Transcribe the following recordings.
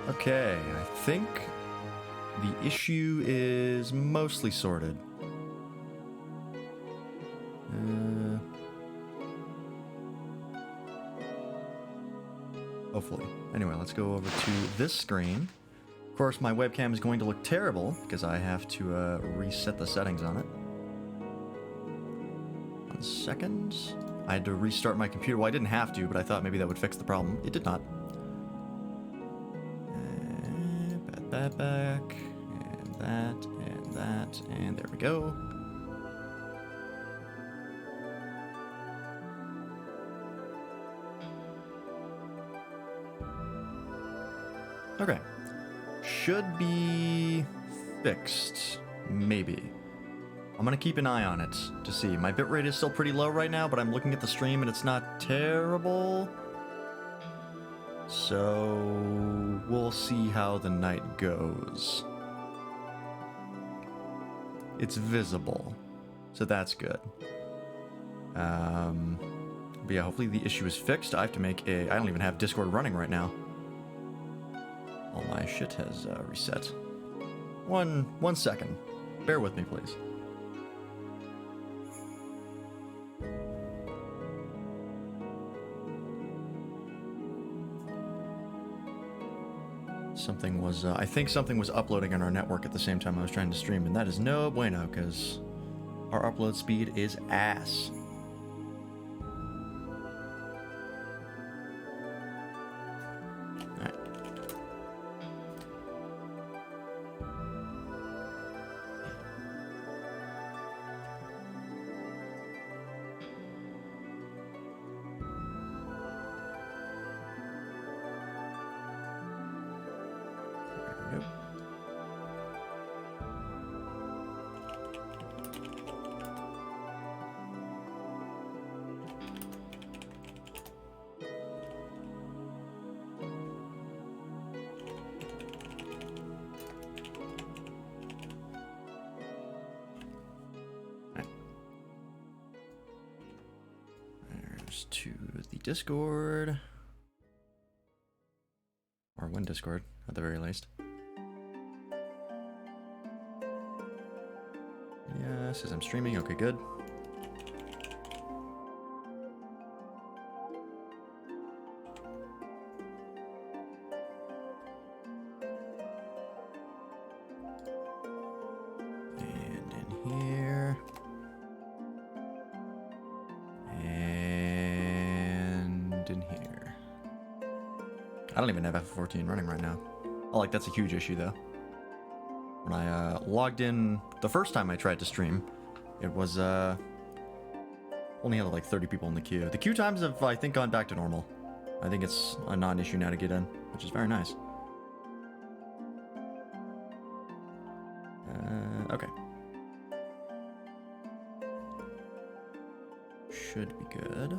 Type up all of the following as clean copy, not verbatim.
Okay, I think the issue is mostly sorted. Hopefully. Anyway, let's go over to this screen. Of course, my webcam is going to look terrible because I have to reset the settings on it. 1 second. I had to restart my computer. Well, I didn't have to, but I thought maybe that would fix the problem. It did not. Back, and that, and there we go. Okay. Should be fixed. Maybe. I'm gonna keep an eye on it to see. My bitrate is still pretty low right now, but I'm looking at the stream and it's not terrible. So we'll see how the night goes. It's visible, so that's good. But yeah, hopefully the issue is fixed. I have to make a... I don't even have Discord running right now. All my shit has reset. One second. Bear with me, please. Something was, I think something was uploading on our network at the same time I was trying to stream, and that is no bueno, because our upload speed is ass. Alright. Nope. There's to the Discord. Or one Discord, at the very least. Yeah, says I'm streaming. Okay, good. And in here. And in here. I don't even have FF14 running right now. Oh, like, that's a huge issue, though. When I logged in the first time I tried to stream, it was only had like 30 people in the queue. The queue times have, I think, gone back to normal. I think it's a non-issue now to get in, which is very nice. Okay. Should be good.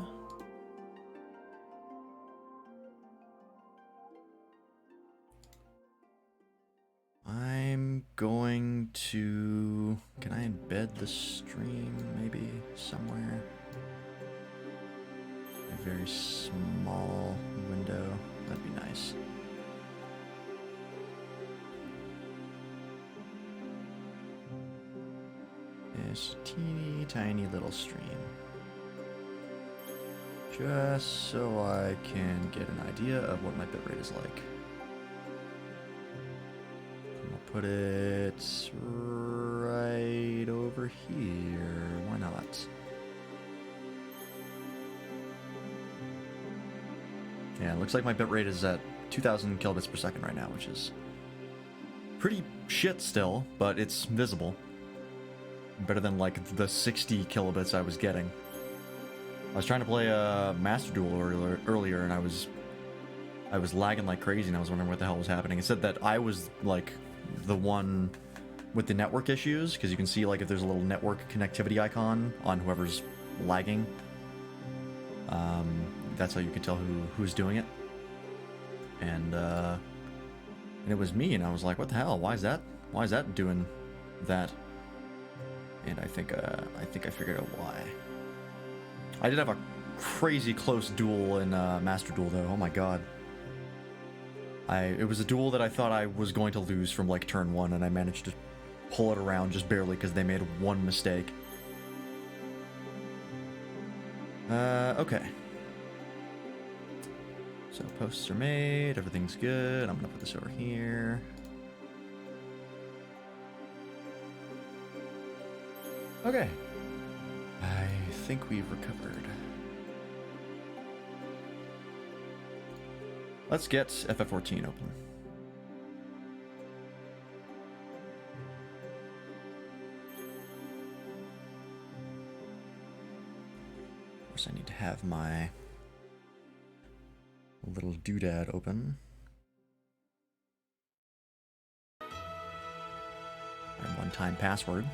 I'm going to... Can I embed the stream maybe somewhere? A very small window. That'd be nice. This teeny tiny little stream. Just so I can get an idea of what my bitrate is like. Put it right over here. Why not? Yeah, it looks like my bitrate is at 2,000 kilobits per second right now, which is pretty shit still, but it's visible. Better than like the 60 kilobits I was getting. I was trying to play a Master Duel earlier, and I was lagging like crazy, and I was wondering what the hell was happening. It said that I was like the one with the network issues, because you can see like if there's a little network connectivity icon on whoever's lagging. That's how you can tell who's doing it. And it was me, and I was like, what the hell? Why is that doing that? And I think I figured out why. I did have a crazy close duel in Master Duel though. Oh my god. It was a duel that I thought I was going to lose from like turn 1, and I managed to pull it around just barely because they made one mistake. Okay. So posts are made, everything's good. I'm gonna put this over here. Okay. I think we've recovered. Let's get FF14 open. Of course, I need to have my little doodad open. My one-time password.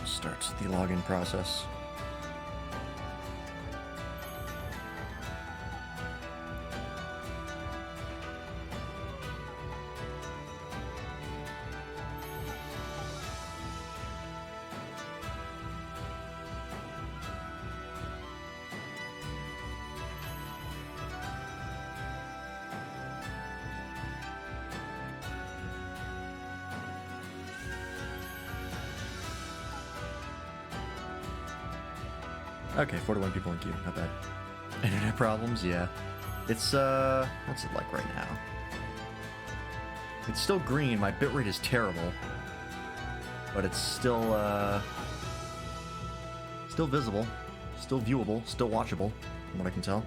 Starts the login process. Okay, 41 people in queue, not bad. Internet problems, yeah. It's, what's it like right now? It's still green, my bitrate is terrible. But it's still visible, still viewable, still watchable, from what I can tell.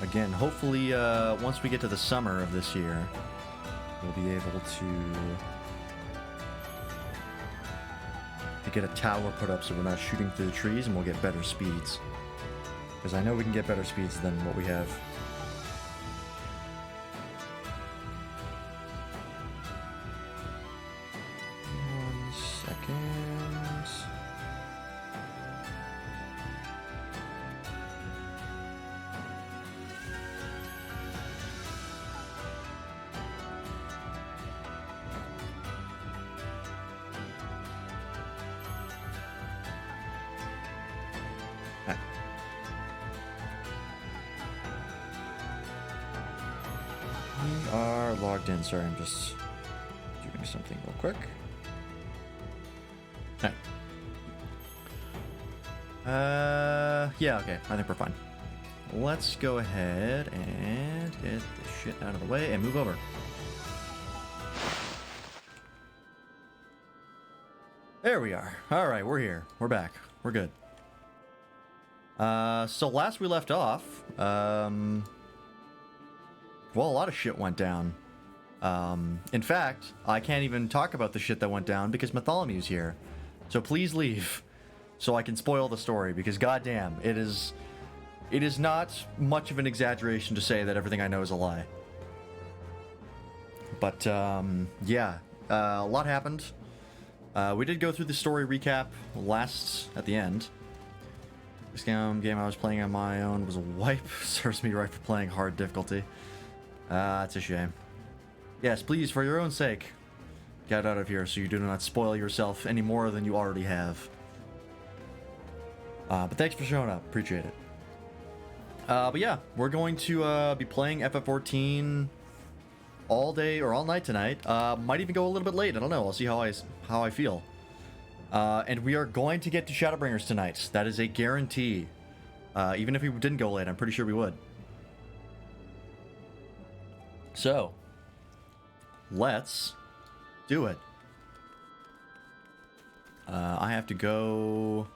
Again, hopefully, once we get to the summer of this year, we'll be able to get a tower put up so we're not shooting through the trees, and we'll get better speeds. Because I know we can get better speeds than what we have. One second. We are logged in. Sorry, I'm just doing something real quick. Alright. Yeah, okay. I think we're fine. Let's go ahead and get this shit out of the way and move over. There we are. Alright, we're here. We're back. We're good. So last we left off, well, a lot of shit went down. In fact, I can't even talk about the shit that went down because Bartholomew's here. So please leave, so I can spoil the story, because goddamn, it is not much of an exaggeration to say that everything I know is a lie. But, yeah, a lot happened. We did go through the story recap at the end. This game I was playing on my own was a wipe. Serves me right for playing hard difficulty. It's a shame. Yes, please, for your own sake, get out of here so you do not spoil yourself any more than you already have. But thanks for showing up. Appreciate it. But yeah, we're going to be playing FF14 all day or all night tonight. Might even go a little bit late. I don't know. I'll see how I feel. And we are going to get to Shadowbringers tonight. That is a guarantee. Even if we didn't go late, I'm pretty sure we would. So, let's do it. I have to go...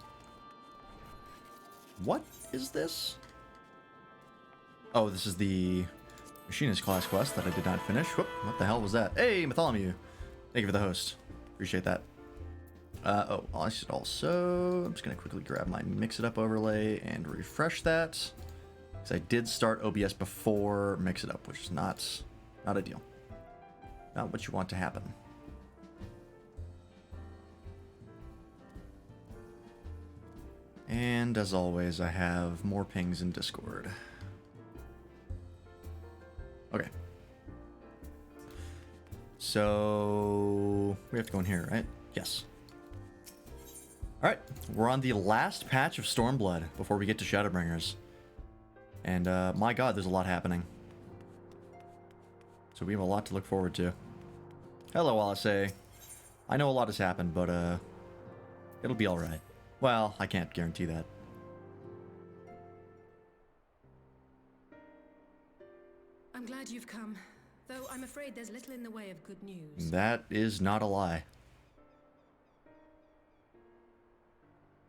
What is this? Oh, this is the Machinist class quest that I did not finish. Whoop, what the hell was that? Hey, Bartholomew! Thank you for the host. Appreciate that. Oh, I should also... I'm just going to quickly grab my Mix It Up overlay and refresh that. Because I did start OBS before Mix It Up, which is not ideal. Not what you want to happen. And as always, I have more pings in Discord. Okay. So we have to go in here, right? Yes. Alright, we're on the last patch of Stormblood before we get to Shadowbringers. And my god, there's a lot happening. So we have a lot to look forward to. Hello, Alice. I know a lot has happened, but it'll be alright. Well, I can't guarantee that. I'm glad you've come, though I'm afraid there's little in the way of good news. That is not a lie.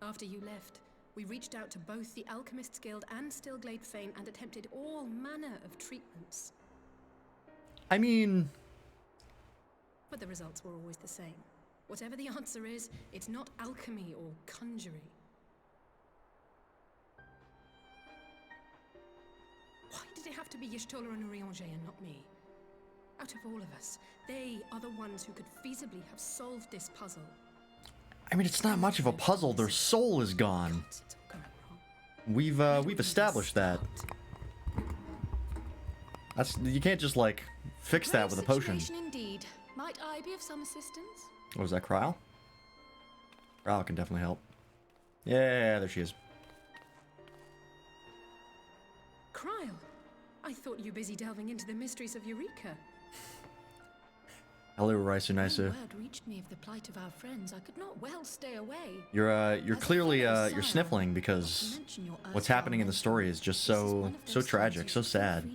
After you left, we reached out to both the Alchemists Guild and Stillglade Fane and attempted all manner of treatments. I mean... But the results were always the same. Whatever the answer is, it's not alchemy or conjuring. Why did it have to be Y'shtola and Urianger and not me? Out of all of us, they are the ones who could feasibly have solved this puzzle. I mean, it's not much of a puzzle. Their soul is gone. God, it's all going wrong. We've established that. You can't just like fix that with a potion. Indeed. Might I be of some assistance? What was that, Cryle? Cryle can definitely help. Yeah, there she is. Cryle, I thought you were busy delving into the mysteries of Eureka. Hello, Raisu When Naisu. word reached me of the plight of our friends, I could not well stay away. You're clearly you're sniffling because what's happening in the story is just so tragic, so sad.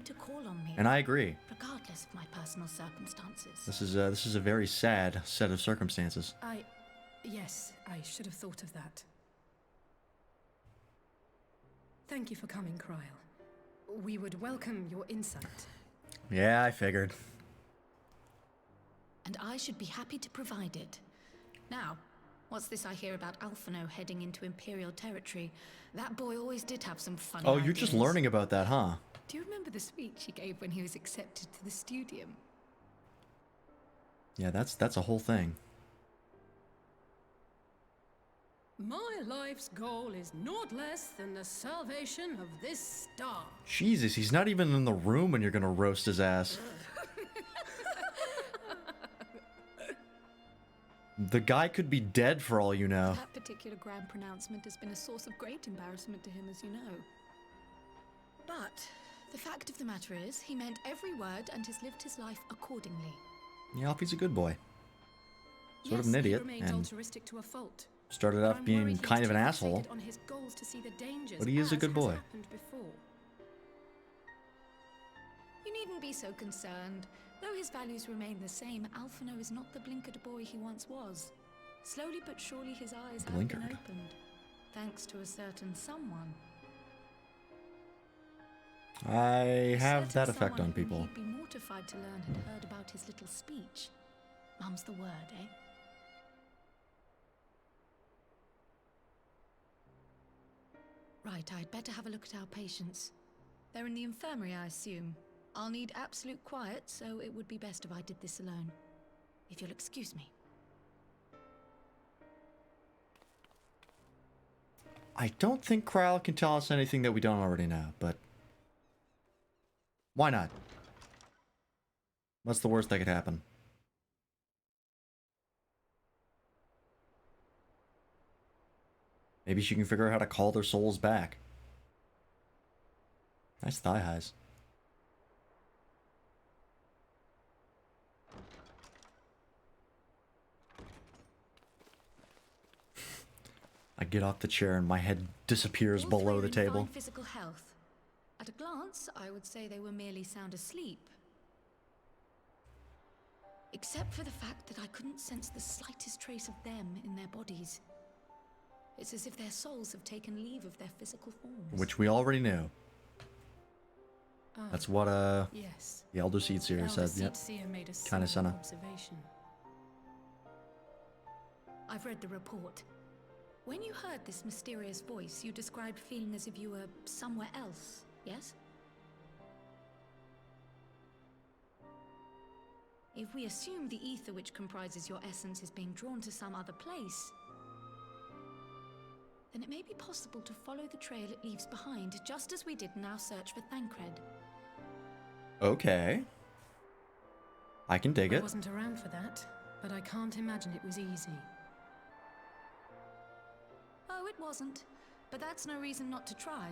And I agree. Regardless of my personal circumstances. This is a very sad set of circumstances. Yes, I should have thought of that. Thank you for coming, Cryle. We would welcome your insight. Yeah, I figured. And I should be happy to provide it. Now, what's this I hear about Alphino heading into Imperial territory? That boy always did have some funny Oh, you're just ideas. learning about that, huh? Do you remember the speech he gave when he was accepted to the Studium? Yeah, that's a whole thing. My life's goal is naught less than the salvation of this star. Jesus, he's not even in the room and you're gonna roast his ass. The guy could be dead for all you know. That particular grand pronouncement has been a source of great embarrassment to him, as you know. But the fact of the matter is, he meant every word and has lived his life accordingly. Yeah, Alfie's a good boy. Sort of an Yes, idiot, he remained and altruistic to a fault. started But off I'm being worried kind he's of an too asshole. fixated on his goals to see the dangers, But he is a as good has boy. happened before. You needn't be so concerned. Though his values remain the same, Alphino is not the blinkered boy he once was. Slowly but surely his eyes have Blinkered. been opened, thanks to a certain someone. I A have certain that effect someone on whom people. He'd be mortified to learn had heard about his little speech. Mum's the word, eh? Right, I'd better have a look at our patients. They're in the infirmary, I assume. I'll need absolute quiet, so it would be best if I did this alone. If you'll excuse me. I don't think Cryle can tell us anything that we don't already know, but why not? What's the worst that could happen? Maybe she can figure out how to call their souls back. Nice thigh highs. I get off the chair and my head disappears All below three the are in table. fine physical health. At a glance, I would say they were merely sound asleep. Except for the fact that I couldn't sense the slightest trace of them in their bodies. It's as if their souls have taken leave of their physical forms. Which we already knew. That's what Yes. the Elder Seedseer said. Yep. Seer made a Kinda similar senna. observation. I've read the report. When you heard this mysterious voice, you described feeling as if you were somewhere else, yes? If we assume the ether which comprises your essence is being drawn to some other place, then it may be possible to follow the trail it leaves behind, just as we did in our search for Thancred. Okay. I can dig I it. wasn't around for that, but I can't imagine it was easy. Oh, it wasn't. But that's no reason not to try.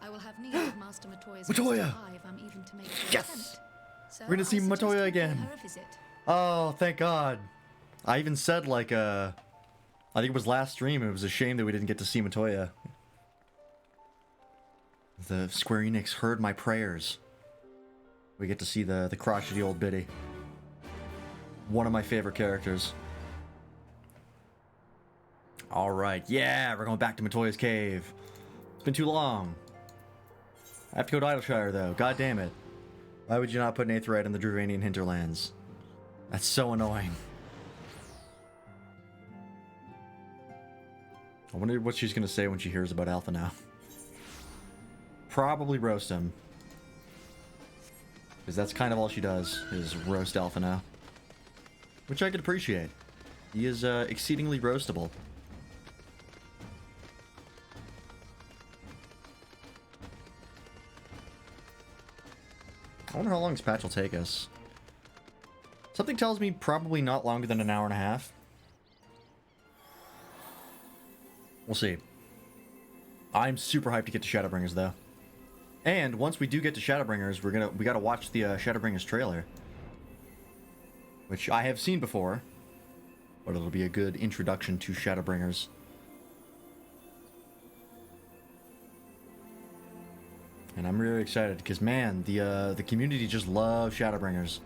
I will have need of Master Matoya's Matoya! crystal eye if I'm even to make the Yes! attempt. So We're gonna see I suggest Matoya you pay again. her a visit. Oh, thank God. I even said, like, I think it was last stream, it was a shame that we didn't get to see Matoya. The Square Enix heard my prayers. We get to see the crotchety old biddy. One of my favorite characters. Alright, yeah, we're going back to Matoya's cave. It's been too long. I have to go to Idleshire, though. God damn it. Why would you not put an Aetheryte in the Druvanian hinterlands? That's so annoying. I wonder what she's gonna say when she hears about Alpha now. Probably roast him. Because that's kind of all she does, is roast Alpha now. Which I could appreciate. He is exceedingly roastable. I wonder how long this patch will take us. Something tells me probably not longer than an hour and a half. We'll see. I'm super hyped to get to Shadowbringers, though. And once we do get to Shadowbringers, we gotta watch the Shadowbringers trailer, which I have seen before, but it'll be a good introduction to Shadowbringers. And I'm really excited because, man, the community just loves Shadowbringers.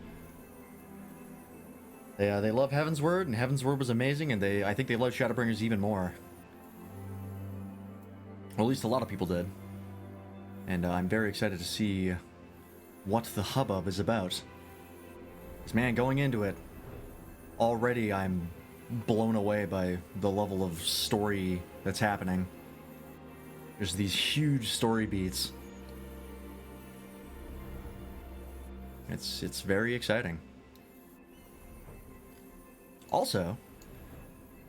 They love Heaven's Word, and Heaven's Word was amazing, and I think they love Shadowbringers even more. Or at least a lot of people did. And I'm very excited to see what the hubbub is about. Because, man, going into it, already I'm blown away by the level of story that's happening. There's these huge story beats. It's very exciting. Also,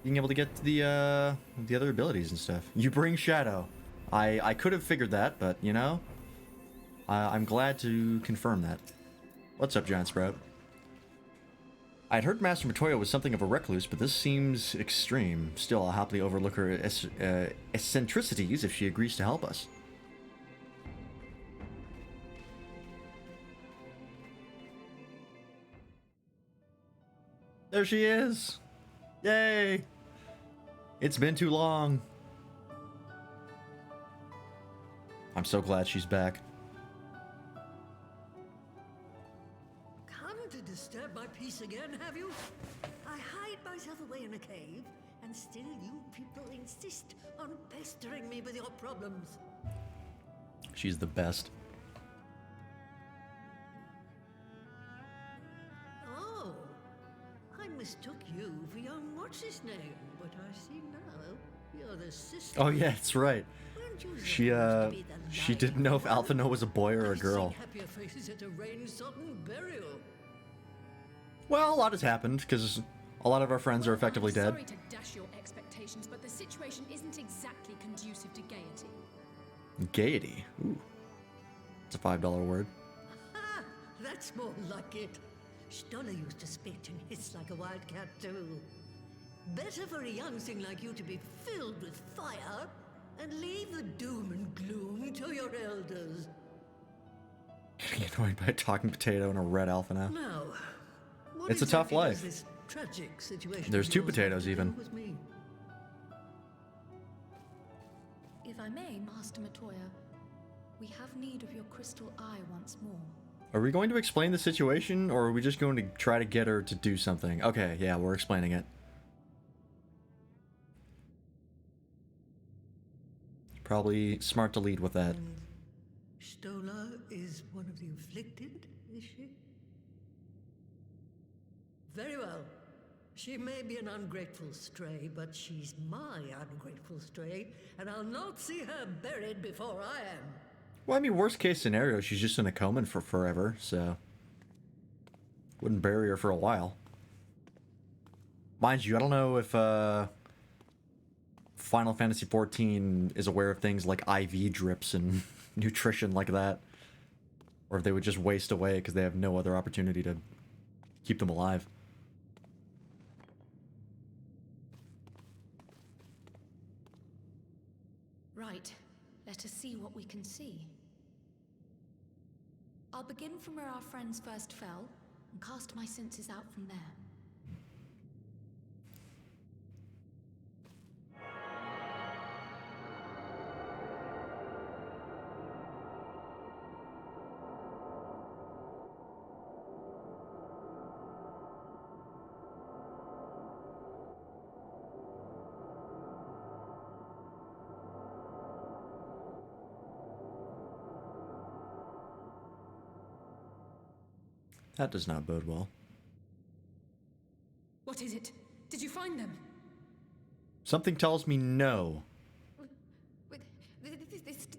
being able to get the other abilities and stuff. You bring Shadow. I could have figured that, but, you know, I'm glad to confirm that. What's up, Giant Sprout? I'd heard Master Matoya was something of a recluse, but this seems extreme. Still, I'll happily overlook her eccentricities if she agrees to help us. There she is! Yay! It's been too long. I'm so glad she's back. Come to disturb my peace again, have you? I hide myself away in a cave, and still you people insist on pestering me with your problems. She's the best. Oh, I mistook you for young what's-his-name, but I see now you're the sister. Oh yeah, that's right. Weren't you She supposed to be the she didn't know if lion? Alphino was a boy or a I've girl. seen happier faces at a rain-sodden burial. Well, a lot has happened because a lot of our friends are effectively I'm dead. sorry to dash your expectations, but the situation isn't exactly conducive to gaiety. Gaiety. Ooh. It's a $5 word. Ah, that's more like it. Stoller used to spit and hiss like a wildcat too. Better for a young thing like you to be filled with fire and leave the doom and gloom to your elders. Getting annoyed by a talking potato and a red alpha now. Now, what It's a tough exactly life. does this tragic situation There's of two yours have potatoes to do even. with me? If I may, Master Matoya, we have need of your crystal eye once more. Are we going to explain the situation, or are we just going to try to get her to do something? Okay, yeah, we're explaining it. Probably smart to lead with that. And Stoller is one of the afflicted, is she? Very well. She may be an ungrateful stray, but she's my ungrateful stray, and I'll not see her buried before I am. Well, I mean, worst case scenario, she's just in a coma for forever, so... Wouldn't bury her for a while. Mind you, I don't know if Final Fantasy XIV is aware of things like IV drips and nutrition like that. Or if they would just waste away because they have no other opportunity to keep them alive. Right. Let us see what we can see. I'll begin from where our friends first fell, and cast my senses out from there. That does not bode well. What is it? Did you find them? Something tells me no.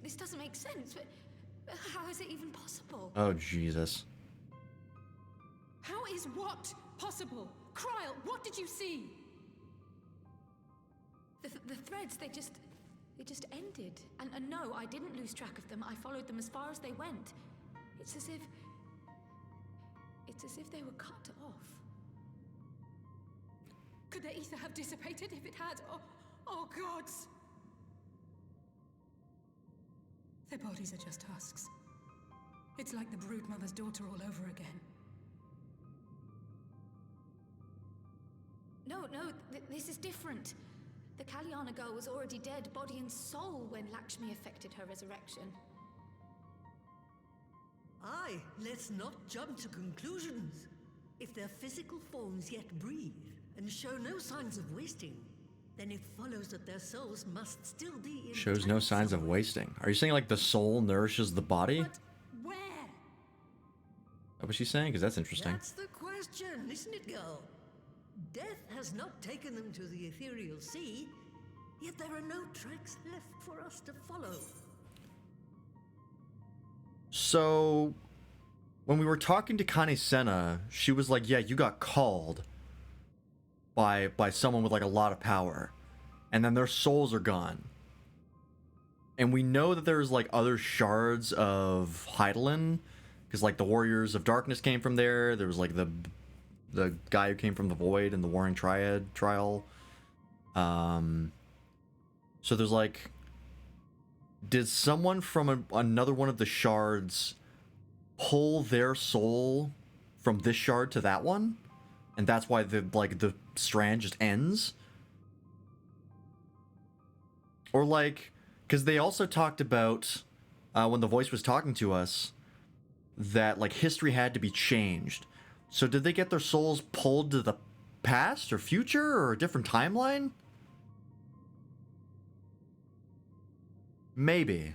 This doesn't make sense. How is it even possible? Oh, Jesus. How is what possible? Kryl, what did you see? The threads, they just ended. And no, I didn't lose track of them. I followed them as far as they went. It's as if they were cut off. Could their ether have dissipated if it had? Oh gods! Their bodies are just husks. It's like the broodmother's daughter all over again. No, this is different. The Kalyana girl was already dead, body and soul, when Lakshmi effected her resurrection. Aye, let's not jump to conclusions. If their physical forms yet breathe and show no signs of wasting, then it follows that their souls must still be in. Shows no signs of wasting. Are you saying like the soul nourishes the body? But where? What was she saying? Because that's interesting. That's the question, isn't it, girl? Death has not taken them to the ethereal sea, yet there are no tracks left for us to follow. So, when we were talking to Kane Senna, she was like, yeah, you got called by someone with like a lot of power. And then their souls are gone. And we know that there's like other shards of Hydaelyn, because like the Warriors of Darkness came from there. There was like the guy who came from the Void and the Warring Triad trial. So there's like, did someone from another one of the shards pull their soul from this shard to that one? And that's why the strand just ends? Or like, because they also talked about, when the voice was talking to us, that like history had to be changed. So did they get their souls pulled to the past or future or a different timeline? Maybe.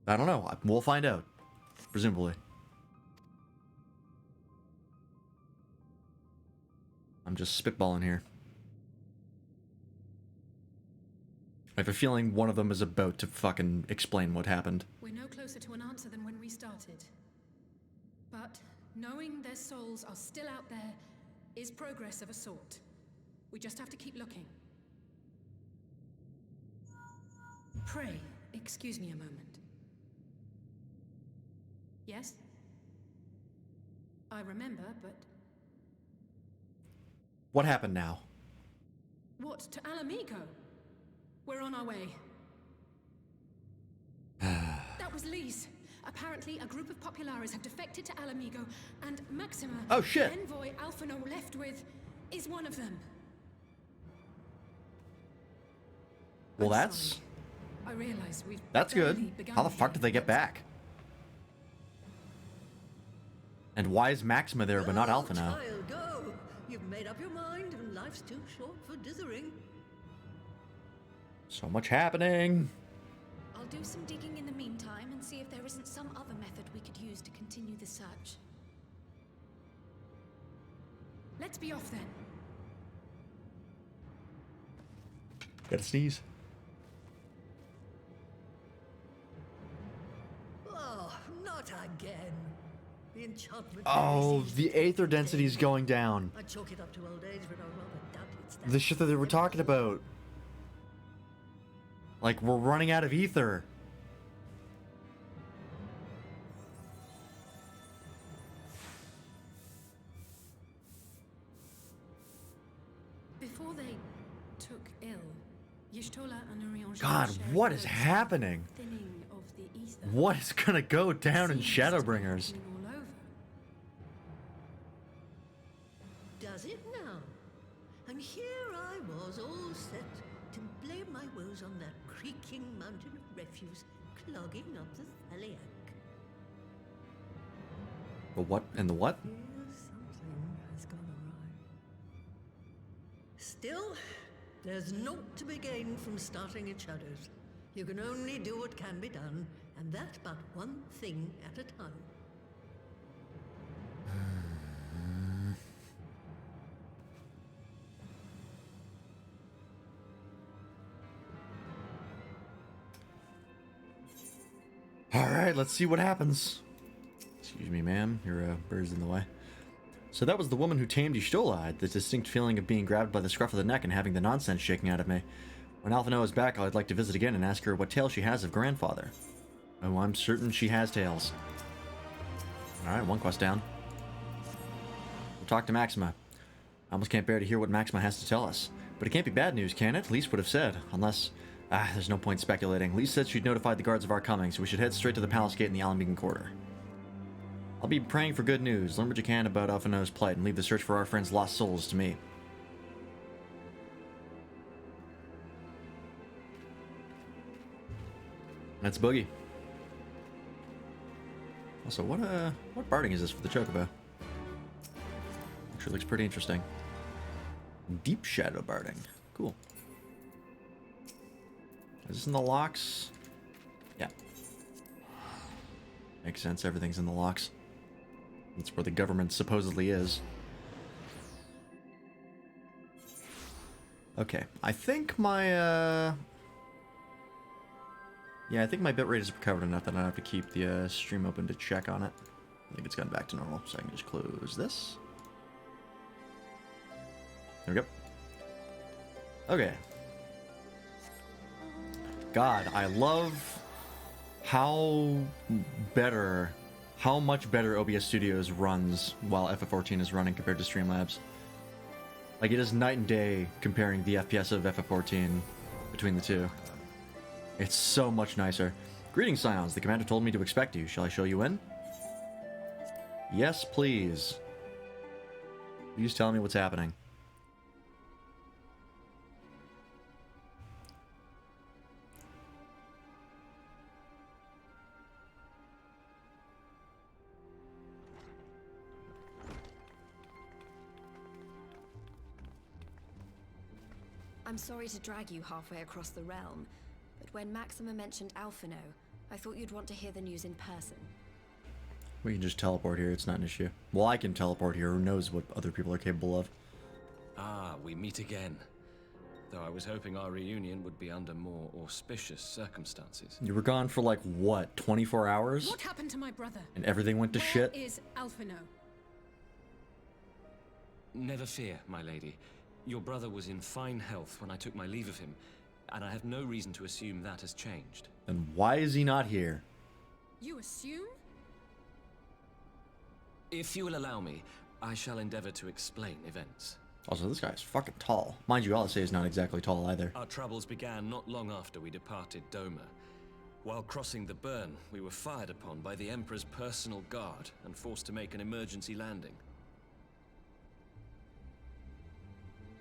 I don't know. We'll find out. Presumably. I'm just spitballing here. I have a feeling one of them is about to fucking explain what happened. We're no closer to an answer than when we started. But knowing their souls are still out there is progress of a sort. We just have to keep looking. Pray, excuse me a moment. Yes? I remember, but... What happened now? What, to Alamigo? We're on our way. That was Lee's. Apparently, a group of Populares have defected to Alamigo, and Maxima, Oh, shit. the envoy Alphino left with, is one of them. Well, I'm that's... sorry. I realize we've That's good. barely begun How the fuck here, did they get but- back? And why is Maxima there but not Go, Alphino? child, go. You've made up your mind, and life's too short for dithering. So much happening. I'll do some digging in the meantime and see if there isn't some other method we could use to continue the search. Let's be off then. Gotta sneeze. Oh, not again. The enchantment. Oh, seems the to aether be density's dead. going down. I chalk it up to old age, but I rather doubt it's that. The shit that they were talking about. Like, we're running out of ether. Before they took ill, Y'shtola and Urianger God, shared what is notes happening? of thinning of the ether. What is gonna go down in Seems to be Shadowbringers? happening all over. Does it now? And here I was all set to blame my woes on that creaking mountain of refuse clogging up the Thaliac. The what and the what? Yes, something has gone awry. Still, there's naught to be gained from starting at Shadows. You can only do what can be done, and that but one thing at a time. Alright, let's see what happens. Excuse me, ma'am. Your bird's in the way. So that was the woman who tamed Y'shtola. I had the distinct feeling of being grabbed by the scruff of the neck and having the nonsense shaking out of me. When Alphino is back, I'd like to visit again and ask her what tale she has of grandfather. Oh, I'm certain she has tales. Alright, one quest down. We'll talk to Maxima. I almost can't bear to hear what Maxima has to tell us. But it can't be bad news, can it? Lise would have said. Unless... there's no point speculating. Lise said she'd notified the guards of our coming, so we should head straight to the palace gate in the Alambican Quarter. I'll be praying for good news. Learn what you can about Alphino's plight and leave the search for our friend's lost souls to me. That's Boogie. Also, what barding is this for the Chocobo? Actually looks pretty interesting. Deep Shadow barding. Cool. Is this in the locks? Yeah. Makes sense, everything's in the locks. That's where the government supposedly is. Okay, I think my, yeah, I think my bitrate is recovered enough that I don't have to keep the stream open to check on it. I think it's gotten back to normal, so I can just close this. There we go. Okay. God, I love how much better OBS Studios runs while FF14 is running compared to Streamlabs. Like, it is night and day comparing the FPS of FF14 between the two. It's so much nicer. Greetings, Scions. The commander told me to expect you. Shall I show you in? Yes, please. Please tell me what's happening. I'm sorry to drag you halfway across the realm, but when Maxima mentioned Alphino, I thought you'd want to hear the news in person. We can just teleport here, it's not an issue. Well, I can teleport here, who knows what other people are capable of. Ah, we meet again. Though I was hoping our reunion would be under more auspicious circumstances. You were gone for like, what, 24 hours? What happened to my brother? And everything went to Where shit? is Alphino? Never fear, my lady. Your brother was in fine health when I took my leave of him, and I have no reason to assume that has changed. Then why is he not here? You assume? If you will allow me, I shall endeavor to explain events. Also, this guy's fucking tall. Mind you, I'll say he's not exactly tall either. Our troubles began not long after we departed Doma. While crossing the burn, we were fired upon by the Emperor's personal guard and forced to make an emergency landing.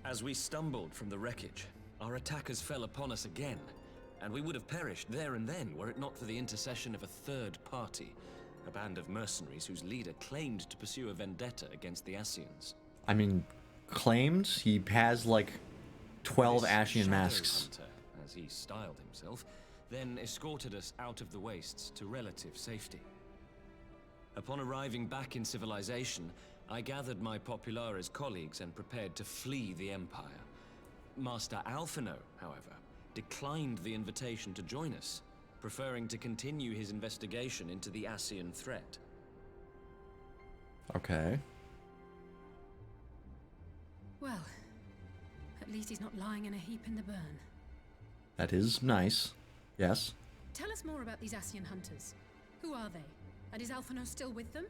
As we stumbled from the wreckage, our attackers fell upon us again, and we would have perished there and then were it not for the intercession of a third party, a band of mercenaries whose leader claimed to pursue a vendetta against the Ascians. I mean, claimed? He has like 12 This Ascian Shadow masks. Hunter, as he styled himself, then escorted us out of the wastes to relative safety. Upon arriving back in civilization, I gathered my Populares colleagues and prepared to flee the Empire. Master Alphino, however, declined the invitation to join us, preferring to continue his investigation into the Ascian threat. Okay. Well, at least he's not lying in a heap in the burn. That is nice. Yes. Tell us more about these Ascian hunters. Who are they? And is Alphonse still with them?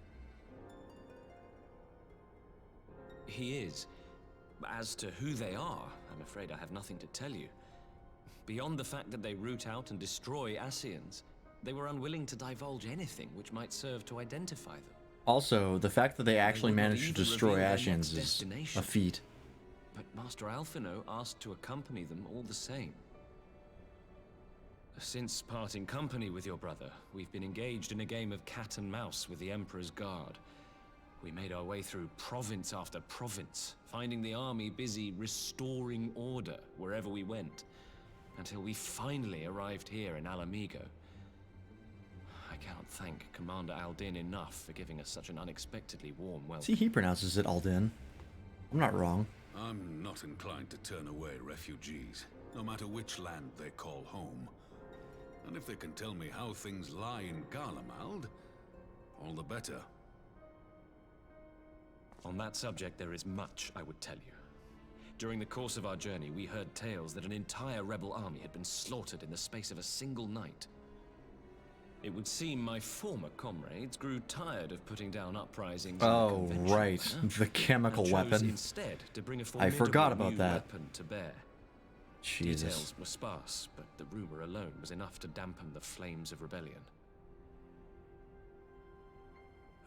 He is. As to who they are, I'm afraid I have nothing to tell you. Beyond the fact that they root out and destroy Ascians, they were unwilling to divulge anything which might serve to identify them. Also, the fact that they actually would not managed to even destroy reveal their Ascians next is destination. a feat. But Master Alphino asked to accompany them all the same. Since parting company with your brother, we've been engaged in a game of cat and mouse with the Emperor's Guard. We made our way through province after province, finding the army busy restoring order wherever we went, until we finally arrived here in Alamigo. I cannot thank Commander Aldin enough for giving us such an unexpectedly warm welcome. See, he pronounces it Aldin. I'm not wrong. I'm not inclined to turn away refugees, no matter which land they call home. And if they can tell me how things lie in Garlemald, all the better. On that subject, there is much I would tell you. During the course of our journey, we heard tales that an entire rebel army had been slaughtered in the space of a single night. It would seem my former comrades grew tired of putting down uprisings in a Oh, conventional right. manner, The chemical and chose weapon. instead to bring a I forgot formidable about new that. weapon to bear. Jesus. Details were sparse, but the rumor alone was enough to dampen the flames of rebellion.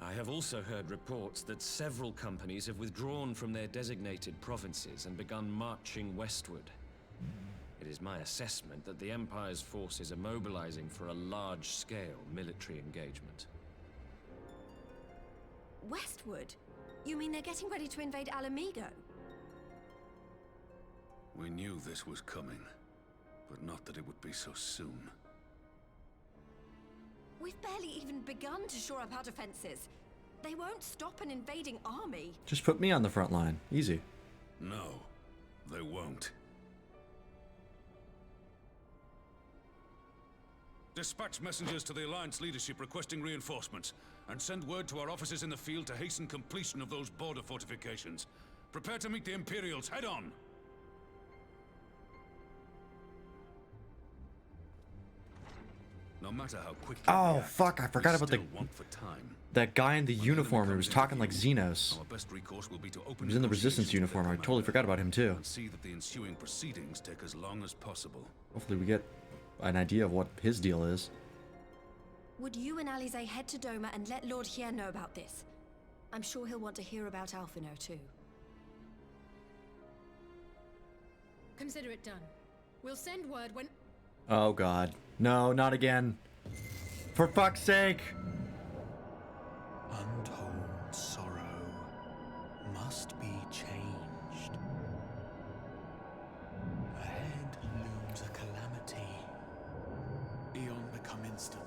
I have also heard reports that several companies have withdrawn from their designated provinces and begun marching westward. It is my assessment that the Empire's forces are mobilizing for a large-scale military engagement. Westward? You mean they're getting ready to invade Alamigo? We knew this was coming, but not that it would be so soon. We've barely even begun to shore up our defenses. They won't stop an invading army. Just put me on the front line. Easy. No, they won't. Dispatch messengers to the Alliance leadership requesting reinforcements, and send word to our officers in the field to hasten completion of those border fortifications. Prepare to meet the Imperials head on! No matter how quickly Oh, we act, fuck, I forgot we about the- still want for time. That guy in the When uniform enemy who was comes talking into like view, Xenos. Our best recourse will be to open He was in the Resistance negotiations with uniform. I their totally commander forgot about him too. and see that the ensuing proceedings take as long as possible. Hopefully we get an idea of what his deal is. Would you and Alize head to Doma and let Lord Hien know about this? I'm sure he'll want to hear about Alphino too. Consider it done. We'll send word when... Oh god. No, not again. For fuck's sake! Untold sorrow must be changed. Ahead looms a calamity. Eon become instant.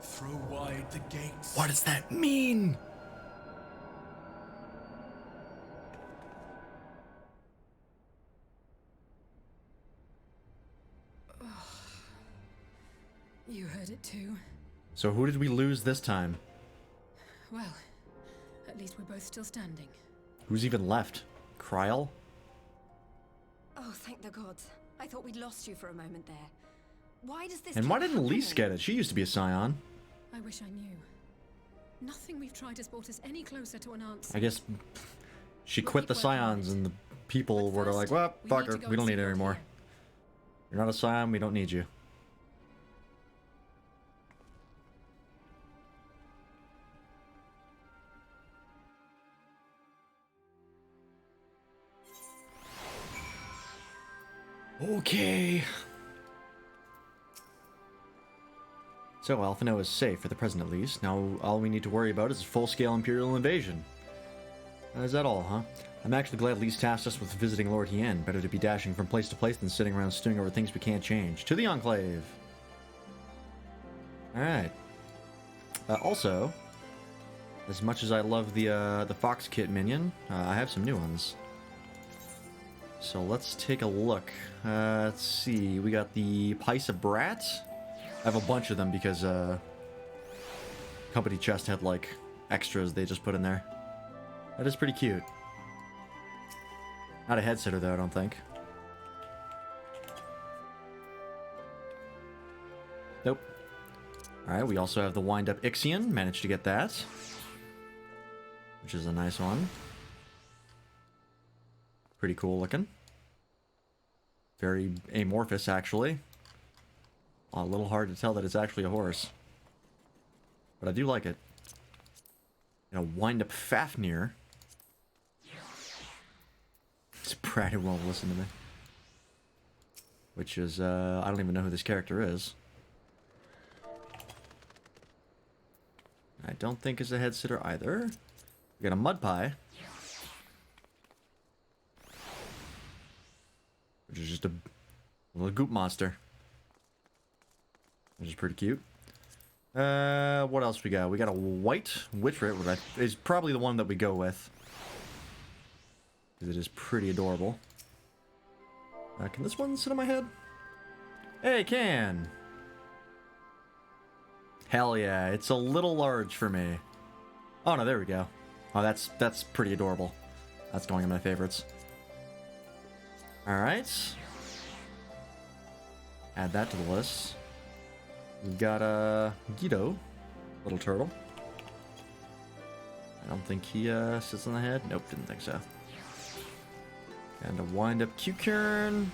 Throw wide the gates. What does that mean? You heard it too. So who did we lose this time? Well, at least we're both still standing. Who's even left? Kryl? Oh, thank the gods. I thought we'd lost you for a moment there. Why does this And keep why didn't Lise happening? get it? She used to be a Scion. I wish I knew. Nothing we've tried has brought us any closer to an answer. I guess she We'll quit the keep working on Scions it. and the people But were first, like, well, we fuck need to her. go We don't and need see it Lord anymore. Hien. You're not a Scion, we don't need you. Okay. So Alphino is safe for the present at least. Now all we need to worry about is a full-scale Imperial invasion. Is that all, huh? I'm actually glad Lise tasked us with visiting Lord Hien. Better to be dashing from place to place than sitting around stewing over things we can't change. To the Enclave! Alright. Also, as much as I love the Fox Kit minion, I have some new ones. So let's take a look. Let's see. We got the Paisa Brat. I have a bunch of them because company chest had like extras they just put in there. That is pretty cute. Not a head sitter though, I don't think. Nope. Alright, we also have the wind-up Ixion. Managed to get that. Which is a nice one. Pretty cool looking. Very amorphous, actually. A little hard to tell that it's actually a horse. But I do like it. And a wind-up Fafnir. Brad who won't listen to me. Which is, I don't even know who this character is. I don't think is a head sitter either. We got a mud pie. Which is just a little goop monster. Which is pretty cute. What else we got? We got a white Witchrit, which is probably the one that we go with. Because it is pretty adorable. Can this one sit on my head? Hey, it can! Hell yeah, it's a little large for me. Oh no, there we go. Oh, that's pretty adorable. That's going in my favorites. Alright. Add that to the list. We've got Guido, little turtle. I don't think he sits on the head. Nope, didn't think so. And a wind-up Q-Kern.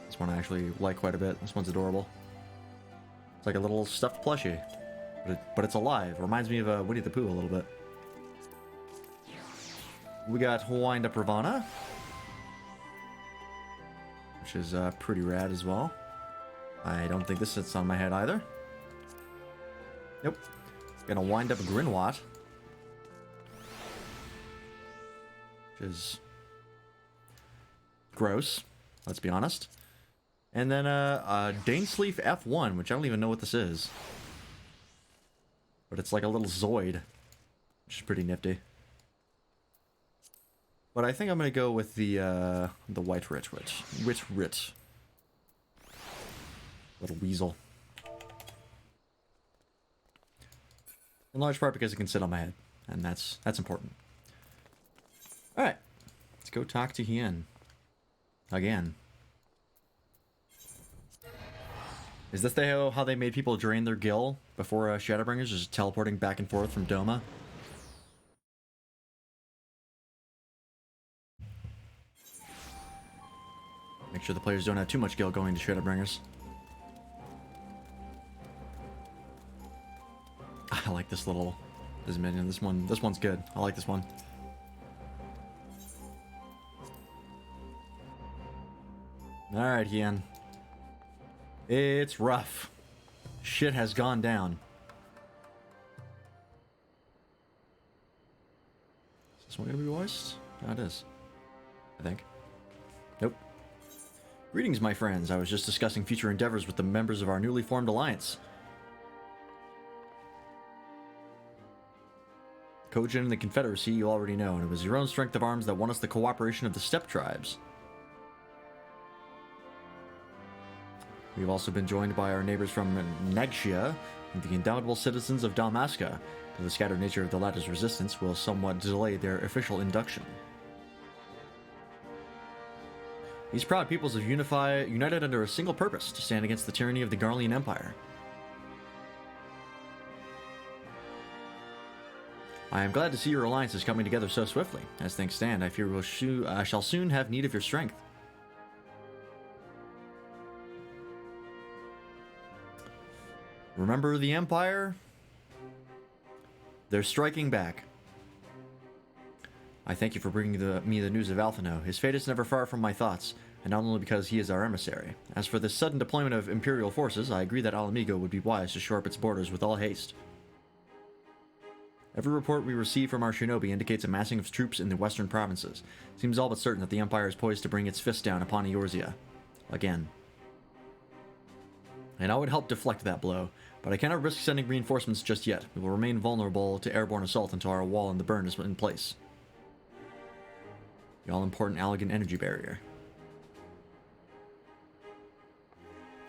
This one I actually like quite a bit. This one's adorable. It's like a little stuffed plushie, but it's alive. Reminds me of Winnie the Pooh a little bit. We got wind-up Ravana, which is pretty rad as well. I don't think this sits on my head either. Nope. Gonna wind up Grinwat, which is gross, let's be honest. And then Danesleaf F1, which I don't even know what this is. But it's like a little Zoid, which is pretty nifty. But I think I'm gonna go with the white Witchrit. Little weasel. In large part because it can sit on my head, and that's important. All right, let's go talk to Hien again. Is this how they made people drain their gil before Shadowbringers, just teleporting back and forth from Doma? Make sure the players don't have too much gil going to Shadowbringers. I like this minion. This one's good. I like this one. All right, Hien. It's rough. Shit has gone down. Is this one gonna be voiced? No, it is. I think. Nope. Greetings, my friends. I was just discussing future endeavors with the members of our newly formed alliance. Kojin and the Confederacy you already know, and it was your own strength of arms that won us the cooperation of the steppe tribes. We've also been joined by our neighbors from Nagxia and the indomitable citizens of Dalmasca, though the scattered nature of the latter's resistance will somewhat delay their official induction. These proud peoples have united under a single purpose, to stand against the tyranny of the Garlean Empire. I am glad to see your alliance is coming together so swiftly. As things stand, I fear I shall soon have need of your strength. Remember the Empire? They're striking back. I thank you for bringing me the news of Alphino. His fate is never far from my thoughts, and not only because he is our emissary. As for the sudden deployment of Imperial forces, I agree that Alamigo would be wise to shore up its borders with all haste. Every report we receive from our shinobi indicates a massing of troops in the western provinces. Seems all but certain that the Empire is poised to bring its fist down upon Eorzea. Again. And I would help deflect that blow, but I cannot risk sending reinforcements just yet. We will remain vulnerable to airborne assault until our wall in the burn is in place. The all-important Allegan energy barrier.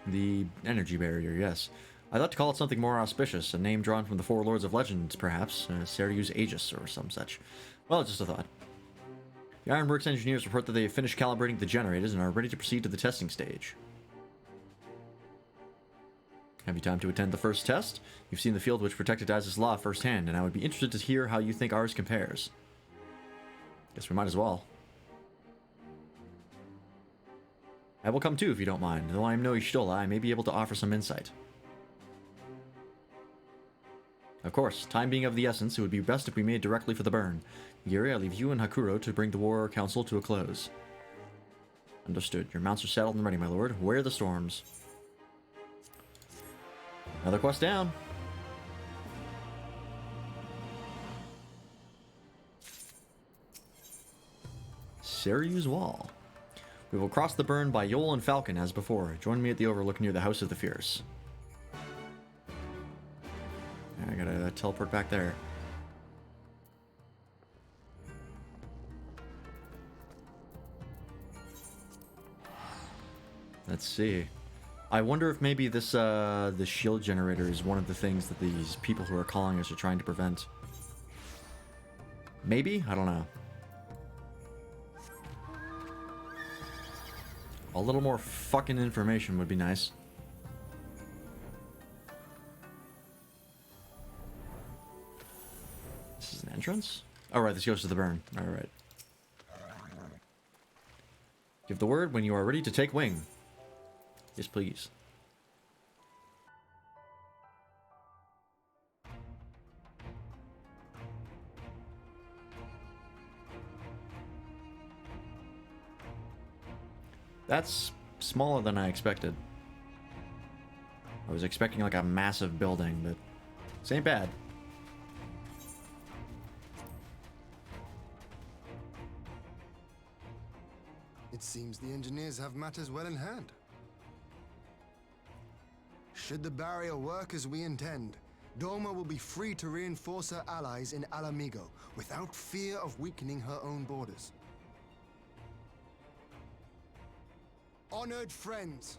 The energy barrier, yes. I thought to call it something more auspicious, a name drawn from the four Lords of Legends, perhaps. Serious Aegis, or some such. Well, just a thought. The Ironworks engineers report that they have finished calibrating the generators and are ready to proceed to the testing stage. Have you time to attend the first test? You've seen the field which protected Daz's law firsthand, and I would be interested to hear how you think ours compares. Guess we might as well. I will come too if you don't mind. Though I am no Ishtola, I may be able to offer some insight. Of course, time being of the essence, it would be best if we made directly for the burn. Yuri, I leave you and Hakuro to bring the war council to a close. Understood. Your mounts are saddled and ready, my lord. Where are the storms? Another quest down. Seryu's Wall. We will cross the burn by Yol and Falcon as before. Join me at the overlook near the House of the Fierce. I gotta teleport back there. Let's see. I wonder if maybe this the shield generator is one of the things that these people who are calling us are trying to prevent. Maybe? I don't know. A little more fucking information would be nice. This is an entrance? Oh, right, this goes to the burn. Alright. Give the word when you are ready to take wing. Yes, please. That's smaller than I expected. I was expecting like a massive building, but this ain't bad. It seems the engineers have matters well in hand. Should the barrier work as we intend, Doma will be free to reinforce her allies in Alamigo without fear of weakening her own borders. Honored friends,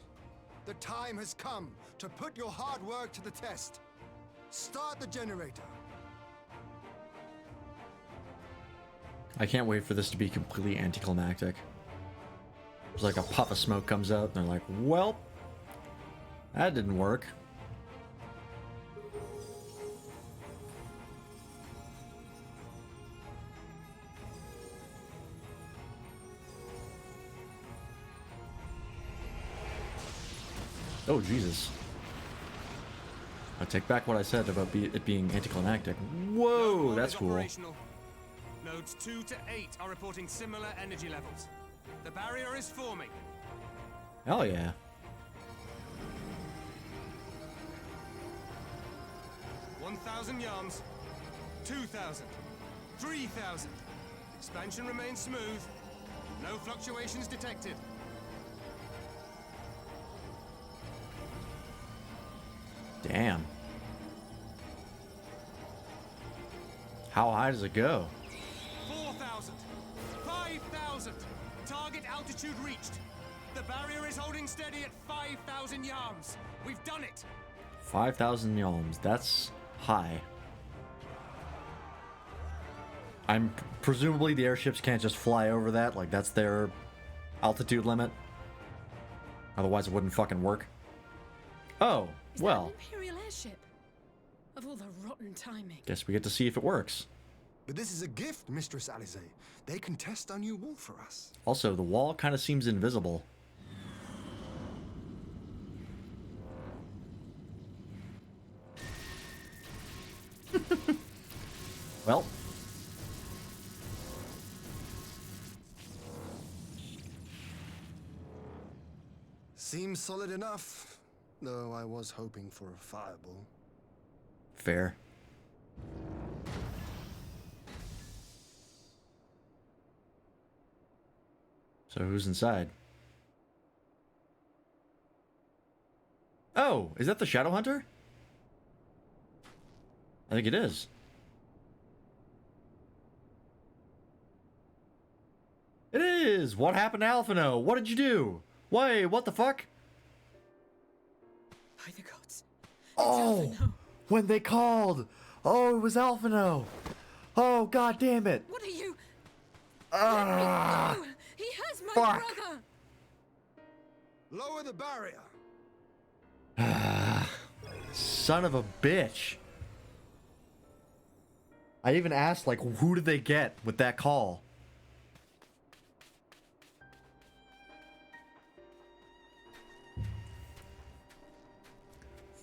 the time has come to put your hard work to the test. Start the generator. I can't wait for this to be completely anticlimactic. There's like a puff of smoke comes out, and they're like, well, that didn't work. Oh, Jesus. I take back what I said about it being anticlimactic. Whoa, that's cool. Nodes 2 to 8 are reporting similar energy levels. The barrier is forming. Hell yeah. $1,000 yards, 2,000, 3,000. Expansion remains smooth. No fluctuations detected. Damn. How high does it go? 4,000, 5,000. Target altitude reached. The barrier is holding steady at 5,000 yards. We've done it. 5,000 yalms. That's high. I'm presumably the airships can't just fly over that. Like that's their altitude limit. Otherwise, it wouldn't fucking work. Oh, Is well. that an Imperial airship? Of all the rotten timing. Guess we get to see if it works. But this is a gift, Mistress Alize. They can test our new wall for us. Also, the wall kind of seems invisible. Well. Seems solid enough, though I was hoping for a fireball. Fair. So who's inside? Oh, is that the Shadow Hunter? I think it is. It is! What happened to Alphino? What did you do? Wait, what the fuck? By the gods. Oh! Alphino. When they called! Oh, it was Alphino! Oh, god damn it! What are you? Ah! No! He has my Fuck. brother! Lower the barrier. Son of a bitch. I even asked, like, who did they get with that call?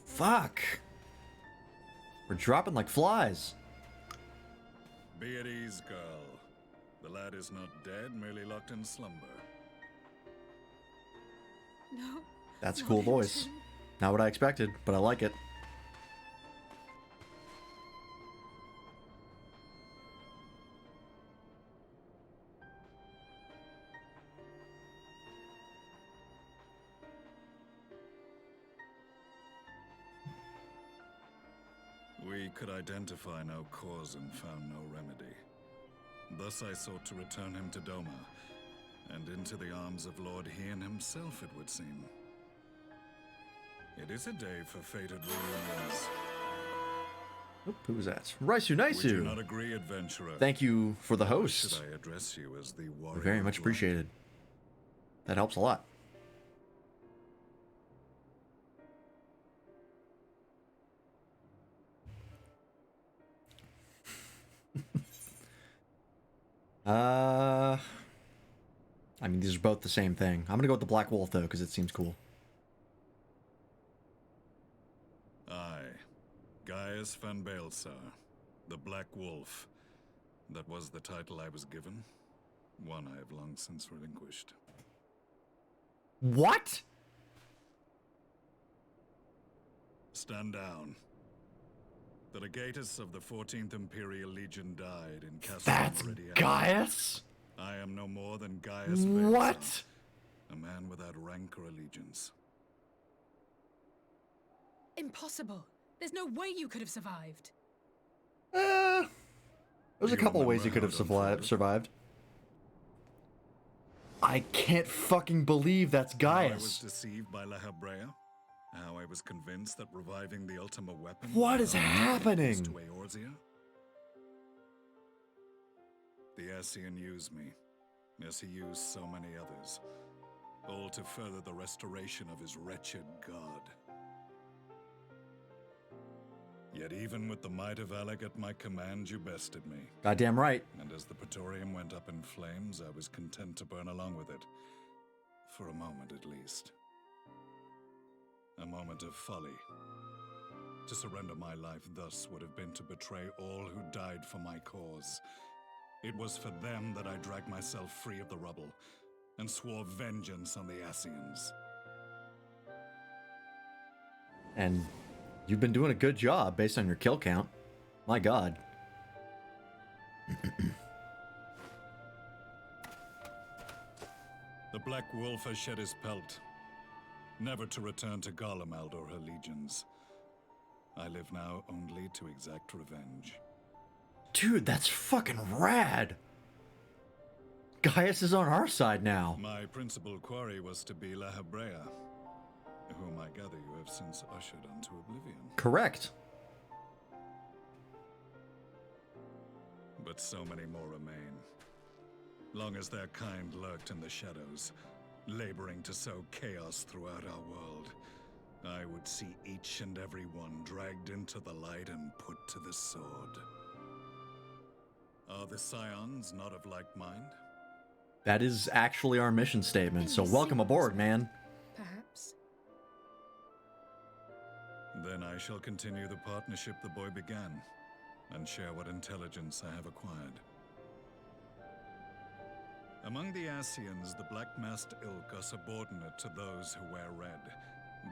Fuck. We're dropping like flies. Be at ease, girl. The lad is not dead, merely locked in slumber. No. That's a not cool him, voice. Tim. Not what I expected, but I like it. We could identify no cause and found no remedy. Thus I sought to return him to Doma, and into the arms of Lord Hien himself, it would seem. It is a day for fated reunions. Oop, who was that? Raisu Would you Naisu. not agree, adventurer? Thank you for the Or host. should I address you as the warrior? Very of much light? appreciated. That helps a lot. I mean, these are both the same thing. I'm gonna go with the Black Wolf though, because it seems cool. Aye, Gaius van Baelsar, the Black Wolf. That was the title I was given. One I have long since relinquished. What? Stand down. The legatus of the 14th Imperial Legion died in Castle That's Meridian. Gaius? I am no more than Gaius What? Baelsar, a man without rank or allegiance. Impossible. There's no way you could have survived. There's a You couple ways remember you could have how it unfolded? survived. I can't fucking believe that's How I was Gaius. deceived by La Habrea. How I was convinced that reviving the Ultima weapon... What is would happening? To Eorzea. The Ascian used me, as he used so many others, all to further the restoration of his wretched god. Yet even with the might of Alec at my command, you bested me. Goddamn right. And as the Praetorium went up in flames, I was content to burn along with it. For a moment at least. A moment of folly. To surrender my life thus would have been to betray all who died for my cause. It was for them that I dragged myself free of the rubble, and swore vengeance on the Ascians. And you've been doing a good job based on your kill count. My god. The Black Wolf has shed his pelt, never to return to Garlemald or her legions. I live now only to exact revenge. Dude, that's fucking rad. Gaius is on our side now. My principal quarry was to be La Habrea, whom I gather you have since ushered unto oblivion. Correct. But so many more remain. Long as their kind lurked in the shadows, laboring to sow chaos throughout our world, I would see each and every one dragged into the light and put to the sword. Are the Scions not of like mind? That is actually our mission statement, so welcome aboard, man. Perhaps. Then I shall continue the partnership the boy began, and share what intelligence I have acquired. Among the Ascians, the Black-Masked Ilk are subordinate to those who wear red.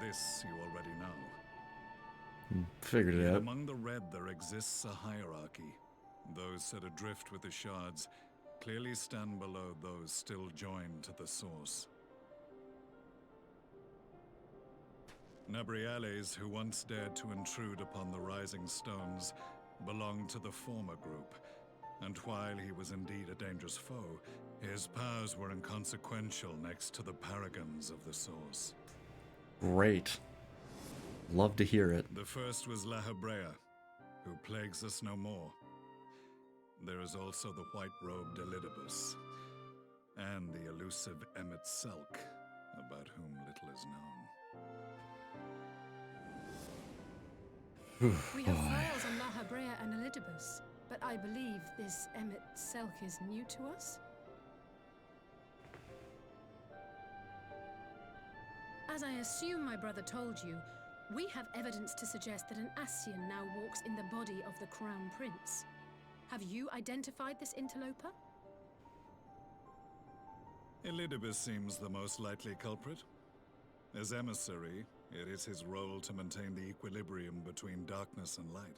This you already know. Figured it out. Among the Red there exists a hierarchy. Those set adrift with the shards clearly stand below those still joined to the source. Nabriales, who once dared to intrude upon the Rising Stones, belonged to the former group, and while he was indeed a dangerous foe, his powers were inconsequential next to the paragons of the source. Great. Love to hear it. The first was La Habrea, who plagues us no more. There is also the white-robed Elidibus, and the elusive Emmet Selk, about whom little is known. We have files on La Habrea and Elidibus, but I believe this Emmett Selk is new to us. As I assume my brother told you, we have evidence to suggest that an Ascian now walks in the body of the Crown Prince. Have you identified this interloper? Elidibus seems the most likely culprit. As emissary, it is his role to maintain the equilibrium between darkness and light.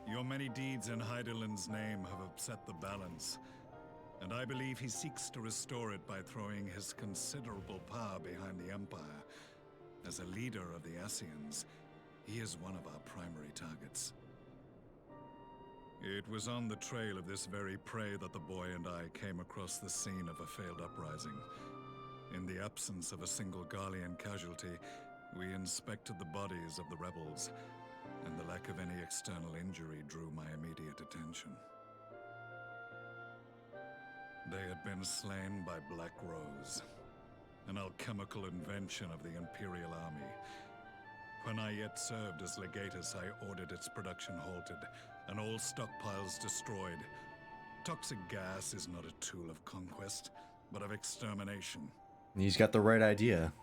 Your many deeds in Heidelin's name have upset the balance, and I believe he seeks to restore it by throwing his considerable power behind the Empire. As a leader of the Ascians, he is one of our primary targets. It was on the trail of this very prey that the boy and I came across the scene of a failed uprising. In the absence of a single Garlean casualty, we inspected the bodies of the rebels, and the lack of any external injury drew my immediate attention. They had been slain by Black Rose, an alchemical invention of the Imperial Army. When I yet served as legatus, I ordered its production halted, and all stockpiles destroyed. Toxic gas is not a tool of conquest, but of extermination. He's got the right idea.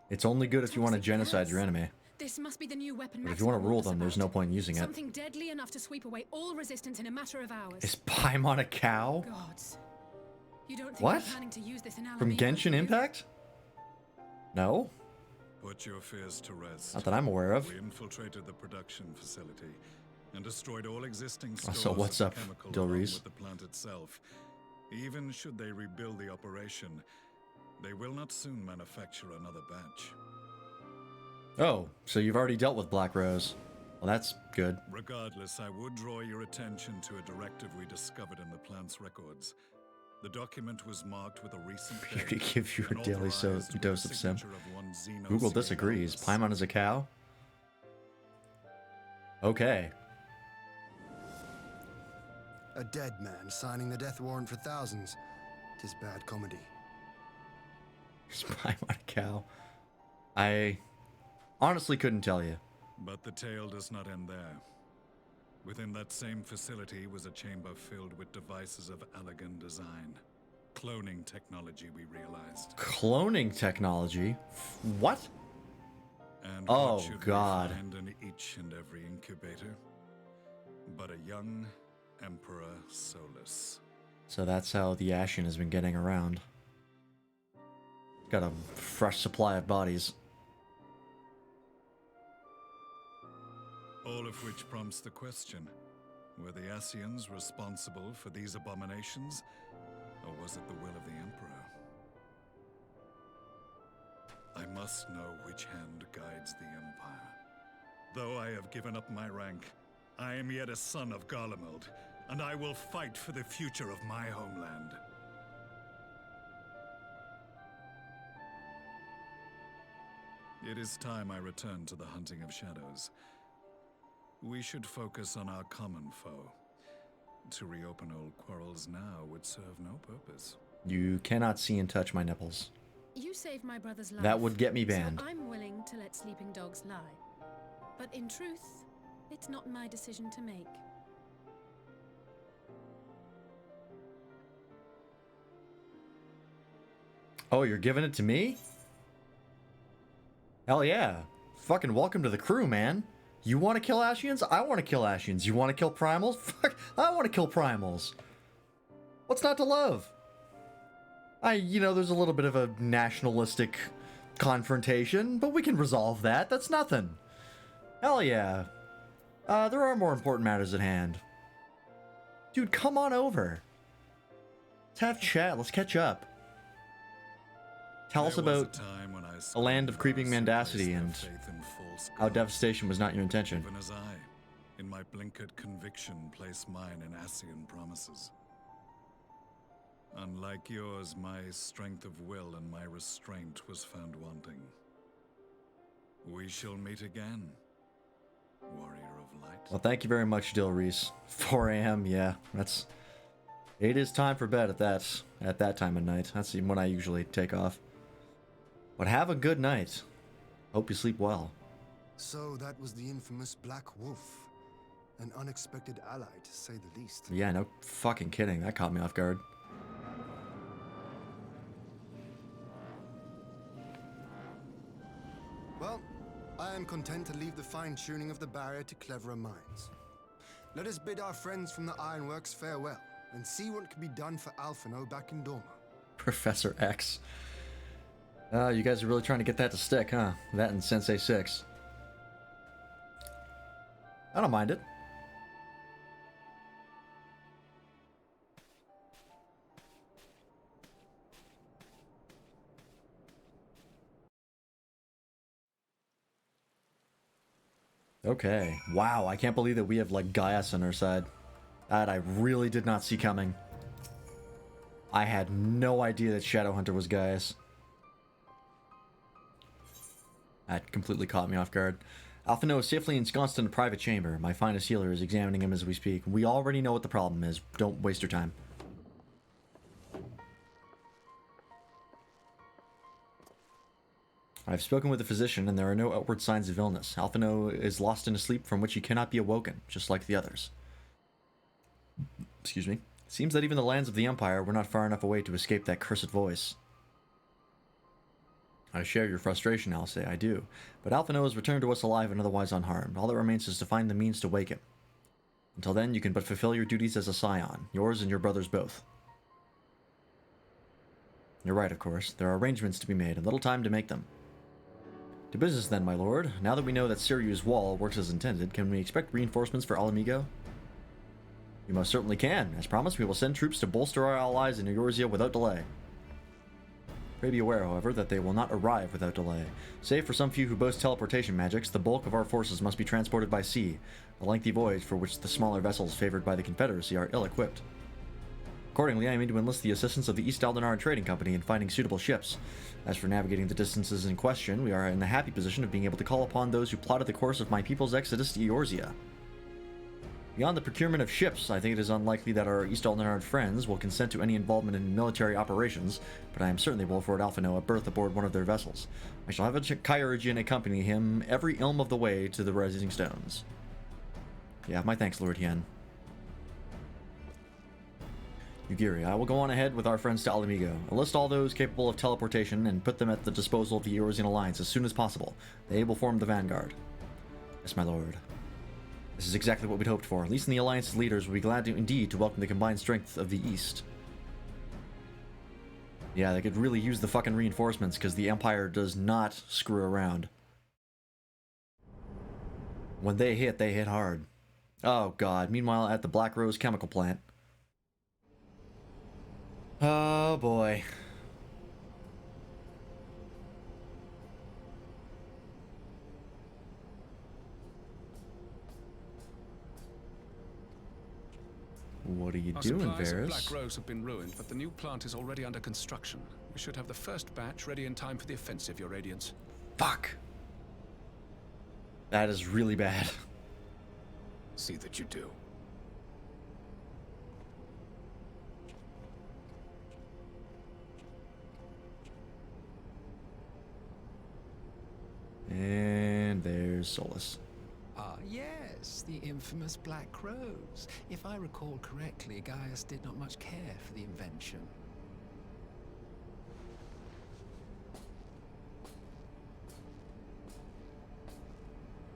It's only good if you want to genocide your enemy. This must be the new weapon. But if you want to rule them, there's no point in using it. Something deadly enough to sweep away all resistance in a matter of hours. Is Paimon a cow? Gods. You don't think What? we're planning to use this in From Genshin Impact? No? Put your fears to rest. Not that I'm aware of. We infiltrated the production facility and destroyed all existing So stores what's of up, the chemical Del along Reese? with the plant itself. Even should they rebuild the operation, they will not soon manufacture another batch. Oh, so you've already dealt with Black Rose. Well, that's good. Regardless, I would draw your attention to a directive we discovered in the plant's records. The document was marked with a recent Here date to give you a and daily authorized with dose the of sim. signature of one Xeno Google Senior disagrees. Novice. Paimon is a cow? Okay. A dead man signing the death warrant for thousands. 'Tis bad comedy. Is Paimon a cow? I honestly couldn't tell you. But the tale does not end there. Within that same facility was a chamber filled with devices of elegant design. Cloning technology, we realized. Cloning technology? What? And Oh, what should God. we find in each and every incubator? But a young Emperor Solus. So that's how the Ashen has been getting around. Got a fresh supply of bodies. All of which prompts the question, were the Ascians responsible for these abominations, or was it the will of the Emperor? I must know which hand guides the Empire. Though I have given up my rank, I am yet a son of Garlemald, and I will fight for the future of my homeland. It is time I return to the hunting of shadows. We should focus on our common foe. To reopen old quarrels now would serve no purpose. You cannot see and touch my nipples. You saved my brother's life. That would get me banned. So I'm willing to let sleeping dogs lie. But in truth, it's not my decision to make. Oh, you're giving it to me? Hell yeah. Fucking welcome to the crew, man. You want to kill Ascians? I want to kill Ascians. You want to kill Primals? Fuck, I want to kill Primals. What's not to love? There's a little bit of a nationalistic confrontation, but we can resolve that. That's nothing. Hell yeah. There are more important matters at hand. Dude, come on over. Let's have chat. Let's catch up. Tell us about a land of creeping mendacity and how devastation was not your intention. Even as I, in my blinkered conviction, place mine in Ascian promises. Unlike yours, my strength of will and my restraint was found wanting. We shall meet again, warrior of light. Well, thank you very much, Del Reese. 4 a.m. Yeah, it is time for bed at that time of night. That's when I usually take off. But have a good night. Hope you sleep well. So that was the infamous Black Wolf. An unexpected ally, to say the least. Yeah, no fucking kidding. That caught me off guard. Well, I am content to leave the fine-tuning of the barrier to cleverer minds. Let us bid our friends from the Ironworks farewell, and see what can be done for Alphino back in Dorma. Professor X. You guys are really trying to get that to stick, huh? That and Sensei 6. I don't mind it. Okay. Wow, I can't believe that we have, like, Gaius on our side. That I really did not see coming. I had no idea that Shadowhunter was Gaius. That completely caught me off guard. Alphino is safely ensconced in a private chamber. My finest healer is examining him as we speak. We already know what the problem is. Don't waste your time. I've spoken with the physician, and there are no outward signs of illness. Alphino is lost in a sleep from which he cannot be awoken, just like the others. Excuse me. Seems that even the lands of the Empire were not far enough away to escape that cursed voice. I share your frustration, I'll say, I do. But Alphino has returned to us alive and otherwise unharmed. All that remains is to find the means to wake him. Until then, you can but fulfill your duties as a scion, yours and your brother's both. You're right, of course. There are arrangements to be made, and little time to make them. To business then, my lord. Now that we know that Siryu's wall works as intended, can we expect reinforcements for Alamigo? You most certainly can. As promised, we will send troops to bolster our allies in Eorzea without delay. Pray be aware, however, that they will not arrive without delay. Save for some few who boast teleportation magics, the bulk of our forces must be transported by sea, a lengthy voyage for which the smaller vessels favored by the Confederacy are ill-equipped. Accordingly, I mean to enlist the assistance of the East Aldenar Trading Company in finding suitable ships. As for navigating the distances in question, we are in the happy position of being able to call upon those who plotted the course of my people's exodus to Eorzea. Beyond the procurement of ships, I think it is unlikely that our East Aldenar friends will consent to any involvement in military operations, but I am certain they will afford Alphino a berth aboard one of their vessels. I shall have a Kyurgian accompany him every ilm of the way to the Rising Stones. Yeah, my thanks, Lord Hien. Yugiri, I will go on ahead with our friends to Alamigo. Enlist all those capable of teleportation and put them at the disposal of the Eorzean Alliance as soon as possible. They will form the vanguard. Yes, my lord. This is exactly what we'd hoped for. At least the Alliance's leaders will be glad to indeed to welcome the combined strength of the East. Yeah, they could really use the fucking reinforcements, because the Empire does not screw around. When they hit hard. Oh god, meanwhile at the Black Rose chemical plant. Oh boy. What are you doing, Our supplies of Varys? Black Rose have been ruined, but the new plant is already under construction. We should have the first batch ready in time for the offensive, Your Radiance. Fuck. That is really bad. See that you do. And there's Solus. Ah, yes, the infamous Black Rose. If I recall correctly, Gaius did not much care for the invention.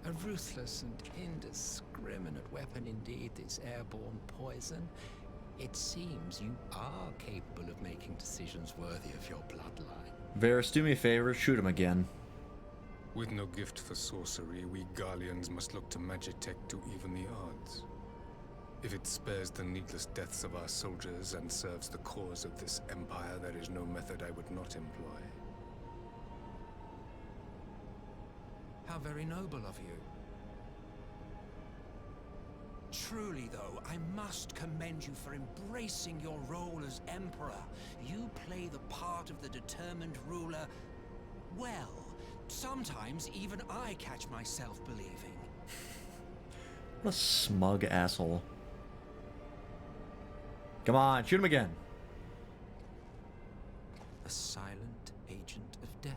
A ruthless and indiscriminate weapon indeed, this airborne poison. It seems you are capable of making decisions worthy of your bloodline. Varys, do me a favor, shoot him again. With no gift for sorcery, we Garleans must look to Magitech to even the odds. If it spares the needless deaths of our soldiers and serves the cause of this empire, there is no method I would not employ. How very noble of you. Truly, though, I must commend you for embracing your role as Emperor. You play the part of the determined ruler well. Sometimes even I catch myself believing. What a smug asshole. Come on, shoot him again. A silent agent of death.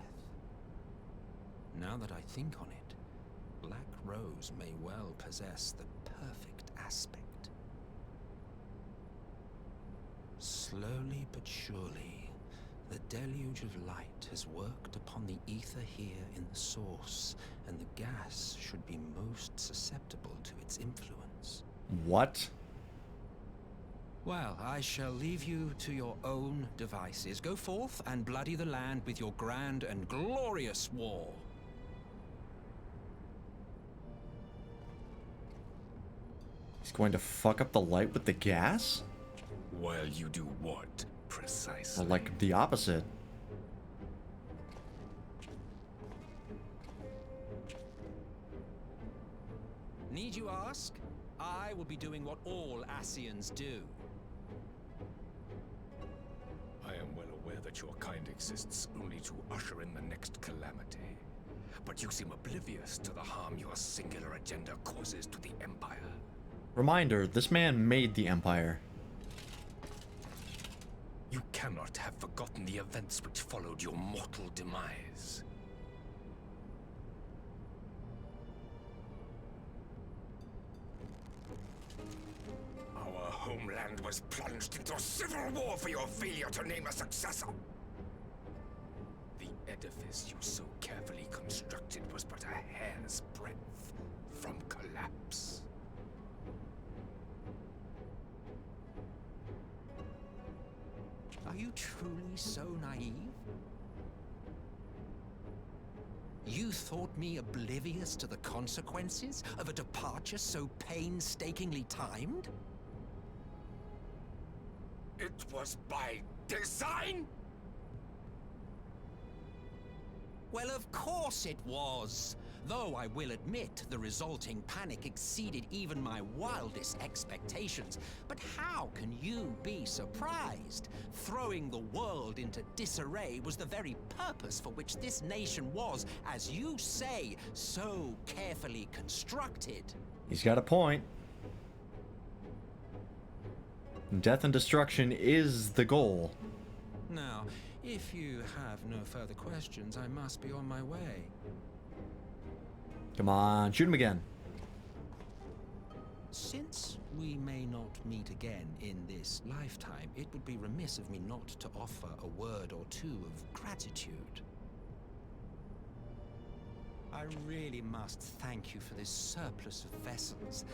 Now that I think on it, Black Rose may well possess the perfect aspect. Slowly but surely, the deluge of light has worked upon the ether here in the source, and the gas should be most susceptible to its influence. What? Well, I shall leave you to your own devices. Go forth and bloody the land with your grand and glorious war. He's going to fuck up the light with the gas? While you do what, precisely? Or like the opposite. Need you ask? I will be doing what all Ascians do. I am well aware that your kind exists only to usher in the next calamity. But you seem oblivious to the harm your singular agenda causes to the Empire. Reminder, this man made the Empire. You cannot have forgotten the events which followed your mortal demise. Our homeland was plunged into civil war for your failure to name a successor. The edifice you so carefully constructed was but a hair's breadth from collapse. Are you truly so naive? You thought me oblivious to the consequences of a departure so painstakingly timed? It was by design? Well, of course it was. Though I will admit the resulting panic exceeded even my wildest expectations. But how can you be surprised? Throwing the world into disarray was the very purpose for which this nation was, as you say, so carefully constructed. He's got a point. Death and destruction is the goal. Now, if you have no further questions, I must be on my way. Come on, shoot him again. Since we may not meet again in this lifetime, it would be remiss of me not to offer a word or two of gratitude. I really must thank you for this surplus of vessels.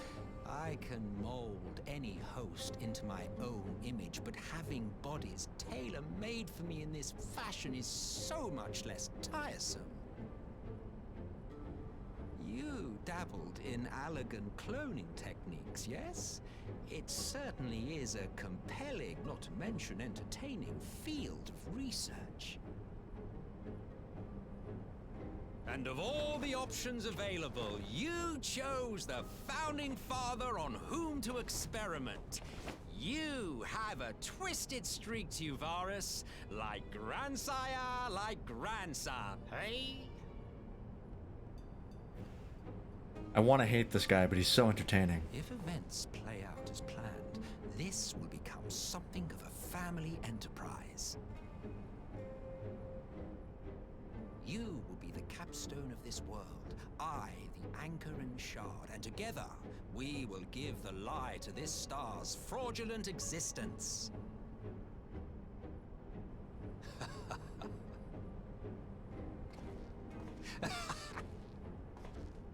I can mold any host into my own image, but having bodies tailor-made for me in this fashion is so much less tiresome. You dabbled in Allagan cloning techniques, yes? It certainly is a compelling, not to mention entertaining, field of research. And of all the options available, you chose the Founding Father on whom to experiment. You have a twisted streak to you, Varus, like grandsire, like grandson, hey? I want to hate this guy, but he's so entertaining. If events play out as planned, this will become something of a family enterprise. You will be the capstone of this world, I the anchor and shard, and together we will give the lie to this star's fraudulent existence.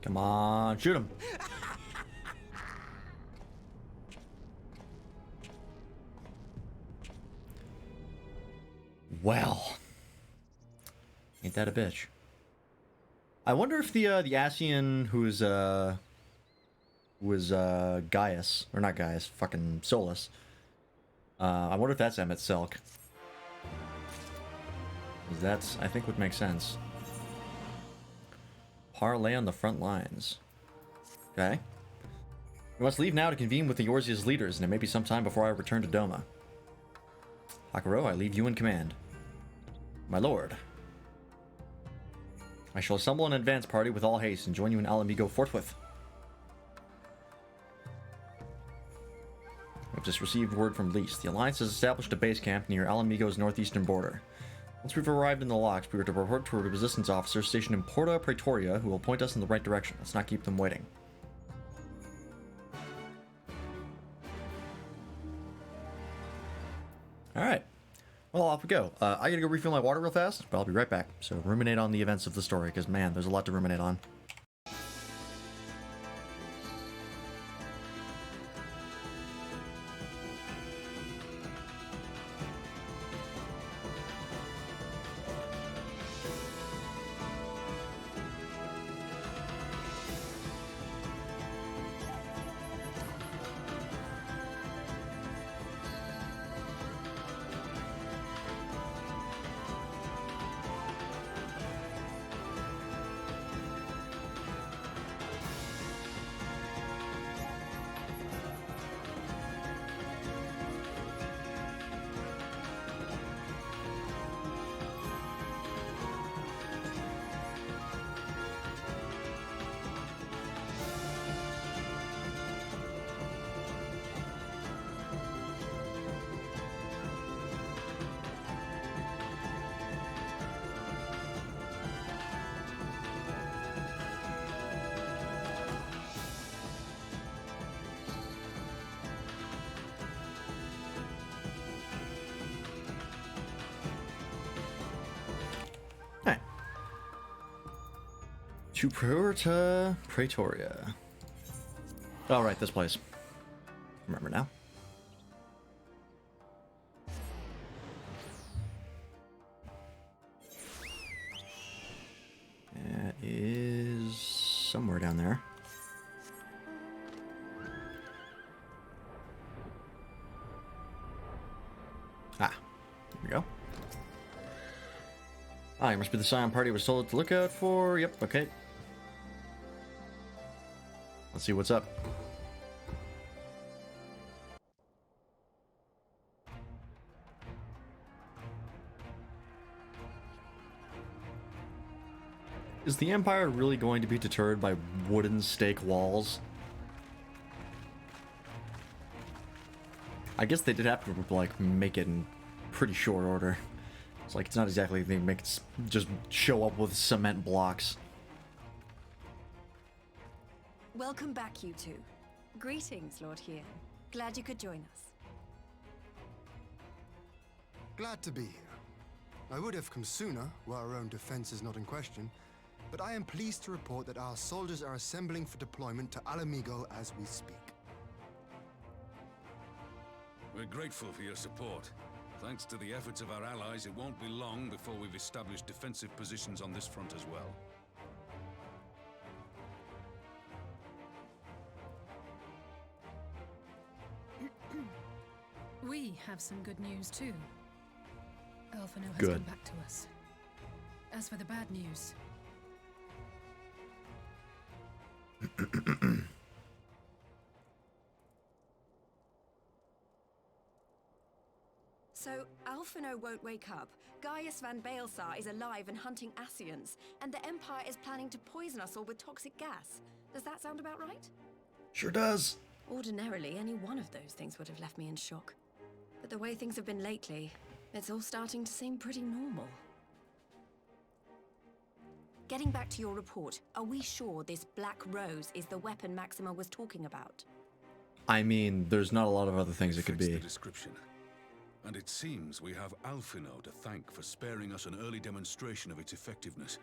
Come on, shoot him. Well, ain't that a bitch? I wonder if the Ascian who's Gaius, or not Gaius, fucking Solus. I wonder if that's Emmett Selk. That's, I think, would make sense. Parlay on the front lines. Okay. We must leave now to convene with the Eorzea's leaders, and it may be some time before I return to Doma. Hakuro, I leave you in command. My lord. I shall assemble an advance party with all haste and join you in Alamigo forthwith. I've just received word from Lys. The Alliance has established a base camp near Alamigo's northeastern border. Once we've arrived in the locks, we are to report to a resistance officer stationed in Porta Praetoria who will point us in the right direction. Let's not keep them waiting. Alright. Well, off we go. I gotta go refill my water real fast, but I'll be right back. So ruminate on the events of the story, because man, there's a lot to ruminate on. To Porta Praetoria. All right, this place. Remember now. That is somewhere down there. Ah, here we go. Ah, you must be the Scion party was told to look out for. Yep, okay. Let's see what's up. Is the Empire really going to be deterred by wooden stake walls? I guess they did have to, like, make it in pretty short order. It's like, it's not exactly they make it just show up with cement blocks. Welcome back, you two. Greetings, Lord Hien. Glad you could join us. Glad to be here. I would have come sooner, were our own defense is not in question, but I am pleased to report that our soldiers are assembling for deployment to Alamigo as we speak. We're grateful for your support. Thanks to the efforts of our allies, it won't be long before we've established defensive positions on this front as well. We have some good news too. Alphino has Good. come back to us. As for the bad news, So, Alphino won't wake up. Gaius van Baelsar is alive and hunting Ascians, and the Empire is planning to poison us all with toxic gas. Does that sound about right? Sure does. Ordinarily, any one of those things would have left me in shock. But the way things have been lately, it's all starting to seem pretty normal. Getting back to your report, are we sure this Black Rose is the weapon Maxima was talking about? I mean, there's not a lot of other things it could Fits be. the description. And it seems we have Alphino to thank for sparing us an early demonstration of its effectiveness.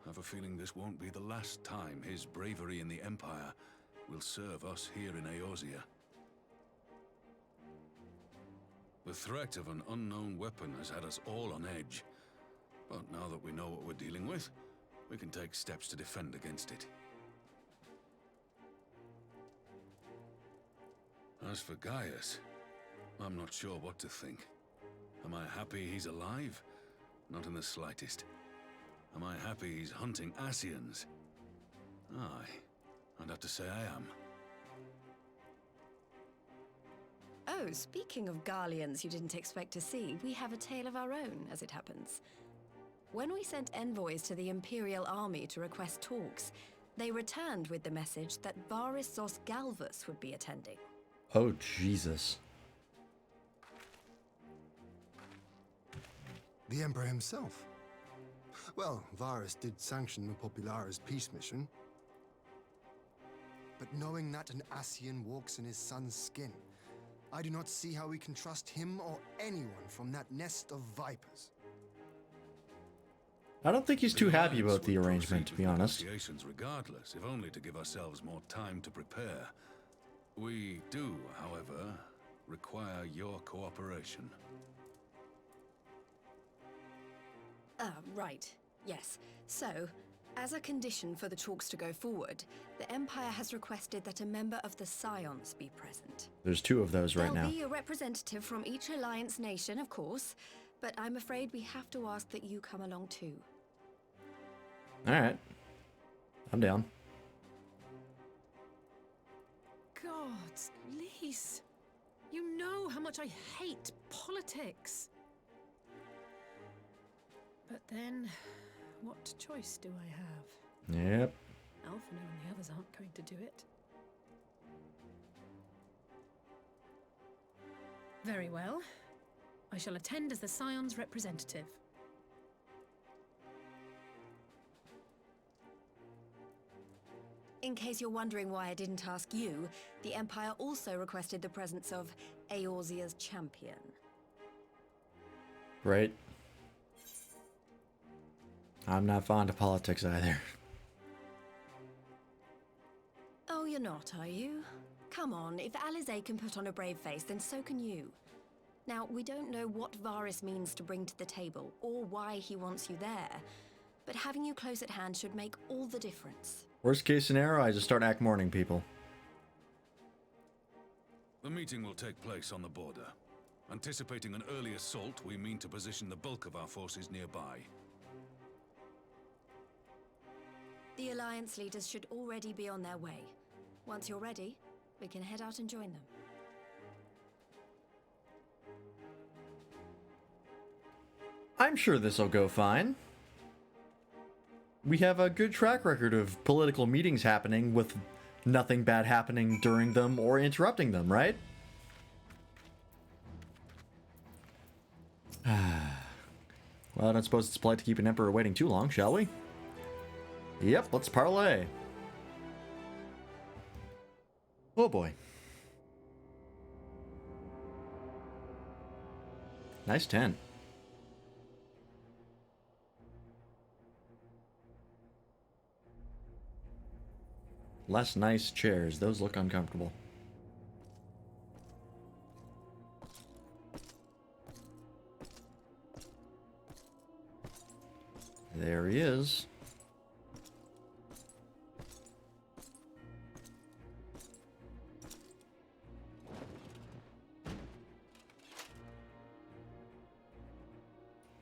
I have a feeling this won't be the last time his bravery in the Empire will serve us here in Eorzea. The threat of an unknown weapon has had us all on edge. But now that we know what we're dealing with, we can take steps to defend against it. As for Gaius, I'm not sure what to think. Am I happy he's alive? Not in the slightest. Am I happy he's hunting Ascians? Aye, I'd have to say I am. Oh, speaking of Garleans you didn't expect to see, we have a tale of our own, as it happens. When we sent envoys to the Imperial Army to request talks, they returned with the message that Varys Zos Galvus would be attending. Oh, Jesus. The Emperor himself. Well, Varus did sanction the Popularis peace mission. But knowing that an Ascian walks in his son's skin, I do not see how we can trust him or anyone from that nest of vipers. I don't think he's too happy about the arrangement, to be honest. Negotiations regardless, if only to give ourselves more time to prepare. We do, however, require your cooperation. Right. Yes. So, as a condition for the talks to go forward, the Empire has requested that a member of the Scions be present. There's 2 of those right now. There'll be a representative from each Alliance nation, of course, but I'm afraid we have to ask that you come along too. Alright. I'm down. Gods, Lise. You know how much I hate politics. But then, what choice do I have? Yep. Alphino and the others aren't going to do it. Very well. I shall attend as the Scion's representative. In case you're wondering why I didn't ask you, the Empire also requested the presence of Eorzea's champion. Right. I'm not fond of politics either. Oh, you're not, are you? Come on, if Alizé can put on a brave face, then so can you. Now, we don't know what Varus means to bring to the table, or why he wants you there, but having you close at hand should make all the difference. Worst case scenario, I just start act mourning people. The meeting will take place on the border. Anticipating an early assault, we mean to position the bulk of our forces nearby. The Alliance leaders should already be on their way. Once you're ready, we can head out and join them. I'm sure this'll go fine. We have a good track record of political meetings happening with nothing bad happening during them or interrupting them, right? Well, I don't suppose it's polite to keep an emperor waiting too long, shall we? Yep, let's parlay. Oh boy. Nice 10. Less nice chairs. Those look uncomfortable. There he is.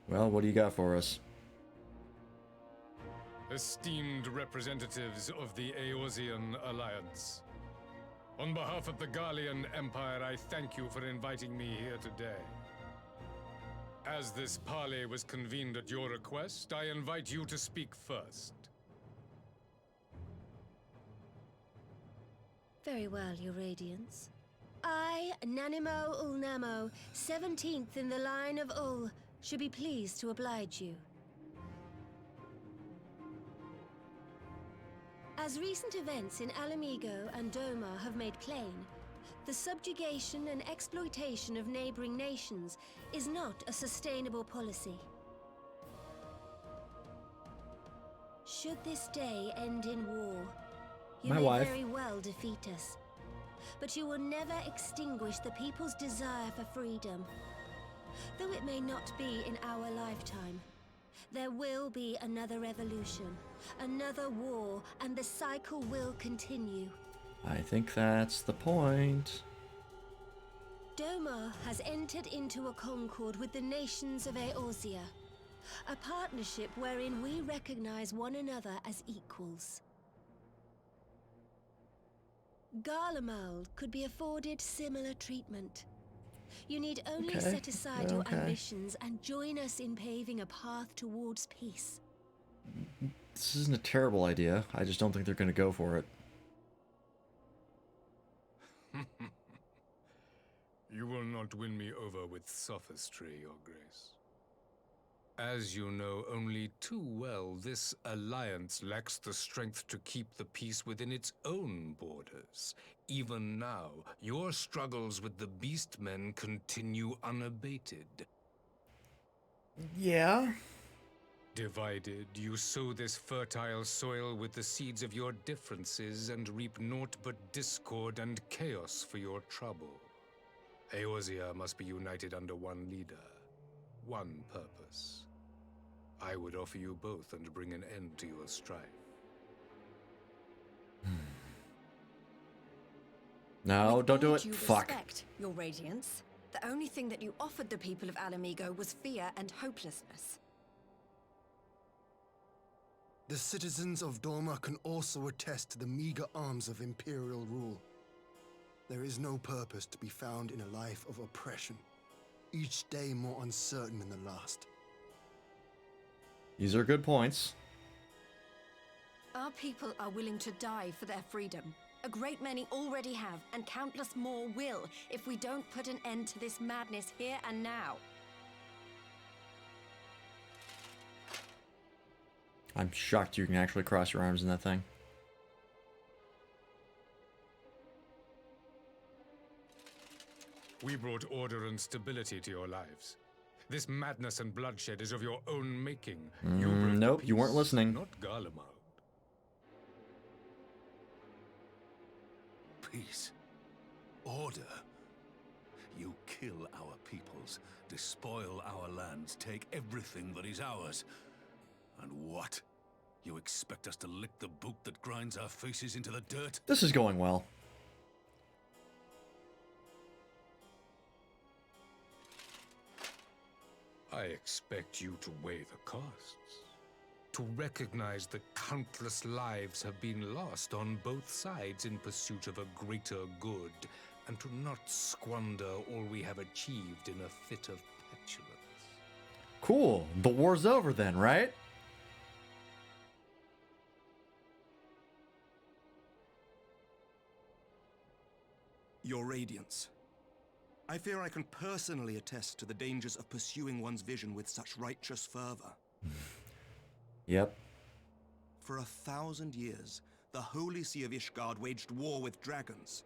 Well, what do you got for us? Esteemed representatives of the Eorzean Alliance. On behalf of the Garlean Empire, I thank you for inviting me here today. As this parley was convened at your request, I invite you to speak first. Very well, Your Radiance. I, Nanimo Ulnamo, 17th in the line of Ul, should be pleased to oblige you. As recent events in Alamigo and Doma have made plain, the subjugation and exploitation of neighboring nations is not a sustainable policy. Should this day end in war, you may very well defeat us. But you will never extinguish the people's desire for freedom. Though it may not be in our lifetime, there will be another revolution, another war, and the cycle will continue. I think that's the point. Doma has entered into a concord with the nations of Eorzea, a partnership wherein we recognize one another as equals. Garlemald could be afforded similar treatment. You need only set aside your ambitions and join us in paving a path towards peace. This isn't a terrible idea. I just don't think they're going to go for it. You will not win me over with sophistry, Your Grace. As you know only too well, this alliance lacks the strength to keep the peace within its own borders. Even now, your struggles with the Beastmen continue unabated. Yeah. Divided, you sow this fertile soil with the seeds of your differences and reap naught but discord and chaos for your trouble. Eorzea must be united under one leader, one purpose. I would offer you both and bring an end to your strife. No, With don't do all it. due Fuck. respect, Your Radiance, the only thing that you offered the people of Alamigo was fear and hopelessness. The citizens of Dorma can also attest to the meager arms of Imperial rule. There is no purpose to be found in a life of oppression, each day more uncertain than the last. These are good points. Our people are willing to die for their freedom. A great many already have, and countless more will, if we don't put an end to this madness here and now. I'm shocked you can actually cross your arms in that thing. We brought order and stability to your lives. This madness and bloodshed is of your own making. Nope, you weren't listening. Not Garlemald. Peace. Order. You kill our peoples, despoil our lands, take everything that is ours. And what? You expect us to lick the boot that grinds our faces into the dirt? This is going well. I expect you to weigh the costs. To recognize that countless lives have been lost on both sides in pursuit of a greater good, and to not squander all we have achieved in a fit of petulance. Cool. The war's over then, right? Your Radiance. I fear I can personally attest to the dangers of pursuing one's vision with such righteous fervor. Yep. For 1,000 years, the Holy See of Ishgard waged war with dragons.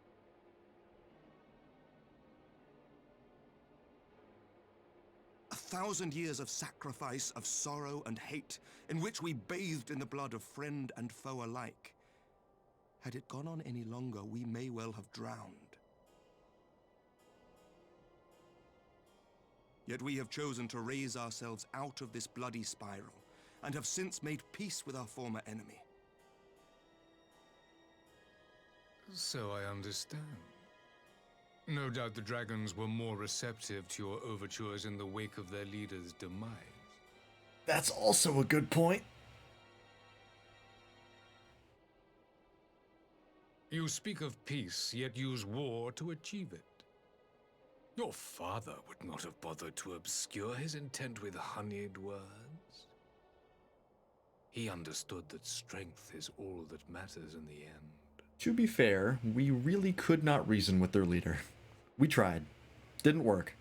A 1,000 years of sacrifice, of sorrow and hate, in which we bathed in the blood of friend and foe alike. Had it gone on any longer, we may well have drowned. Yet we have chosen to raise ourselves out of this bloody spiral, and have since made peace with our former enemy. So I understand. No doubt the dragons were more receptive to your overtures in the wake of their leader's demise. That's also a good point. You speak of peace, yet use war to achieve it. Your father would not have bothered to obscure his intent with honeyed words. He understood that strength is all that matters in the end. To be fair, we really could not reason with their leader. We tried. Didn't work.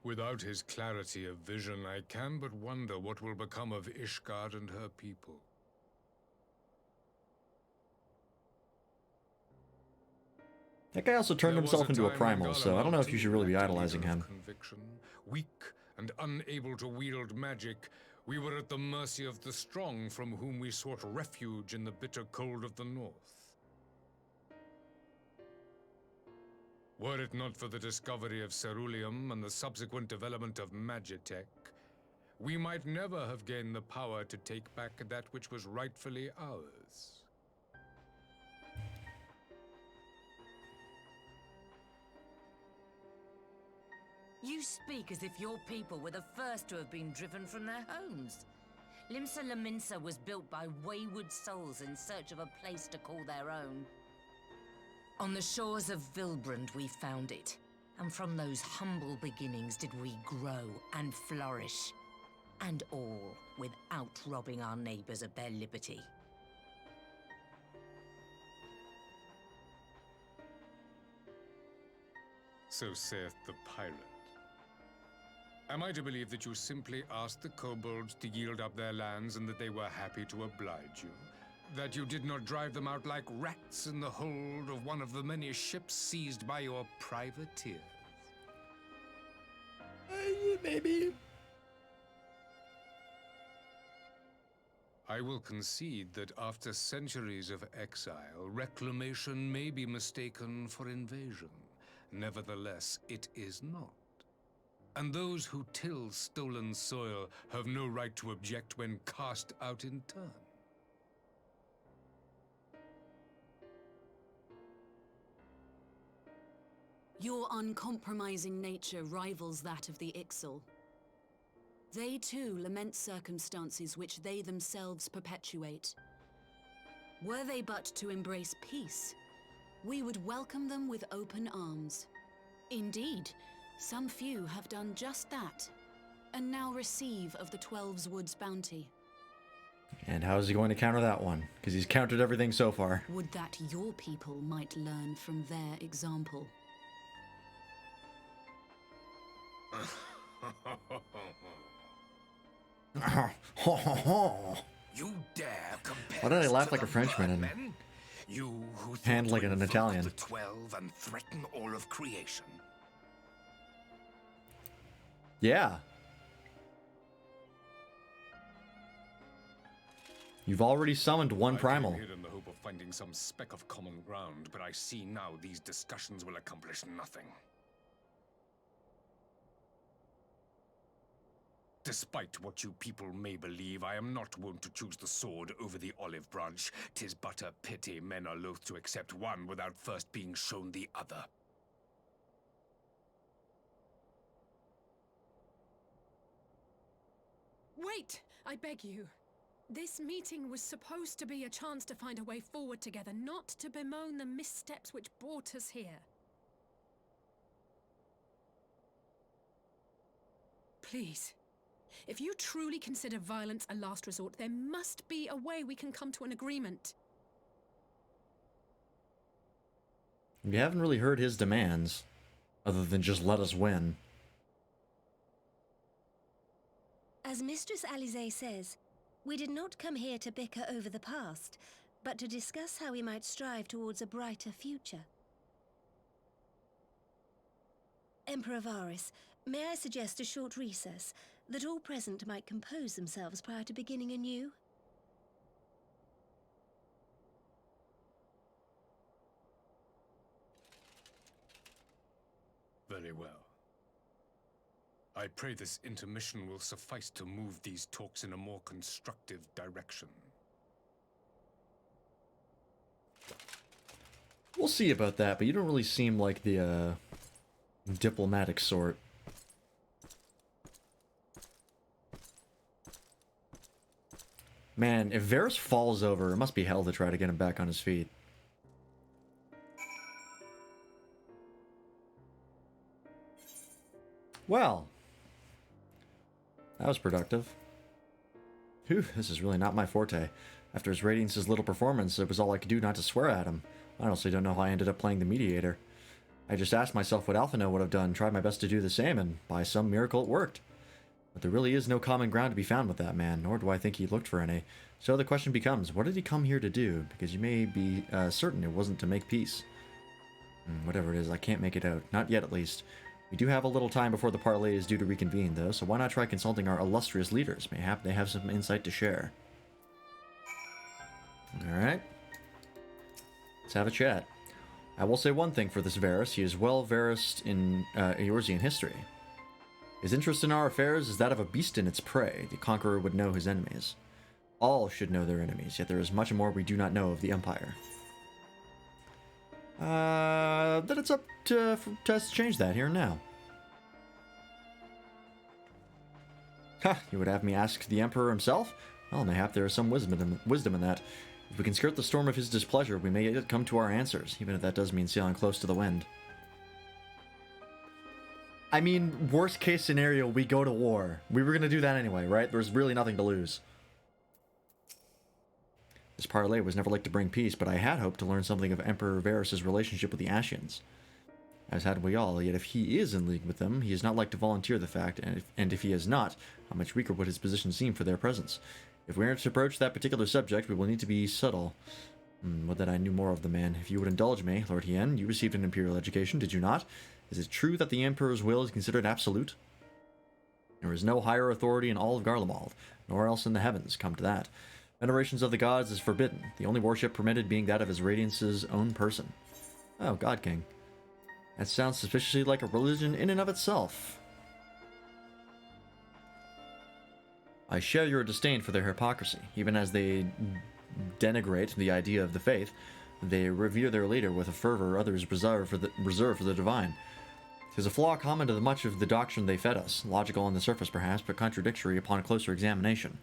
Without his clarity of vision, I can but wonder what will become of Ishgard and her people. That guy also turned himself into a primal, so I don't know if you should really be idolizing him. Conviction. Weak and unable to wield magic, we were at the mercy of the strong, from whom we sought refuge in the bitter cold of the north. Were it not for the discovery of ceruleum and the subsequent development of Magitech, we might never have gained the power to take back that which was rightfully ours. You speak as if your people were the first to have been driven from their homes. Limsa Lominsa was built by wayward souls in search of a place to call their own. On the shores of Vilbrand we found it, and from those humble beginnings did we grow and flourish. And all without robbing our neighbors of their liberty. So saith the pirate. Am I to believe that you simply asked the kobolds to yield up their lands and that they were happy to oblige you? That you did not drive them out like rats in the hold of one of the many ships seized by your privateers? Maybe. I will concede that after centuries of exile, reclamation may be mistaken for invasion. Nevertheless, it is not. And those who till stolen soil have no right to object when cast out in turn. Your uncompromising nature rivals that of the Ixal. They too lament circumstances which they themselves perpetuate. Were they but to embrace peace, we would welcome them with open arms. Indeed, some few have done just that, and now receive of the Twelve's Wood's bounty. And how is he going to counter that one? Because he's countered everything so far. Would that your people might learn from their example. You dare compare Why did I laugh to like the a Frenchman and Birdmen? You who hand thought like to an invoke Italian? the 12 and threaten all of creation. Yeah. You've already summoned one primal. I came here in the hope of finding some speck of common ground, but I see now these discussions will accomplish nothing. Despite what you people may believe, I am not wont to choose the sword over the olive branch. 'Tis but a pity men are loath to accept one without first being shown the other. Wait, I beg you. This meeting was supposed to be a chance to find a way forward together, not to bemoan the missteps which brought us here. Please. If you truly consider violence a last resort, there must be a way we can come to an agreement. We haven't really heard his demands, other than just let us win. As Mistress Alize says, we did not come here to bicker over the past, but to discuss how we might strive towards a brighter future. Emperor Varys, may I suggest a short recess, that all present might compose themselves prior to beginning anew? Very well. I pray this intermission will suffice to move these talks in a more constructive direction. We'll see about that, but you don't really seem like the diplomatic sort. Man, if Varys falls over, it must be hell to try to get him back on his feet. Well, that was productive. Whew, this is really not my forte. After his Radiance's little performance, it was all I could do not to swear at him. I honestly don't know how I ended up playing the mediator. I just asked myself what Alphino would have done, tried my best to do the same, and by some miracle it worked. But there really is no common ground to be found with that man, nor do I think he looked for any. So the question becomes, what did he come here to do? Because you may be certain it wasn't to make peace. Whatever it is, I can't make it out. Not yet, at least. We do have a little time before the parley is due to reconvene, though, so why not try consulting our illustrious leaders? Mayhap they have some insight to share. Alright. Let's have a chat. I will say one thing for this Varys. He is well versed in Eorzean history. His interest in our affairs is that of a beast in its prey. The conqueror would know his enemies. All should know their enemies, yet there is much more we do not know of the Empire. Then it's up to us to change that here and now. Ha! You would have me ask the Emperor himself? Well, mayhap there is some wisdom in that. If we can skirt the storm of his displeasure, we may yet come to our answers, even if that does mean sailing close to the wind. I mean, worst case scenario, we go to war. We were gonna do that anyway, right? There's really nothing to lose. This parley was never like to bring peace, but I had hoped to learn something of Emperor Varys' relationship with the Ashians. as had we all, yet if he is in league with them, he is not like to volunteer the fact, and if he is not, how much weaker would his position seem for their presence? If we are to approach that particular subject, we will need to be subtle. Would that I knew more of the man. If you would indulge me, Lord Hien, you received an imperial education, did you not? Is it true that the Emperor's will is considered absolute? There is no higher authority in all of Garlemald, nor else in the heavens, come to that. Venerations of the gods is forbidden, the only worship permitted being that of his Radiance's own person. Oh, God King. That sounds suspiciously like a religion in and of itself. I share your disdain for their hypocrisy. Even as they denigrate the idea of the faith, they revere their leader with a fervor others reserve for the divine. 'Tis a flaw common to much of the doctrine they fed us, logical on the surface perhaps, but contradictory upon closer examination.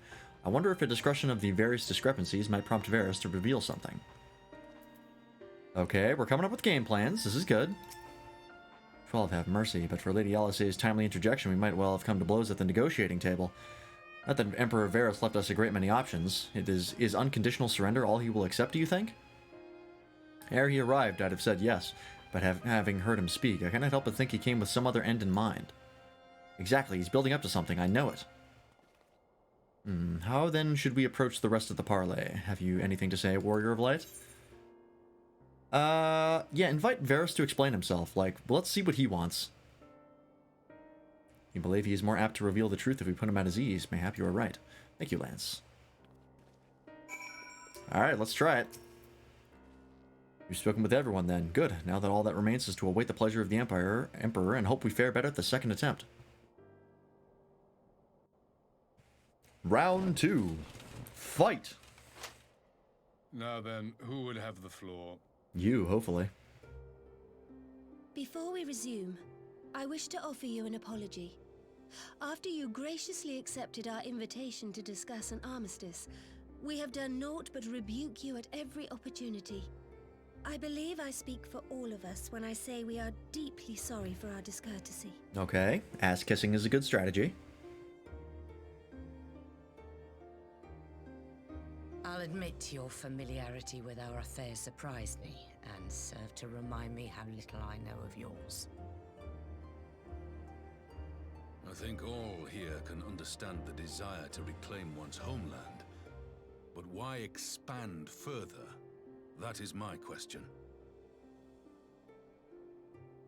I wonder if a discussion of the various discrepancies might prompt Varys to reveal something. Okay, we're coming up with game plans. This is good. 12 have mercy, but for Lady Alisaie's timely interjection, we might well have come to blows at the negotiating table. Not that Emperor Varys left us a great many options. Is unconditional surrender all he will accept, do you think? Ere he arrived, I'd have said yes, but having heard him speak, I cannot help but think he came with some other end in mind. Exactly, he's building up to something, I know it. How then should we approach the rest of the parley? Have you anything to say, Warrior of Light? Yeah, invite Varys to explain himself. Like, let's see what he wants. You believe he is more apt to reveal the truth if we put him at his ease. Mayhap you are right. Thank you, Lance. Alright, let's try it. You've spoken with everyone then. Good. Now that all that remains is to await the pleasure of the Emperor, and hope we fare better at the second attempt. Round 2. Fight! Now then, who would have the floor? You, hopefully. Before we resume, I wish to offer you an apology. After you graciously accepted our invitation to discuss an armistice, we have done naught but rebuke you at every opportunity. I believe I speak for all of us when I say we are deeply sorry for our discourtesy. Okay, ass-kissing is a good strategy. I'll admit your familiarity with our affairs surprised me, and served to remind me how little I know of yours. I think all here can understand the desire to reclaim one's homeland. But why expand further? That is my question.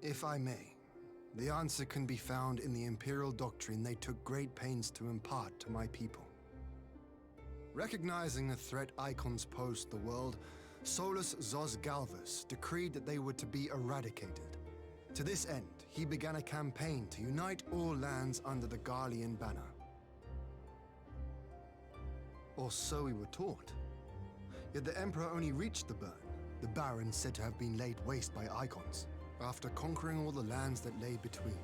If I may, the answer can be found in the Imperial doctrine they took great pains to impart to my people. Recognizing the threat icons posed to the world, Solus Zos Galvus decreed that they were to be eradicated. To this end, he began a campaign to unite all lands under the Garlean banner. Or so we were taught. Yet the Emperor only reached the burn, the Baron said to have been laid waste by icons, after conquering all the lands that lay between.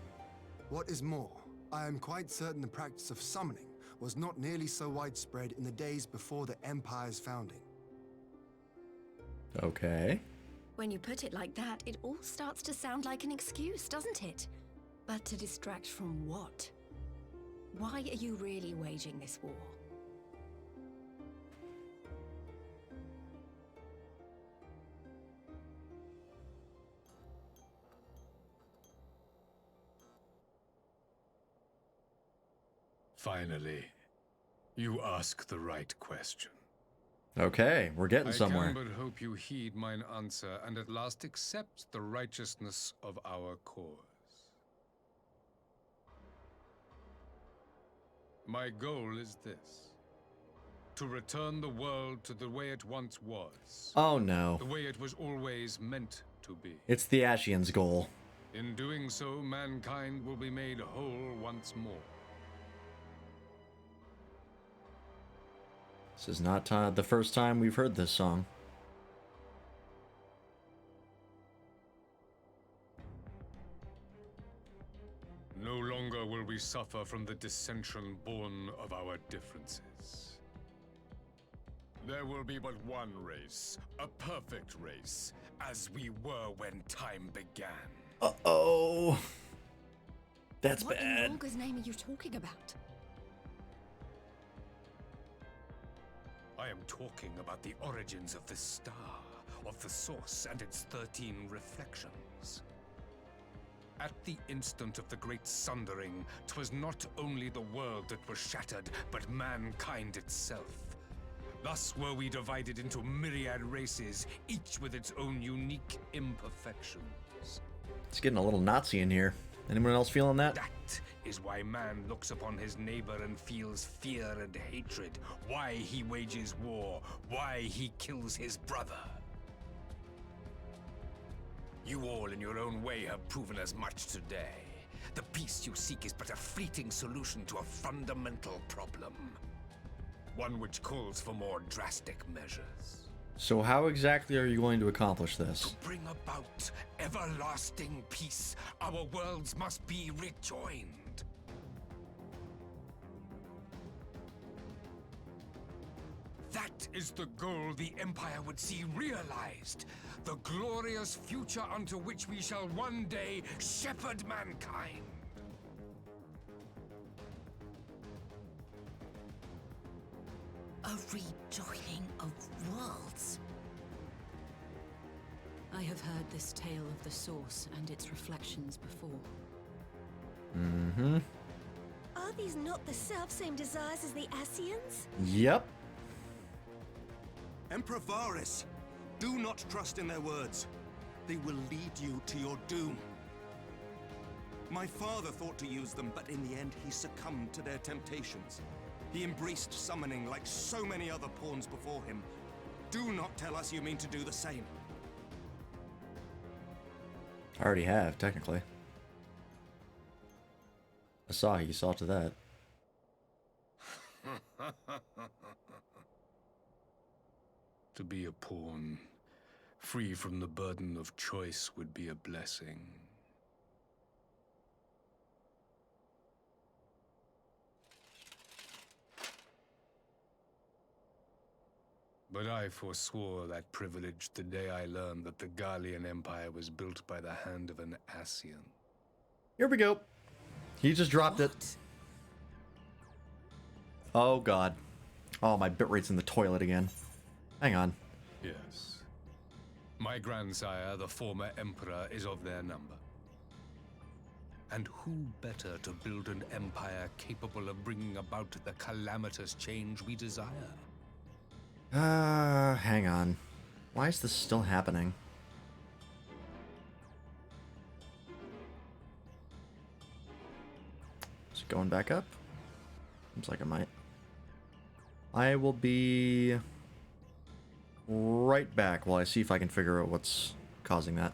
What is more, I am quite certain the practice of summoning was not nearly so widespread in the days before the Empire's founding. Okay. When you put it like that, it all starts to sound like an excuse, doesn't it? But to distract from what? Why are you really waging this war? Finally, you ask the right question. Okay, we're getting somewhere. I can but hope you heed mine answer and at last accept the righteousness of our cause. My goal is this: to return the world to the way it once was. Oh no. The way it was always meant to be. It's the Ashian's goal. In doing so, mankind will be made whole once more. This is not the first time we've heard this song. No longer will we suffer from the dissension born of our differences. There will be but one race, a perfect race, as we were when time began. Uh-oh. That's What bad. in Olga's name are you talking about? I am talking about the origins of the star, of the source and its 13 reflections. At the instant of the great sundering, 'twas not only the world that was shattered, but mankind itself. Thus were we divided into myriad races, each with its own unique imperfections. It's getting a little Nazi in here. Anyone else feeling that? That is why man looks upon his neighbor and feels fear and hatred, why he wages war, why he kills his brother. You all in your own way have proven as much today. The peace you seek is but a fleeting solution to a fundamental problem. One which calls for more drastic measures. So how exactly are you going to accomplish this? To bring about everlasting peace, our worlds must be rejoined. That is the goal the Empire would see realized. The glorious future unto which we shall one day shepherd mankind. A rejoining of worlds. I have heard this tale of the Source and its reflections before. Mm-hmm. Are these not the self-same desires as the Ascians? Yep. Emperor Varys, do not trust in their words. They will lead you to your doom. My father thought to use them, but in the end he succumbed to their temptations. He embraced summoning like so many other pawns before him. Do not tell us you mean to do the same. I already have, technically. Asahi saw to that. To be a pawn, free from the burden of choice, would be a blessing. But I forswore that privilege the day I learned that the Garlean Empire was built by the hand of an Ascian. Here we go. He just dropped it. Oh god. Oh, my bitrate's in the toilet again. Hang on. Yes. My grandsire, the former emperor, is of their number. And who better to build an empire capable of bringing about the calamitous change we desire? Hang on. Why is this still happening? Is it going back up? Seems like it might. I will be right back while I see if I can figure out what's causing that.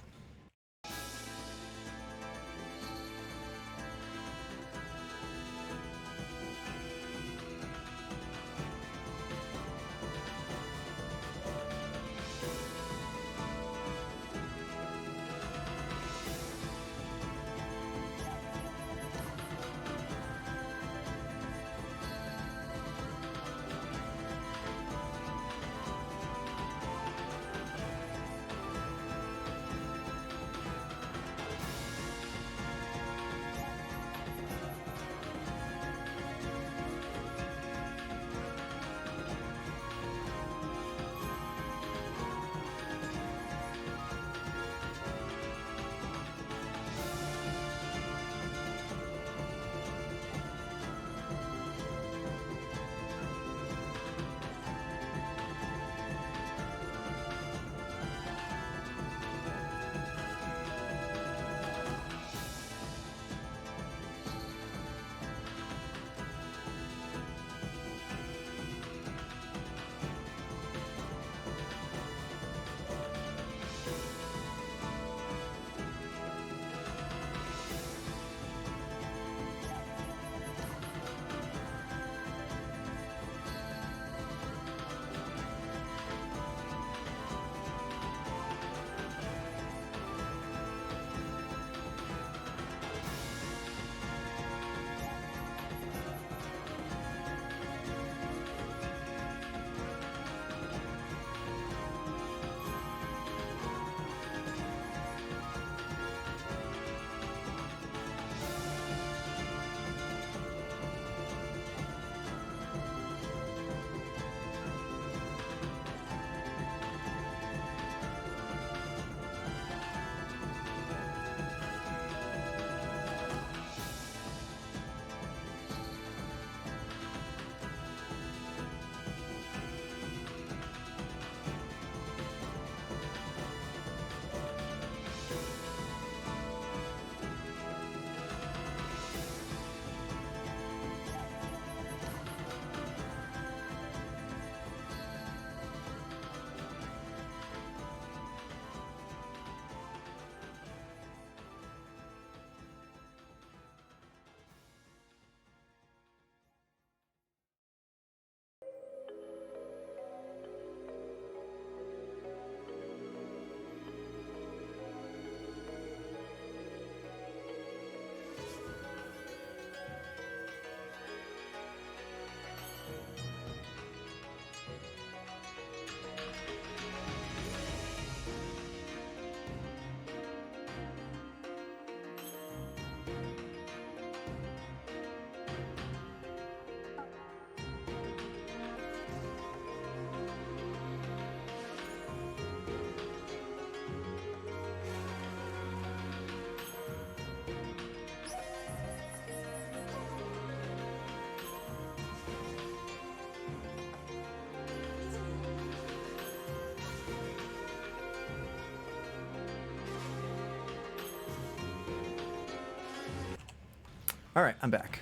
Alright, I'm back.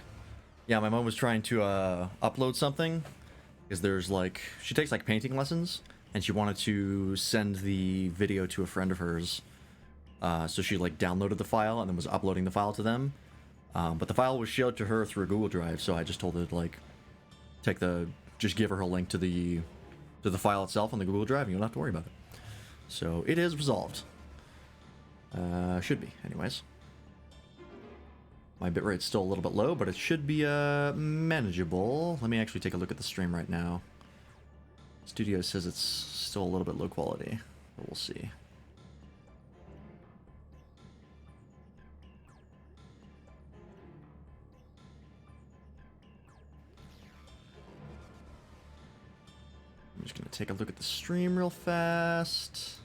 Yeah, my mom was trying to upload something. Because there's like... She takes like painting lessons. And she wanted to send the video to a friend of hers. So she like downloaded the file and then was uploading the file to them. But the file was shared to her through a Google Drive, so I just told her to like... Just give her a link to the file itself on the Google Drive and you don't have to worry about it. So it is resolved. Should be, anyways. My bitrate's still a little bit low, but it should be manageable. Let me actually take a look at the stream right now. Studio says it's still a little bit low quality, but we'll see. I'm just going to take a look at the stream real fast.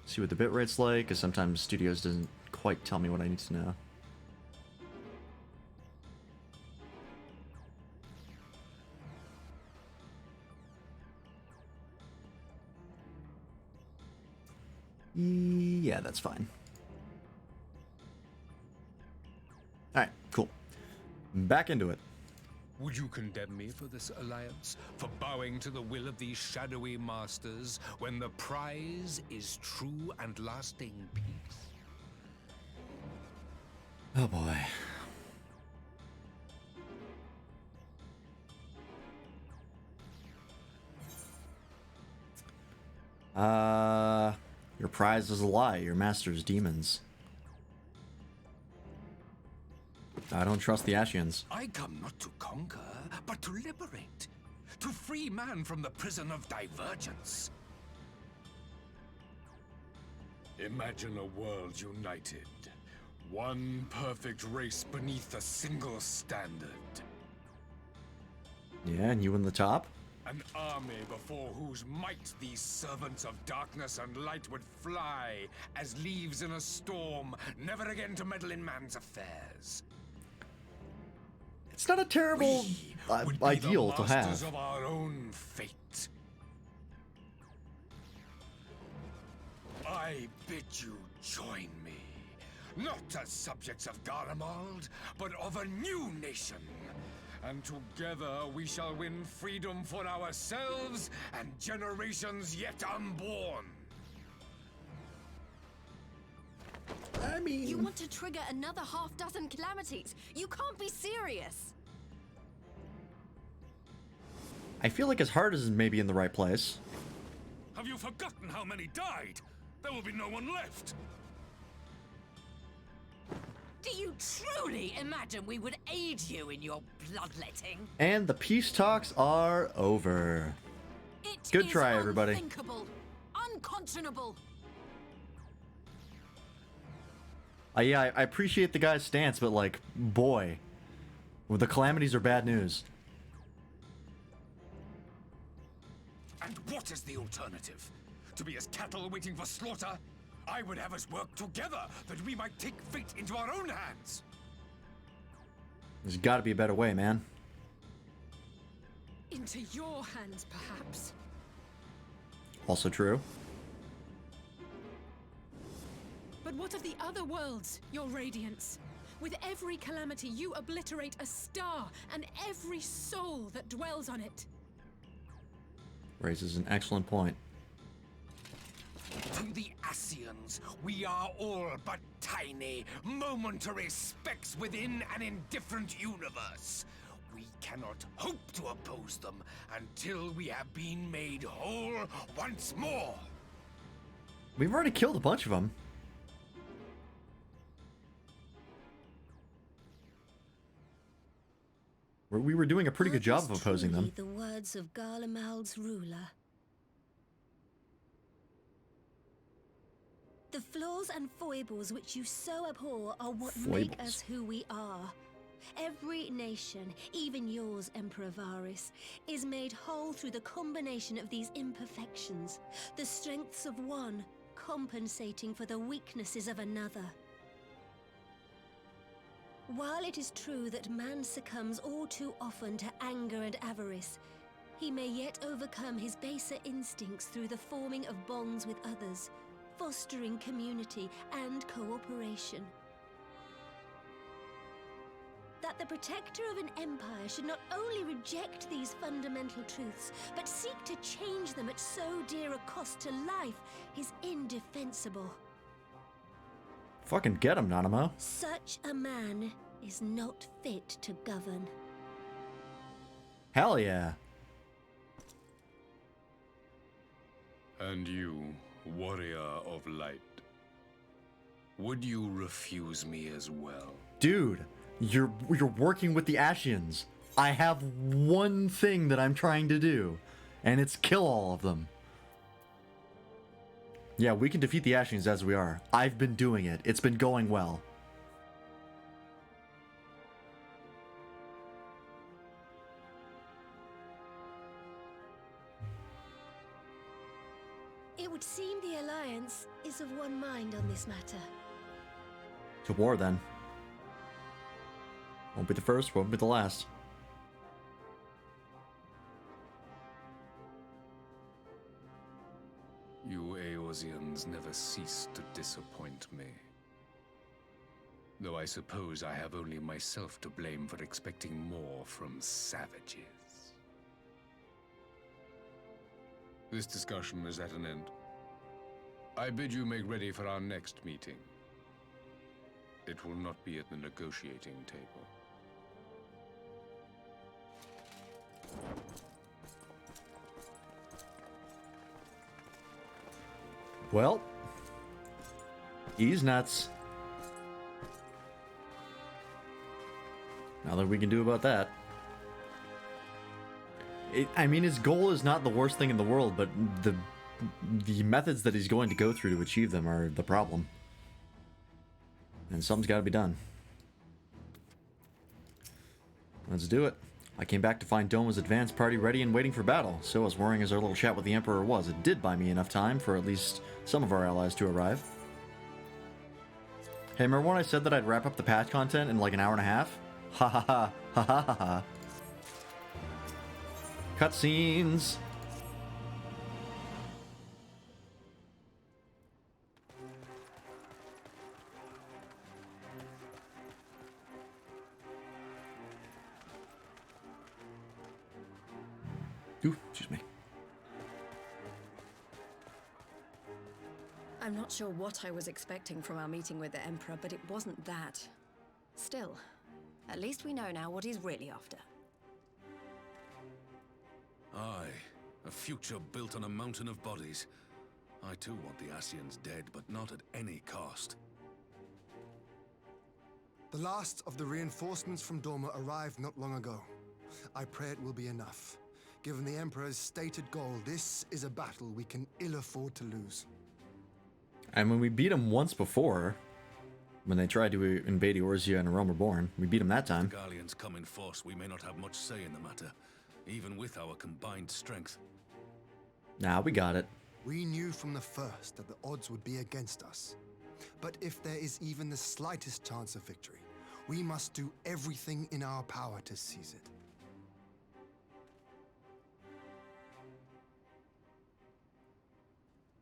See what the bitrate's like, because sometimes Studios doesn't quite tell me what I need to know. Yeah, that's fine. Alright, cool. Back into it. Would you condemn me for this alliance? For bowing to the will of these shadowy masters, when the prize is true and lasting peace? Oh boy. Your prize is a lie. Your master's demons. I don't trust the Ashians. I come not to conquer, but to liberate. To free man from the prison of divergence. Imagine a world united. One perfect race beneath a single standard. Yeah, and you in the top? An army before whose might these servants of darkness and light would fly as leaves in a storm, never again to meddle in man's affairs. It's not a terrible ideal to have. Masters of our own fate. I bid you join me, not as subjects of Garlemald, but of a new nation. And together we shall win freedom for ourselves and generations yet unborn. I mean... You want to trigger another half-dozen calamities? You can't be serious! I feel like his heart is maybe in the right place. Have you forgotten how many died? There will be no one left. Do you truly imagine we would aid you in your bloodletting? And the peace talks are over. Good try, everybody. Unthinkable, unconscionable. Yeah, I appreciate the guy's stance, but like, boy, the calamities are bad news. And what is the alternative? To be as cattle waiting for slaughter? I would have us work together, that we might take fate into our own hands. There's got to be a better way, man. Into your hands, perhaps. Also true. But what of the other worlds, your radiance? With every calamity, you obliterate a star and every soul that dwells on it. Raises an excellent point. To the Ascians, we are all but tiny, momentary specks within an indifferent universe. We cannot hope to oppose them until we have been made whole once more. We've already killed a bunch of them. We were doing a pretty good job of opposing them. The words of Garlemald's ruler. The flaws and foibles which you so abhor are what make us who we are. Every nation, even yours, Emperor Varys, is made whole through the combination of these imperfections, the strengths of one compensating for the weaknesses of another. While it is true that man succumbs all too often to anger and avarice, he may yet overcome his baser instincts through the forming of bonds with others, fostering community and cooperation. that the protector of an empire should not only reject these fundamental truths, but seek to change them at so dear a cost to life is indefensible. Fucking get him, Nanamo. Such a man is not fit to govern. Hell yeah. And you, warrior of light, would you refuse me as well? Dude, you're working with the Ashians. I have one thing that I'm trying to do, and it's kill all of them. Yeah, we can defeat the Ashians as we are. I've been doing it. It's been going well. It would seem the Alliance is of one mind on this matter. To war, then. Won't be the first, won't be the last. You Eorzeans never cease to disappoint me. Though I suppose I have only myself to blame for expecting more from savages. This discussion is at an end. I bid you make ready for our next meeting. It will not be at the negotiating table. Well, he's nuts. Nothing we can do about that. I mean, his goal is not the worst thing in the world, but the methods that he's going to go through to achieve them are the problem. And something's got to be done. Let's do it. I came back to find Doma's advance party ready and waiting for battle, so as worrying as our little chat with the Emperor was, it did buy me enough time for at least some of our allies to arrive. Hey, remember when I said that I'd wrap up the patch content in like an hour and a half? Ha ha ha ha ha ha ha. Cutscenes! Ooh, excuse me. I'm not sure what I was expecting from our meeting with the Emperor, but it wasn't that. Still, at least we know now what he's really after. Aye, a future built on a mountain of bodies. I too want the Ascians dead, but not at any cost. The last of the reinforcements from Doma arrived not long ago. I pray it will be enough. Given the Emperor's stated goal, this is a battle we can ill afford to lose. And when we beat him once before, when they tried to invade Eorzea and Rome Reborn, we beat him that time. If the Gallians come in force, we may not have much say in the matter, even with our combined strength. Nah, we got it. We knew from the first that the odds would be against us. But if there is even the slightest chance of victory, we must do everything in our power to seize it.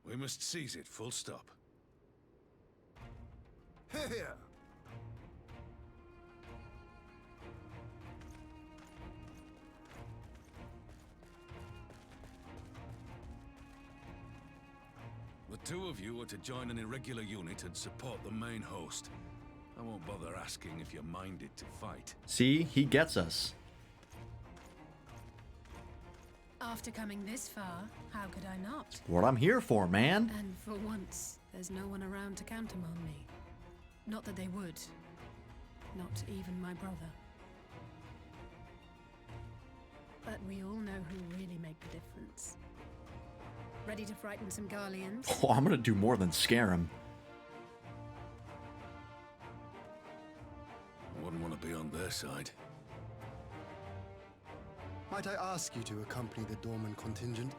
We must seize it, full stop. Here! The two of you are to join an irregular unit and support the main host. I won't bother asking if you're minded to fight. See, he gets us. After coming this far, how could I not? What I'm here for, man. And for once, there's no one around to countermand me. Not that they would. Not even my brother. But we all know who really make the difference. Ready to frighten some Garleans? Oh, I'm gonna do more than scare him. I wouldn't want to be on their side. Might I ask you to accompany the Dorman contingent?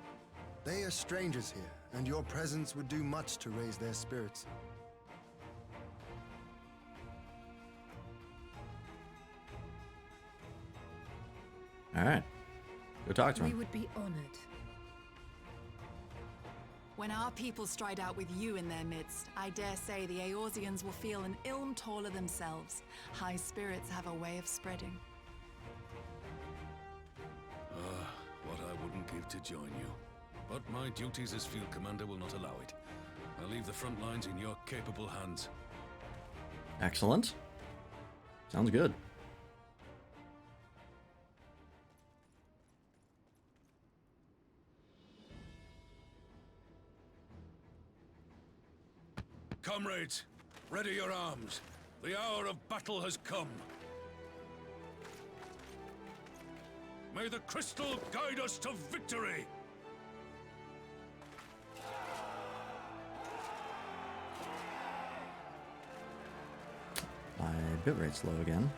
They are strangers here, and your presence would do much to raise their spirits. Alright. Go talk to him. We would be honored. When our people stride out with you in their midst, I dare say the Eorzeans will feel an ilm taller themselves. High spirits have a way of spreading. What I wouldn't give to join you. But my duties as field commander will not allow it. I'll leave the front lines in your capable hands. Excellent. Sounds good. Comrades, ready your arms. The hour of battle has come. May the crystal guide us to victory! My bitrate's low again.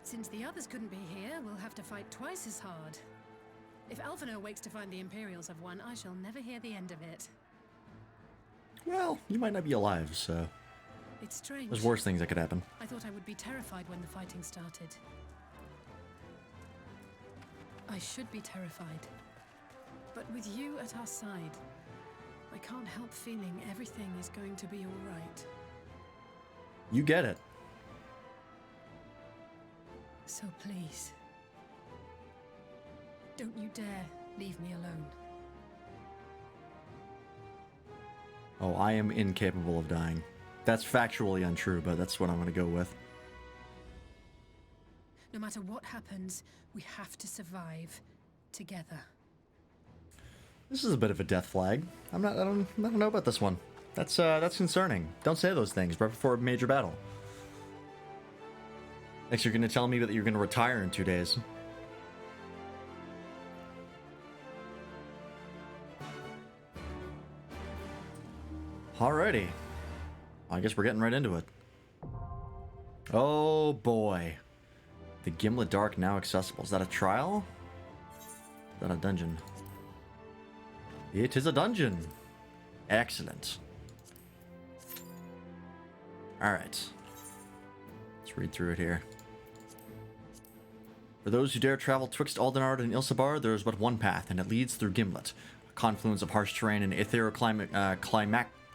Since the others couldn't be here, we'll have to fight twice as hard. If Alphinaud wakes to find the Imperials have won, I shall never hear the end of it. Well, you might not be alive, so... It's strange. There's worse things that could happen. I thought I would be terrified when the fighting started. I should be terrified. But with you at our side, I can't help feeling everything is going to be all right. You get it. So please, don't you dare leave me alone. Oh, I am incapable of dying. That's factually untrue, but that's what I'm going to go with. No matter what happens, we have to survive together. This is a bit of a death flag. I don't know about this one. That's concerning. Don't say those things right before a major battle. Next, you're going to tell me that you're going to retire in 2 days. Alrighty. I guess we're getting right into it. Oh boy. The Gimlet Dark now accessible. Is that a trial? Is that a dungeon? It is a dungeon. Excellent. Alright. Let's read through it here. For those who dare travel twixt Aldenard and Ilsabar, there is but one path, and it leads through Gimlet. A confluence of harsh terrain and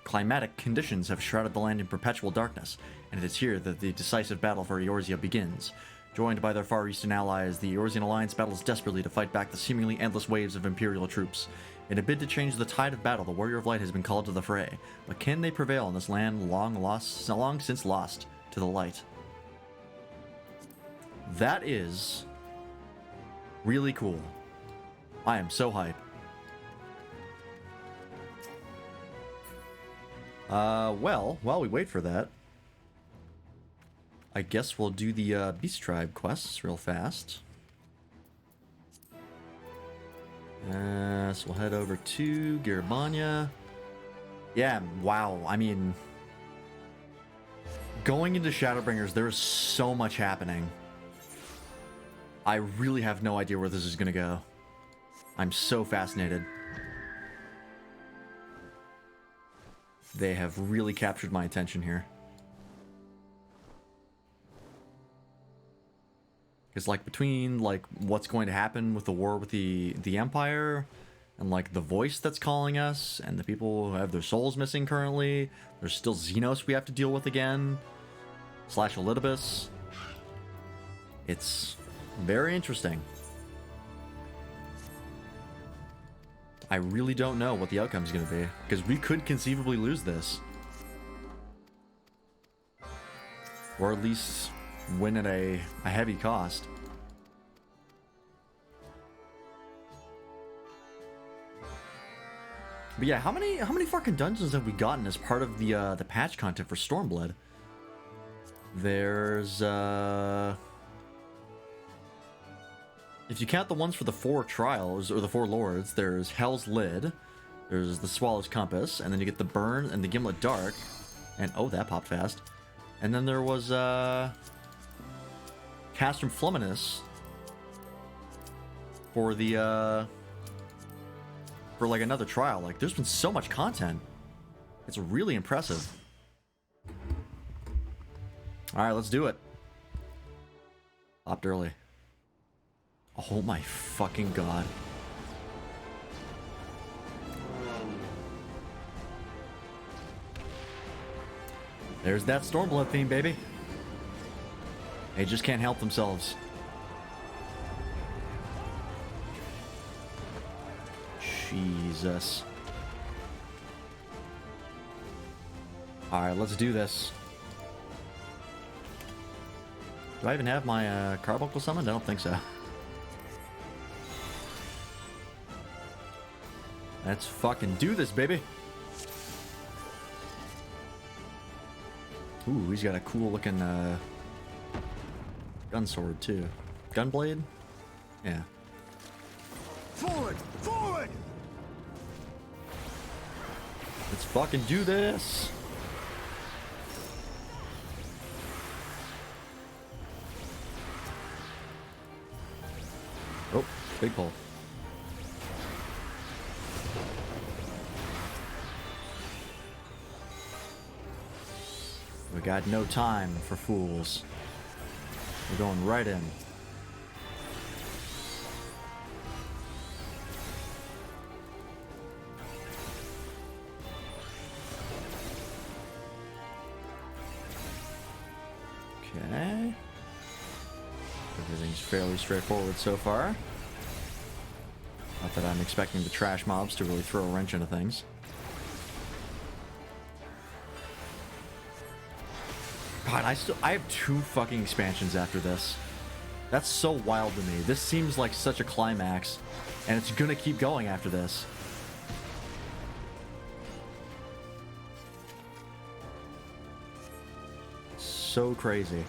climatic conditions have shrouded the land in perpetual darkness, and it is here that the decisive battle for Eorzea begins. Joined by their Far Eastern allies, the Eorzean Alliance battles desperately to fight back the seemingly endless waves of Imperial troops. In a bid to change the tide of battle, the Warrior of Light has been called to the fray. But can they prevail in this land long since lost to the light? That is really cool. I am so hyped. Well, while we wait for that, I guess we'll do the Beast Tribe quests real fast. So we'll head over to Garabanya. Yeah, wow. I mean, going into Shadowbringers, there is so much happening. I really have no idea where this is going to go. I'm so fascinated. They have really captured my attention here. Because, like, between, like, what's going to happen with the war with the Empire, and, like, the voice that's calling us, and the people who have their souls missing currently, there's still Xenos we have to deal with again, / Elidibus. It's very interesting. I really don't know what the outcome is going to be, because we could conceivably lose this. Or at least win at a heavy cost. But yeah, how many fucking dungeons have we gotten as part of the patch content for Stormblood? There's if you count the ones for the 4 trials or the 4 lords, there's Hell's Lid, there's the Swallow's Compass, and then you get the Burn and the Gimlet Dark, and oh, that popped fast. And then there was Castrum Fluminus for the for like another trial. Like, there's been so much content. It's really impressive. Alright, let's do it. Opt early. Oh my fucking god. There's that Stormblood theme, baby. They just can't help themselves. Jesus. Alright, let's do this. Do I even have my Carbuncle summoned? I don't think so. Let's fucking do this, baby. Ooh, he's got a cool looking gun sword too. Gunblade? Yeah. Forward! Forward! Let's fucking do this. Oh, big pull. We got no time for fools. We're going right in. Okay. Everything's fairly straightforward so far. Not that I'm expecting the trash mobs to really throw a wrench into things. God, I have 2 fucking expansions after this. That's so wild to me. This seems like such a climax, and it's gonna keep going after this. So crazy.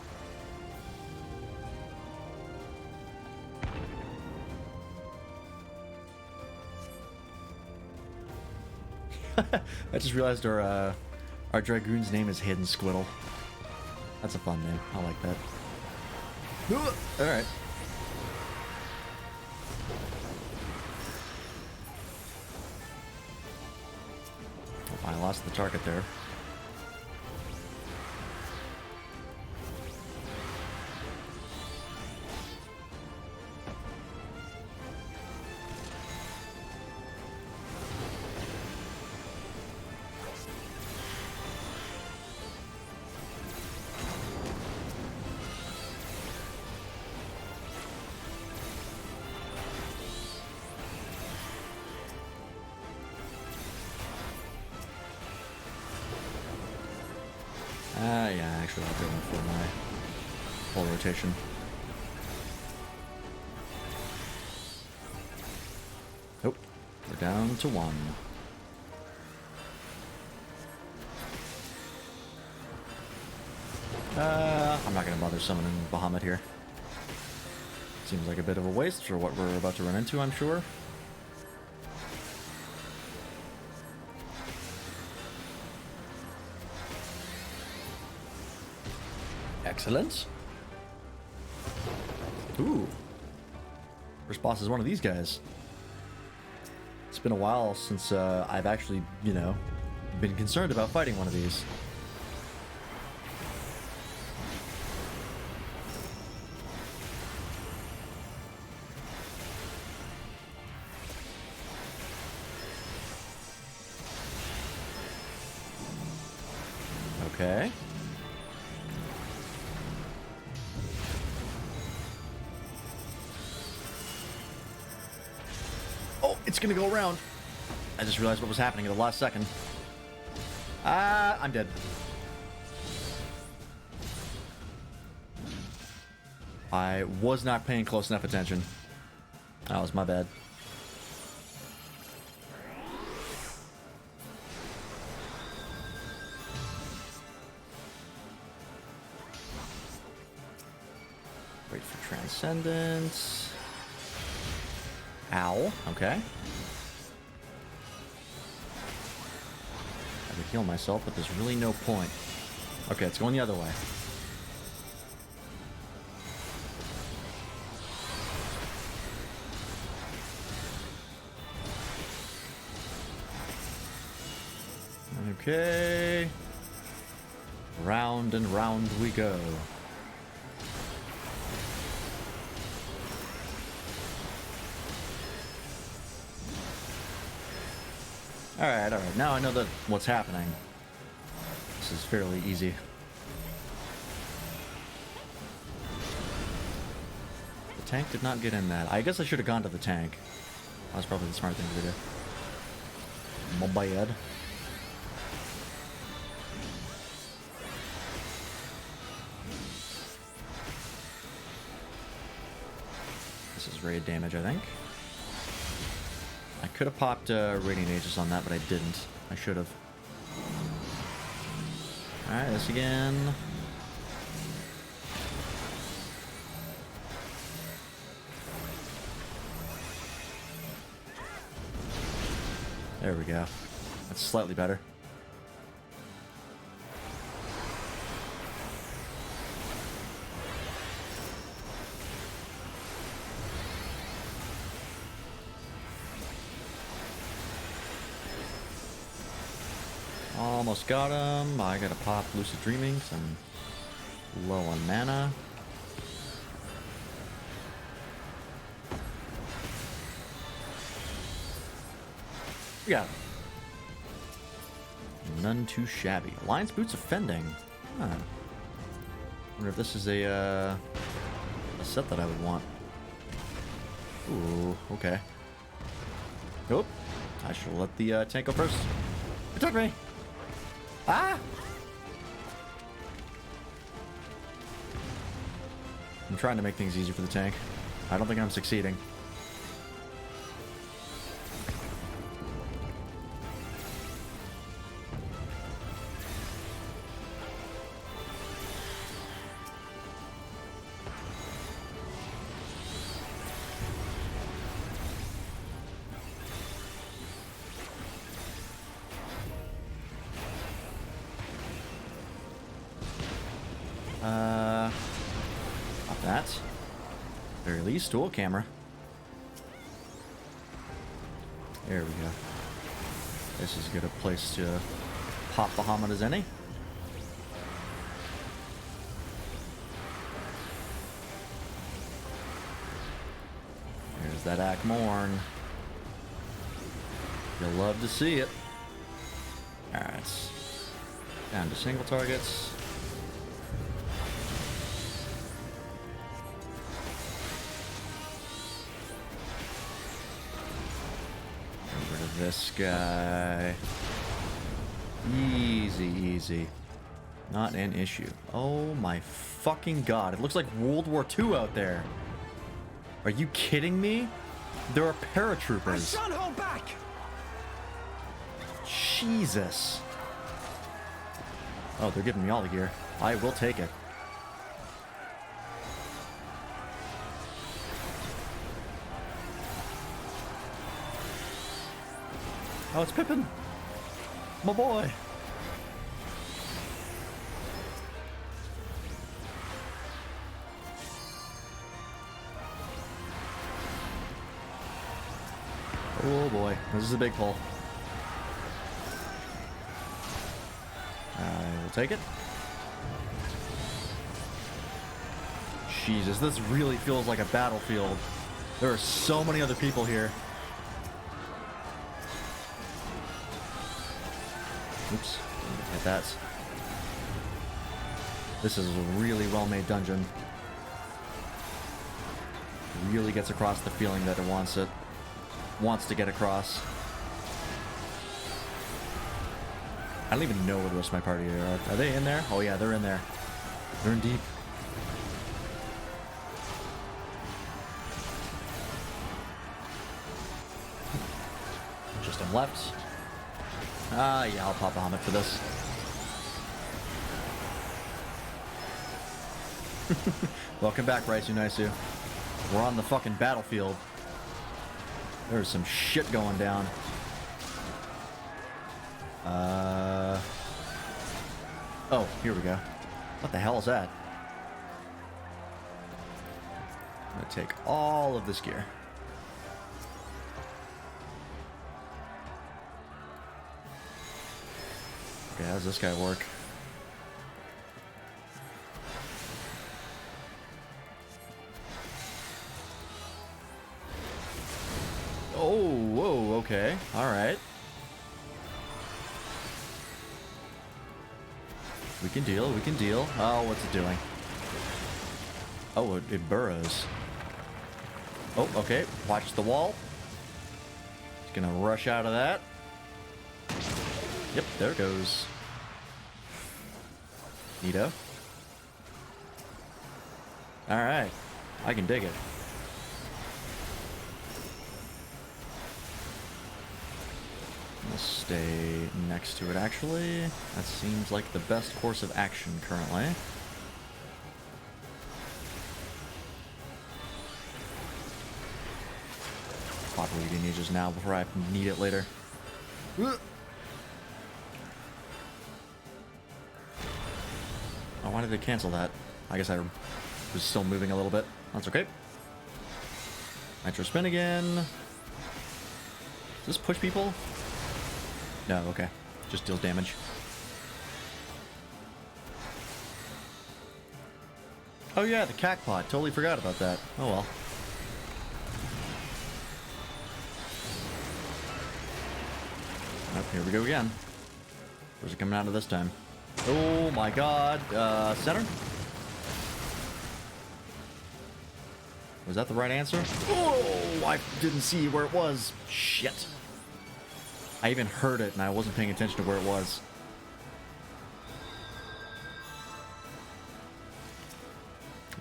I just realized our Dragoon's name is Hidden Squiddle. That's a fun name. I like that. Alright. Oh, I lost the target there. Yeah, actually I'll go in for my full rotation. Nope, we're down to 1. I'm not gonna bother summoning Bahamut here. Seems like a bit of a waste for what we're about to run into, I'm sure. Excellent. Ooh. First boss is one of these guys. It's been a while since I've actually, you know, been concerned about fighting one of these. Okay. It's gonna go around. I just realized what was happening at the last second. I'm dead. I was not paying close enough attention. That was my bad. Wait for Transcendence. Ow. Okay. I could heal myself, but there's really no point. Okay, it's going the other way. Okay. Round and round we go. Alright, alright. Now I know that what's happening. This is fairly easy. The tank did not get in that. I guess I should have gone to the tank. That was probably the smart thing to do. My bad. This is raid damage, I think. I could have popped Radiant Aegis on that, but I didn't. I should have. Alright, this again. There we go. That's slightly better. Almost got him. I gotta pop Lucid Dreaming because I'm low on mana. We got him. None too shabby. Alliance Boots Offending. Huh. Wonder if this is a set that I would want. Ooh, okay. Nope. I should let the tank go first. Protect me! Ah! I'm trying to make things easier for the tank. I don't think I'm succeeding. Not that. Very least, dual camera. There we go. This is as good a place to pop Bahamut as any. There's that Akmorn. You'll love to see it. Alright. Down to single targets. Get rid of this guy. Easy, easy. Not an issue. Oh my fucking god. It looks like World War II out there. Are you kidding me? There are paratroopers. I shan't hold back! Jesus. Oh, they're giving me all the gear. I will take it. Oh, it's Pippin. My boy. Oh boy, this is a big pull. I will take it. Jesus, this really feels like a battlefield. There are so many other people here. Oops, didn't hit that. This is a really well-made dungeon. Really gets across the feeling that it wants to get across. I don't even know where the rest of my party are. Are they in there? Oh yeah, they're in there. They're in deep. Just him left. Yeah, I'll pop a helmet for this. Welcome back, Raisu Naisu. We're on the fucking battlefield. There's some shit going down. Oh, here we go. What the hell is that? I'm gonna take all of this gear. Okay, how does this guy work? Oh, whoa, okay. Alright. We can deal, we can deal. Oh, what's it doing? Oh, it burrows. Oh, okay. Watch the wall. It's gonna rush out of that. Yep, there it goes. Neato. Alright. I can dig it. We'll stay next to it, actually. That seems like the best course of action currently. Pop reading ages now before I need it later. Oh, why did they cancel that? I guess I was still moving a little bit. That's okay. Nitro spin again. Does this push people? No, okay. Just deals damage. Oh yeah, the cack pot. Totally forgot about that. Oh well. Oh, here we go again. Where's it coming out of this time? Oh my god. Center? Was that the right answer? Oh, I didn't see where it was. Shit. I even heard it and I wasn't paying attention to where it was.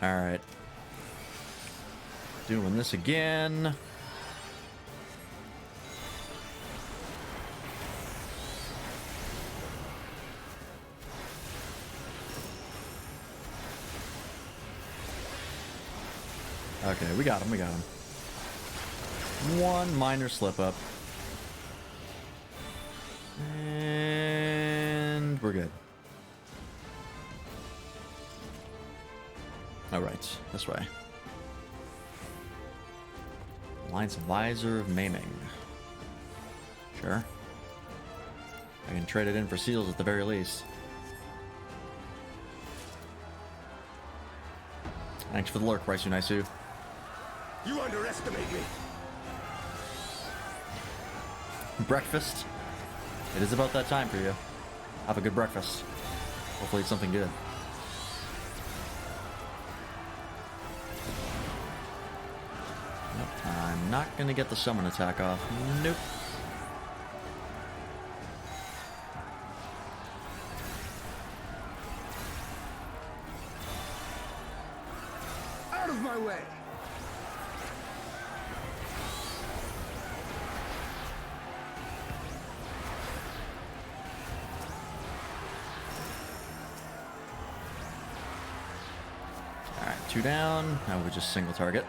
Alright. Doing this again. Okay, we got him, we got him. One minor slip up. And we're good. Alright, this way. Alliance Visor of Maiming. Sure. I can trade it in for seals at the very least. Thanks for the lurk, Raisu Naisu. You underestimate me. Breakfast. It is about that time for you. Have a good breakfast. Hopefully it's something good. Nope, I'm not gonna get the summon attack off. Nope. Out of my way. Alright, 2 down. Now we just single target.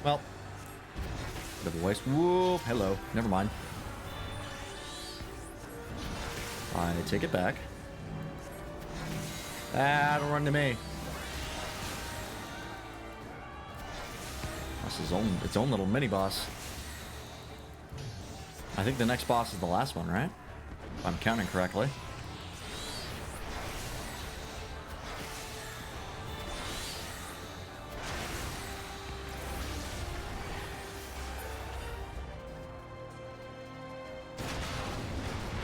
Well. Bit of a waste. Whoa, hello. Never mind. I take it back. Ah, don't run to me. That's its own little mini boss. I think the next boss is the last one, right? If I'm counting correctly.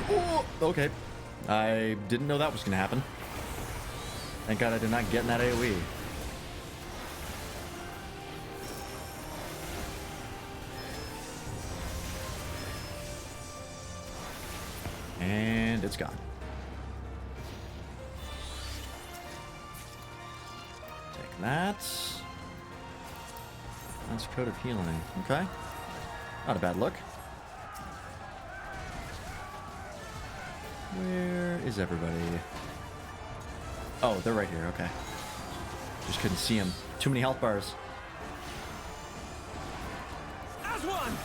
Oh, okay. I didn't know that was going to happen. Thank God I did not get in that AoE. And it's gone. Take that. That's Code of Healing. Okay. Not a bad look. Where is everybody? Oh, they're right here. Okay. Just couldn't see them. Too many health bars. As one!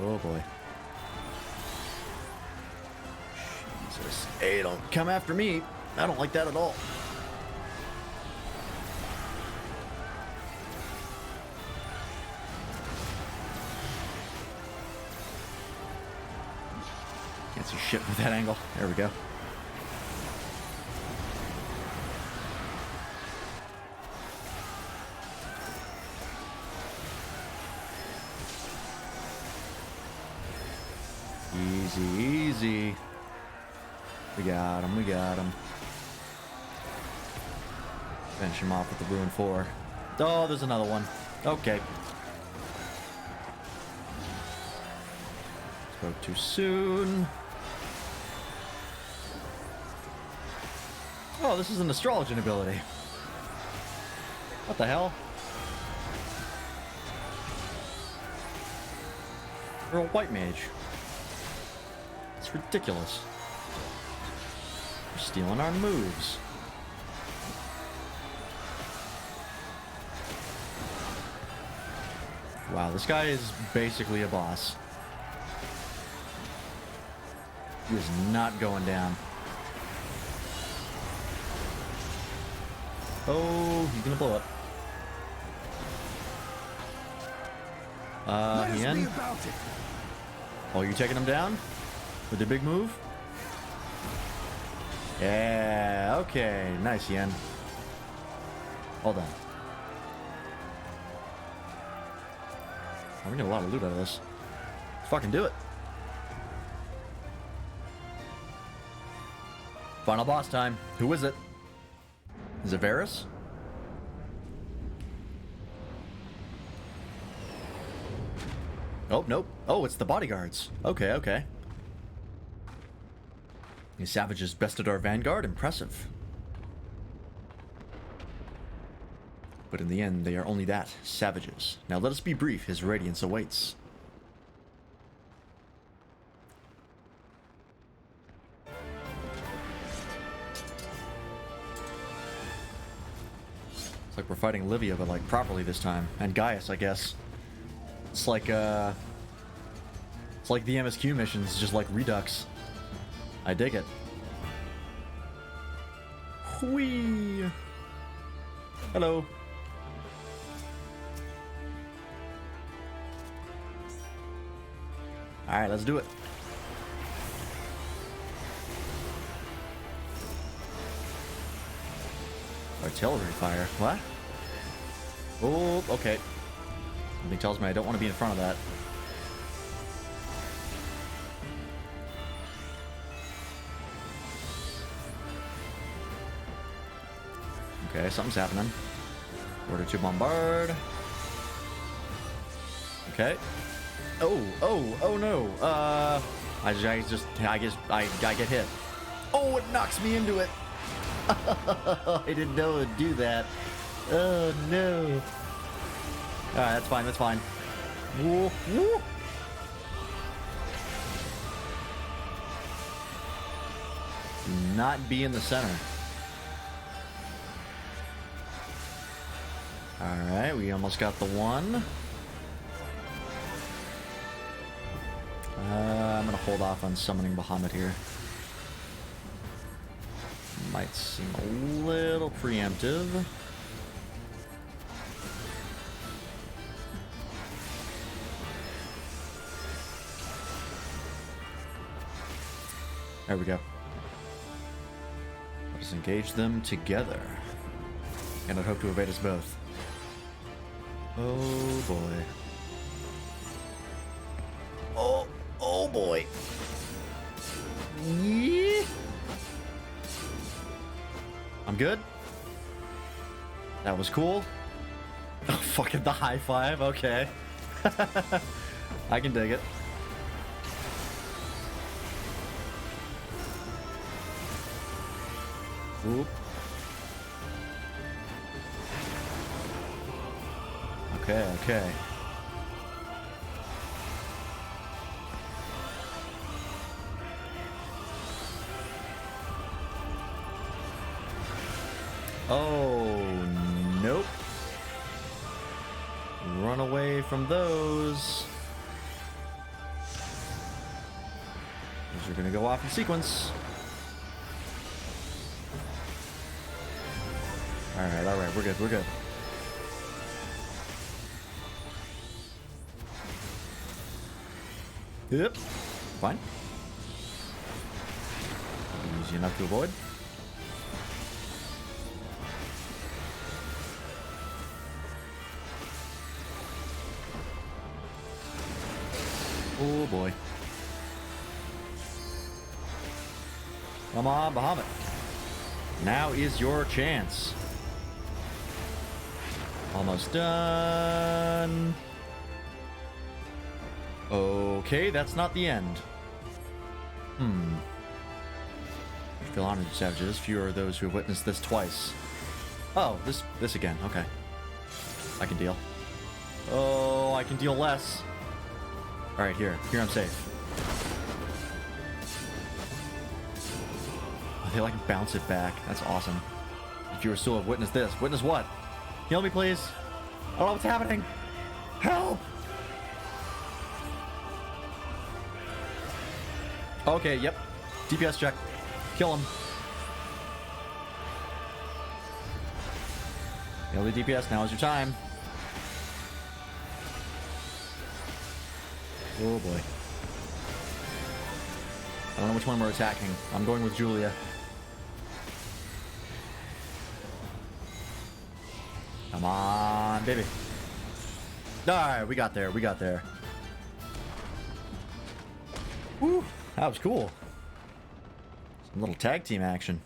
Oh boy. Jesus. Hey, don't come after me. I don't like that at all. Can't see shit with that angle. There we go. Easy, easy. We got him, we got him. Finish him off with the Ruin 4. Oh, there's another one. Okay. Spoke too soon. Oh, this is an astrologian ability. What the hell? You're a white mage. It's ridiculous. You're stealing our moves. Wow, this guy is basically a boss. He is not going down. Oh, he's gonna blow up. Hien? Oh, you taking him down? With the big move? Yeah, okay. Nice, Hien. Hold on. I'm gonna get a lot of loot out of this. Let's fucking do it. Final boss time. Who is it? Is it Varus? Oh, nope. Oh, it's the bodyguards. Okay, okay. These savages bested our vanguard. Impressive. But in the end, they are only that, savages. Now let us be brief. His radiance awaits. It's like we're fighting Livia, but like properly this time. And Gaius, I guess. It's like the MSQ missions, just like Redux. I dig it. Whee! Hello. Alright, let's do it. Artillery fire. What? Oh, okay. Something tells me I don't want to be in front of that. Okay, something's happening. Order to bombard. Okay. Oh no. I get hit. Oh, it knocks me into it. I didn't know it'd do that. Oh no. Alright, that's fine, that's fine. Woo, woo. Do not be in the center. Alright, we almost got the one. I'm gonna hold off on summoning Bahamut here. Might seem a little preemptive. There we go. Let us engage them together. And I'd hope to evade us both. Oh boy. Oh boy. Yeah. I'm good. That was cool. Oh, fucking the high five. Okay. I can dig it. Oop. Okay, okay. Oh, nope. Run away from those. Those are gonna go off in sequence. Alright, we're good, we're good. Yep, fine. Easy enough to avoid. Oh boy. Come on, Bahamut. Now is your chance. Almost done. Okay, that's not the end. Feel honored, savages. Few are those who have witnessed this twice. Oh, this again. Okay. I can deal. Oh, I can deal less. Alright, here. Here I'm safe. Oh, they like bounce it back. That's awesome. If you still have witnessed this. Witness what? Heal me, please. I don't know what's happening. Help! Okay, yep. DPS check. Kill him. Kill the DPS. Now is your time. Oh boy. I don't know which one we're attacking. I'm going with Julia. Come on, baby. Alright, we got there. We got there. Woo! That was cool. Some little tag team action.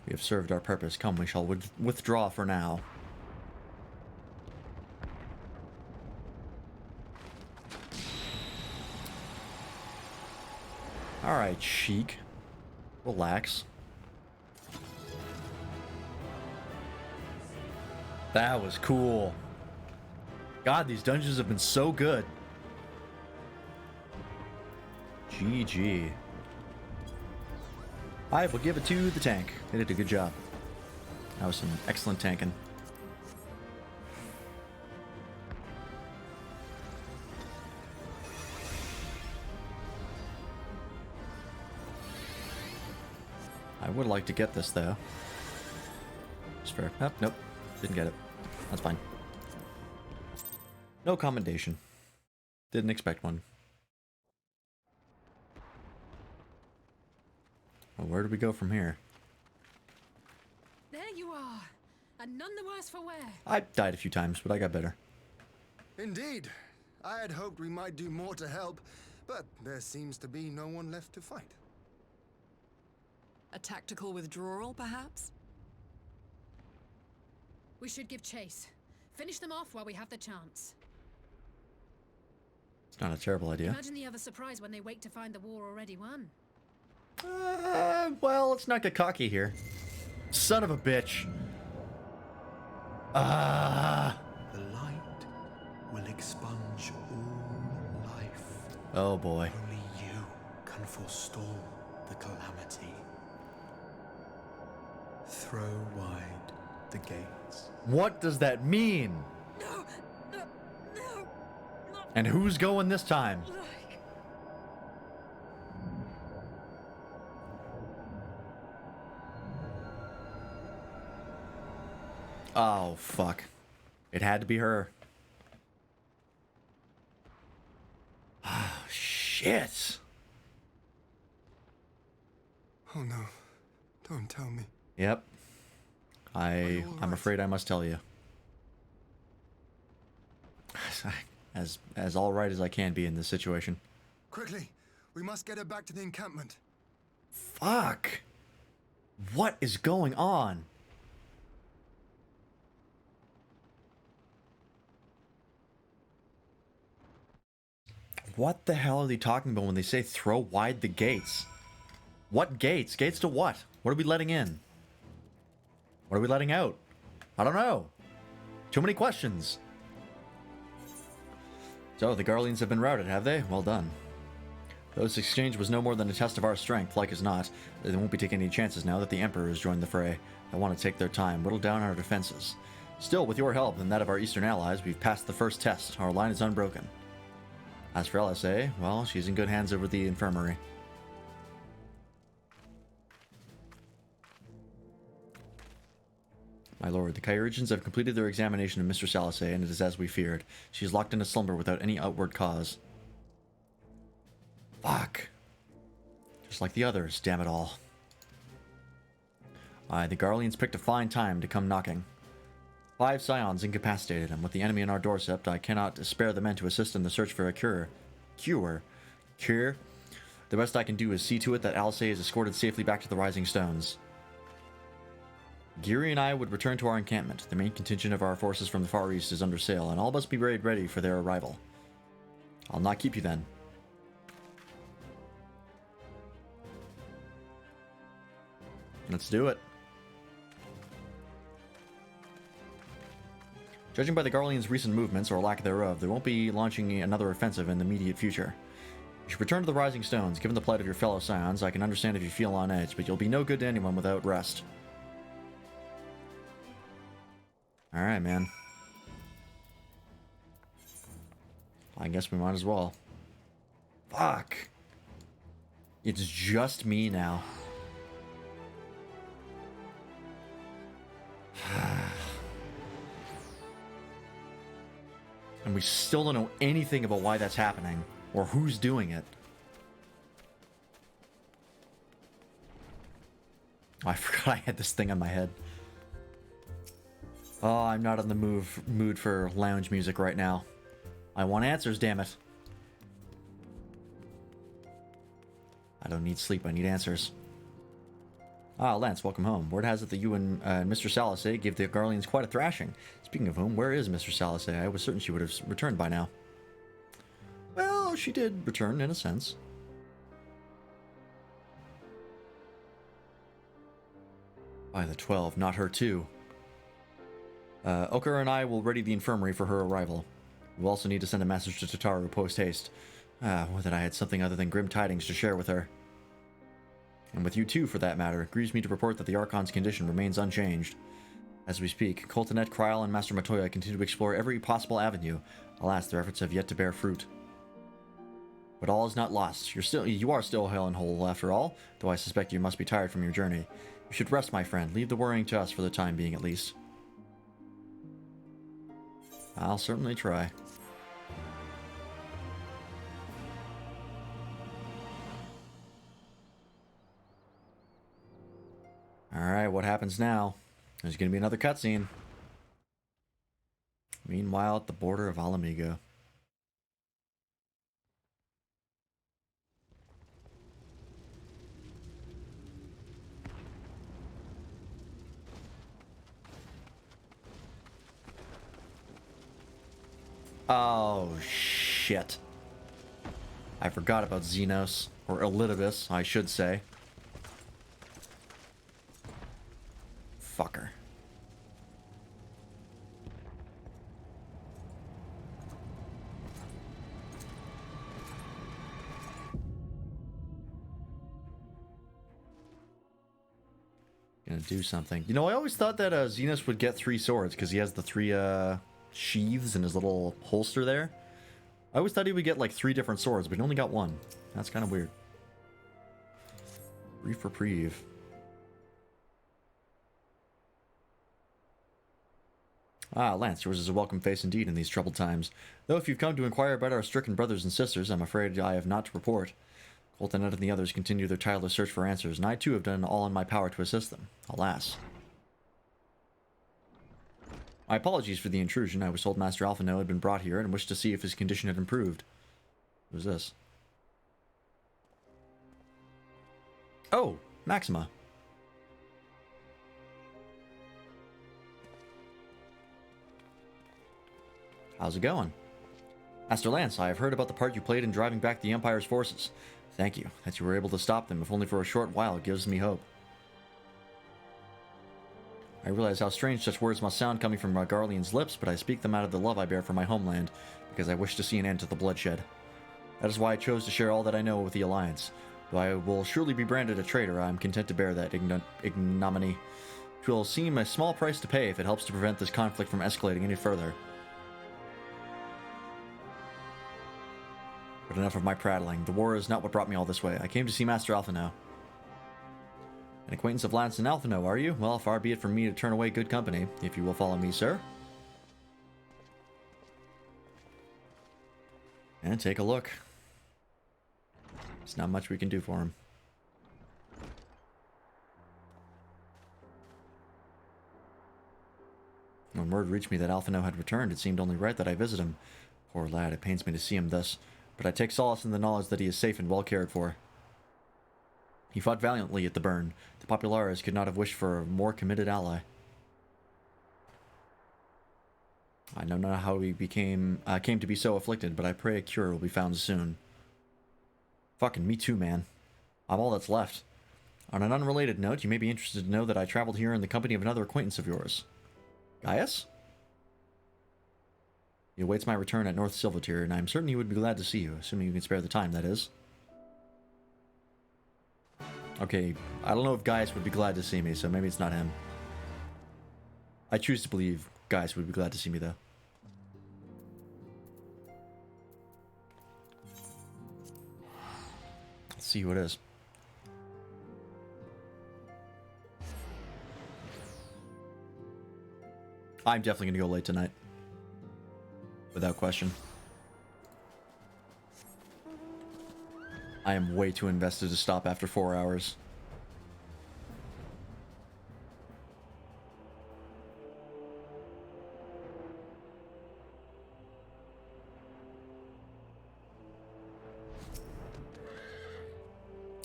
We have served our purpose. Come, we shall withdraw for now. Alright, Sheik. Relax. That was cool. God, these dungeons have been so good. GG. I will give it to the tank. They did a good job. That was some excellent tanking. I would like to get this though. It's fair. Oh, nope. Didn't get it. That's fine. No commendation. Didn't expect one. Well, where do we go from here? There you are, and none the worse for wear. I died a few times, but I got better. Indeed. I had hoped we might do more to help, but there seems to be no one left to fight. A tactical withdrawal, perhaps? We should give chase. Finish them off while we have the chance. It's not a terrible idea. Imagine the other surprise when they wake to find the war already won. Well, let's not get cocky here. Son of a bitch. The light will expunge all life. Oh boy. Only you can forestall the calamity. Throw wide the gates. What does that mean? No, no, no. And who's going this time? Oh, fuck. It had to be her. Oh, shit. Oh no. Don't tell me. Yep. I'm afraid I must tell you. As all right as I can be in this situation. Quickly, we must get her back to the encampment. Fuck. What is going on? What the hell are they talking about when they say throw wide the gates? What gates? Gates to what? What are we letting in? What are we letting out? I don't know. Too many questions. So, the Garleans have been routed, have they? Well done. Though this exchange was no more than a test of our strength, like as not, they won't be taking any chances now that the Emperor has joined the fray. They want to take their time, whittle down our defenses. Still, with your help and that of our eastern allies, we've passed the first test. Our line is unbroken. As for LSA, well, she's in good hands over the infirmary. My lord, the Kyorigians have completed their examination of Mr. Salisay, and it is as we feared. She is locked in a slumber without any outward cause. Fuck. Just like the others, damn it all. The Garleans picked a fine time to come knocking. 5 scions incapacitated, and with the enemy on our doorstep, I cannot spare the men to assist in the search for a cure. Cure? The best I can do is see to it that Alcé is escorted safely back to the Rising Stones. Geary and I would return to our encampment. The main contingent of our forces from the Far East is under sail, and all must be ready for their arrival. I'll not keep you then. Let's do it. Judging by the Garleans' recent movements, or lack thereof, they won't be launching another offensive in the immediate future. You should return to the Rising Stones. Given the plight of your fellow scions, I can understand if you feel on edge, but you'll be no good to anyone without rest. Alright, man. I guess we might as well. Fuck. It's just me now. And we still don't know anything about why that's happening, or who's doing it. Oh, I forgot I had this thing on my head. Oh, I'm not in the mood for lounge music right now. I want answers, damn it. I don't need sleep, I need answers. Ah, Lance, welcome home. Word has it that you and Mr. Salisay gave the Garleans quite a thrashing. Speaking of whom, where is Mr. Salisay? I was certain she would have returned by now. Well, she did return, in a sense. By the 12, not her too. Okura and I will ready the infirmary for her arrival. We'll also need to send a message to Tataru post-haste. Would that I had something other than grim tidings to share with her. And with you too, for that matter. It grieves me to report that the Archon's condition remains unchanged. As we speak, Coltonet, Kryl, and Master Matoya continue to explore every possible avenue. Alas, their efforts have yet to bear fruit. But all is not lost. You are still hale and whole, after all, though I suspect you must be tired from your journey. You should rest, my friend. Leave the worrying to us for the time being, at least. I'll certainly try. Alright, what happens now? There's going to be another cutscene. Meanwhile, at the border of Alamigo. Oh, shit. I forgot about Xenos, or Elidibus, I should say. Fucker. Gonna do something. You know, I always thought that Xenos would get 3 swords, because he has the 3 sheaths in his little holster there. I always thought he would get like 3 different swords, but he only got 1. That's kind of weird. Brief reprieve. Ah, Lance, yours is a welcome face indeed in these troubled times. Though if you've come to inquire about our stricken brothers and sisters, I'm afraid I have not to report. Coltonet and the others continue their tireless search for answers, and I too have done all in my power to assist them. Alas. My apologies for the intrusion. I was told Master Alphino had been brought here and wished to see if his condition had improved. Who's this? Oh, Maxima. How's it going? Master Lance, I have heard about the part you played in driving back the Empire's forces. Thank you. That you were able to stop them, if only for a short while, gives me hope. I realize how strange such words must sound coming from Garlean's lips, but I speak them out of the love I bear for my homeland, because I wish to see an end to the bloodshed. That is why I chose to share all that I know with the Alliance. Though I will surely be branded a traitor, I am content to bear that ignominy. It will seem a small price to pay if it helps to prevent this conflict from escalating any further. But enough of my prattling. The war is not what brought me all this way. I came to see Master Alphino. An acquaintance of Lance and Alphino, are you? Well, far be it from me to turn away good company, if you will follow me, sir. And take a look. There's not much we can do for him. When word reached me that Alphino had returned, it seemed only right that I visit him. Poor lad, it pains me to see him thus, but I take solace in the knowledge that he is safe and well cared for. He fought valiantly at the burn. The Populares could not have wished for a more committed ally. I know not how he came to be so afflicted, but I pray a cure will be found soon. Fucking me too, man. I'm all that's left. On an unrelated note, you may be interested to know that I traveled here in the company of another acquaintance of yours. Gaius? He awaits my return at North Silvertier, and I am certain he would be glad to see you, assuming you can spare the time, that is. Okay, I don't know if Gaius would be glad to see me, so maybe it's not him. I choose to believe Gaius would be glad to see me, though. Let's see who it is. I'm definitely going to go late tonight. Without question. I am way too invested to stop after 4 hours.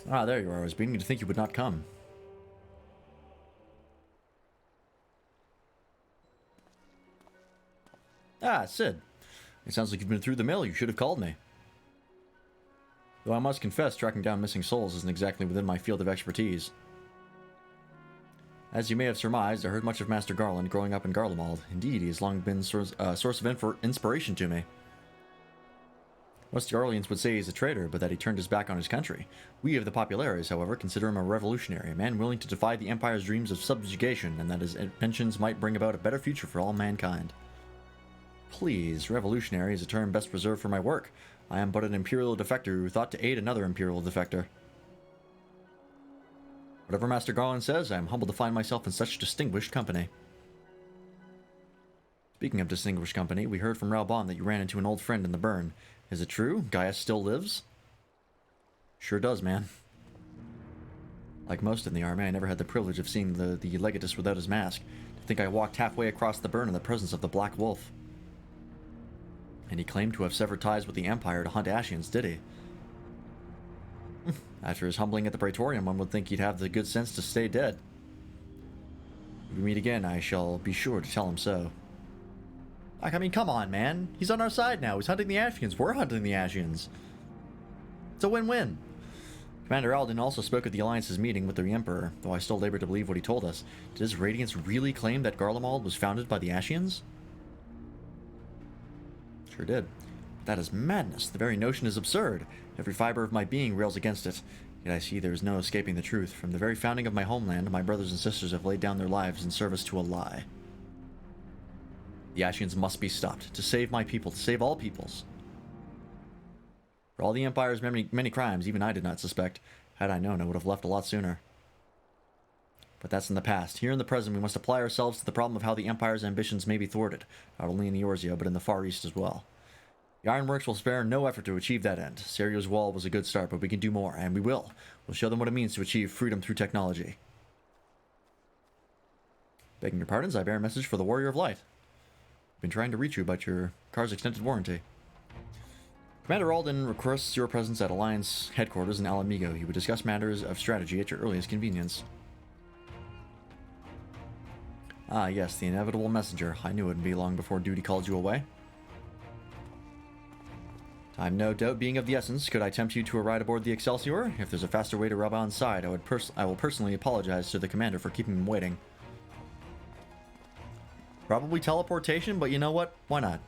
Ah, there you are. I was beginning to think you would not come. Ah, Sid. It sounds like you've been through the mill. You should have called me. Though I must confess, tracking down missing souls isn't exactly within my field of expertise. As you may have surmised, I heard much of Master Garland growing up in Garlemald. Indeed, he has long been a source of inspiration to me. Most Garleans would say he's a traitor, but that he turned his back on his country. We of the Populares, however, consider him a revolutionary, a man willing to defy the Empire's dreams of subjugation, and that his inventions might bring about a better future for all mankind. Please, revolutionary is a term best reserved for my work. I am but an Imperial defector who thought to aid another Imperial defector. Whatever Master Garland says, I am humbled to find myself in such distinguished company. Speaking of distinguished company, we heard from Raubon that you ran into an old friend in the burn. Is it true? Gaius still lives? Sure does, man. Like most in the army, I never had the privilege of seeing the legatus without his mask. To think I walked halfway across the burn in the presence of the Black Wolf. And he claimed to have severed ties with the Empire to hunt Ashians, did he? After his humbling at the Praetorium, one would think he'd have the good sense to stay dead. If we meet again, I shall be sure to tell him so. I mean, come on, man. He's on our side now. He's hunting the Ashians. We're hunting the Ashians. It's a win-win. Commander Alden also spoke at the Alliance's meeting with the Emperor, though I still labor to believe what he told us. Did his Radiance really claim that Garlemald was founded by the Ashians? Sure did. But that is madness. The very notion is absurd. Every fiber of my being rails against it. Yet I see there is no escaping the truth. From the very founding of my homeland, my brothers and sisters have laid down their lives in service to a lie. The Ashians must be stopped. To save my people. To save all peoples. For all the Empire's many crimes, even I did not suspect. Had I known, I would have left a lot sooner. But that's in the past. Here in the present, we must apply ourselves to the problem of how the Empire's ambitions may be thwarted, not only in Eorzea, but in the Far East as well. The Ironworks will spare no effort to achieve that end. Serio's wall was a good start, but we can do more, and we will. We'll show them what it means to achieve freedom through technology. Begging your pardons, I bear a message for the Warrior of Light. I've been trying to reach you about your car's extended warranty. Commander Alden requests your presence at Alliance headquarters in Alamigo. He would discuss matters of strategy at your earliest convenience. Ah, yes, the inevitable messenger. I knew it would be long before duty called you away. I'm no doubt being of the essence. Could I tempt you to a ride aboard the Excelsior? If there's a faster way to Raubon's side, I will personally apologize to the commander for keeping him waiting. Probably teleportation, but you know what? Why not?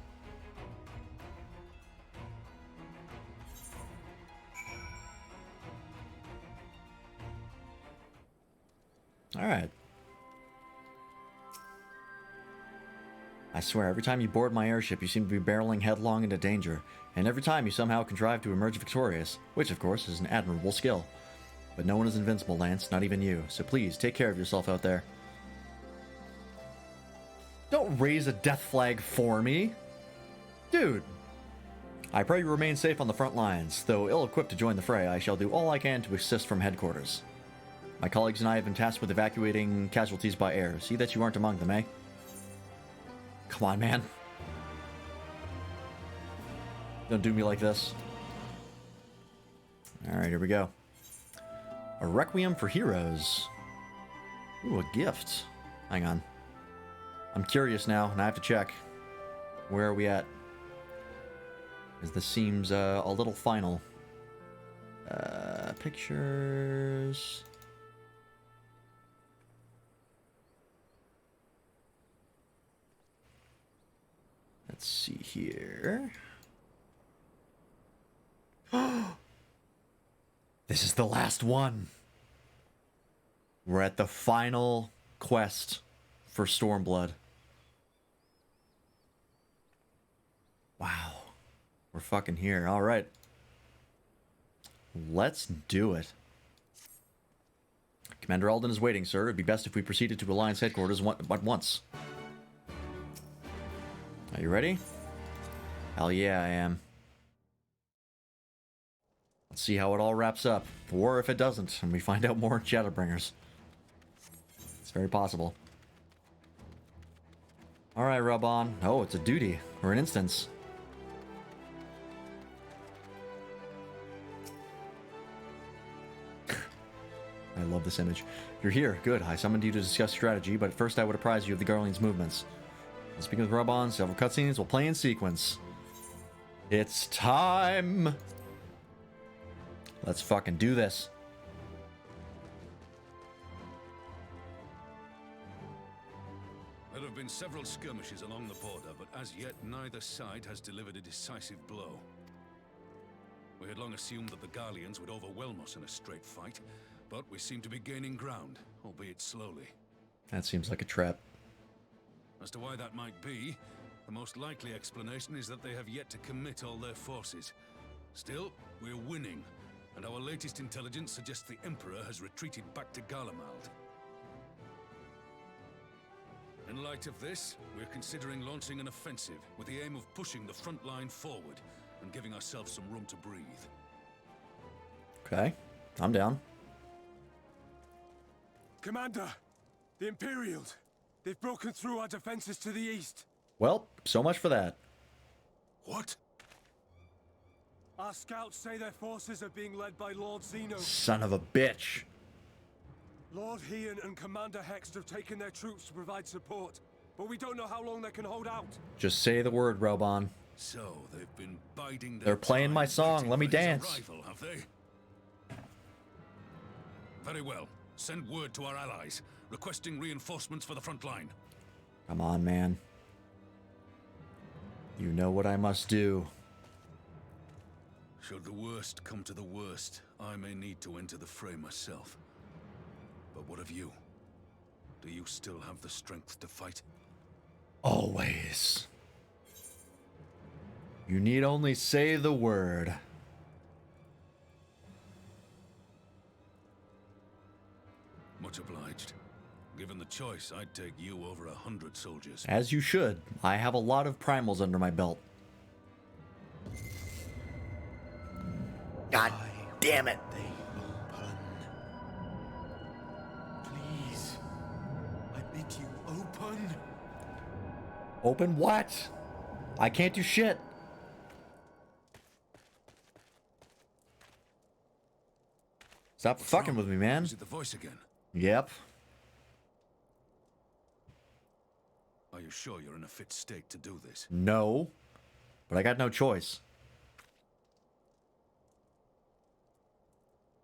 Alright. I swear, every time you board my airship, you seem to be barreling headlong into danger, and every time you somehow contrive to emerge victorious, which, of course, is an admirable skill. But no one is invincible, Lance, not even you. So please, take care of yourself out there. Don't raise a death flag for me. Dude. I pray you remain safe on the front lines. Though ill-equipped to join the fray, I shall do all I can to assist from headquarters. My colleagues and I have been tasked with evacuating casualties by air. See that you aren't among them, eh? Come on, man. Don't do me like this. Alright, here we go. A Requiem for Heroes. Ooh, a gift. Hang on. I'm curious now, and I have to check. Where are we at? Because this seems a little final. Pictures... Let's see here. This is the last one. We're at the final quest for Stormblood. Wow. We're fucking here. All right. Let's do it. Commander Alden is waiting, sir. It'd be best if we proceeded to Alliance headquarters at once. Are you ready? Hell yeah, I am. Let's see how it all wraps up. Or if it doesn't, and we find out more in Shadowbringers. It's very possible. Alright, rub on. Oh, it's a duty. Or an instance. I love this image. You're here. Good. I summoned you to discuss strategy, but first I would apprise you of the Guardian's movements. Speaking with Rub-On, several cutscenes will play in sequence. It's time! Let's fucking do this. There have been several skirmishes along the border, but as yet neither side has delivered a decisive blow. We had long assumed that the Garleans would overwhelm us in a straight fight, but we seem to be gaining ground, albeit slowly. That seems like a trap. As to why that might be, the most likely explanation is that they have yet to commit all their forces. Still, we're winning, and our latest intelligence suggests the Emperor has retreated back to Garlemald. In light of this, we're considering launching an offensive with the aim of pushing the front line forward and giving ourselves some room to breathe. Okay, I'm down. Commander, the Imperials, they've broken through our defenses to the east. Well, so much for that. What? Our scouts say their forces are being led by Lord Zeno. Son of a bitch. Lord Heian and Commander Hext have taken their troops to provide support, but we don't know how long they can hold out. Just say the word, Robon. So, they've been biding their They're playing my song. Let me for his dance. arrival, have they? Very well. Send word to our allies, requesting reinforcements for the front line. Come on, man. You know what I must do. Should the worst come to the worst, I may need to enter the fray myself. But what of you? Do you still have the strength to fight? Always. You need only say the word. Much obliged. Given the choice, I'd take you over 100 soldiers. As you should. I have a lot of primals under my belt. God damn it. Please, I bid you open. Open what? I can't do shit. Stop fucking with me, man. Is it the voice again? Yep. Are you sure you're in a fit state to do this? No. But I got no choice.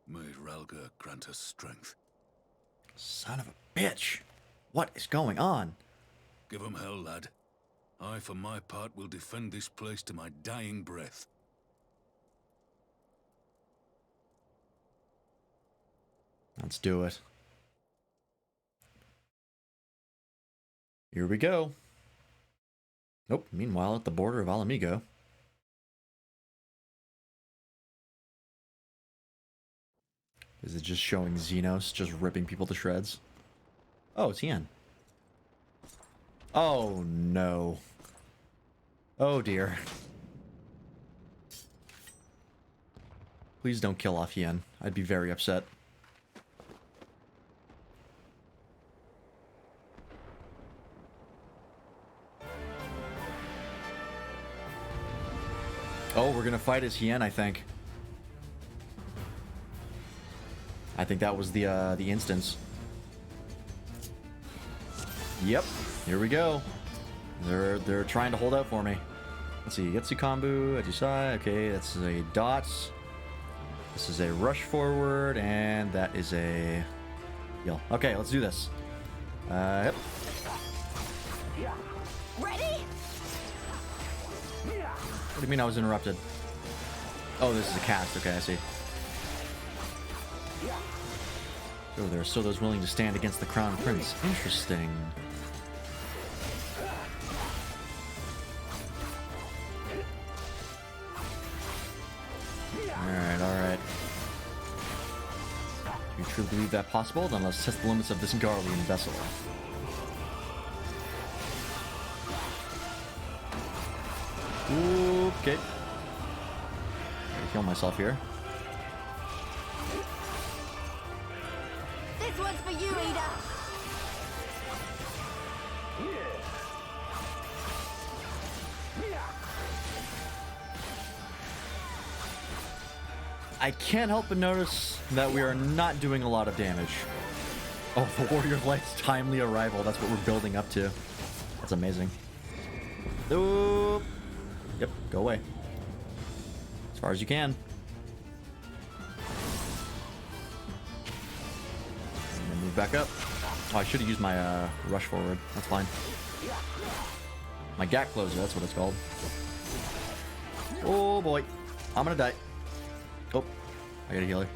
May Ralga grant us strength. Son of a bitch. What is going on? Give 'em hell, lad. I, for my part, will defend this place to my dying breath. Let's do it. Here we go. Nope. Meanwhile, at the border of Alamigo. Is it just showing Xenos just ripping people to shreds? Oh, it's Hien. Oh, no. Oh, dear. Please don't kill off Hien. I'd be very upset. Oh, we're gonna fight as Hien, I think. I think that was the instance. Yep, here we go. They're trying to hold out for me. Let's see, Getsu Kombu, Ajusai. Okay, that's a dots. This is a rush forward, and that is a heal. Okay, let's do this. Yep. Ready? What do you mean I was interrupted? Oh, this is a cast. Okay, I see. Oh, there are still those willing to stand against the Crown Prince. Interesting. Alright, alright. Do you truly believe that possible? Then let's test the limits of this Garlean vessel. Okay. Gotta kill myself here. This one's for you, Ada. I can't help but notice that we are not doing a lot of damage. Oh, the Warrior Light's timely arrival. That's what we're building up to. That's amazing. Oop. Yep, go away. As far as you can. And then move back up. Oh, I should have used my rush forward. That's fine. My gap closer, that's what it's called. Oh boy. I'm gonna die. Oh, I got a healer.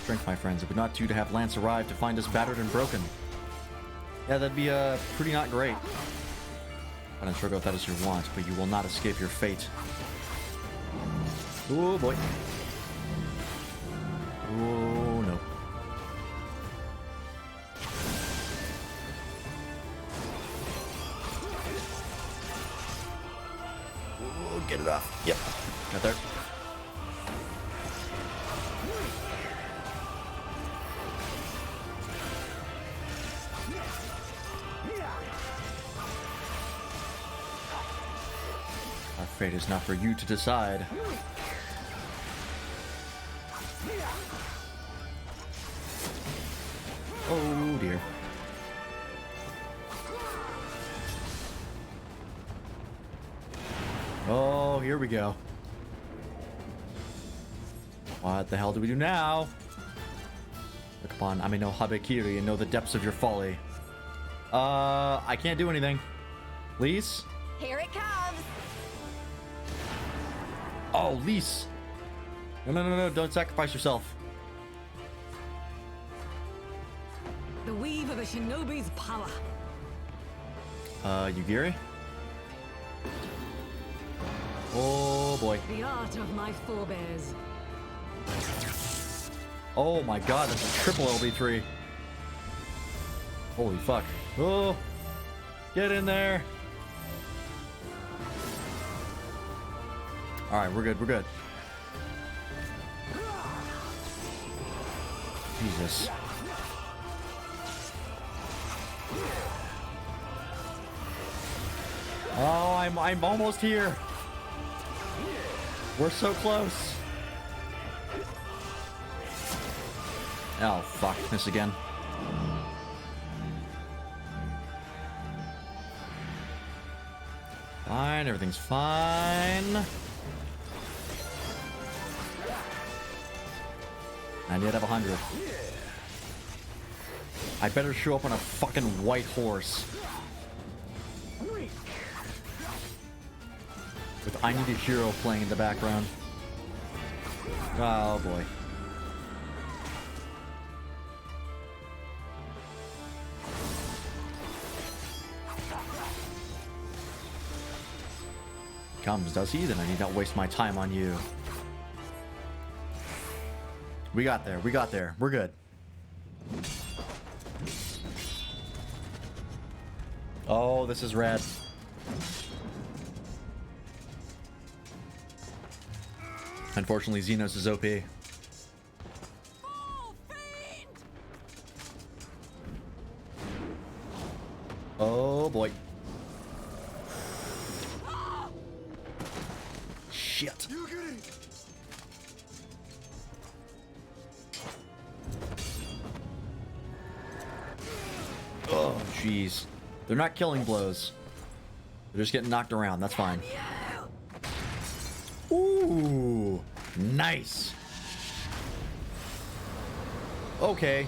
Strength, my friends. It would not do to have Lance arrive to find us battered and broken. Yeah, that'd be pretty not great. I don't sure if that is your want, but you will not escape your fate. Oh boy. Oh no. Oh, get it off. Yep. Got there. Our fate is not for you to decide. Oh dear. Oh, here we go. What the hell do we do now? Look upon Amino Habekiri and know the depths of your folly. I can't do anything. Lise? Here it comes. Oh, Lise. No, don't sacrifice yourself. The weave of a shinobi's power. Yugiri? Oh boy. The art of my forebears. Oh my god, that's a triple LB3. Holy fuck. Oh, get in there. Alright, we're good, we're good. Jesus. Oh, I'm almost here. We're so close. Oh, fuck. Miss again. Fine, everything's fine. And yet I have 100. I better show up on a fucking white horse. With I Need a Hero playing in the background. Oh boy. Comes, does he? Then I need not waste my time on you. We got there. We got there. We're good. Oh, this is rad. Unfortunately, Xenos is OP. Oh boy. Shit. Oh, jeez. They're not killing blows. They're just getting knocked around. That's fine. Ooh, nice. Okay.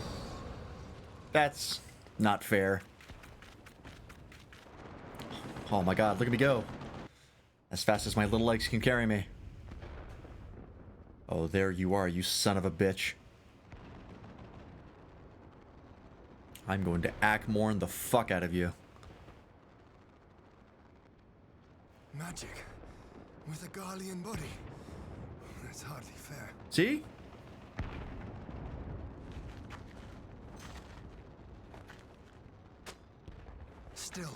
That's not fair. Oh my god, look at me go. As fast as my little legs can carry me. Oh, there you are, you son of a bitch. I'm going to Ackmorn the fuck out of you. Magic with a Garlean body. That's hardly fair. See? Still,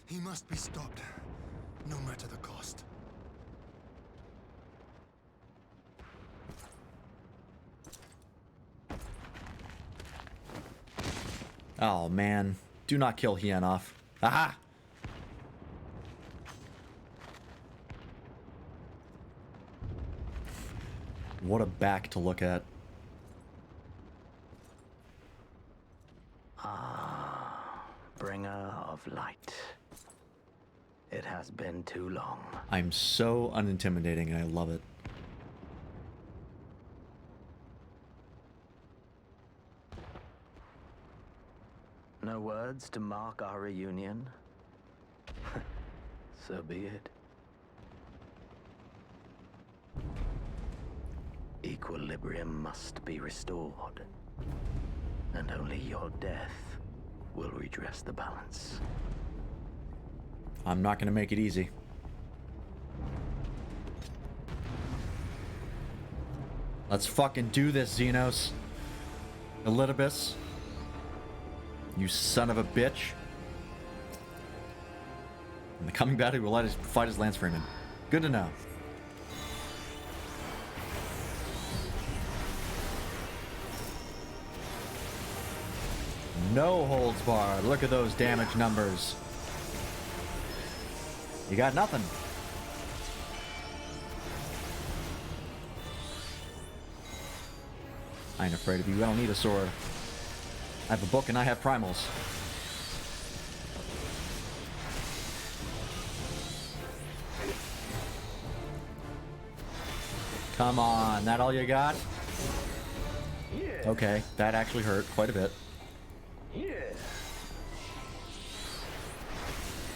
he must be stopped, no matter the cost. Oh man, do not kill Hienov. Aha! What a back to look at. Ah, bringer of light. It has been too long. I'm so unintimidating and I love it. No words to mark our reunion? So be it. Equilibrium must be restored, and only your death will redress the balance. I'm not gonna make it easy. Let's fucking do this, Xenos. Elidibus. You son of a bitch. And the coming battle will let us fight as Lance Freeman. Good to know. No holds barred. Look at those damage numbers. You got nothing. I ain't afraid of you. I don't need a sword. I have a book and I have primals. Come on, that all you got? Okay, that actually hurt quite a bit.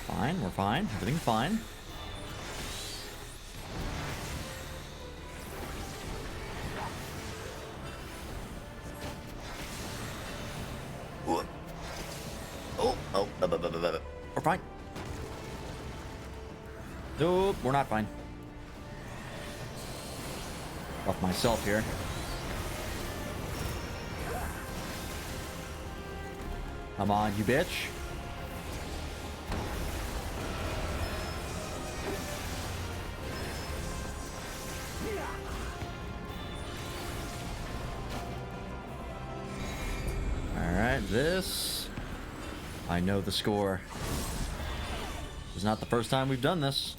Fine, we're fine. Everything's fine. We're fine. Nope, we're not fine. Off myself here. Come on, you bitch. Alright, this... I know the score. It's not the first time we've done this.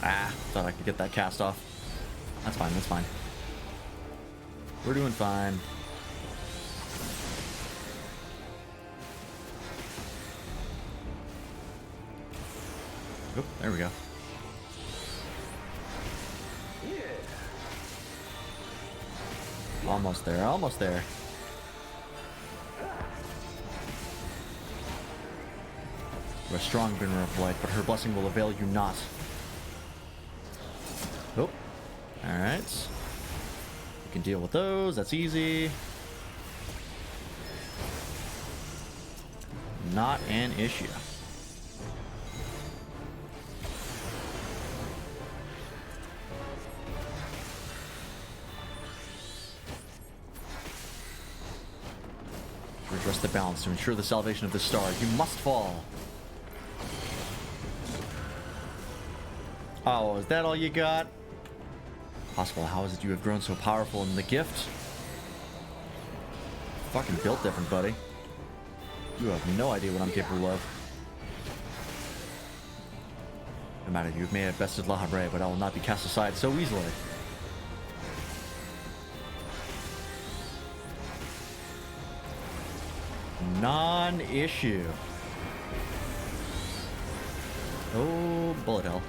Ah, thought I could get that cast off. That's fine, that's fine. We're doing fine. Oop, there we go. Almost there, almost there. You're a strong bringer of light, but her blessing will avail you not. Oh, alright. We can deal with those, that's easy. Not an issue. Redress the balance to ensure the salvation of the star. You must fall. Oh, is that all you got? Possible. How is it you have grown so powerful in the gift? Fucking built different, buddy. You have no idea what I'm capable of. No matter, you may have bested La Habre, but I will not be cast aside so easily. Non-issue. Oh, bullet hell.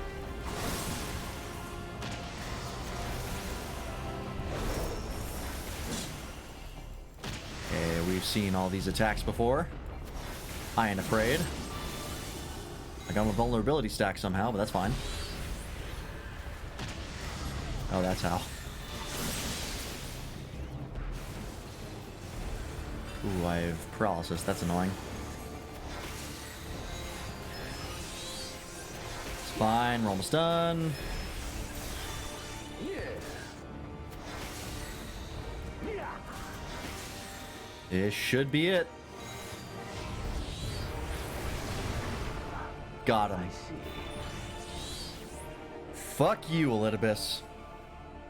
Okay, we've seen all these attacks before. I ain't afraid. I got my vulnerability stack somehow, but that's fine. Oh, that's how. Ooh, I have paralysis. That's annoying. It's fine. We're almost done. This should be it. Got him. Fuck you, Elidibus.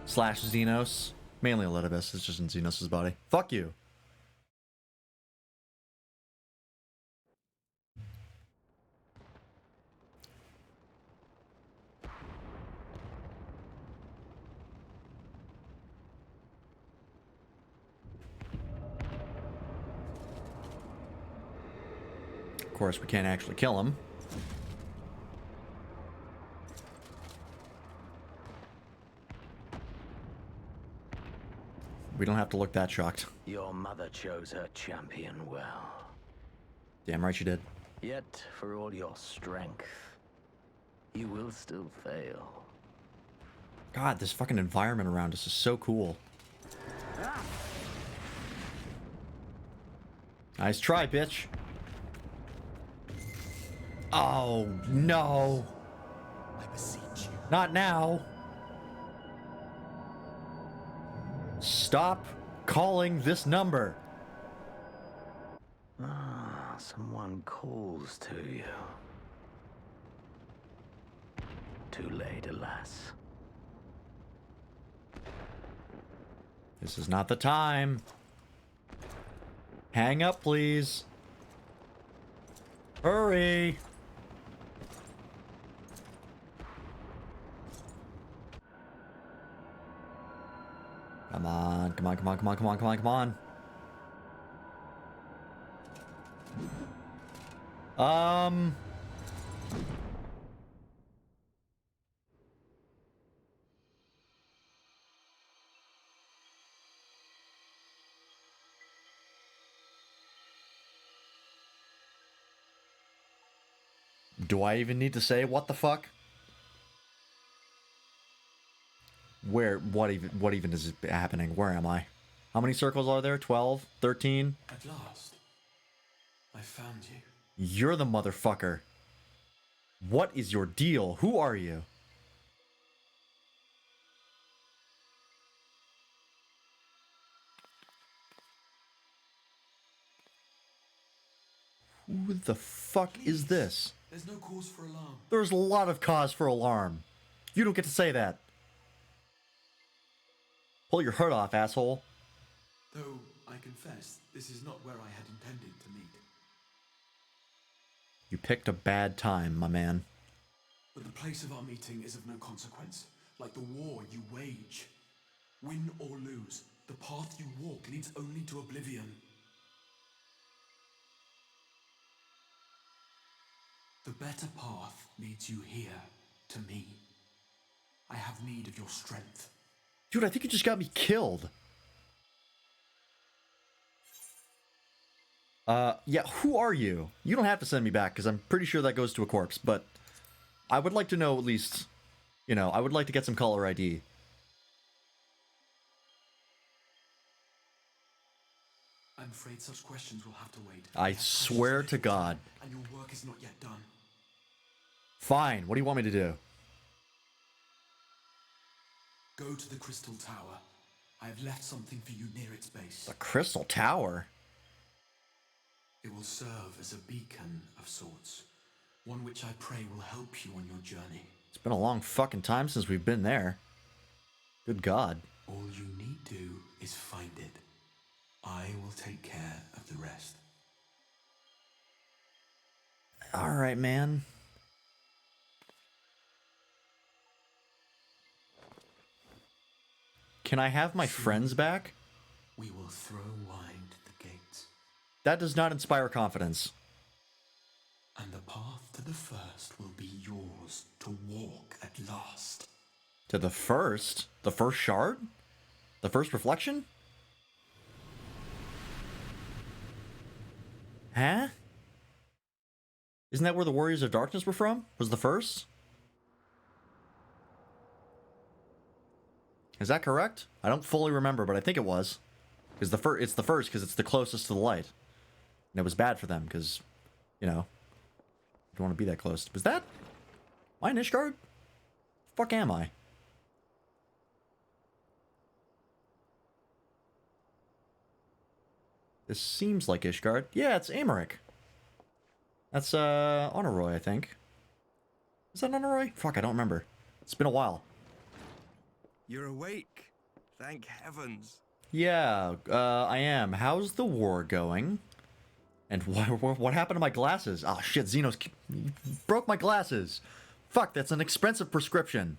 Slash Xenos. Mainly Elidibus. It's just in Xenos' body. Fuck you. Of course, we can't actually kill him. We don't have to look that shocked. Your mother chose her champion well. Damn right she did. Yet, for all your strength, you will still fail. God, this fucking environment around us is so cool. Nice try, bitch. Oh, no. I beseech you. Not now. Stop calling this number. Ah, someone calls to you. Too late, alas. This is not the time. Hang up, please. Hurry. Come on, come on, come on, come on, come on, come on, come on. Do I even need to say what the fuck? What even is happening? Where am I? How many circles are there? 12? 13? At last, I found you. You're the motherfucker. What is your deal? Who are you? Who the fuck is this? There's no cause for alarm. There's a lot of cause for alarm. You don't get to say that. Pull your hood off, asshole. Though, I confess, this is not where I had intended to meet. You picked a bad time, my man. But the place of our meeting is of no consequence, like the war you wage. Win or lose, the path you walk leads only to oblivion. The better path leads you here, to me. I have need of your strength. Dude, I think you just got me killed. Yeah, who are you? You don't have to send me back, because I'm pretty sure that goes to a corpse, but I would like to know at least, you know, I would like to get some caller ID. I'm I'm afraid such questions will have to wait. I swear to God. And your work is not yet done. Fine, what do you want me to do? Go to the Crystal Tower. I have left something for you near its base. The Crystal Tower? It will serve as a beacon of sorts. One which I pray will help you on your journey. It's been a long fucking time since we've been there. Good God. All you need do is find it. I will take care of the rest. Alright, man. Can I have my friends back? We will throw wide the gates. That does not inspire confidence. And the path to the first will be yours to walk at last. To the first? The first shard? The first reflection? Huh? Isn't that where the Warriors of Darkness were from? Was the first? Is that correct? I don't fully remember, but I think it was. Because it's the first because it's the closest to the light. And it was bad for them because, you know, you don't want to be that close. Was that? Am I an Ishgard? Fuck am I? This seems like Ishgard. Yeah, it's Amaric. That's, Honoroy, I think. Is that Honoroy? Fuck, I don't remember. It's been a while. You're awake. Thank heavens. Yeah, I am. How's the war going? And what happened to my glasses? Oh shit, Xenos broke my glasses. Fuck, that's an expensive prescription.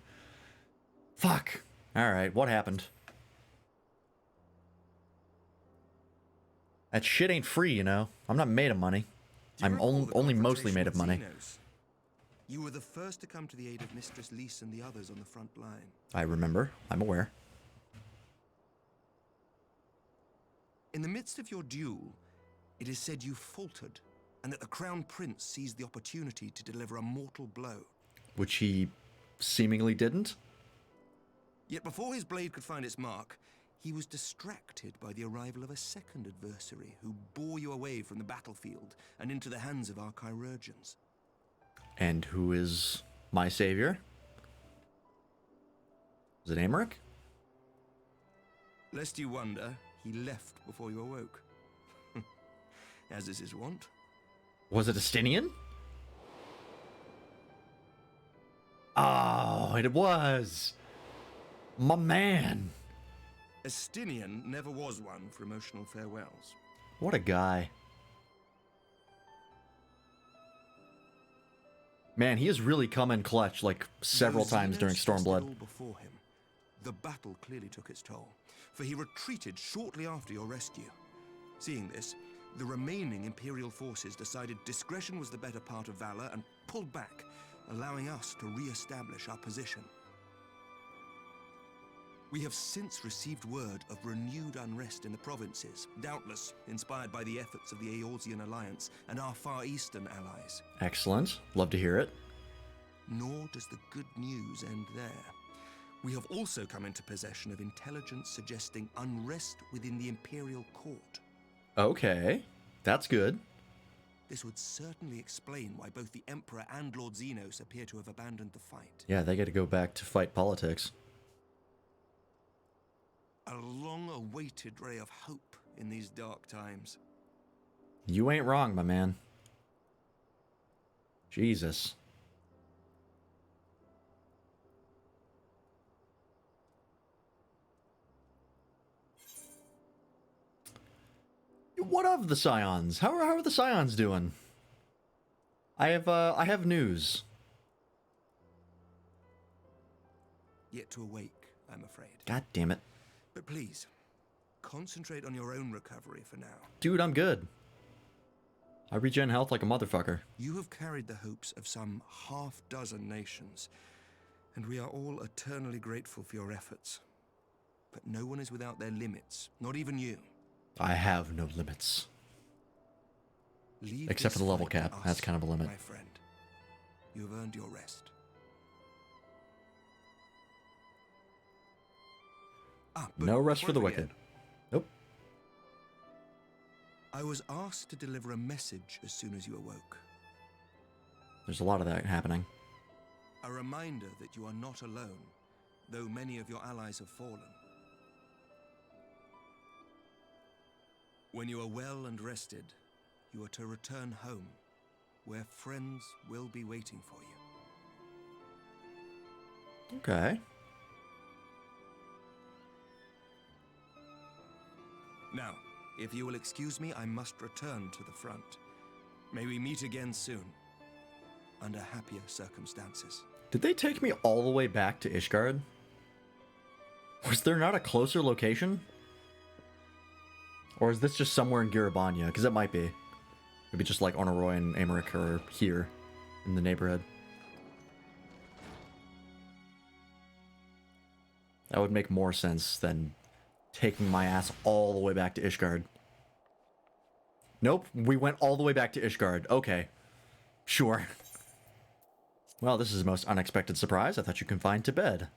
Fuck. Alright, what happened? That shit ain't free, you know. I'm not made of money. I'm only mostly made of money. Xenos? You were the first to come to the aid of Mistress Lys and the others on the front line. I remember. I'm aware. In the midst of your duel, it is said you faltered, and that the Crown Prince seized the opportunity to deliver a mortal blow. Which he seemingly didn't? Yet before his blade could find its mark, he was distracted by the arrival of a second adversary who bore you away from the battlefield and into the hands of our chirurgeons. And who is my savior? Is it Amaric? Lest you wonder, he left before you awoke. As is his wont. Was it Estinian? Oh, it was. My man. Estinian never was one for emotional farewells. What a guy. Man, he has really come in clutch like several times during Stormblood. Before him, the battle clearly took its toll, for he retreated shortly after your rescue. Seeing this, the remaining Imperial forces decided discretion was the better part of valor and pulled back, allowing us to re-establish our position. We have since received word of renewed unrest in the provinces, doubtless inspired by the efforts of the Eorzean Alliance and our Far Eastern allies. Excellent. Love to hear it. Nor does the good news end there. We have also come into possession of intelligence suggesting unrest within the Imperial Court. Okay, that's good. This would certainly explain why both the Emperor and Lord Xenos appear to have abandoned the fight. Yeah, they got to go back to fight politics. A long-awaited ray of hope in these dark times. You ain't wrong, my man. Jesus. What of the Scions? How are the Scions doing? I have news. Yet to awake, I'm afraid. God damn it. But please, concentrate on your own recovery for now. Dude, I'm good. I regen health like a motherfucker. You have carried the hopes of some half-dozen nations, and we are all eternally grateful for your efforts. But no one is without their limits, not even you. I have no limits. Leave except for this the level fight to cap. us, That's kind of a limit. My friend, you have earned your rest. No rest for the wicked. Nope. I was asked to deliver a message as soon as you awoke. There's a lot of that happening. A reminder that you are not alone, though many of your allies have fallen. When you are well and rested, you are to return home, where friends will be waiting for you. Okay. Now, if you will excuse me, I must return to the front. May we meet again soon, under happier circumstances. Did they take me all the way back to Ishgard? Was there not a closer location? Or is this just somewhere in Garabania? Because it might be. Maybe just like Onoroy and Amaric are here in the neighborhood. That would make more sense than taking my ass all the way back to Ishgard. Nope, we went all the way back to Ishgard. Okay. Sure. Well, this is the most unexpected surprise. I thought you confined to bed.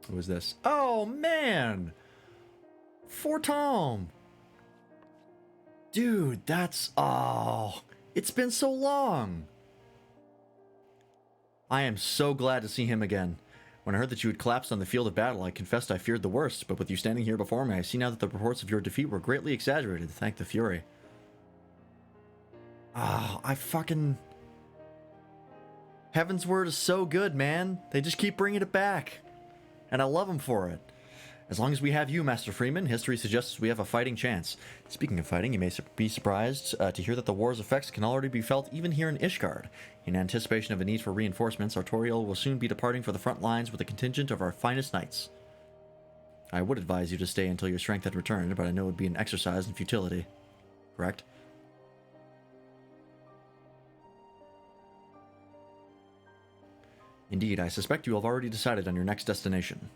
Who is this? Oh, man! Fortom! Dude, that's... Oh, it's been so long! I am so glad to see him again. When I heard that you had collapsed on the field of battle, I confessed I feared the worst, but with you standing here before me, I see now that the reports of your defeat were greatly exaggerated, thank the Fury. Ah, I fucking... Heaven's Word is so good, man. They just keep bringing it back. And I love them for it. As long as we have you, Master Freeman, history suggests we have a fighting chance. Speaking of fighting, you may be surprised to hear that the war's effects can already be felt even here in Ishgard. In anticipation of a need for reinforcements, Artorial will soon be departing for the front lines with a contingent of our finest knights. I would advise you to stay until your strength had returned, but I know it would be an exercise in futility. Correct? Indeed, I suspect you have already decided on your next destination.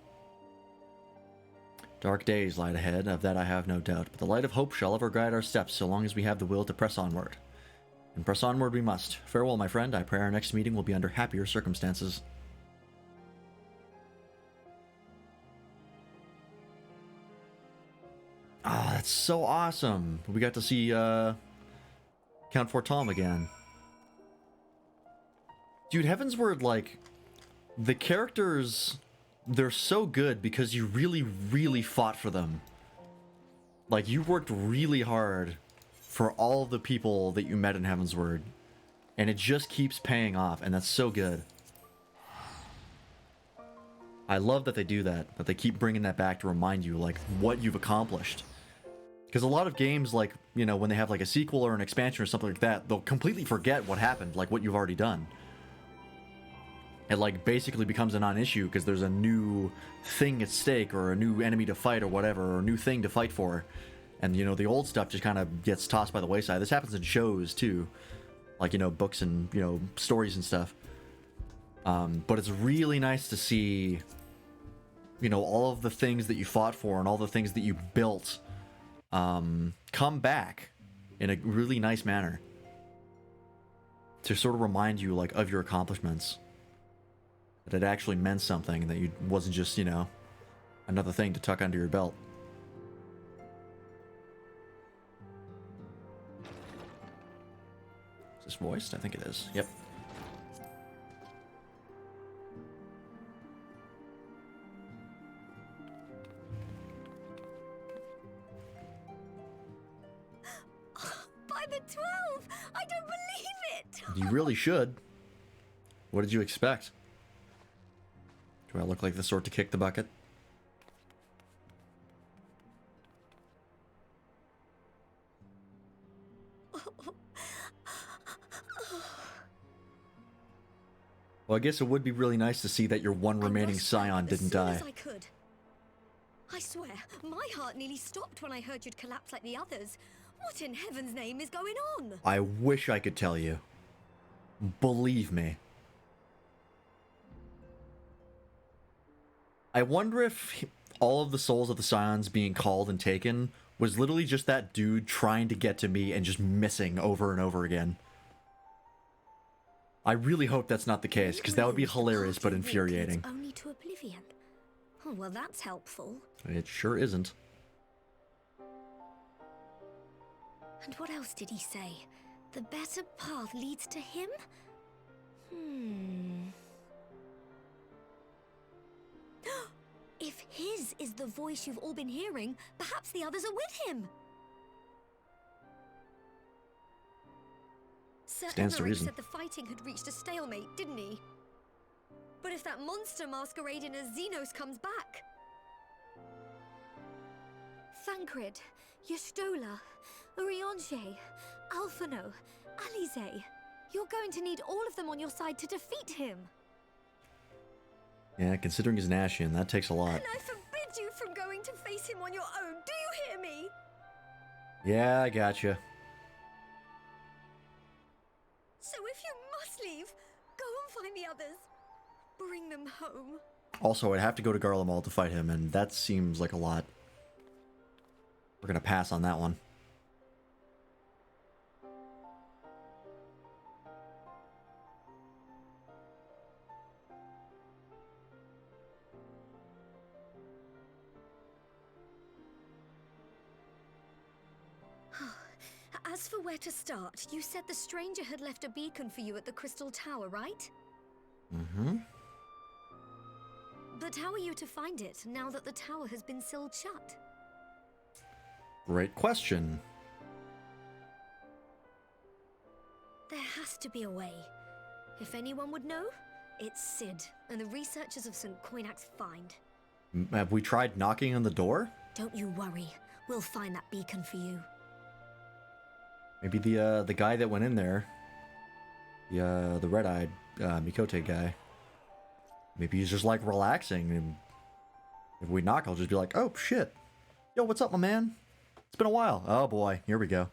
Dark days lie ahead, of that I have no doubt, but the light of hope shall ever guide our steps so long as we have the will to press onward. And press onward we must. Farewell, my friend. I pray our next meeting will be under happier circumstances. Ah, that's so awesome. We got to see Count Fortom again. Dude, Heaven's Word, like, the characters, they're so good because you really, really fought for them. Like, you worked really hard for all of the people that you met in Heaven's Word. And it just keeps paying off, and that's so good. I love that they do that they keep bringing that back to remind you, like, what you've accomplished. Because a lot of games, like, you know, when they have, like, a sequel or an expansion or something like that, they'll completely forget what happened, like, what you've already done. It, like, basically becomes a non-issue because there's a new thing at stake or a new enemy to fight or whatever, or a new thing to fight for. And, you know, the old stuff just kind of gets tossed by the wayside. This happens in shows, too. Like, you know, books and, you know, stories and stuff. But it's really nice to see, you know, all of the things that you fought for and all the things that you built come back in a really nice manner. To sort of remind you, like, of your accomplishments. That it actually meant something, that you wasn't just, you know, another thing to tuck under your belt. Is this voiced? I think it is. Yep. By the 12! I don't believe it! You really should. What did you expect? Do I look like the sort to kick the bucket? Well, I guess it would be really nice to see that your one remaining scion didn't die. As I could. I swear, my heart nearly stopped when I heard you'd collapse like the others. What in heaven's name is going on? I wish I could tell you. Believe me. I wonder if all of the souls of the Scions being called and taken was literally just that dude trying to get to me and just missing over and over again. I really hope that's not the case, because that would be hilarious but infuriating. Only to oblivion. Oh, well, that's helpful. It sure isn't. And what else did he say? The better path leads to him? If his is the voice you've all been hearing, perhaps the others are with him. Sir Stands to Emmerich reason. said the fighting had reached a stalemate, didn't he? But if that monster masquerading as Xenos comes back... Thancred, Yestola, Urianger, Alphino, Alize... You're going to need all of them on your side to defeat him. Yeah, considering he's an Ashian, that takes a lot. And I forbid you from going to face him on your own. Do you hear me? Yeah, I gotcha. So if you must leave, go and find the others. Bring them home. Also, I'd have to go to Garlemald to fight him, and that seems like a lot. We're gonna pass on that one. As for where to start, you said the stranger had left a beacon for you at the Crystal Tower, right? Mm-hmm. But how are you to find it, now that the tower has been sealed shut? Great question. There has to be a way. If anyone would know, it's Sid, and the researchers of St. Coinac's find. Have we tried knocking on the door? Don't you worry, we'll find that beacon for you. Maybe the guy that went in there, the red-eyed Mikote guy. Maybe he's just like relaxing, and if we knock, I'll just be like, "Oh shit, yo, what's up, my man? It's been a while." Oh boy, here we go.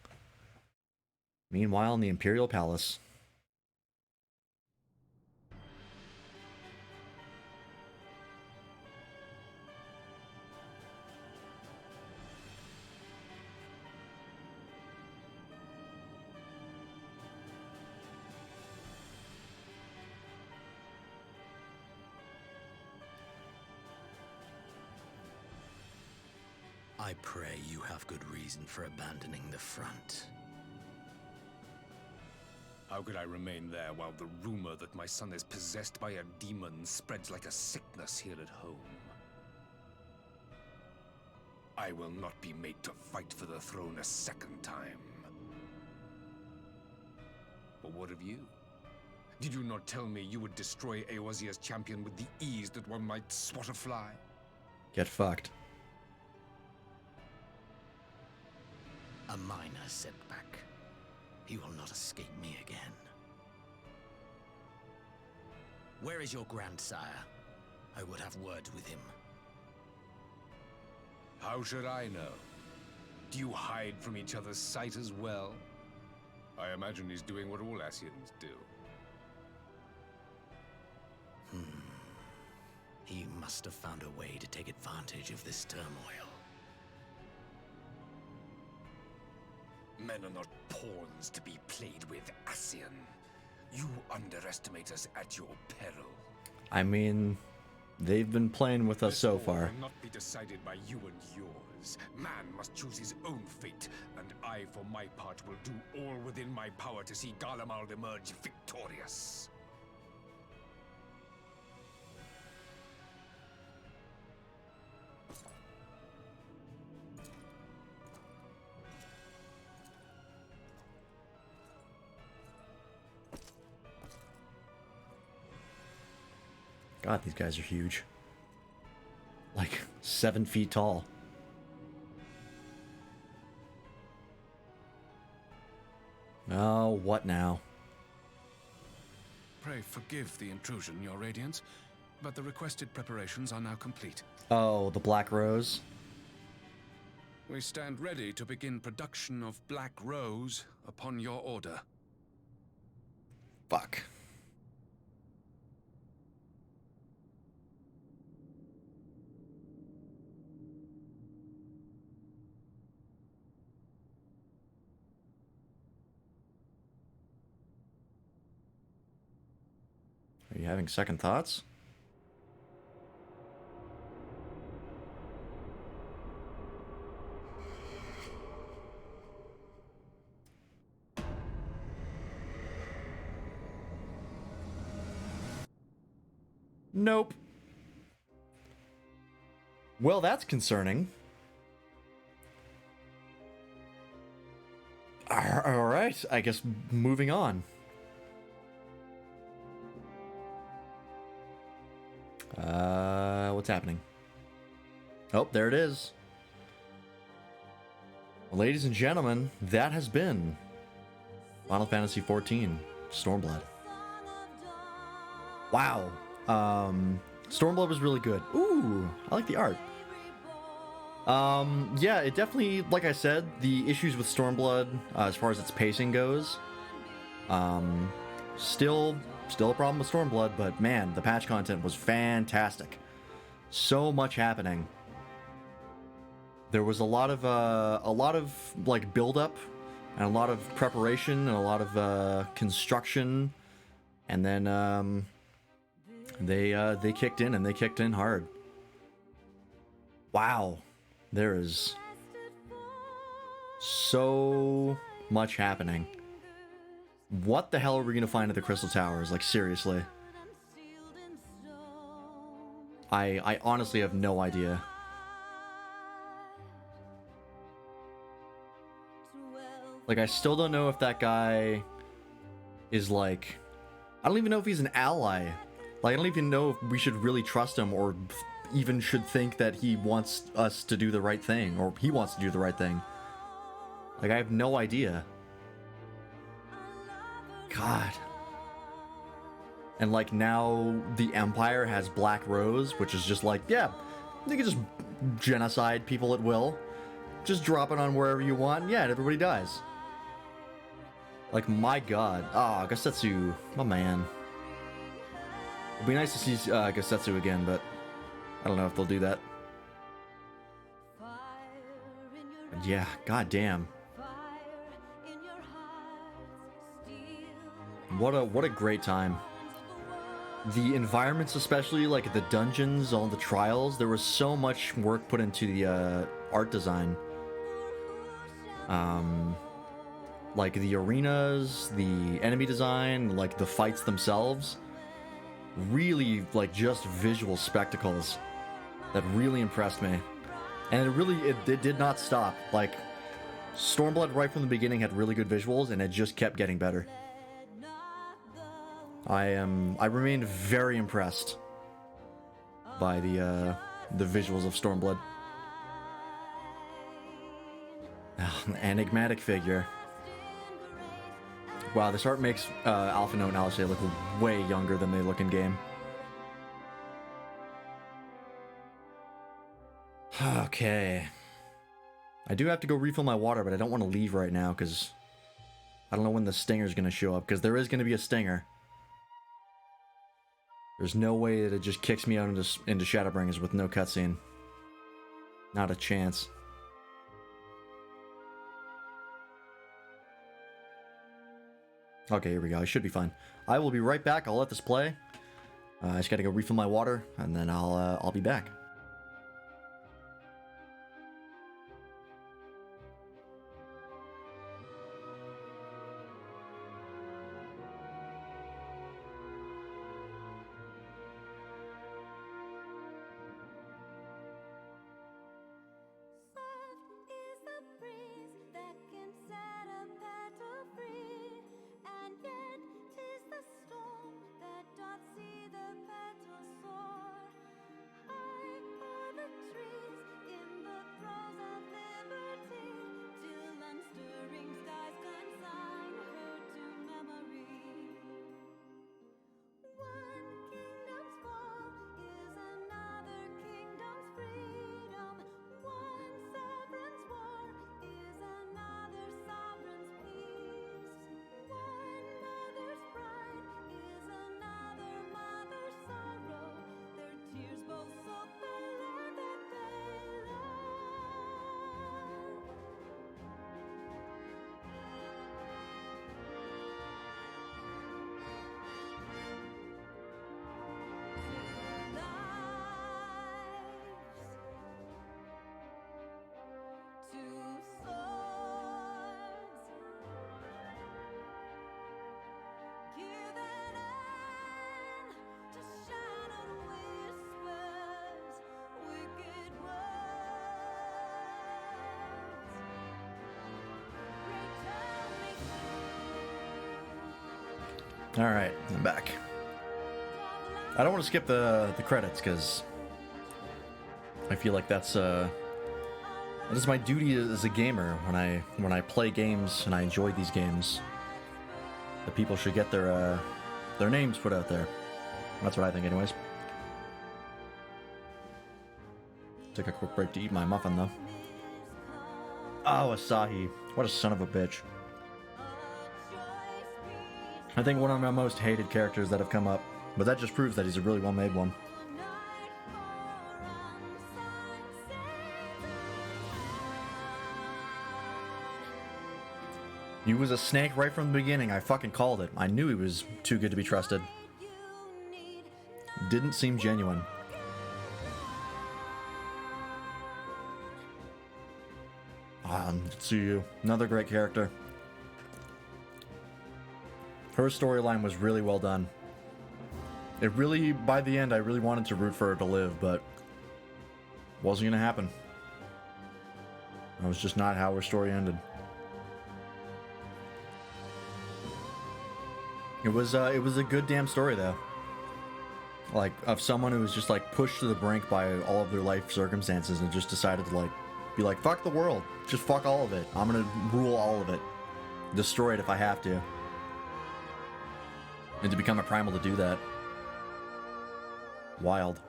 Meanwhile, in the Imperial Palace. I pray you have good reason for abandoning the front. How could I remain there while the rumor that my son is possessed by a demon spreads like a sickness here at home? I will not be made to fight for the throne a second time. But what of you? Did you not tell me you would destroy Eorzea's champion with the ease that one might swat a fly? Get fucked. A minor setback. He will not escape me again. Where is your grandsire? I would have words with him. How should I know? Do you hide from each other's sight as well? I imagine he's doing what all Ascians do. He must have found a way to take advantage of this turmoil. Men are not pawns to be played with, Ascian. You underestimate us at your peril. I mean, they've been playing with us so far. Will not be decided by you and yours. Man must choose his own fate, and I, for my part, will do all within my power to see Garlemald emerge victorious. God, these guys are huge. Like 7 feet tall. Oh, what now? Pray forgive the intrusion, Your Radiance, but the requested preparations are now complete. Oh, the Black Rose. We stand ready to begin production of Black Rose upon your order. Fuck. Are you having second thoughts? Nope. Well, that's concerning. Alright, I guess moving on. What's happening? Oh, there it is. Well, ladies and gentlemen, that has been Final Fantasy XIV Stormblood. Wow. Stormblood was really good. Ooh, I like the art. Yeah, it definitely, like I said, the issues with Stormblood, as far as its pacing goes, still a problem with Stormblood, but man, the patch content was fantastic. So much happening. There was a lot of like build up and a lot of preparation and a lot of construction, and then they kicked in, and they kicked in hard. Wow, there is so much happening. What the hell are we gonna find at the Crystal Towers? Like, seriously. I honestly have no idea. Like, I still don't know if that guy is like... I don't even know if he's an ally. Like, I don't even know if we should really trust him, or even should think that he wants us to do the right thing, or he wants to do the right thing. Like, I have no idea. God. And like, now the Empire has Black Rose, which is just like, yeah, you can just genocide people at will. Just drop it on wherever you want, yeah, and everybody dies. Like, my god. Ah, Gasetsu, my man. It'd be nice to see Gasetsu again, but I don't know if they'll do that. But yeah, goddamn. What a great time. The environments, especially, like the dungeons, all the trials, there was so much work put into the art design. Like the arenas, the enemy design, like the fights themselves. Really, like, just visual spectacles that really impressed me. And it did not stop. Like, Stormblood right from the beginning had really good visuals, and it just kept getting better. I remained very impressed by the visuals of Stormblood. Enigmatic figure. Wow, this art makes Alpha Note and Alistair look way younger than they look in game. Okay. I do have to go refill my water, but I don't want to leave right now because I don't know when the stinger's going to show up, because there is going to be a stinger. There's no way that it just kicks me out into Shadowbringers with no cutscene. Not a chance. Okay, here we go. I should be fine. I will be right back. I'll let this play. I just gotta go refill my water, and then I'll be back. Alright, I'm back. I don't want to skip the credits, because I feel like that is my duty as a gamer. When I play games and I enjoy these games, the people should get their names put out there. That's what I think anyways. Take a quick break to eat my muffin, though. Oh, Asahi. What a son of a bitch. I think one of my most hated characters that have come up, but that just proves that he's a really well-made one. He was a snake right from the beginning. I fucking called it. I knew he was too good to be trusted. Didn't seem genuine. Tsuyu, another great character. Her storyline was really well done. It really, by the end, I really wanted to root for her to live, but wasn't gonna happen. That was just not how her story ended. It was a good damn story, though. Like, of someone who was just, like, pushed to the brink by all of their life circumstances and just decided to, like, be like, fuck the world. Just fuck all of it. I'm gonna rule all of it. Destroy it if I have to. And to become a primal to do that. Wild.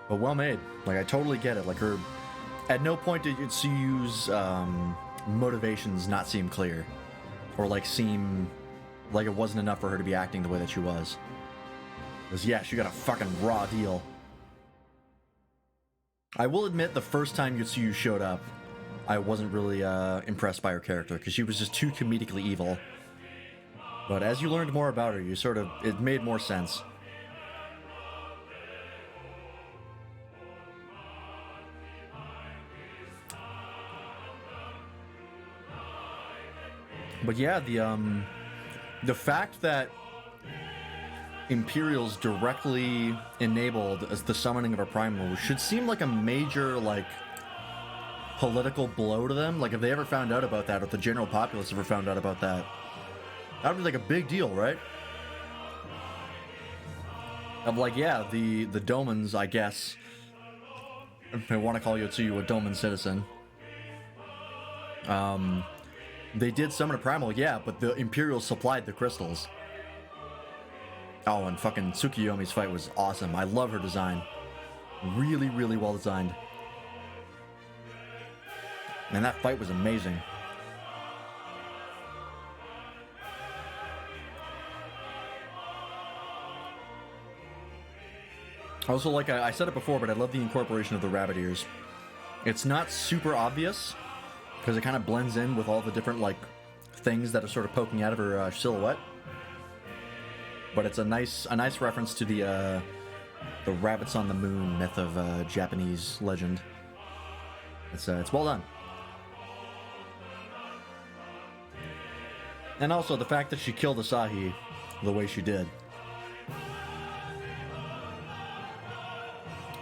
But well made. Like, I totally get it. Like, her... At no point did Tsuyu's motivations not seem clear. Or, like, seem like it wasn't enough for her to be acting the way that she was. Because, yeah, she got a fucking raw deal. I will admit, the first time Yotsuyu showed up, I wasn't really impressed by her character, because she was just too comedically evil. But as you learned more about her, you sort of... It made more sense. But yeah, the fact that Imperials directly enabled as the summoning of a primal should seem like a major, like, political blow to them. Like, if they ever found out about that, or if the general populace ever found out about that, that would be like a big deal, right? Of like, yeah, the Domans, I guess, if I want to call Yotsuyu a Doman citizen, they did summon a primal, yeah, but the Imperials supplied the crystals. Oh, and fucking Tsukiyomi's fight was awesome. I love her design. Really, really well designed. And that fight was amazing. Also, like I said it before, but I love the incorporation of the rabbit ears. It's not super obvious, because it kind of blends in with all the different, like, things that are sort of poking out of her silhouette. But it's a nice reference to the rabbits on the moon myth of Japanese legend. It's well done. And also the fact that she killed Asahi the way she did.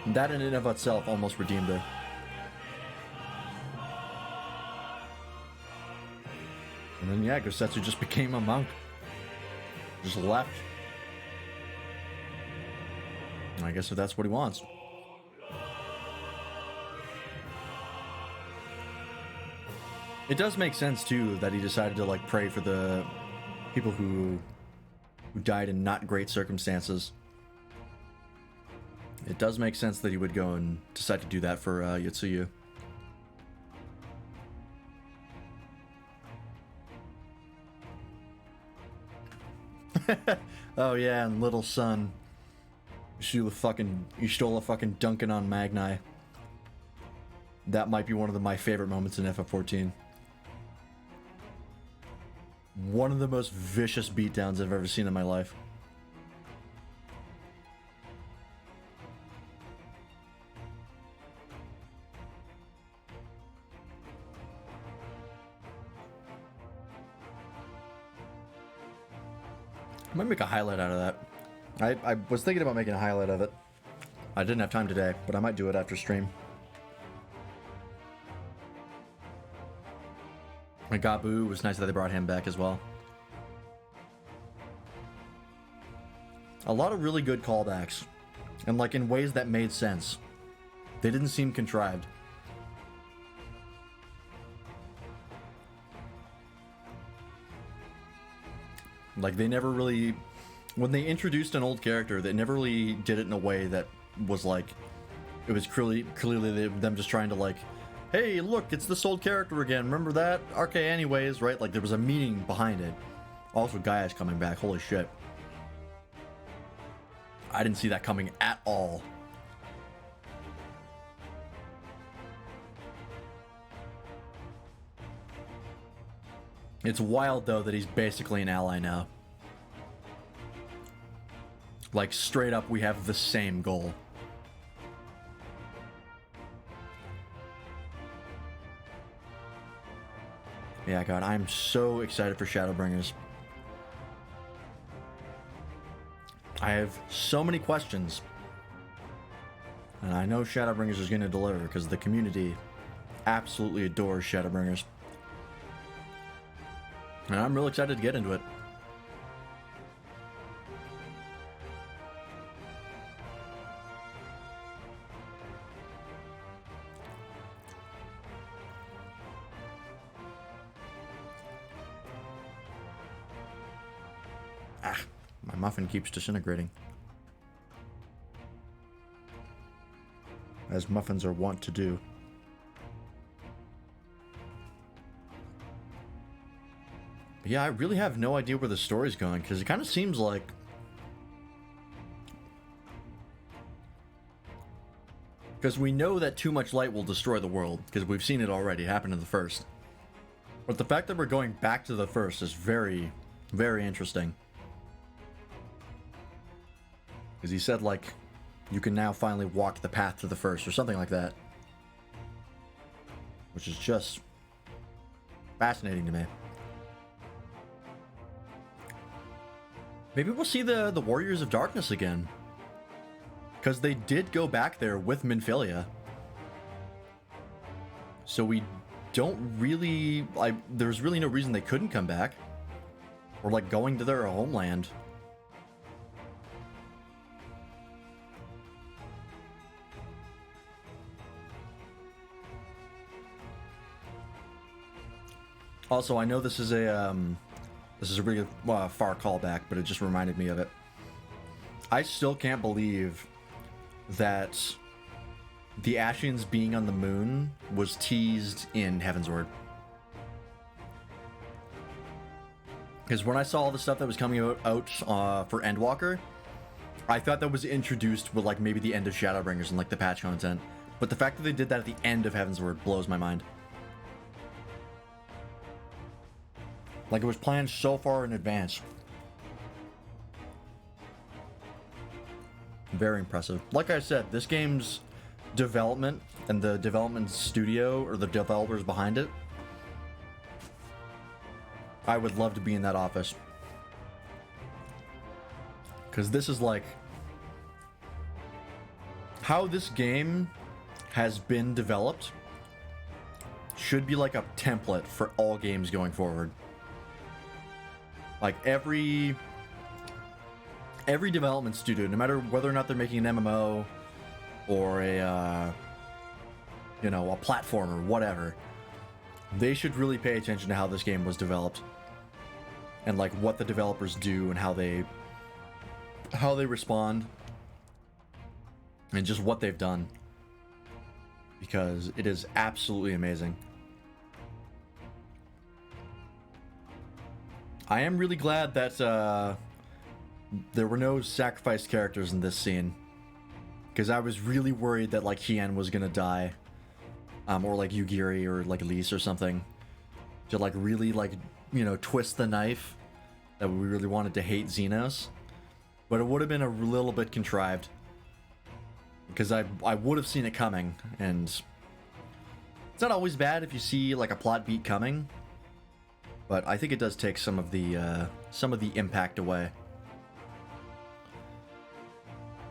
That in and of itself almost redeemed her. And then, yeah, Gosetsu just became a monk. Just left. I guess if that's what he wants. It does make sense, too, that he decided to, like, pray for the people who died in not great circumstances. It does make sense that he would go and decide to do that for Yotsuyu. Oh yeah, and little son. You stole a fucking Duncan on Magni. That might be one of my favorite moments in FF14. One of the most vicious beatdowns I've ever seen in my life. I might make a highlight out of that. I was thinking about making a highlight of it. I didn't have time today, but I might do it after stream. And Gabu, was nice that they brought him back as well. A lot of really good callbacks, and like in ways that made sense. They didn't seem contrived. Like they never really, when they introduced an old character, they never really did it in a way that was like, it was clearly them just trying to like, hey, look, it's this old character again. Remember that? Okay, anyways, right? Like there was a meaning behind it. Also, Gaia's coming back. Holy shit. I didn't see that coming at all. It's wild, though, that he's basically an ally now. Like, straight up, we have the same goal. Yeah, God, I'm so excited for Shadowbringers. I have so many questions. And I know Shadowbringers is going to deliver because the community absolutely adores Shadowbringers. And I'm real excited to get into it. Ah, my muffin keeps disintegrating. As muffins are wont to do. Yeah, I really have no idea where the story's going, because it kind of seems like... Because we know that too much light will destroy the world, because we've seen it already happen in the first. But the fact that we're going back to the first is very, very interesting. Because he said, like, you can now finally walk the path to the first, or something like that. Which is just fascinating to me. Maybe we'll see the Warriors of Darkness again. Because they did go back there with Minfilia. So we don't really... there's really no reason they couldn't come back. Or like going to their homeland. Also, I know this is a really far callback, but it just reminded me of it. I still can't believe that the Ashians being on the moon was teased in Heavensward. Because when I saw all the stuff that was coming out for Endwalker, I thought that was introduced with like maybe the end of Shadowbringers and like the patch content. But the fact that they did that at the end of Heavensward blows my mind. Like it was planned so far in advance. Very impressive. Like I said, this game's development and the development studio or the developers behind it, I would love to be in that office. Because this is like how this game has been developed should be like a template for all games going forward. Like every development studio, no matter whether or not they're making an MMO or a you know, a platform or whatever, they should really pay attention to how this game was developed and like what the developers do and how they respond and just what they've done, because it is absolutely amazing. I am really glad that there were no sacrificed characters in this scene, because I was really worried that like Hien was gonna die, or like Yugiri or like Elise or something, to like really like, you know, twist the knife that we really wanted to hate Xenos. But it would have been a little bit contrived, because I would have seen it coming, and it's not always bad if you see like a plot beat coming. But I think it does take some of the impact away.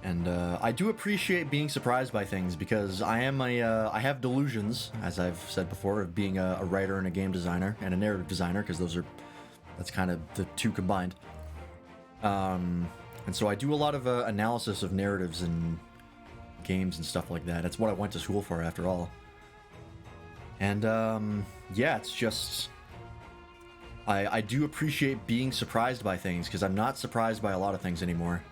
And I do appreciate being surprised by things, because I have delusions, as I've said before, of being a writer and a game designer and a narrative designer, because that's kind of the two combined. And so I do a lot of analysis of narratives and games and stuff like that. That's what I went to school for, after all. And yeah, it's just I do appreciate being surprised by things, because I'm not surprised by a lot of things anymore.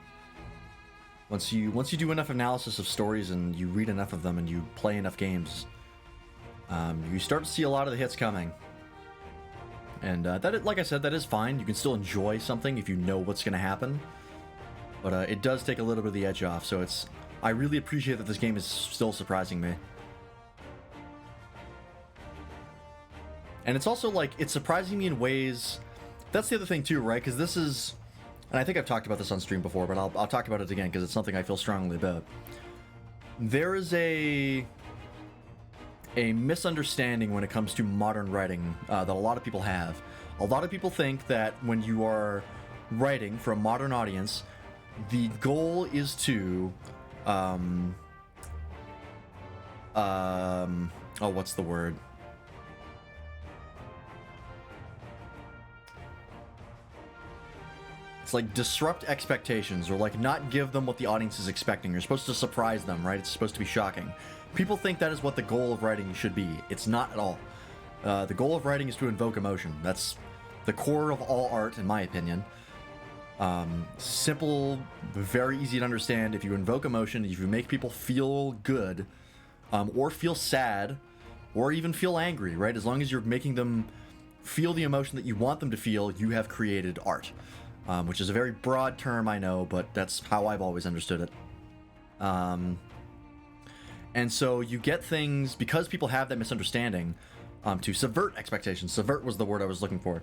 Once you do enough analysis of stories and you read enough of them and you play enough games, you start to see a lot of the hits coming. And like I said, that is fine. You can still enjoy something if you know what's going to happen. But it does take a little bit of the edge off, so I really appreciate that this game is still surprising me. And it's also, like, it's surprising me in ways... That's the other thing, too, right? Because this is... And I think I've talked about this on stream before, but I'll talk about it again, because it's something I feel strongly about. There is a misunderstanding when it comes to modern writing that a lot of people have. A lot of people think that when you are writing for a modern audience, the goal is to... oh, what's the word? It's like disrupt expectations, or like not give them what the audience is expecting. You're supposed to surprise them, right? It's supposed to be shocking. People think that is what the goal of writing should be. It's not at all. The goal of writing is to invoke emotion. That's the core of all art, in my opinion. Simple, very easy to understand. If you invoke emotion, if you make people feel good, or feel sad, or even feel angry, right? As long as you're making them feel the emotion that you want them to feel, you have created art. Which is a very broad term, I know, but that's how I've always understood it. And so you get things, because people have that misunderstanding, to subvert expectations. Subvert was the word I was looking for.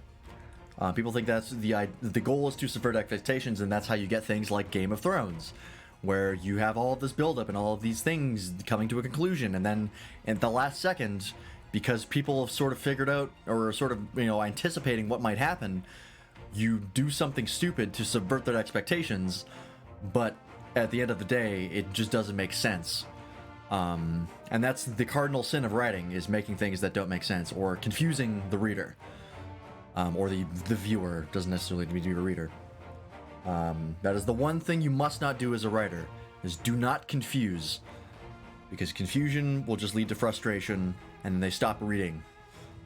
People think that's the goal is to subvert expectations, and that's how you get things like Game of Thrones, where you have all of this buildup and all of these things coming to a conclusion, and then at the last second, because people have sort of figured out, or sort of, anticipating what might happen, you do something stupid to subvert their expectations, but at the end of the day, it just doesn't make sense. And that's the cardinal sin of writing, is making things that don't make sense, or confusing the reader. Or the viewer, doesn't necessarily need to be a reader. That is the one thing you must not do as a writer, is do not confuse. Because confusion will just lead to frustration, and they stop reading.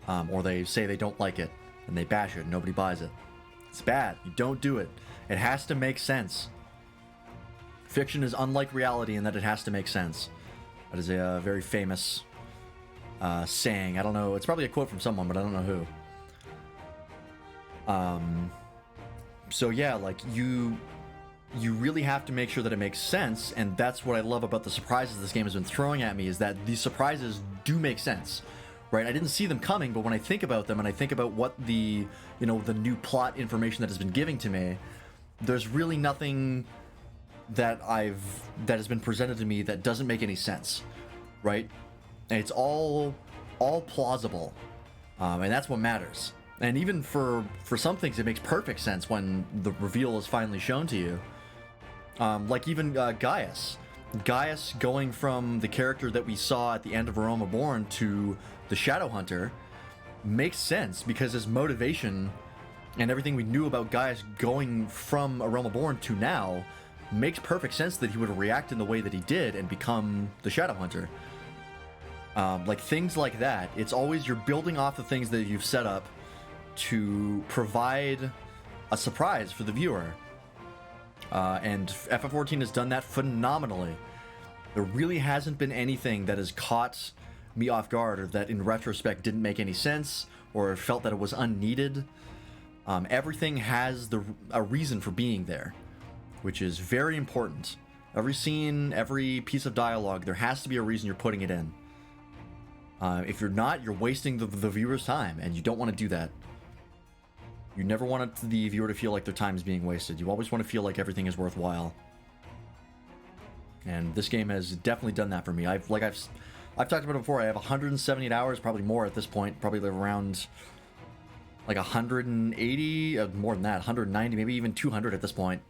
Or they say they don't like it, and they bash it, and nobody buys it. It's bad. You don't do it. It has to make sense. Fiction is unlike reality in that it has to make sense. That is a very famous saying. I don't know. It's probably a quote from someone, but I don't know who. So yeah, like you really have to make sure that it makes sense, and that's what I love about the surprises this game has been throwing at me, is that these surprises do make sense. Right, I didn't see them coming, but when I think about them and I think about what the new plot information that has been giving to me, there's really nothing that has been presented to me that doesn't make any sense, right? And it's all plausible, and that's what matters. And even for some things, it makes perfect sense when the reveal is finally shown to you. Like even Gaius. Gaius going from the character that we saw at the end of A Realm Reborn to the Shadowhunter makes sense, because his motivation and everything we knew about Gaius going from A Realm Reborn to now makes perfect sense that he would react in the way that he did and become the Shadowhunter. Like things like that, it's always you're building off the things that you've set up to provide a surprise for the viewer. And FF14 has done that phenomenally. There really hasn't been anything that has caught me off guard, or that in retrospect didn't make any sense, or felt that it was unneeded. Everything has a reason for being there, which is very important. Every scene, every piece of dialogue, there has to be a reason you're putting it in. If you're not, you're wasting the viewer's time, and you don't want to do that. You never want the viewer to feel like their time is being wasted. You always want to feel like everything is worthwhile. And this game has definitely done that for me. I've talked about it before. I have 178 hours, probably more at this point. Probably around like 180, more than that, 190, maybe even 200 at this point.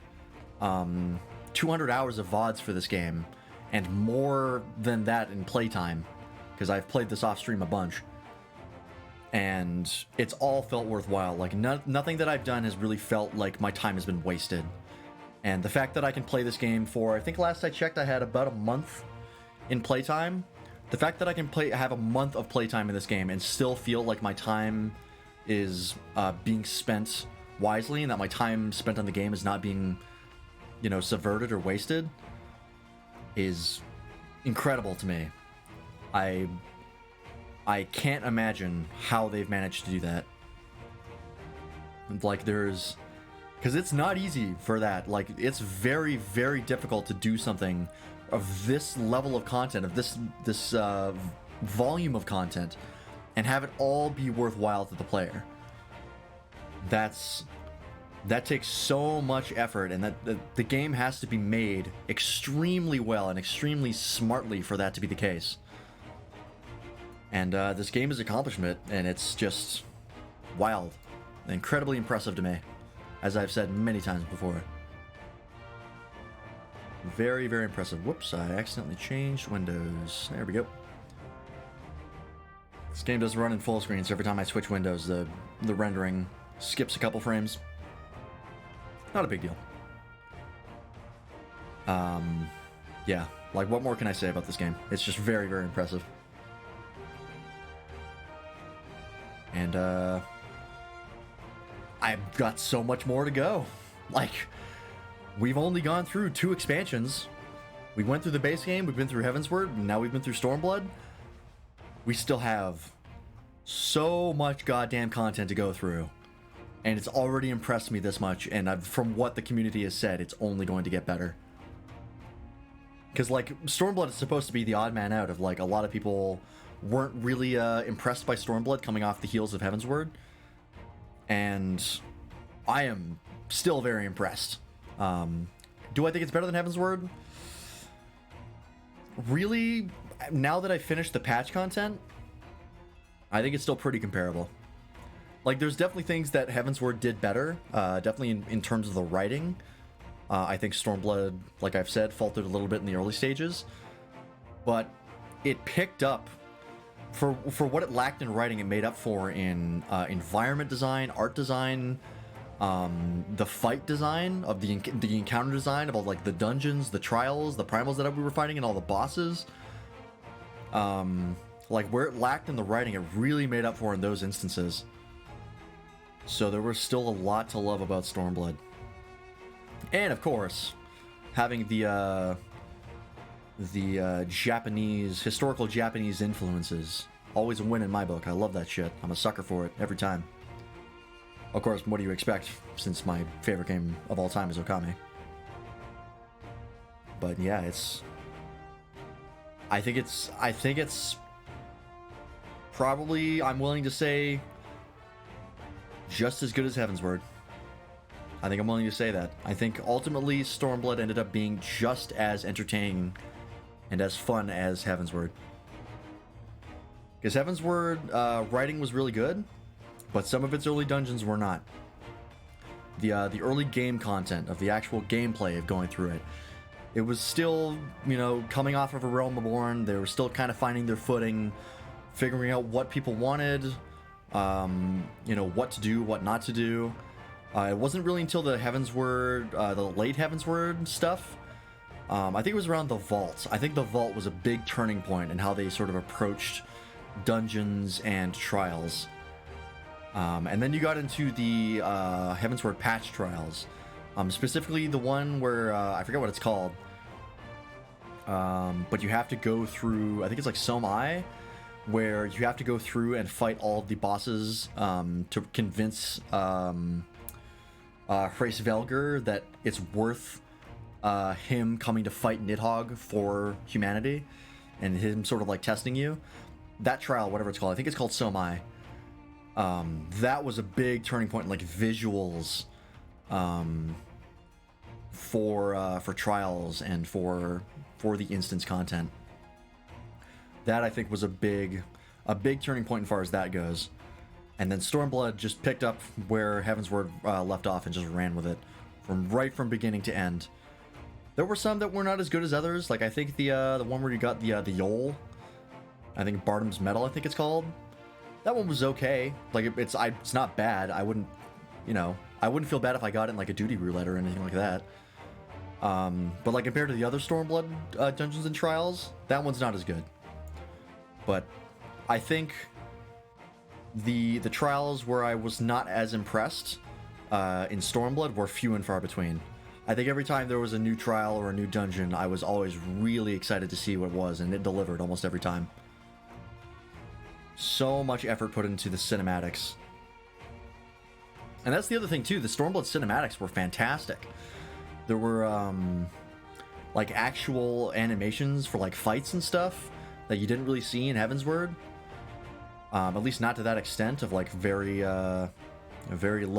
200 hours of VODs for this game, and more than that in playtime, because I've played this off stream a bunch. And it's all felt worthwhile. Like nothing that I've done has really felt like my time has been wasted. And the fact that I can play this game for, I think last I checked I had about a month in playtime. The fact that I can have a month of playtime in this game and still feel like my time is being spent wisely, and that my time spent on the game is not being, you know, subverted or wasted, is incredible to me. I can't imagine how they've managed to do that. Like, because it's not easy for that. Like, it's very, very difficult to do something of this level of content, of this volume of content, and have it all be worthwhile to the player. That takes so much effort, and that the game has to be made extremely well and extremely smartly for that to be the case. And this game is an accomplishment, and it's just wild, incredibly impressive to me, as I've said many times before. Very, very impressive. Whoops, I accidentally changed windows. There we go. This game does run in full screen, so every time I switch windows, the rendering skips a couple frames. Not a big deal. Yeah, like, what more can I say about this game? It's just very, very impressive. And, I've got so much more to go. Like, we've only gone through 2 expansions. We went through the base game, we've been through Heavensward, and now we've been through Stormblood. We still have so much goddamn content to go through. And it's already impressed me this much, and from what the community has said, it's only going to get better. Because, like, Stormblood is supposed to be the odd man out of, like, a lot of people weren't really impressed by Stormblood coming off the heels of Heavensward. And I am still very impressed. Do I think it's better than Heavensward? Really, now that I finished the patch content, I think it's still pretty comparable. Like, there's definitely things that Heavensward did better, definitely in terms of the writing. I think Stormblood, like I've said, faltered a little bit in the early stages. But it picked up, for what it lacked in writing, it made up for in environment design, art design, the fight design, of the encounter design, of all, like, the dungeons, the trials, the primals that we were fighting, and all the bosses. Like, where it lacked in the writing, it really made up for in those instances. So there was still a lot to love about Stormblood. And, of course, having the Japanese, historical Japanese influences. Always a win in my book. I love that shit. I'm a sucker for it every time. Of course, what do you expect, since my favorite game of all time is Okami? But yeah, I think it's probably, I'm willing to say, just as good as Heavensward. I think I'm willing to say that. I think ultimately Stormblood ended up being just as entertaining and as fun as Heavensward. Because Heavensward, writing was really good, but some of its early dungeons were not. The early game content of the actual gameplay of going through it, it was still, you know, coming off of A Realm Reborn. They were still kind of finding their footing, figuring out what people wanted, you know, what to do, what not to do. It wasn't really until the Heavensward, the late Heavensward stuff. I think it was around the Vault. I think the Vault was a big turning point in how they sort of approached dungeons and trials. And then you got into the Heavensward patch trials. Specifically the one where, I forget what it's called. But you have to go through, I think it's like Somai, where you have to go through and fight all of the bosses to convince Hrace Velger that it's worth him coming to fight Nidhogg for humanity, and him sort of like testing you. That trial, whatever it's called, I think it's called Somai. That was a big turning point in, like, visuals for trials and for the instance content. That, I think, was a big turning point as far as that goes. And then Stormblood just picked up where Heavensward left off and just ran with it right from beginning to end. There were some that were not as good as others. Like, I think the one where you got the Yol, I think Barnum's Medal, I think it's called. That one was okay. Like, it's not bad. I wouldn't, you know, I wouldn't feel bad if I got it in, like, a duty roulette or anything like that. But like compared to the other Stormblood Dungeons and Trials, that one's not as good. But I think the trials where I was not as impressed in Stormblood were few and far between. I think every time there was a new trial or a new dungeon, I was always really excited to see what it was, and it delivered almost every time. So much effort put into the cinematics. And that's the other thing too, the Stormblood cinematics were fantastic. There were like actual animations for like fights and stuff that you didn't really see in Heavensward. At least not to that extent of like very low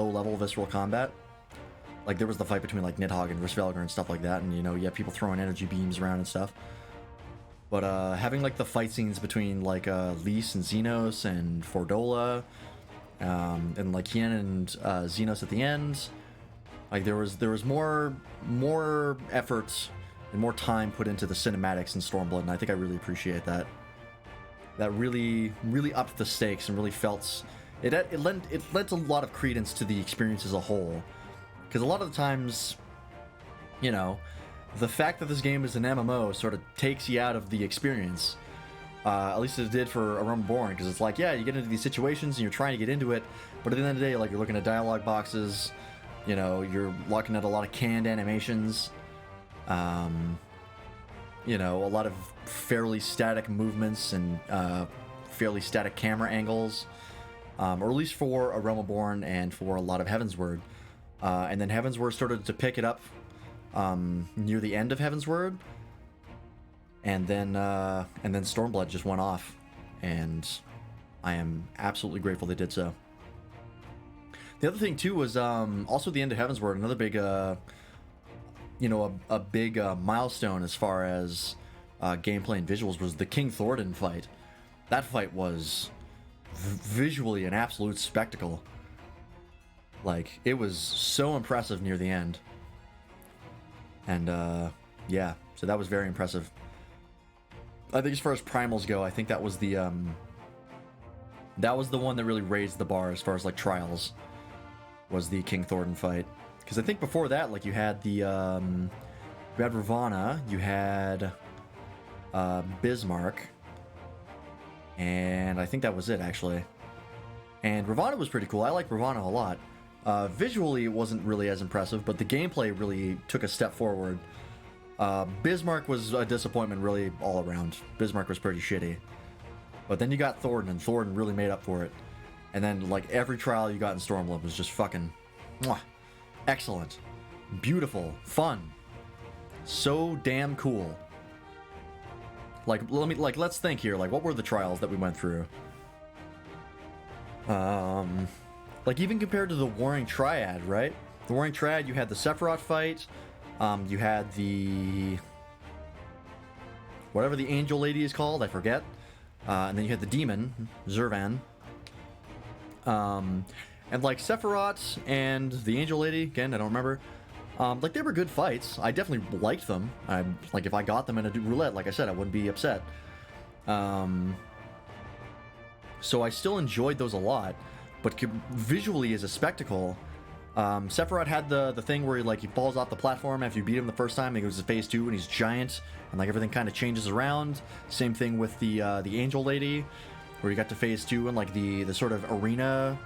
level visceral combat. Like there was the fight between like Nidhogg and Rissvelgar and stuff like that, and you know, you have people throwing energy beams around and stuff. But having like the fight scenes between like Lys and Xenos and Fordola, and like Hien and Xenos at the end, like there was more effort and more time put into the cinematics in Stormblood, and I think I really appreciate that. That really upped the stakes and really felt it lent a lot of credence to the experience as a whole. Because a lot of the times, you know, the fact that this game is an MMO sort of takes you out of the experience. At least it did for A Realm Reborn, because it's like, yeah, you get into these situations and you're trying to get into it, but at the end of the day, like, you're looking at dialogue boxes, you know, you're looking at a lot of canned animations, you know, a lot of fairly static movements and fairly static camera angles, or at least for A Realm Reborn and for a lot of Heavensward. And then Heavensward started to pick it up near the end of Heavensward, and then Stormblood just went off, and I am absolutely grateful they did so. The other thing too was also the end of Heavensward, another big, you know, a big milestone as far as gameplay and visuals was the King Thordan fight. That fight was visually an absolute spectacle. Like, it was so impressive near the end. And, yeah, so that was very impressive. I think as far as primals go, I think that was the one that really raised the bar as far as, like, trials, was the King Thordan fight. Because I think before that, like, you had the, you had Ravana, you had, Bismarck, and I think that was it, actually. And Ravana was pretty cool. I like Ravana a lot. Visually, it wasn't really as impressive, but the gameplay really took a step forward. Bismarck was a disappointment really all around. Bismarck was pretty shitty. But then you got Thordan, and Thordan really made up for it. And then, like, every trial you got in Stormblood was just fucking mwah, excellent, beautiful, fun, so damn cool. Like, let's think here. Like, what were the trials that we went through? Like, even compared to the Warring Triad, right? The Warring Triad, you had the Sephiroth fight, you had the... whatever the angel lady is called, I forget. And then you had the demon, Zurvan. And, like, Sephiroth and the angel lady, again, I don't remember. Like, they were good fights. I definitely liked them. Like, if I got them in a roulette, like I said, I wouldn't be upset. So I still enjoyed those a lot. But visually, as a spectacle, Sephiroth had the thing where he falls off the platform after you beat him the first time. He goes to phase 2 and he's giant, and like everything kind of changes around. Same thing with the angel lady, where you got to phase 2 and like the sort of arena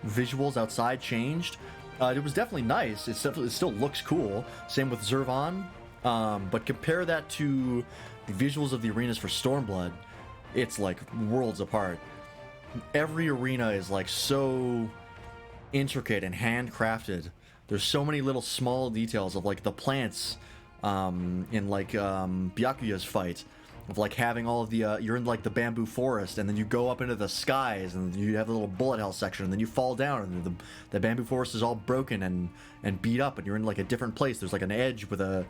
visuals outside changed. It was definitely nice. It still looks cool. Same with Zurvan. But compare that to the visuals of the arenas for Stormblood, it's like worlds apart. Every arena is like so intricate and handcrafted. There's so many little small details of like the plants in like Byakuya's fight, of like having all of the you're in like the bamboo forest, and then you go up into the skies and you have a little bullet hell section, and then you fall down and the bamboo forest is all broken and beat up, and you're in like a different place. There's like an edge with a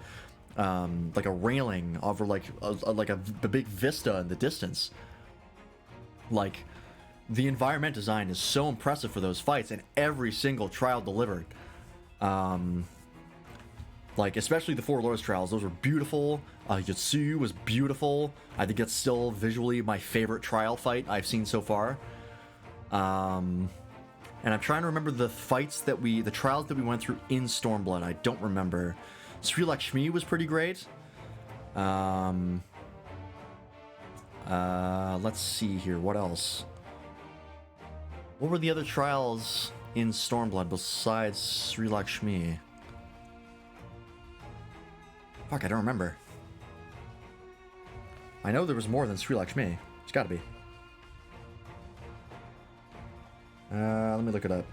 like a railing over like a big vista in the distance. Like, the environment design is so impressive for those fights, and every single trial delivered. Like, especially the Four Lords trials, those were beautiful. Yotsuyu was beautiful. I think it's still visually my favorite trial fight I've seen so far. And I'm trying to remember the trials that we went through in Stormblood. I don't remember. Sri Lakshmi was pretty great. Let's see here. What else? What were the other trials in Stormblood besides Sri Lakshmi? Fuck, I don't remember. I know there was more than Sri Lakshmi. It's gotta be. Let me look it up.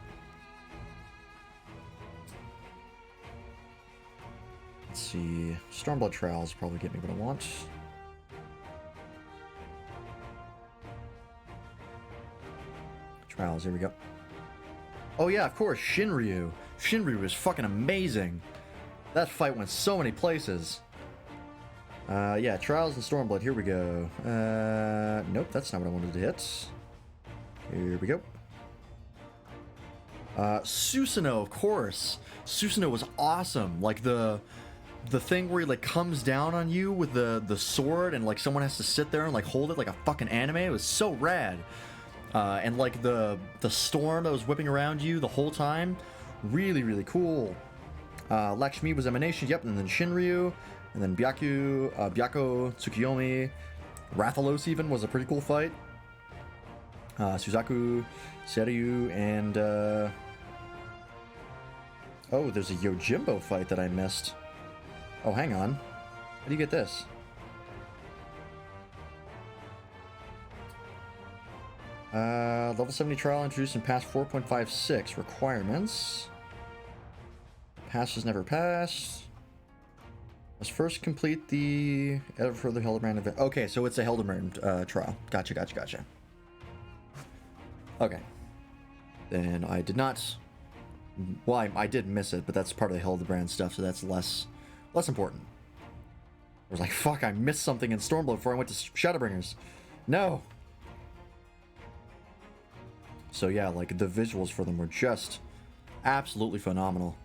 Let's see. Stormblood trials probably get me what I want. Trials, here we go. Oh yeah, of course, Shinryu. Shinryu was fucking amazing. That fight went so many places. Yeah, Trials and Stormblood, here we go. Nope, that's not what I wanted to hit. Here we go. Susanoo, of course. Susanoo was awesome. Like the thing where he like comes down on you with the sword and like someone has to sit there and like hold it like a fucking anime. It was so rad. And like the storm that was whipping around you the whole time, really, really cool. Lakshmi was Emanation, yep, and then Shinryu, and then Byakko, Tsukiyomi, Rathalos even was a pretty cool fight. Suzaku, Seiryu, and oh, there's a Yojimbo fight that I missed. Oh, hang on. How do you get this? Level 70 trial introduced in past 4.56 requirements. Pass was never passed. Must first complete the ever further Hildebrand event. Okay, so it's a Hildebrand trial. Gotcha. Okay. Then I did not. Well, I did miss it, but that's part of the Hildebrand stuff, so that's less important. I was like, fuck, I missed something in Stormblood before I went to Shadowbringers. No. So yeah, like the visuals for them were just absolutely phenomenal.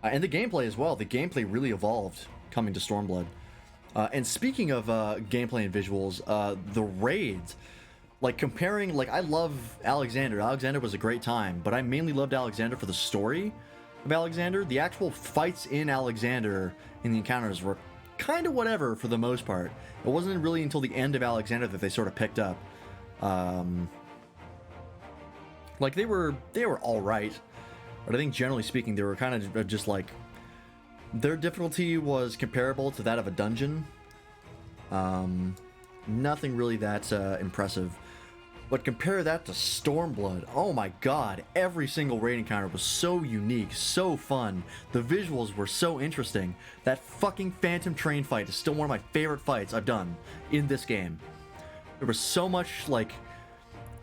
And the gameplay as well. The gameplay really evolved coming to Stormblood. And speaking of gameplay and visuals, the raids, like comparing, like I love Alexander. Alexander was a great time, but I mainly loved Alexander for the story of Alexander. The actual fights in Alexander in the encounters were kind of whatever for the most part. It wasn't really until the end of Alexander that they sort of picked up. Like they were all right, but I think generally speaking they were kind of just like their difficulty was comparable to that of a dungeon. Nothing really that impressive. But compare that to Stormblood. Oh my god, every single raid encounter was so unique, so fun. The visuals were so interesting. That fucking Phantom Train fight is still one of my favorite fights I've done in this game. There was so much, like,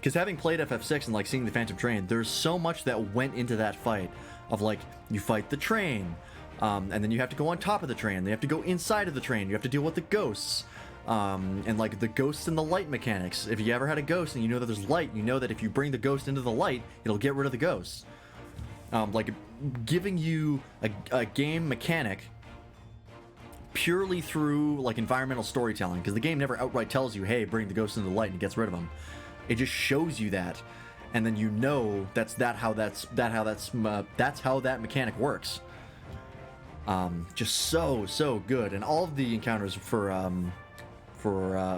because having played FF6 and like seeing the Phantom Train, there's so much that went into that fight of like, you fight the train, and then you have to go on top of the train, then you have to go inside of the train, you have to deal with the ghosts. And like the ghosts and the light mechanics. If you ever had a ghost and you know that there's light, you know that if you bring the ghost into the light, it'll get rid of the ghosts. Like giving you a game mechanic purely through like environmental storytelling, because the game never outright tells you, hey, bring the ghost into the light and gets rid of them. It just shows you that, and then you know that's how that mechanic works. Just so good, and all of the encounters for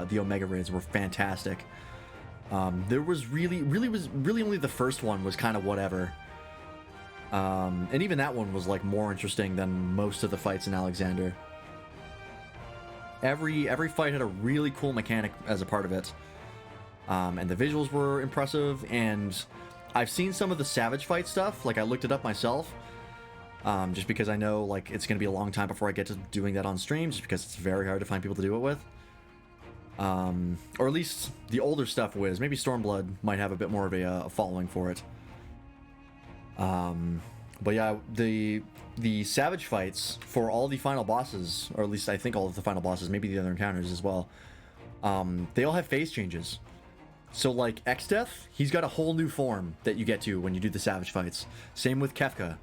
the Omega raids were fantastic. There was really only the first one was kind of whatever. And even that one was like more interesting than most of the fights in Alexander. Every fight had a really cool mechanic as a part of it. And the visuals were impressive, and I've seen some of the Savage fight stuff, like I looked it up myself. Just because I know like it's gonna be a long time before I get to doing that on stream, just because it's very hard to find people to do it with. Or at least the older stuff was. Maybe Stormblood might have a bit more of a following for it. But yeah, the Savage fights for all the final bosses, or at least I think all of the final bosses, maybe the other encounters as well, they all have phase changes. So like Exdeath, he's got a whole new form that you get to when you do the Savage fights. Same with Kefka.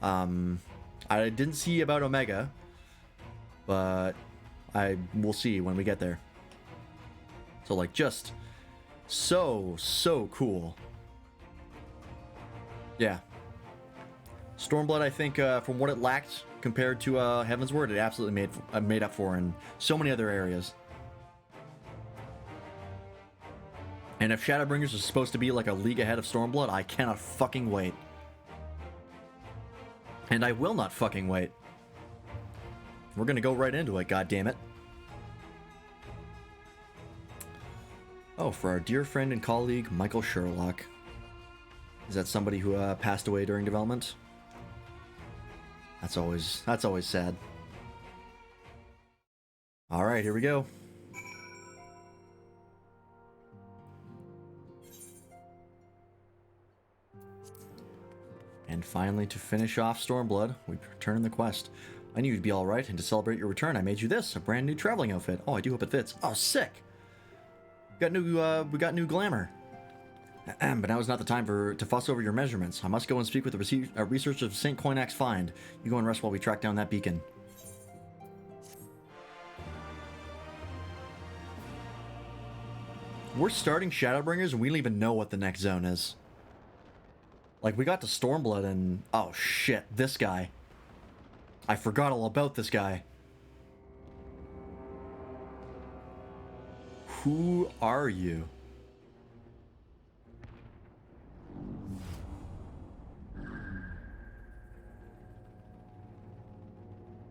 I didn't see about Omega, but I will see when we get there. So like just so cool. Yeah. Stormblood, I think, from what it lacked compared to Heaven's Word, it absolutely made up for in so many other areas. And if Shadowbringers is supposed to be like a league ahead of Stormblood, I cannot fucking wait. And I will not fucking wait. We're gonna go right into it, goddammit. Oh, for our dear friend and colleague, Michael Sherlock. Is that somebody who passed away during development? That's always sad. All right, here we go. And finally, to finish off Stormblood, we return the quest. I knew you'd be all right, and to celebrate your return, I made you this, a brand new traveling outfit. Oh, I do hope it fits. Oh, sick! We got new glamour. But now is not the time to fuss over your measurements. I must go and speak with the researcher of St. Coinax find. You go and rest while we track down that beacon. We're starting Shadowbringers and we don't even know what the next zone is. Like, we got to Stormblood and... oh shit, this guy. I forgot all about this guy. Who are you?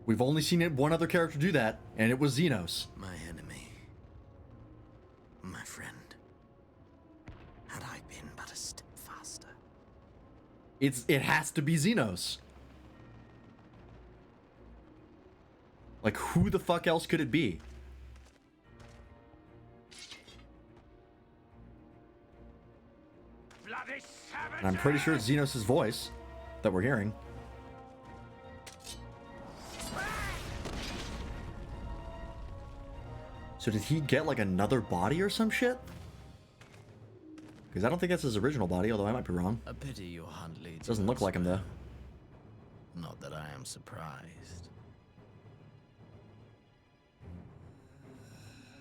We've only seen one other character do that, and it was Xenos. My enemy. My friend. Had I been but a step faster. It has to be Xenos. Like, who the fuck else could it be? And I'm pretty sure it's Xenos' voice that we're hearing. So did he get like another body or some shit? Because I don't think that's his original body, although I might be wrong. A pity your hunt leads. Doesn't look like him though. Not that I am surprised.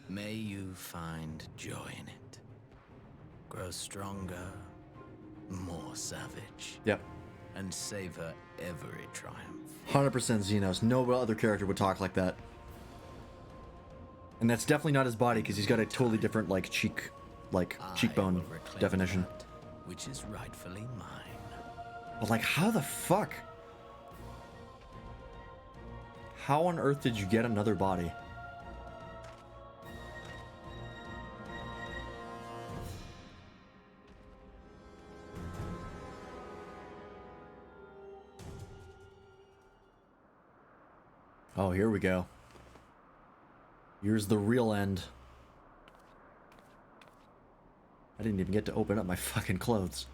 May you find joy in it. Grow stronger, more savage. Yep. And savor every triumph. 100% Xenos. No other character would talk like that. And that's definitely not his body, because he's got a totally different, like, cheekbone definition. That which is rightfully mine. But, like, how the fuck? How on earth did you get another body? Oh, here we go. Here's the real end. I didn't even get to open up my fucking clothes.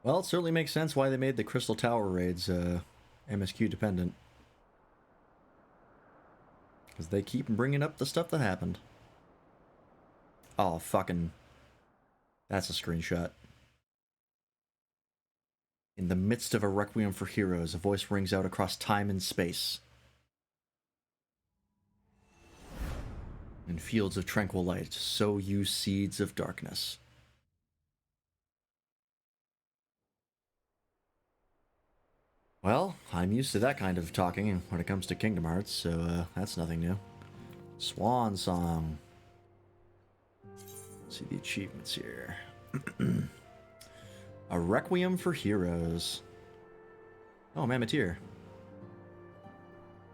Well, it certainly makes sense why they made the Crystal Tower raids MSQ dependent. Because they keep bringing up the stuff that happened. Oh, fucking... That's a screenshot. In the midst of a requiem for heroes, a voice rings out across time and space. In fields of tranquil light, sow you seeds of darkness. Well, I'm used to that kind of talking when it comes to Kingdom Hearts, so that's nothing new. Swan Song. Let's see the achievements here. A Requiem for Heroes. Oh, Mammoteer.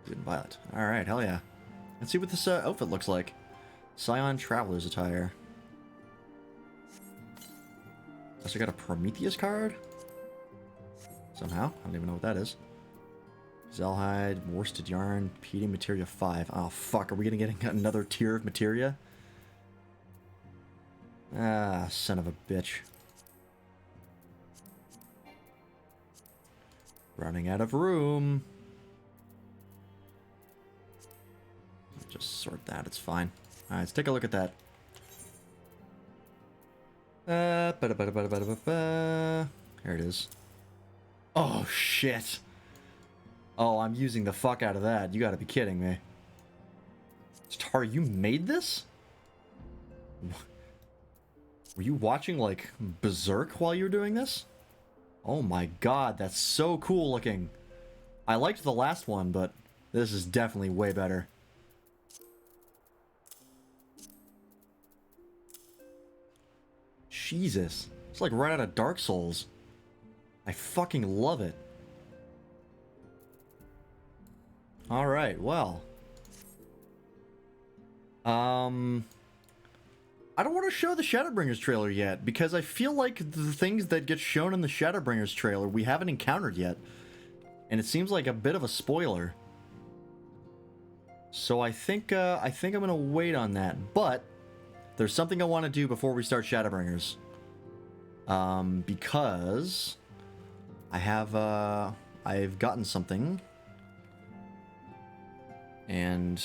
Good and Violet. Alright, hell yeah. Let's see what this outfit looks like. Scion Traveler's Attire. Also got a Prometheus card? Somehow. I don't even know what that is. Zelhide, Worsted Yarn, PD Materia 5. Oh, fuck. Are we gonna get another tier of materia? Ah, son of a bitch. Running out of room. Just sort that. It's fine. Alright, let's take a look at that. Here it is. Oh, shit. Oh, I'm using the fuck out of that. You gotta be kidding me. Tar, you made this? Were you watching, like, Berserk while you were doing this? Oh my god, that's so cool looking. I liked the last one, but this is definitely way better. Jesus. It's like right out of Dark Souls. I fucking love it. Alright, well. I don't want to show the Shadowbringers trailer yet, because I feel like the things that get shown in the Shadowbringers trailer we haven't encountered yet. And it seems like a bit of a spoiler. So I think I'm gonna wait on that. But there's something I want to do before we start Shadowbringers. Because I've gotten something. And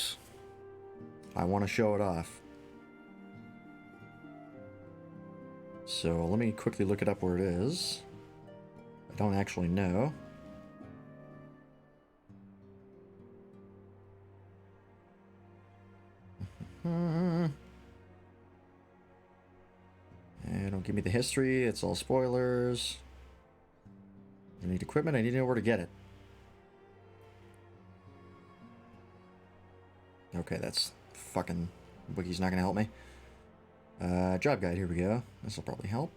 I want to show it off. So let me quickly look it up where it is. I don't actually know. Don't give me the history, it's all spoilers. I need equipment, I need to know where to get it. Okay, that's fucking... Wiki's not gonna help me. Job guide, here we go. This will probably help.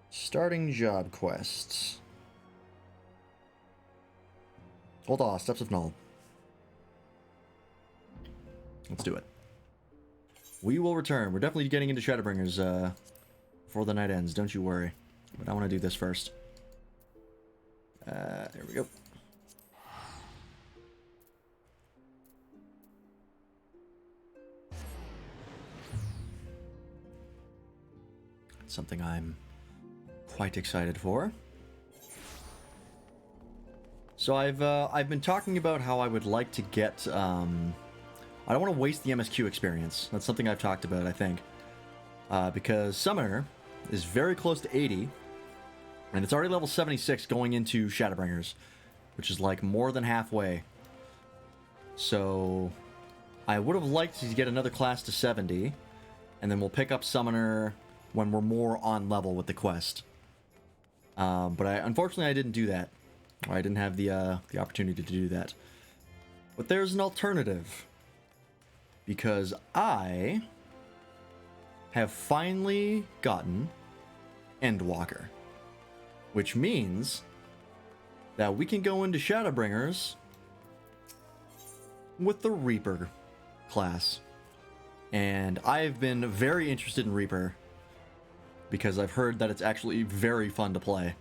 Starting job quests. Hold on, Steps of Null. Let's do it. We will return. We're definitely getting into Shadowbringers before the night ends, don't you worry. But I want to do this first. There we go. Something I'm quite excited for. So I've been talking about how I would like to get I don't want to waste the MSQ experience. That's something I've talked about, I think. Because Summoner is very close to 80, and it's already level 76 going into Shadowbringers, which is like more than halfway. So I would have liked to get another class to 70, and then we'll pick up Summoner when we're more on level with the quest. But unfortunately I didn't do that. I didn't have the opportunity to do that. But there's an alternative. Because I have finally gotten Endwalker. Which means that we can go into Shadowbringers with the Reaper class. And I've been very interested in Reaper because I've heard that it's actually very fun to play.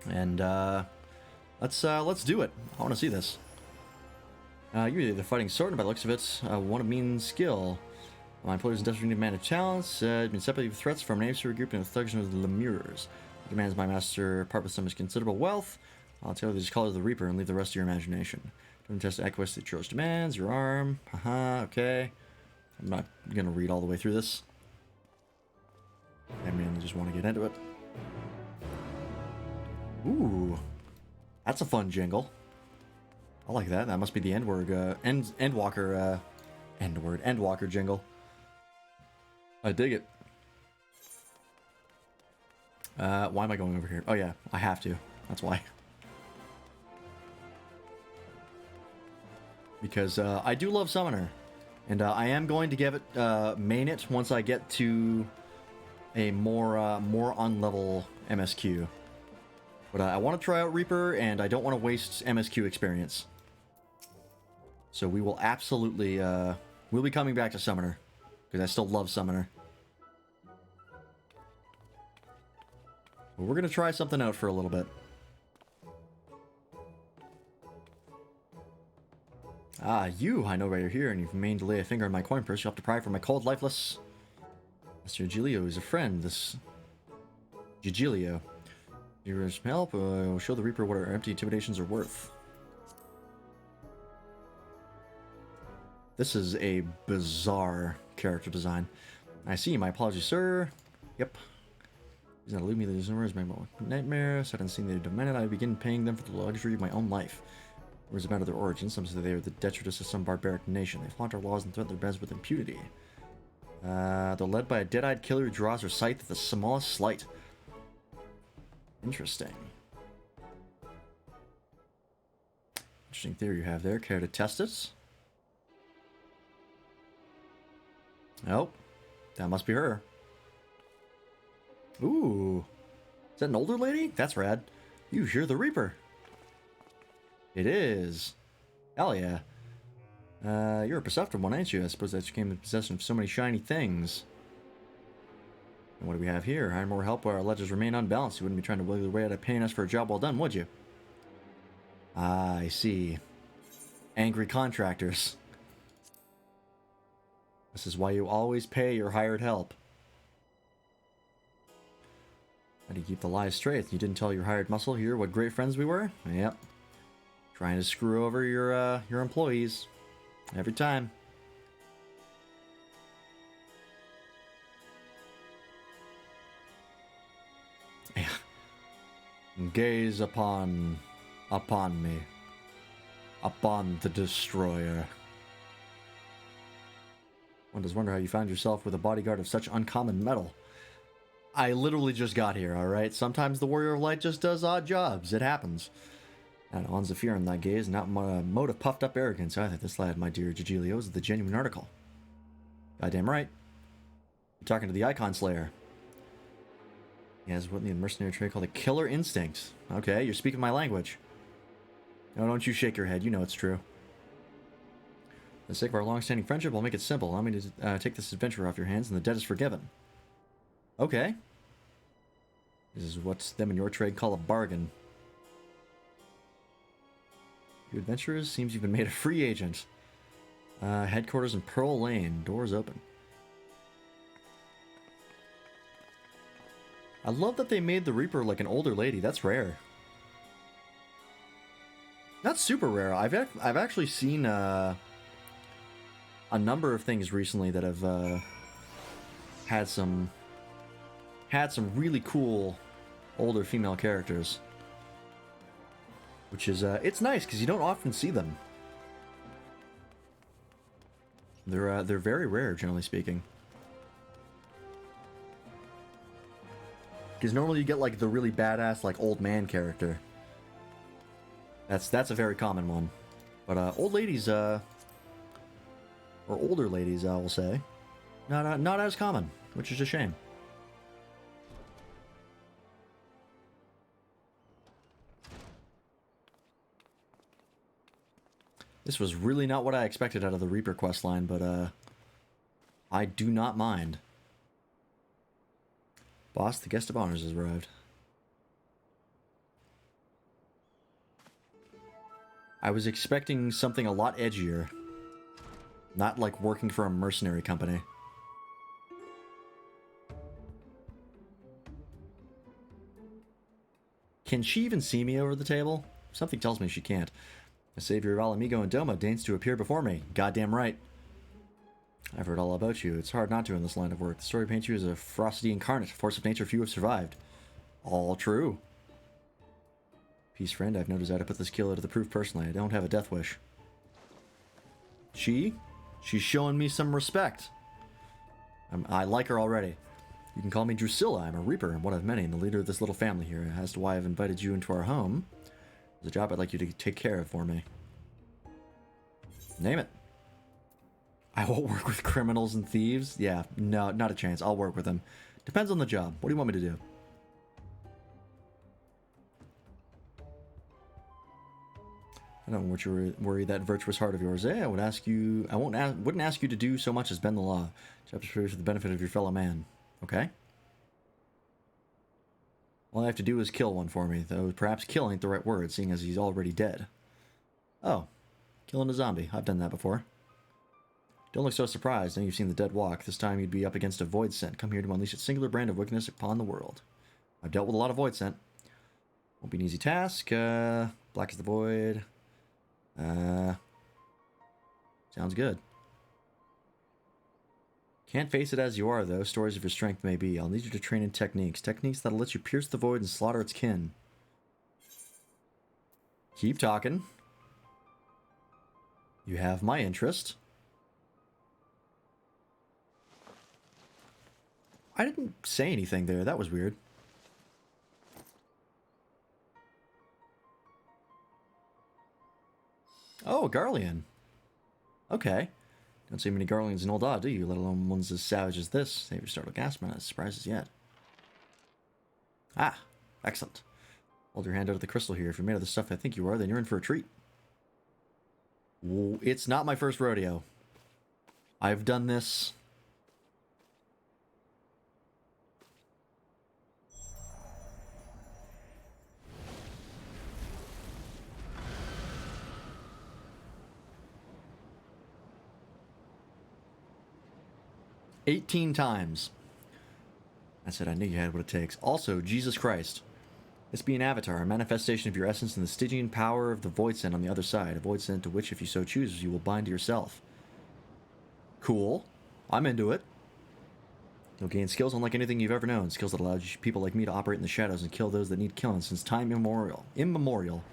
And let's do it. I want to see this. You're either fighting sword, and by the looks of it, one of mean skill. My employer's desperately demanded talents. Been separated with threats from an adversary group and the thugs of the Lemures. He demands my master part with some considerable wealth. I'll tell you, just call it the Reaper and leave the rest to your imagination. Don't test the Equus, the Troll's demands, your arm. Haha, okay. I'm not gonna read all the way through this. I mainly just want to get into it. Ooh, that's a fun jingle. I like that. That must be the Endwalker jingle. I dig it. Why am I going over here? Oh yeah, I have to. That's why. Because I do love Summoner, and I am going to give it main it once I get to a more on level MSQ. But I want to try out Reaper, and I don't want to waste MSQ experience. So we will absolutely, we'll be coming back to Summoner, because I still love Summoner. But we're going to try something out for a little bit. Ah, you, I know why you're here, and you've remained to lay a finger on my coin purse. You'll have to pry from my cold, lifeless... Mr. Giglio is a friend, this... Giglio. Your help will show the Reaper what our empty intimidations are worth. This is a bizarre character design. I see. My apologies, sir. Yep. He's not leave me the rumors, my nightmare. So I didn't see they demanded I begin paying them for the luxury of my own life. Rumors about their origins. Some say they are the detritus of some barbaric nation. They flaunt our laws and threaten their beds with impunity. They're led by a dead-eyed killer who draws her sight at the smallest slight. Interesting. Interesting theory you have there. Care to test it? Nope. That must be her. Ooh. Is that an older lady? That's rad. You're the Reaper. It is. Hell yeah. You're a perceptive one, ain't you? I suppose that you came in possession of so many shiny things. And what do we have here? Hire more help while our ledgers remain unbalanced. You wouldn't be trying to wiggle your way out of paying us for a job well done, would you? Ah, I see. Angry contractors. This is why you always pay your hired help. How do you keep the lies straight? You didn't tell your hired muscle here what great friends we were? Yep. Trying to screw over your employees. Every time. Yeah. Gaze upon me. Upon the destroyer. One does wonder how you found yourself with a bodyguard of such uncommon metal. I literally just got here, alright? Sometimes the Warrior of Light just does odd jobs. It happens. That owns the fear in thy gaze, not a mode of puffed up arrogance either. This lad, my dear Gigilio, is the genuine article. Goddamn right. I'm talking to the Icon Slayer. He has what in the mercenary trade called a killer instinct. Okay, you're speaking my language. No, don't you shake your head. You know it's true. For the sake of our long-standing friendship, I'll make it simple. Allow me to take this adventure off your hands, and the debt is forgiven. Okay. This is what them in your trade call a bargain. You adventurers, seems you've been made a free agent. Headquarters in Pearl Lane. Doors open. I love that they made the Reaper like an older lady. That's rare. Not super rare. I've actually seen a number of things recently that have had some really cool older female characters, which is it's nice because you don't often see them. They're very rare, generally speaking. Because normally you get like the really badass like old man character. That's a very common one. But old ladies, or older ladies, I will say, not as common, which is a shame. This was really not what I expected out of the Reaper questline, but I do not mind. Boss, the guest of honors has arrived. I was expecting something a lot edgier. Not like working for a mercenary company. Can she even see me over the table? Something tells me she can't. The savior of Alamigo and Doma deigns to appear before me. Goddamn right. I've heard all about you. It's hard not to in this line of work. The story paints you as a ferocity incarnate, force of nature few have survived. All true. Peace, friend. I've no desire to put this killer to the proof personally. I don't have a death wish. She's showing me some respect. I like her already. You can call me Drusilla. I'm a Reaper and one of many, and the leader of this little family here. As to why I've invited you into our home, there's a job I'd like you to take care of for me. Name it. I won't work with criminals and thieves. Yeah, no, not a chance. I'll work with them. Depends on the job. What do you want me to do? I don't want you to worry that virtuous heart of yours. I would ask you. Wouldn't ask you to do so much as bend the law. Chapter 3 for the benefit of your fellow man. Okay. All I have to do is kill one for me, though perhaps kill ain't the right word, seeing as he's already dead. Oh, killing a zombie. I've done that before. Don't look so surprised. Now you've seen the dead walk. This time you'd be up against a void scent. Come here to unleash a singular brand of wickedness upon the world. I've dealt with a lot of void scent. Won't be an easy task. Black is the void. Sounds good. Can't face it as you are, though. Stories of your strength may be. I'll need you to train in techniques. Techniques that'll let you pierce the void and slaughter its kin. Keep talking. You have my interest. I didn't say anything there. That was weird. Oh, Garlean. Okay. Don't see many Garleans in Old Odd, do you? Let alone ones as savage as this. Save your startled gasp, not as surprises yet. Ah, excellent. Hold your hand out of the crystal here. If you're made of the stuff I think you are, then you're in for a treat. It's not my first rodeo. I've done this. "18 times. I said I knew you had what it takes. Also, Jesus Christ. This be an avatar, a manifestation of your essence and the Stygian power of the Void Scent on the other side. A Void Scent to which, if you so choose, you will bind to yourself. Cool. I'm into it. You'll gain skills unlike anything you've ever known. Skills that allow people like me to operate in the shadows and kill those that need killing since time immemorial.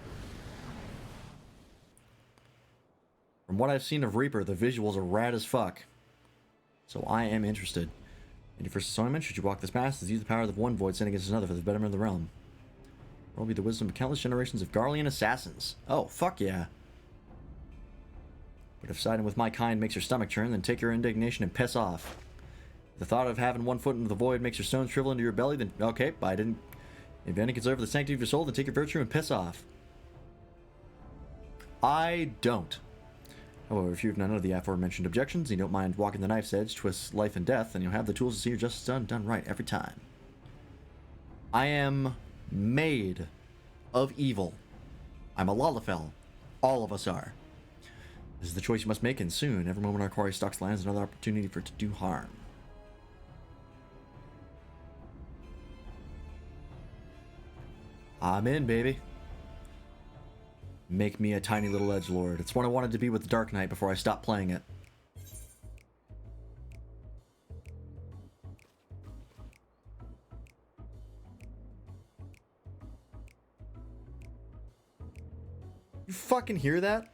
From what I've seen of Reaper, the visuals are rad as fuck. So I am interested. In your first assignment, should you walk this path, is use the power of the one Void Scent against another for the betterment of the realm. Will be the wisdom of countless generations of Garlean assassins. Oh, fuck yeah. But if siding with my kind makes your stomach churn, then take your indignation and piss off. If the thought of having one foot into the void makes your stones shrivel into your belly, then okay, I didn't. If any conserve the sanctity of your soul, then take your virtue and piss off. I don't. However, if you have none of the aforementioned objections, and you don't mind walking the knife's edge, twists life and death, then you'll have the tools to see your justice done right every time. I am made of evil. I'm a Lalafell. All of us are. This is the choice you must make, and soon, every moment our quarry stalks lands is another opportunity for it to do harm. I'm in, baby. Make me a tiny little edgelord. It's what I wanted to be with the Dark Knight before I stopped playing it. You fucking hear that?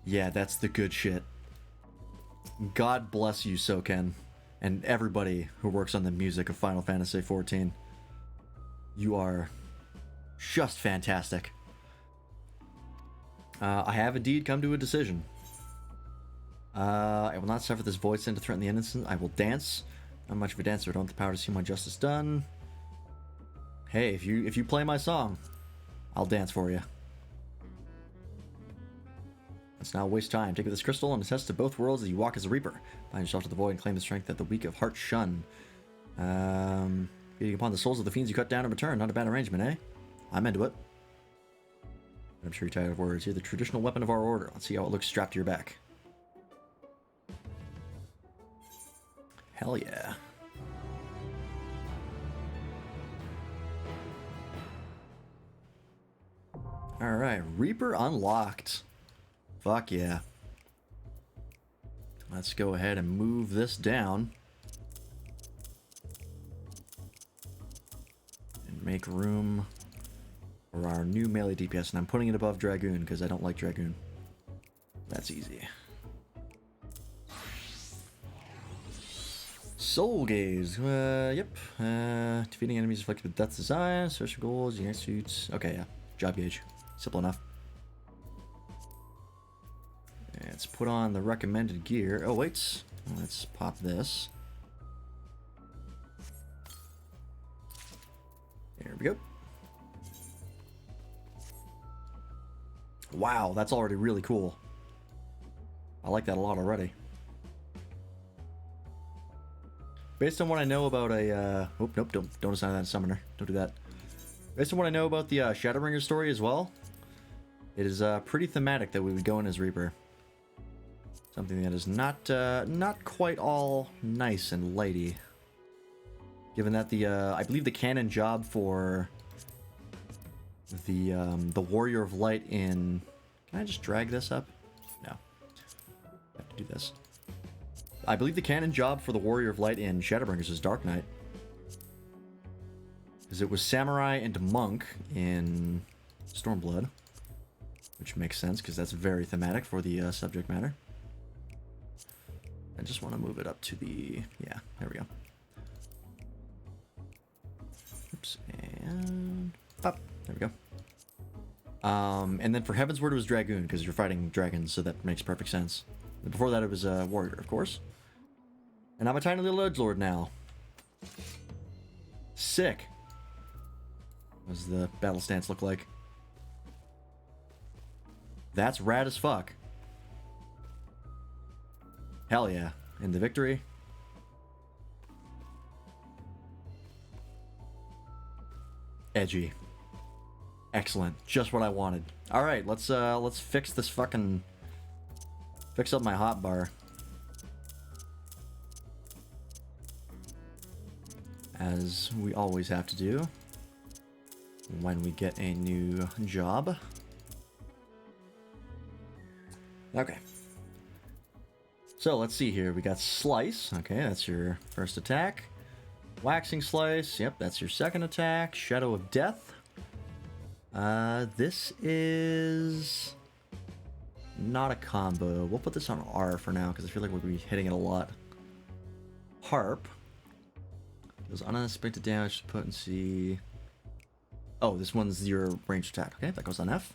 Yeah, that's the good shit. God bless you, Soken, and everybody who works on the music of Final Fantasy XIV. You are just fantastic. I have indeed come to a decision. I will not suffer this void scent to threaten the innocent. I will dance. Not much of a dancer. I don't have the power to see my justice done. Hey, if you play my song, I'll dance for you. Let's now waste time. Take this crystal and attest to both worlds as you walk as a Reaper. Bind yourself to the void and claim the strength that the weak of heart shun. Feeding upon the souls of the fiends you cut down in return. Not a bad arrangement, eh? I'm into it. I'm sure you're tired of words. You're the traditional weapon of our order. Let's see how it looks strapped to your back. Hell yeah. Alright, Reaper unlocked. Fuck yeah. Let's go ahead and move this down. And make room for our new melee DPS. And I'm putting it above Dragoon because I don't like Dragoon. That's easy. Soul Gaze. Yep. Defeating enemies afflicted with death's desire. Search for goals. Unit suits. Okay, yeah. Job gauge. Simple enough. Let's put on the recommended gear. Oh, wait. Let's pop this. There we go. Wow, that's already really cool. I like that a lot already. Based on what I know about a... oh, nope, don't assign that to Summoner. Don't do that. Based on what I know about the Shadowbringers story as well, it is pretty thematic that we would go in as Reaper. Something that is not quite all nice and lighty. Given that the I believe the canon job for the Warrior of Light in... Can I just drag this up? No. I have to do this. I believe the canon job for the Warrior of Light in Shadowbringers is Dark Knight. Because it was Samurai and Monk in Stormblood. Which makes sense, because that's very thematic for the subject matter. I just want to move it up to the... Yeah, there we go. Oops, and... Up. There we go. And then for Heavensward it was Dragoon, because you're fighting dragons, so that makes perfect sense. And before that it was Warrior, of course. And I'm a tiny little edgelord now. Sick. What does the battle stance look like? That's rad as fuck. Hell yeah. Into victory. Edgy. Excellent. Just what I wanted. Alright, let's fix this fucking... Fix up my hotbar. As we always have to do when we get a new job. Okay. So let's see here. We got Slice. Okay, that's your first attack. Waxing Slice. Yep, that's your second attack. Shadow of Death. This is not a combo. We'll put this on R for now because I feel like we'll be hitting it a lot. Harp. Does unexpected damage, potency. Oh, this one's your ranged attack. Okay, that goes on F.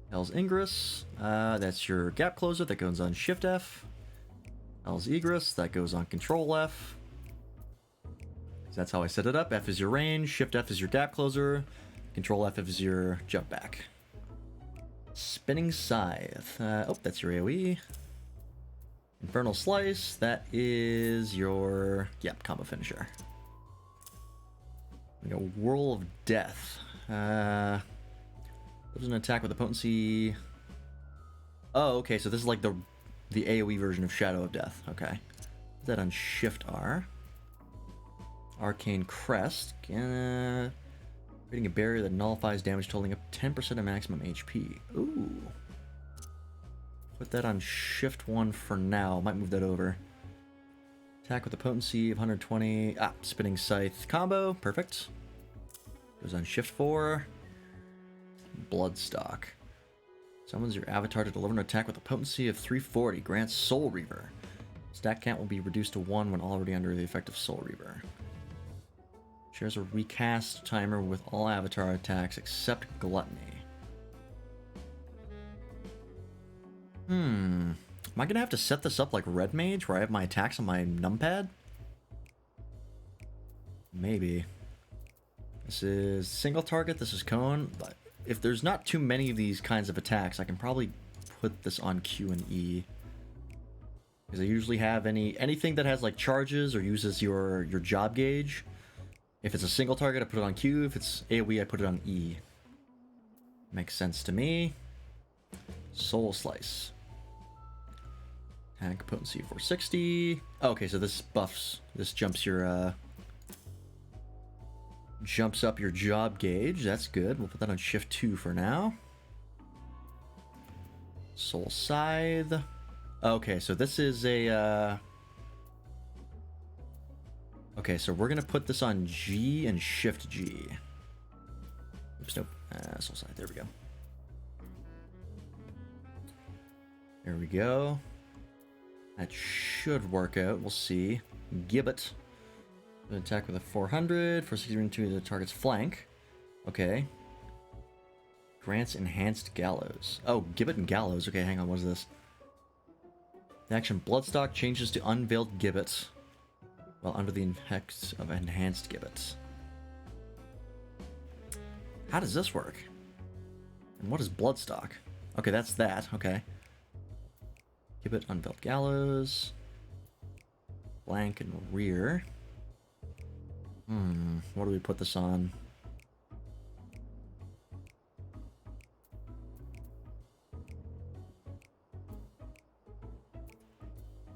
Hell's Ingress. That's your gap closer. That goes on Shift F. Hell's Egress. That goes on Control F. That's how I set it up. F is your range. Shift F is your gap closer. Control F is your jump back. Spinning Scythe. Oh, that's your AoE. Infernal Slice. That is your... Yep, combo finisher. We got Whirl of Death. There's an attack with a potency... Oh, okay, so this is like the AoE version of Shadow of Death. Okay. Put that on Shift R. Arcane Crest. Creating a barrier that nullifies damage totaling up 10% of maximum HP. Ooh. Put that on Shift 1 for now. Might move that over. Attack with a potency of 120. Ah, Spinning Scythe combo. Perfect. Goes on Shift 4. Bloodstock. Summons your avatar to deliver an attack with a potency of 340. Grants Soul Reaver. Stat count will be reduced to 1 when already under the effect of Soul Reaver. Shares a recast timer with all avatar attacks except Gluttony. Am I gonna have to set this up like Red Mage, where I have my attacks on my numpad? Maybe. This is single target, this is cone, but if there's not too many of these kinds of attacks, I can probably put this on Q and E. Because I usually have anything that has like charges or uses your job gauge. If it's a single target, I put it on Q. If it's AoE, I put it on E. Makes sense to me. Soul Slice. Attack potency 460. Okay, so this buffs. This jumps your jumps up your job gauge. That's good. We'll put that on Shift 2 for now. Soul Scythe. Okay, so this is a okay, so we're gonna put this on G and Shift G. Oops, nope. Soul Scythe. There we go. There we go. That should work out. We'll see. Gibbet. An attack with a 400 for 60 into the target's flank. Okay. Grants Enhanced Gallows. Oh, Gibbet and Gallows. Okay, hang on. What is this? The action Bloodstock changes to Unveiled Gibbet while under the effects of Enhanced Gibbet. How does this work? And what is Bloodstock? Okay, that's that. Okay. Gibbet, Unveiled Gallows. Flank and rear. What do we put this on?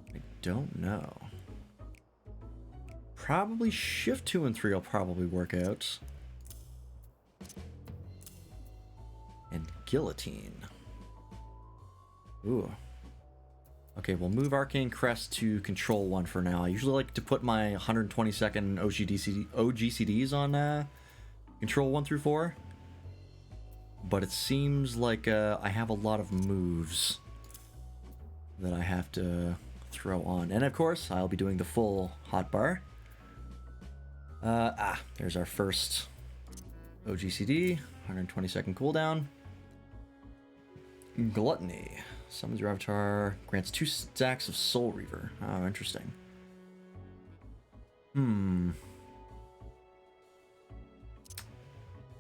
I don't know. Probably Shift 2 and 3 will probably work out. Guillotine. Ooh. Okay, we'll move Arcane Crest to Control 1 for now. I usually like to put my 120-second OGCDs on Control 1 through 4. But it seems like I have a lot of moves that I have to throw on. And of course, I'll be doing the full hotbar. There's our first OGCD, 120-second cooldown. Gluttony. Summons your avatar, grants 2 stacks of Soul Reaver. Oh, interesting.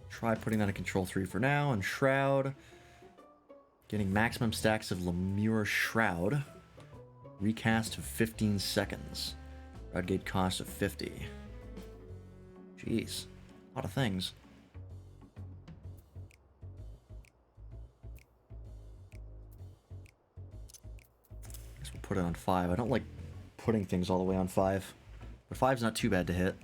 Try putting that in Control 3 for now, and Shroud. Getting maximum stacks of Lemure Shroud. Recast of 15 seconds. Redgate cost of 50. Jeez. A lot of things. Guess we'll put it on 5. I don't like putting things all the way on 5. But 5's not too bad to hit.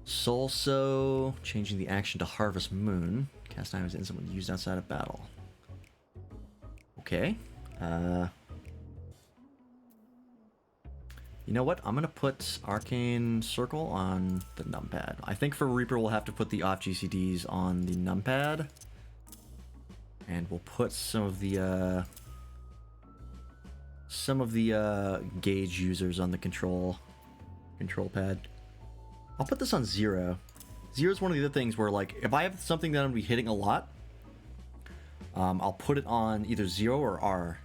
Soul Sow, changing the action to Harvest Moon. Cast items instantly used outside of battle. Okay. You know what? I'm gonna put Arcane Circle on the numpad. I think for Reaper we'll have to put the off GCDs on the numpad. And we'll put some of the gauge users on the control pad. I'll put this on 0. 0 is one of the other things where, like, if I have something that I'm going to be hitting a lot, I'll put it on either 0 or R.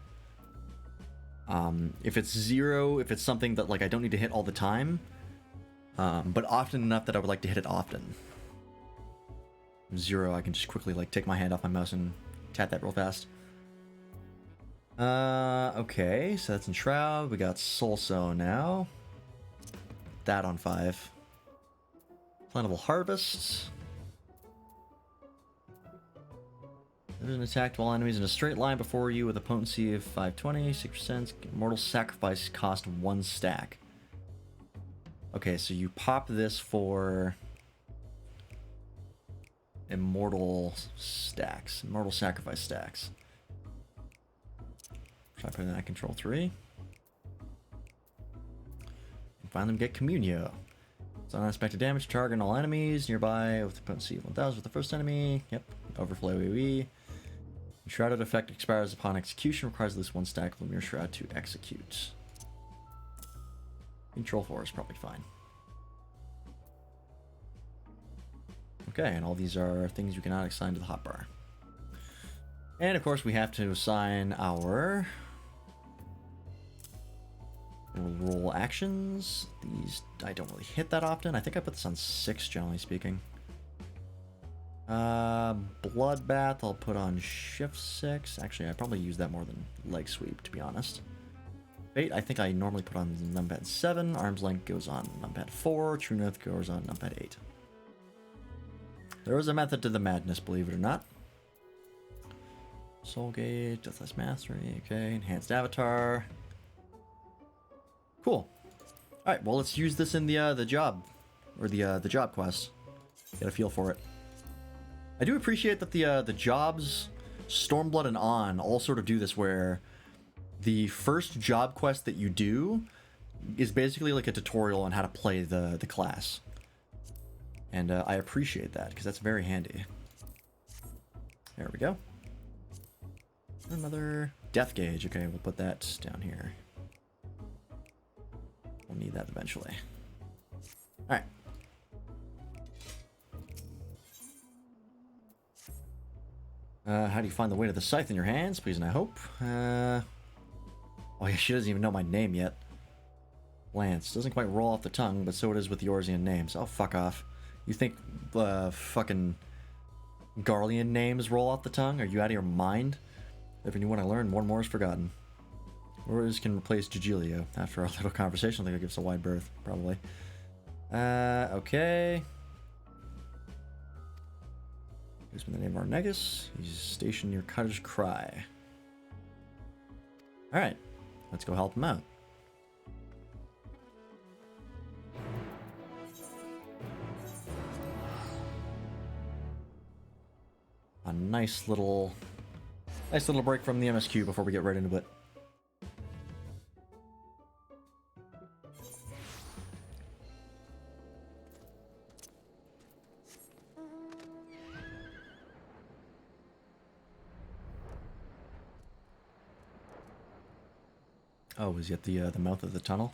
If it's 0, if it's something that, like, I don't need to hit all the time, but often enough that I would like to hit it often. 0, I can just quickly, like, take my hand off my mouse and tap that real fast. Okay, so that's in Shroud. We got Soul Sow now. That on 5. Plentiful Harvest. There's an attack while enemies in a straight line before you with a potency of 520, 6%. Immortal Sacrifice cost 1 stack. Okay, so you pop this for Immortal stacks. Immortal Sacrifice stacks. Try putting that in Control 3. And finally get Communio. It's unexpected damage to target all enemies nearby with the potency of 1000 with the first enemy. Yep. Overflow AoE. Shrouded effect expires upon execution. Requires at least 1 stack of Lemure Shroud to execute. Control 4 is probably fine. Okay, and all these are things you cannot assign to the hotbar. And of course we have to assign our roll actions. These I don't really hit that often. I think I put this on 6, generally speaking. Bloodbath I'll put on shift 6. Actually, I probably use that more than leg sweep, to be honest. Fate I think I normally put on numpad 7. Arm's length goes on numpad 4. True North goes on numpad 8. There is a method to the madness, believe it or not. Soulgate, Deathless Mastery, okay, Enhanced Avatar. Cool. Alright, well let's use this in the job. Or the job quest. Get a feel for it. I do appreciate that the jobs, Stormblood and On, all sort of do this where the first job quest that you do is basically like a tutorial on how to play the class. And I appreciate that, because that's very handy. There we go. Another death gauge. Okay, we'll put that down here. We'll need that eventually. Alright. How do you find the weight of the scythe in your hands? Please and I hope. Oh yeah, she doesn't even know my name yet. Lance. Doesn't quite roll off the tongue, but so it is with the Orsian names. Oh, fuck off. You think fucking Garlean names roll off the tongue? Are you out of your mind? Every new one I learn, more and more is forgotten. Words can replace Jujilio. After our little conversation, I think it gives a wide berth, probably. Okay. Here's the name of our Negus. He's stationed near Cottage Cry. Alright, let's go help him out. a nice little break from the MSQ before we get right into it. Oh, is he at the mouth of the tunnel?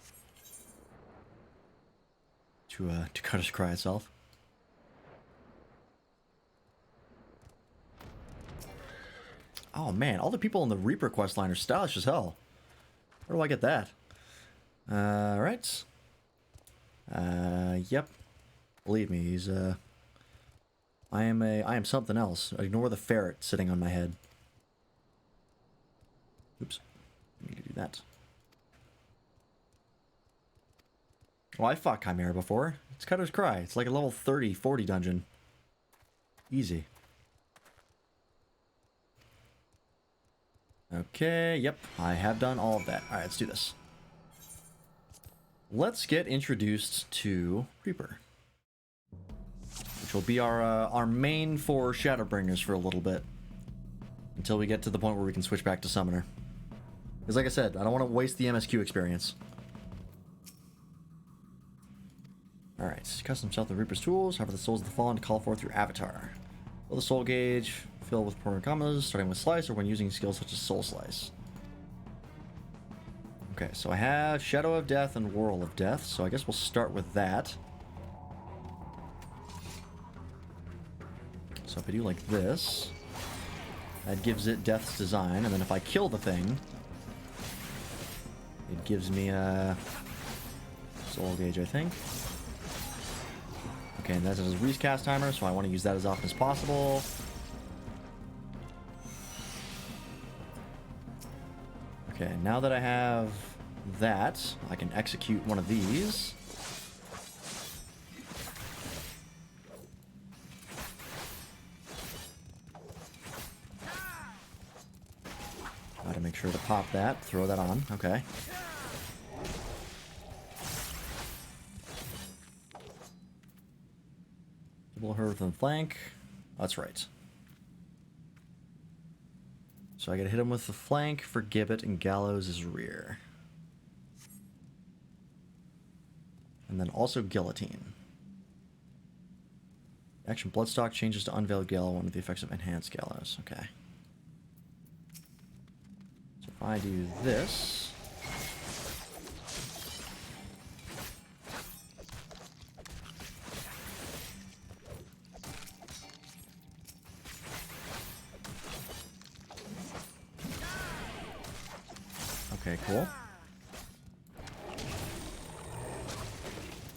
To Dakotah's Cry itself. Oh man, all the people in the Reaper questline are stylish as hell. Where do I get that? Right. Yep. Believe me, he's I am something else. Ignore the ferret sitting on my head. Oops. I need to do that. Well, I fought Chimera before. It's Cutter's Cry. It's like a level 30, 40 dungeon. Easy. Okay, yep. I have done all of that. Alright, let's do this. Let's get introduced to Reaper. Which will be our main for Shadowbringers for a little bit. Until we get to the point where we can switch back to Summoner. Because like I said, I don't want to waste the MSQ experience. Alright, custom himself the Reaper's tools, however the souls of the fallen to call forth through Avatar. Fill the soul gauge, fill with permanent commas, starting with Slice, or when using skills such as Soul Slice. Okay, so I have Shadow of Death and Whirl of Death, so I guess we'll start with that. So if I do like this, that gives it Death's Design, and then if I kill the thing, it gives me a Soul Gauge, I think. Okay, and that's a recast timer, so I want to use that as often as possible. Okay, now that I have that, I can execute one of these. Gotta make sure to pop that, throw that on, okay. Double her with the flank. That's right. So I gotta hit him with the flank for Gibbet and Gallows' rear. And then also Guillotine. Action Bloodstock changes to Unveiled Gallows, one of the effects of Enhanced Gallows. Okay. So if I do this... Okay, cool.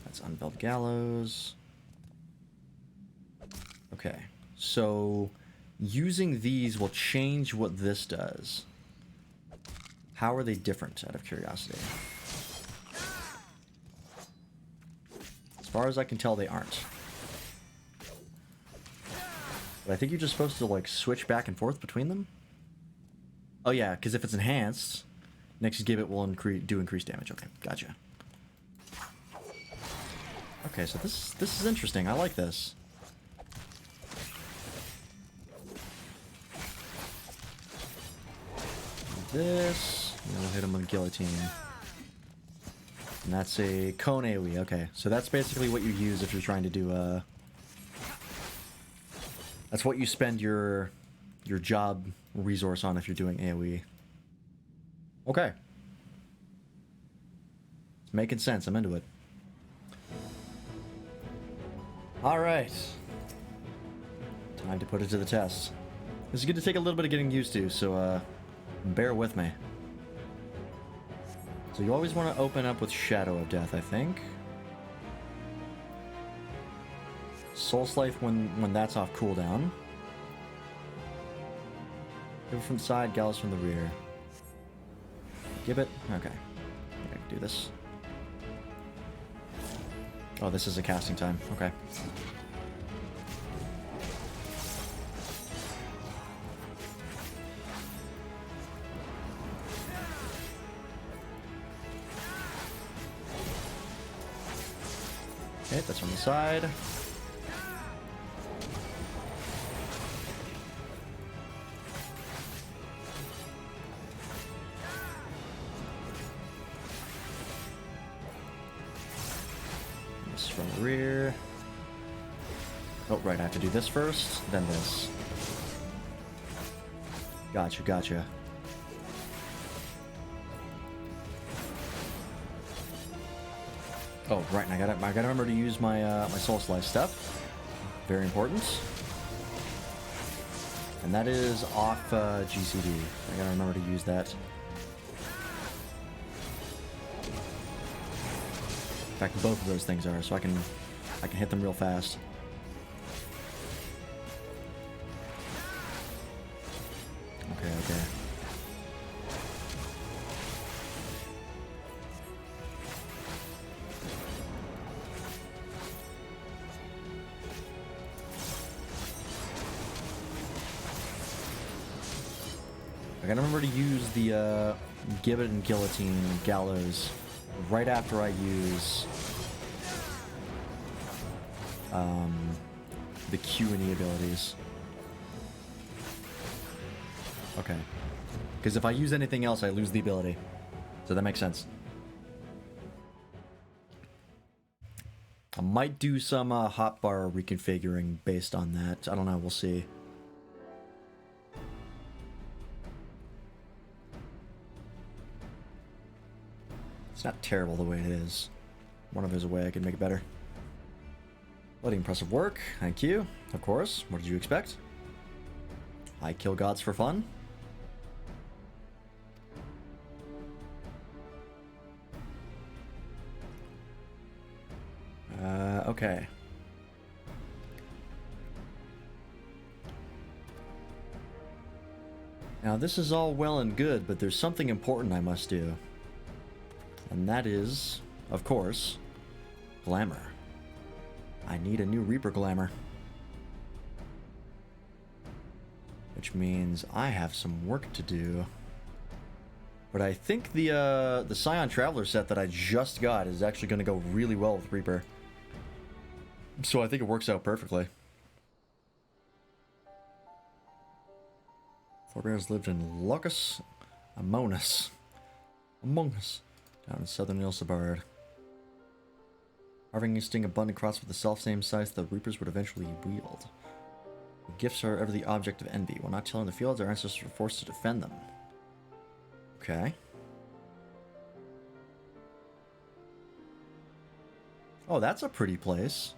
That's Unveiled Gallows. Okay, so using these will change what this does. How are they different, out of curiosity? As far as I can tell, they aren't. But I think you're just supposed to, like, switch back and forth between them? Oh yeah, because if it's enhanced... Next Gibbet will do increased damage. Okay, gotcha. Okay, so this is interesting. I like this. This, and we'll hit him with Guillotine. And that's a cone AoE. Okay, so that's basically what you use if you're trying to do that's what you spend your job resource on if you're doing AoE. Okay. It's making sense. I'm into it. Alright. Time to put it to the test. This is going to take a little bit of getting used to, so bear with me. So you always want to open up with Shadow of Death, I think. Soul Slice when that's off cooldown. Gibbet from the side, Gallows from the rear. Gibbet? Okay. I can do this. Oh, this is a casting time. Okay. Okay, that's on the side. attacks from the rear. Oh, right, I have to do this first, then this. Gotcha, gotcha. Oh, right, and I gotta remember to use my my Soul Slice stuff. Very important. And that is off GCD. I gotta remember to use that. In fact, both of those things are, so I can hit them real fast. Okay, okay. I gotta remember to use the Gibbet and Guillotine Gallows right after I use the Q and E abilities. Okay. Because if I use anything else, I lose the ability. So that makes sense. I might do some hotbar reconfiguring based on that. I don't know, we'll see. It's not terrible the way it is. Wonder if there's a way I could make it better. Bloody impressive work. Thank you. Of course. What did you expect? I kill gods for fun. Okay. Now this is all well and good, but there's something important I must do. And that is, of course, glamour. I need a new Reaper glamour. Which means I have some work to do. But I think the Scion Traveler set that I just got is actually going to go really well with Reaper. So I think it works out perfectly. Forebears lived in Locus Among Us, down in southern Ilsabard. Carving and sting abundant cross with the self-same size the Reapers would eventually wield. Gifts are ever the object of envy. While not tilling the fields, our ancestors were forced to defend them. Okay. Oh, that's a pretty place.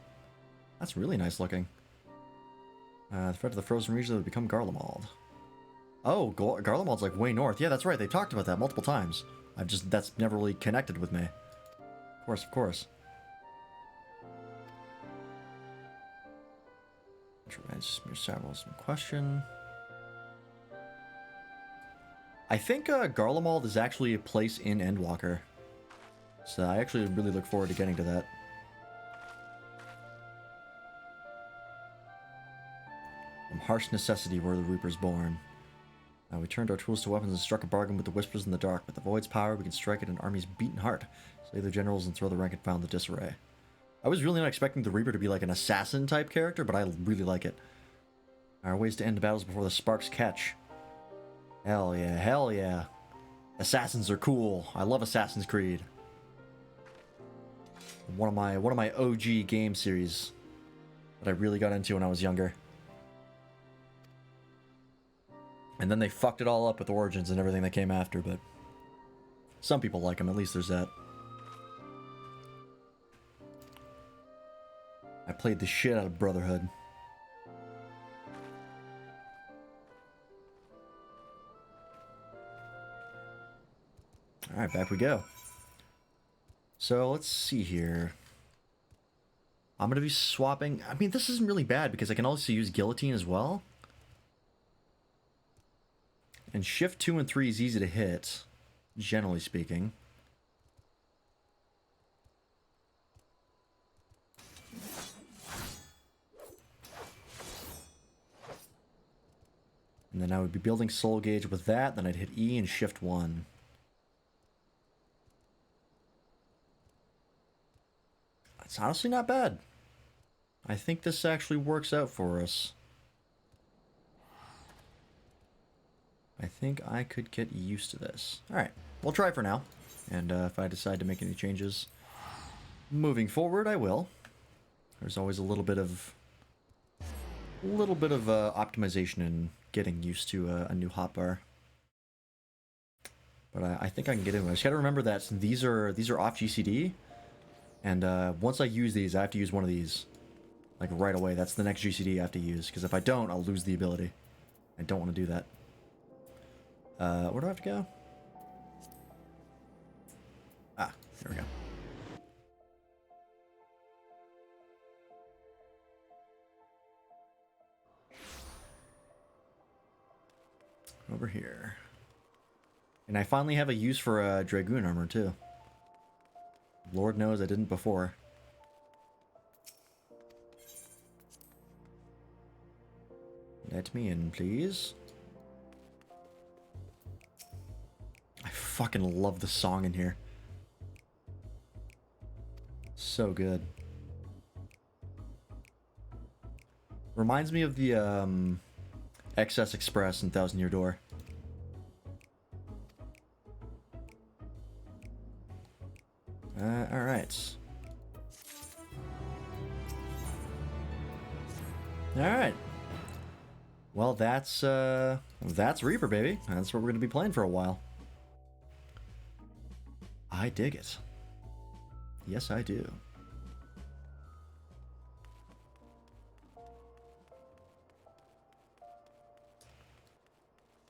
That's really nice looking. The threat of the frozen region would become Garlemald. Oh, Garlemald's like way north. Yeah, that's right. They talked about that multiple times. That's never really connected with me. Of course, of course. Some question. I think Garlemald is actually a place in Endwalker. So I actually really look forward to getting to that. From harsh necessity were the Reapers born. We turned our tools to weapons and struck a bargain with the Whispers in the dark. With the Void's power, we can strike at an army's beaten heart, slay their generals, and throw the rank and file in the disarray. I was really not expecting the Reaper to be like an assassin-type character, but I really like it. Our ways to end battles before the sparks catch. Hell yeah, hell yeah. Assassins are cool. I love Assassin's Creed. One of my OG game series that I really got into when I was younger. And then they fucked it all up with Origins and everything that came after, but some people like them, at least there's that. I played the shit out of Brotherhood. Alright, back we go. So, let's see here. I'm going to be swapping... I mean, this isn't really bad because I can also use Guillotine as well. And shift 2 and 3 is easy to hit, generally speaking. And then I would be building Soul Gauge with that, then I'd hit E and shift 1. It's honestly not bad. I think this actually works out for us. I think I could get used to this. Alright, we'll try for now. And if I decide to make any changes, moving forward, I will. There's always a little bit of optimization in getting used to a new hotbar. But I think I can get into it. I just gotta remember that these are off GCD, and once I use these, I have to use one of these, like right away. That's the next GCD I have to use, because if I don't, I'll lose the ability. I don't want to do that. Where do I have to go? Ah, there we go. Over here. And I finally have a use for Dragoon armor, too. Lord knows I didn't before. Let me in, please. I fucking love the song in here. So good. Reminds me of the XS Express in Thousand Year Door. Alright. Alright. Well, that's Reaper, baby. That's what we're going to be playing for a while. I dig it. Yes, I do.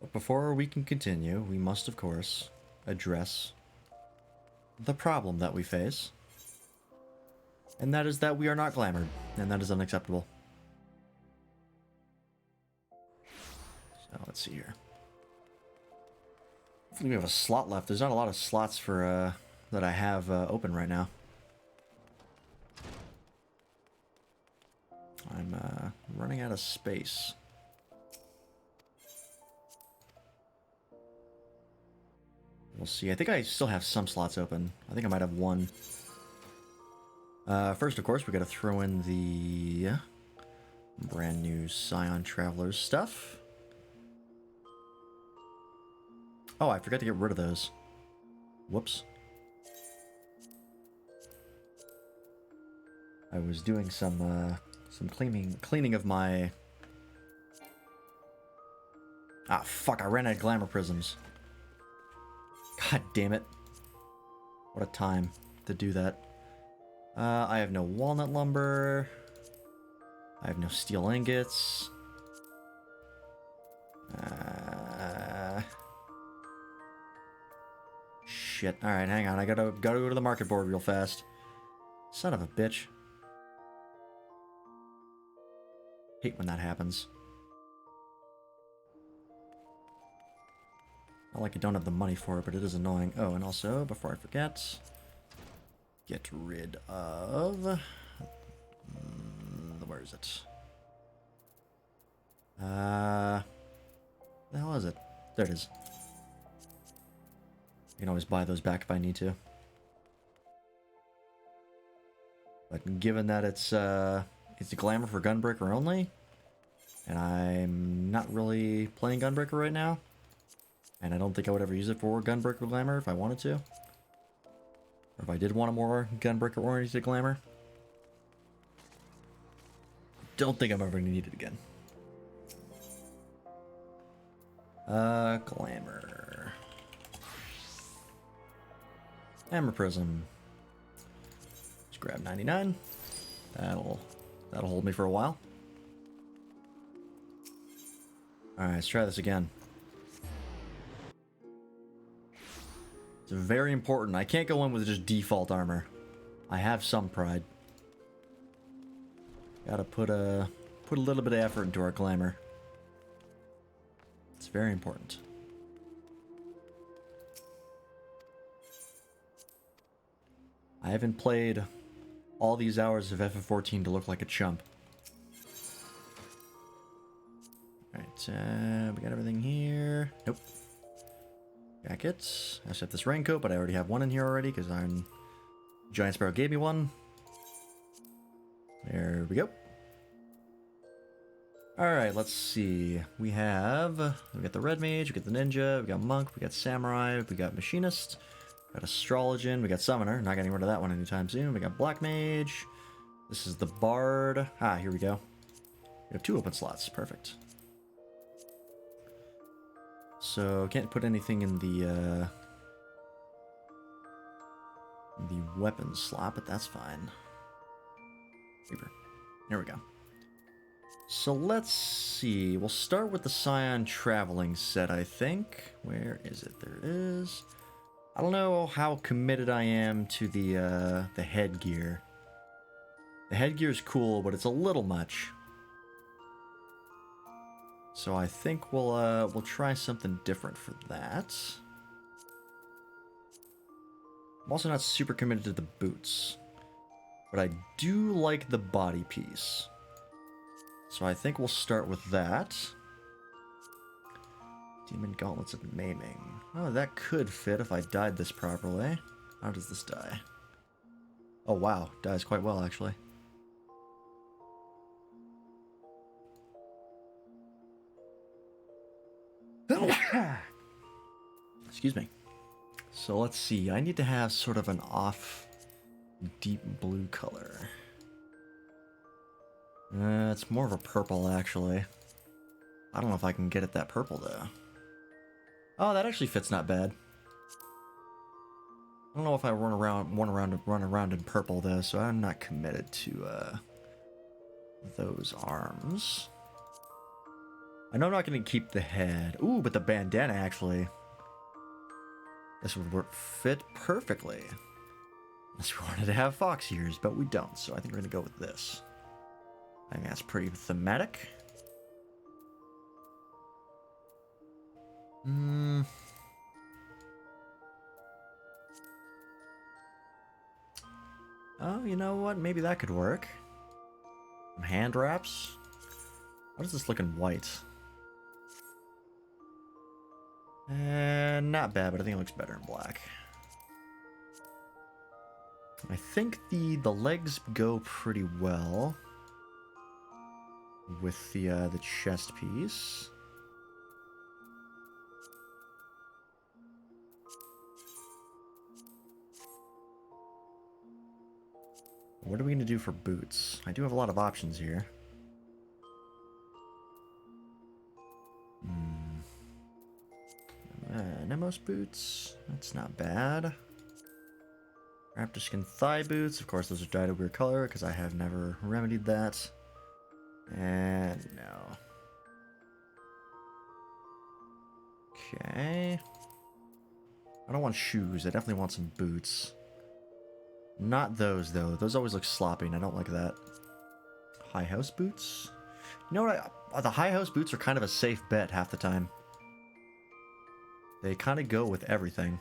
But before we can continue, we must, of course, address the problem that we face. And that is that we are not glamored, and that is unacceptable. So, let's see here. Hopefully we have a slot left. There's not a lot of slots for, that I have open right now. I'm running out of space. We'll see. I think I still have some slots open. I think I might have one. First, of course, we gotta throw in the brand new Scion Travelers stuff. Oh, I forgot to get rid of those. Whoops. I was doing some cleaning of my... Ah, fuck, I ran out of glamour prisms. God damn it. What a time to do that. I have no walnut lumber. I have no steel ingots. Shit. Alright, hang on. I gotta go to the market board real fast. Son of a bitch. Hate when that happens. Not like I don't have the money for it, but it is annoying. Oh, and also, before I forget, get rid of... where is it? The hell is it? There it is. I can always buy those back if I need to. But given that it's a glamour for Gunbreaker only, and I'm not really playing Gunbreaker right now, and I don't think I would ever use it for Gunbreaker Glamour if I wanted to. Or if I did want a more Gunbreaker-oriented Glamour. Don't think I'm ever going to need it again. Glamour. Hammer Prism. Just grab 99. That'll hold me for a while. Alright, let's try this again. It's very important. I can't go in with just default armor. I have some pride. Gotta put a little bit of effort into our glamour. It's very important. I haven't played all these hours of FF14 to look like a chump. Alright, we got everything here. Nope. Jackets. I have this raincoat, but I already have one in here already because Giant Sparrow gave me one. There we go. Alright, let's see. We got the Red Mage, we got the Ninja, we got Monk, we got Samurai, we got Machinist, Got Astrologian, we got Summoner, not getting rid of that one anytime soon. We got Black Mage. This is the Bard. Ah, here we go. We have 2 open slots, perfect. So, can't put anything in the weapon slot, but that's fine. Reaper. Here we go. So let's see. We'll start with the Scion Traveling set, I think. Where is it? There it is. I don't know how committed I am to the headgear. The headgear is cool, but it's a little much. So I think we'll try something different for that. I'm also not super committed to the boots, but I do like the body piece. So I think we'll start with that. Demon Gauntlets of Maiming. Oh, that could fit if I dyed this properly. How does this die? Oh wow, dies quite well actually. Excuse me. So let's see, I need to have sort of an off deep blue color. It's more of a purple actually. I don't know if I can get it that purple though. Oh, that actually fits not bad. I don't know if I run around in purple though, so I'm not committed to those arms. I know I'm not going to keep the head. Ooh, but the bandana actually. This would fit perfectly. Unless we wanted to have fox ears, but we don't, so I think we're going to go with this. I think that's pretty thematic. Oh, you know what? Maybe that could work. Some hand wraps. How does this look in white? Not bad, but I think it looks better in black. I think the legs go pretty well with the chest piece. What are we going to do for boots? I do have a lot of options here. Nemos boots. That's not bad. Raptor skin thigh boots. Of course, those are dyed a weird color because I have never remedied that. And no. Okay. I don't want shoes. I definitely want some boots. Not those, though. Those always look sloppy, and I don't like that. High house boots? You know what? The high house boots are kind of a safe bet half the time. They kind of go with everything.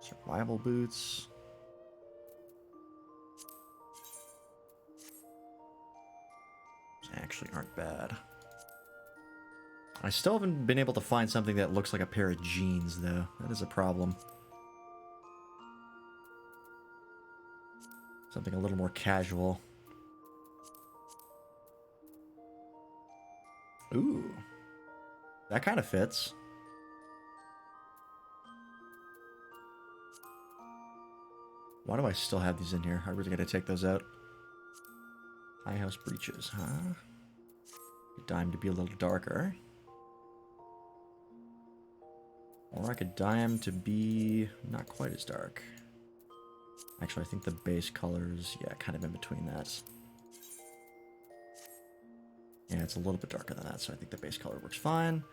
Survival boots. These actually aren't bad. I still haven't been able to find something that looks like a pair of jeans, though. That is a problem. Something a little more casual. Ooh. That kind of fits. Why do I still have these in here? I really gotta take those out. High house breeches, huh? Dye them to be a little darker. Or I could dye them to be not quite as dark. Actually, I think the base colors, yeah, kind of in between that. Yeah, it's a little bit darker than that, so I think the base color works fine.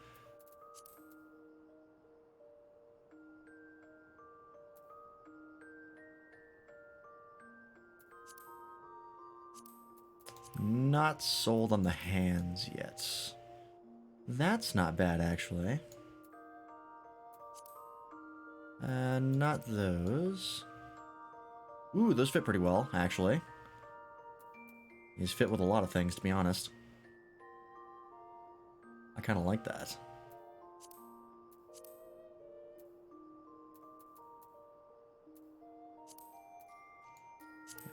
Not sold on the hands yet. That's not bad, actually. Not those. Ooh, those fit pretty well, actually. These fit with a lot of things, to be honest. I kind of like that.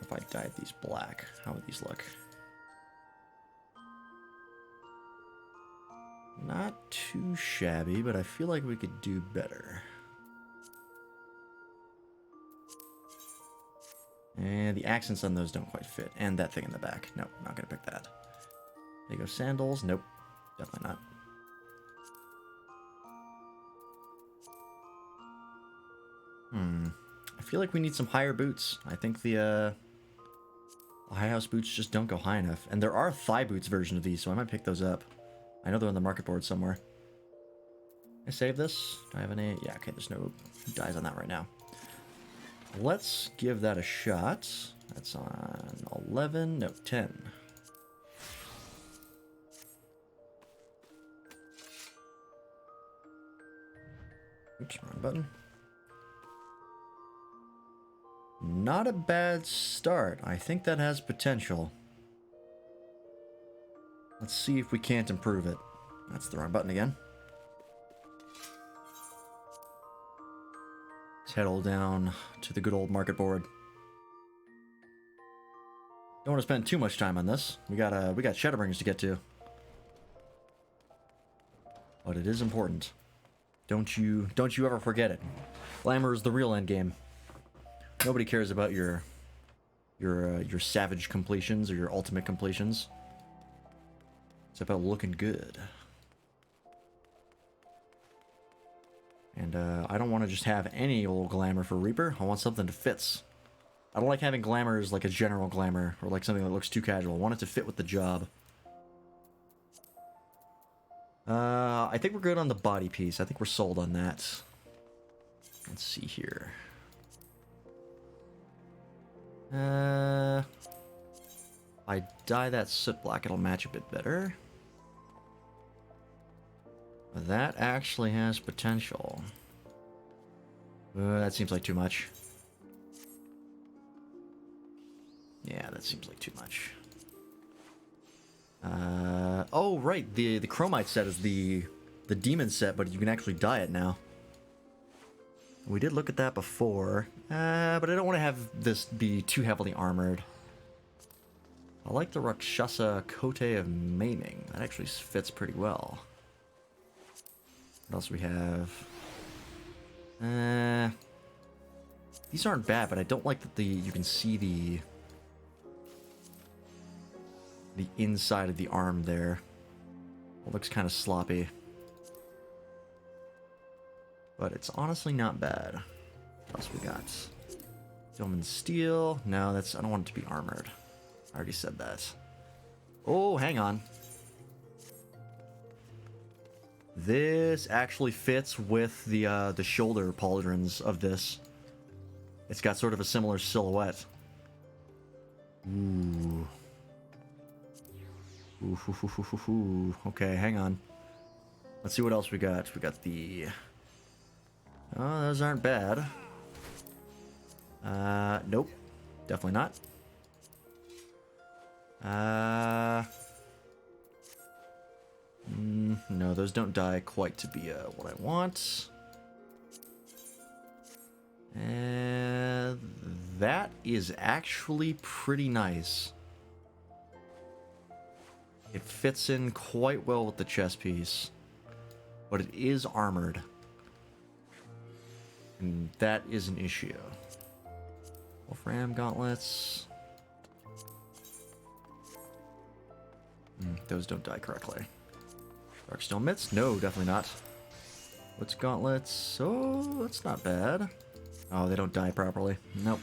If I dyed these black, how would these look? Not too shabby, but I feel like we could do better. And the accents on those don't quite fit. And that thing in the back. Nope, not gonna pick that. There you go, sandals. Nope, definitely not. I feel like we need some higher boots. I think the high house boots just don't go high enough. And there are thigh boots version of these, so I might pick those up. I know they're on the market board somewhere. Can I save this? Do I have any? Yeah, okay, there's no dies on that right now. Let's give that a shot. That's on 11, no, 10. Oops, wrong button. Not a bad start. I think that has potential. Let's see if we can't improve it. That's the wrong button again. Let's head all down to the good old market board. Don't want to spend too much time on this. We got Shadowbringers to get to. But it is important. Don't you ever forget it. Glamour is the real end game. Nobody cares about your savage completions or your ultimate completions. It's about looking good. And I don't want to just have any old glamour for Reaper. I want something that fits. I don't like having glamour as like a general glamour or like something that looks too casual. I want it to fit with the job. I think we're good on the body piece. I think we're sold on that. Let's see here. I dye that soot black, it'll match a bit better. That actually has potential. That seems like too much. Yeah, that seems like too much. Oh, right, the chromite set is the demon set, but you can actually dye it now. We did look at that before, but I don't want to have this be too heavily armored. I like the Rakshasa Cote of Maiming. That actually fits pretty well. What else we have? These aren't bad, but I don't like that you can see the inside of the arm there. It looks kind of sloppy. But it's honestly not bad. What else we got? Film and steel. No, I don't want it to be armored. I already said that. Oh, hang on. This actually fits with the shoulder pauldrons of this. It's got sort of a similar silhouette. Ooh. Ooh. Okay, hang on. Let's see what else we got. We got the... Oh, those aren't bad. Nope. Definitely not. No, those don't die quite to be what I want. And that is actually pretty nice. It fits in quite well with the chest piece, but it is armored. And that is an issue. Wolfram gauntlets. Those don't die correctly. Darkstone mitts? No, definitely not. What's gauntlets? Oh, that's not bad. Oh, they don't die properly. Nope.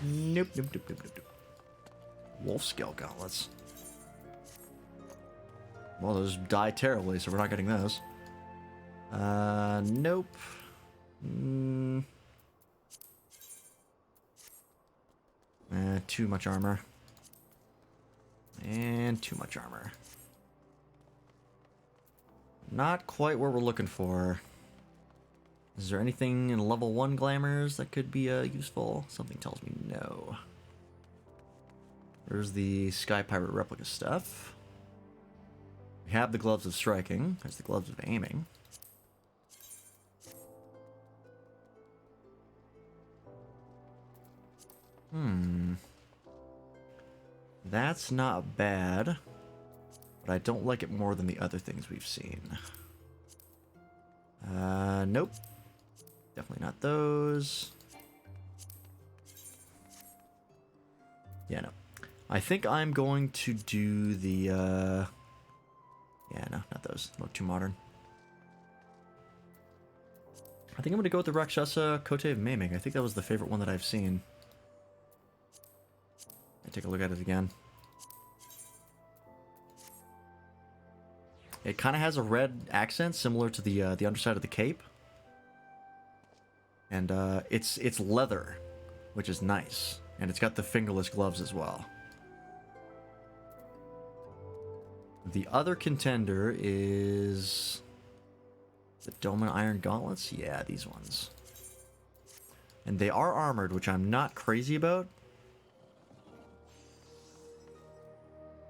Nope. Wolf scale gauntlets. Well, those die terribly, so we're not getting those. Nope. Too much armor. And too much armor. Not quite what we're looking for. Is there anything in level 1 glamours that could be useful? Something tells me no. There's the Sky Pirate replica stuff. We have the gloves of striking. There's the gloves of aiming. That's not bad, but I don't like it more than the other things we've seen. Nope. Definitely not those. Yeah, no. I think I'm going to do the, yeah, no, not those. Look too modern. I think I'm going to go with the Rakshasa Cote of Maiming. I think that was the favorite one that I've seen. I'll take a look at it again. It kind of has a red accent similar to the underside of the cape. And it's leather, which is nice. And it's got the fingerless gloves as well. The other contender is the Doman Iron Gauntlets. Yeah, these ones. And they are armored, which I'm not crazy about.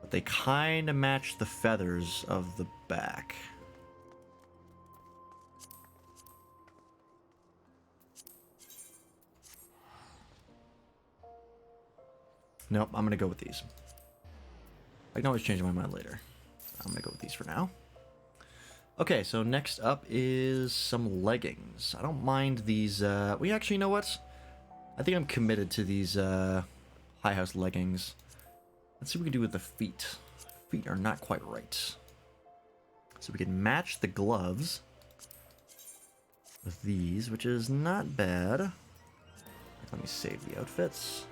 But they kind of match the feathers of the back. Nope, I'm going to go with these. I can always change my mind later. I'm going to go with these for now. Okay, so next up is some leggings. I don't mind these, we actually, you know what? I think I'm committed to these, High House leggings. Let's see what we can do with the feet. Feet are not quite right. So we can match the gloves with these, which is not bad. Let me save the outfits.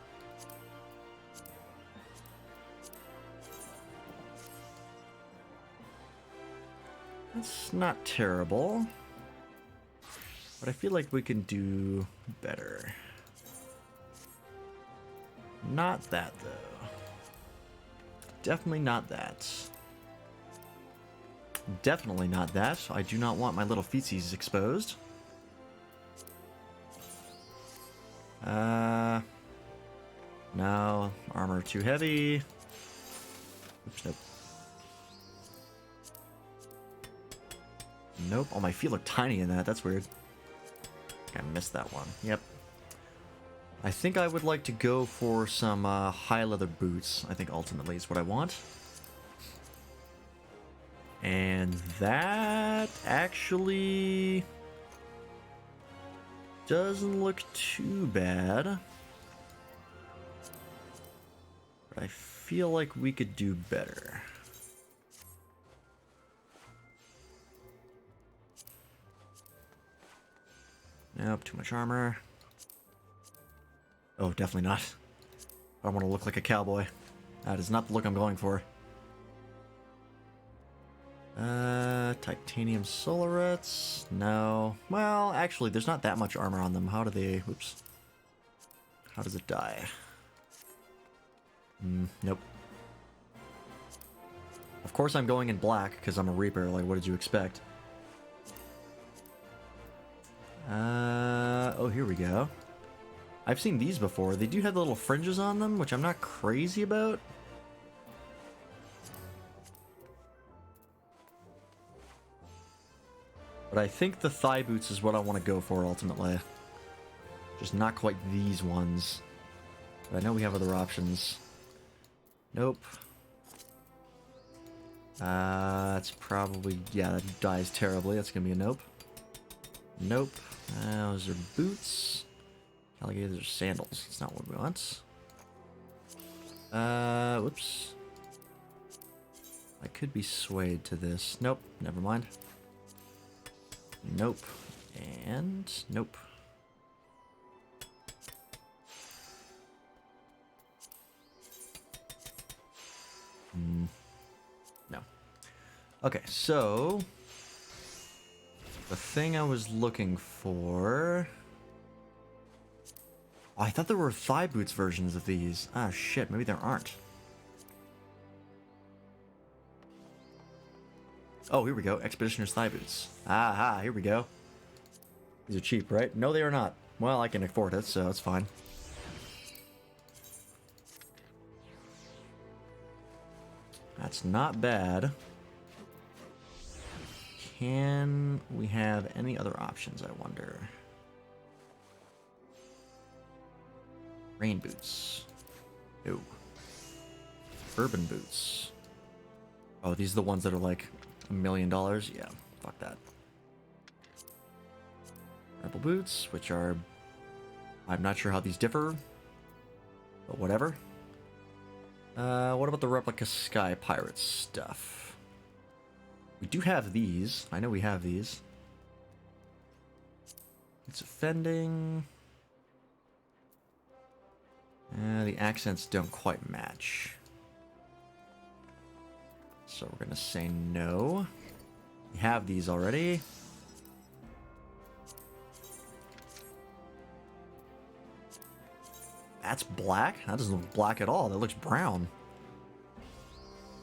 That's not terrible. But I feel like we can do better. Not that, though. Definitely not that. Definitely not that. I do not want my little feetsies exposed. No. Armor too heavy. Oops, nope. Nope. Oh, my feet look tiny in that. That's weird. I missed that one. Yep. I think I would like to go for some high leather boots. I think ultimately is what I want. And that actually doesn't look too bad. But I feel like we could do better. Nope, too much armor. Oh, definitely not. I don't want to look like a cowboy. That is not the look I'm going for. Titanium solarets? No. Well, actually, there's not that much armor on them. How do they... Whoops. How does it die? Nope. Of course I'm going in black, because I'm a Reaper. Like, what did you expect? Oh, here we go. I've seen these before. They do have the little fringes on them, which I'm not crazy about. But I think the thigh boots is what I want to go for ultimately. Just not quite these ones. But I know we have other options. Nope. That's probably... Yeah, that dies terribly. That's gonna be a nope. Nope. Those are boots. Alligators are sandals. That's not what we want. Whoops. I could be swayed to this. Nope. Never mind. Nope. And nope. No. Okay, so the thing I was looking for... Oh, I thought there were thigh boots versions of these. Ah, shit, maybe there aren't. Oh, here we go. Expeditioner's thigh boots. Aha, here we go. These are cheap, right? No, they are not. Well, I can afford it, so it's fine. That's not bad. Can we have any other options, I wonder? Rain boots. Ooh. Urban boots. Oh, these are the ones that are like $1 million? Yeah, fuck that. Rebel boots, which are... I'm not sure how these differ, but whatever. What about the replica Sky Pirate stuff? We do have these. I know we have these. It's offending. The accents don't quite match. So we're gonna say no. We have these already. That's black? That doesn't look black at all. That looks brown.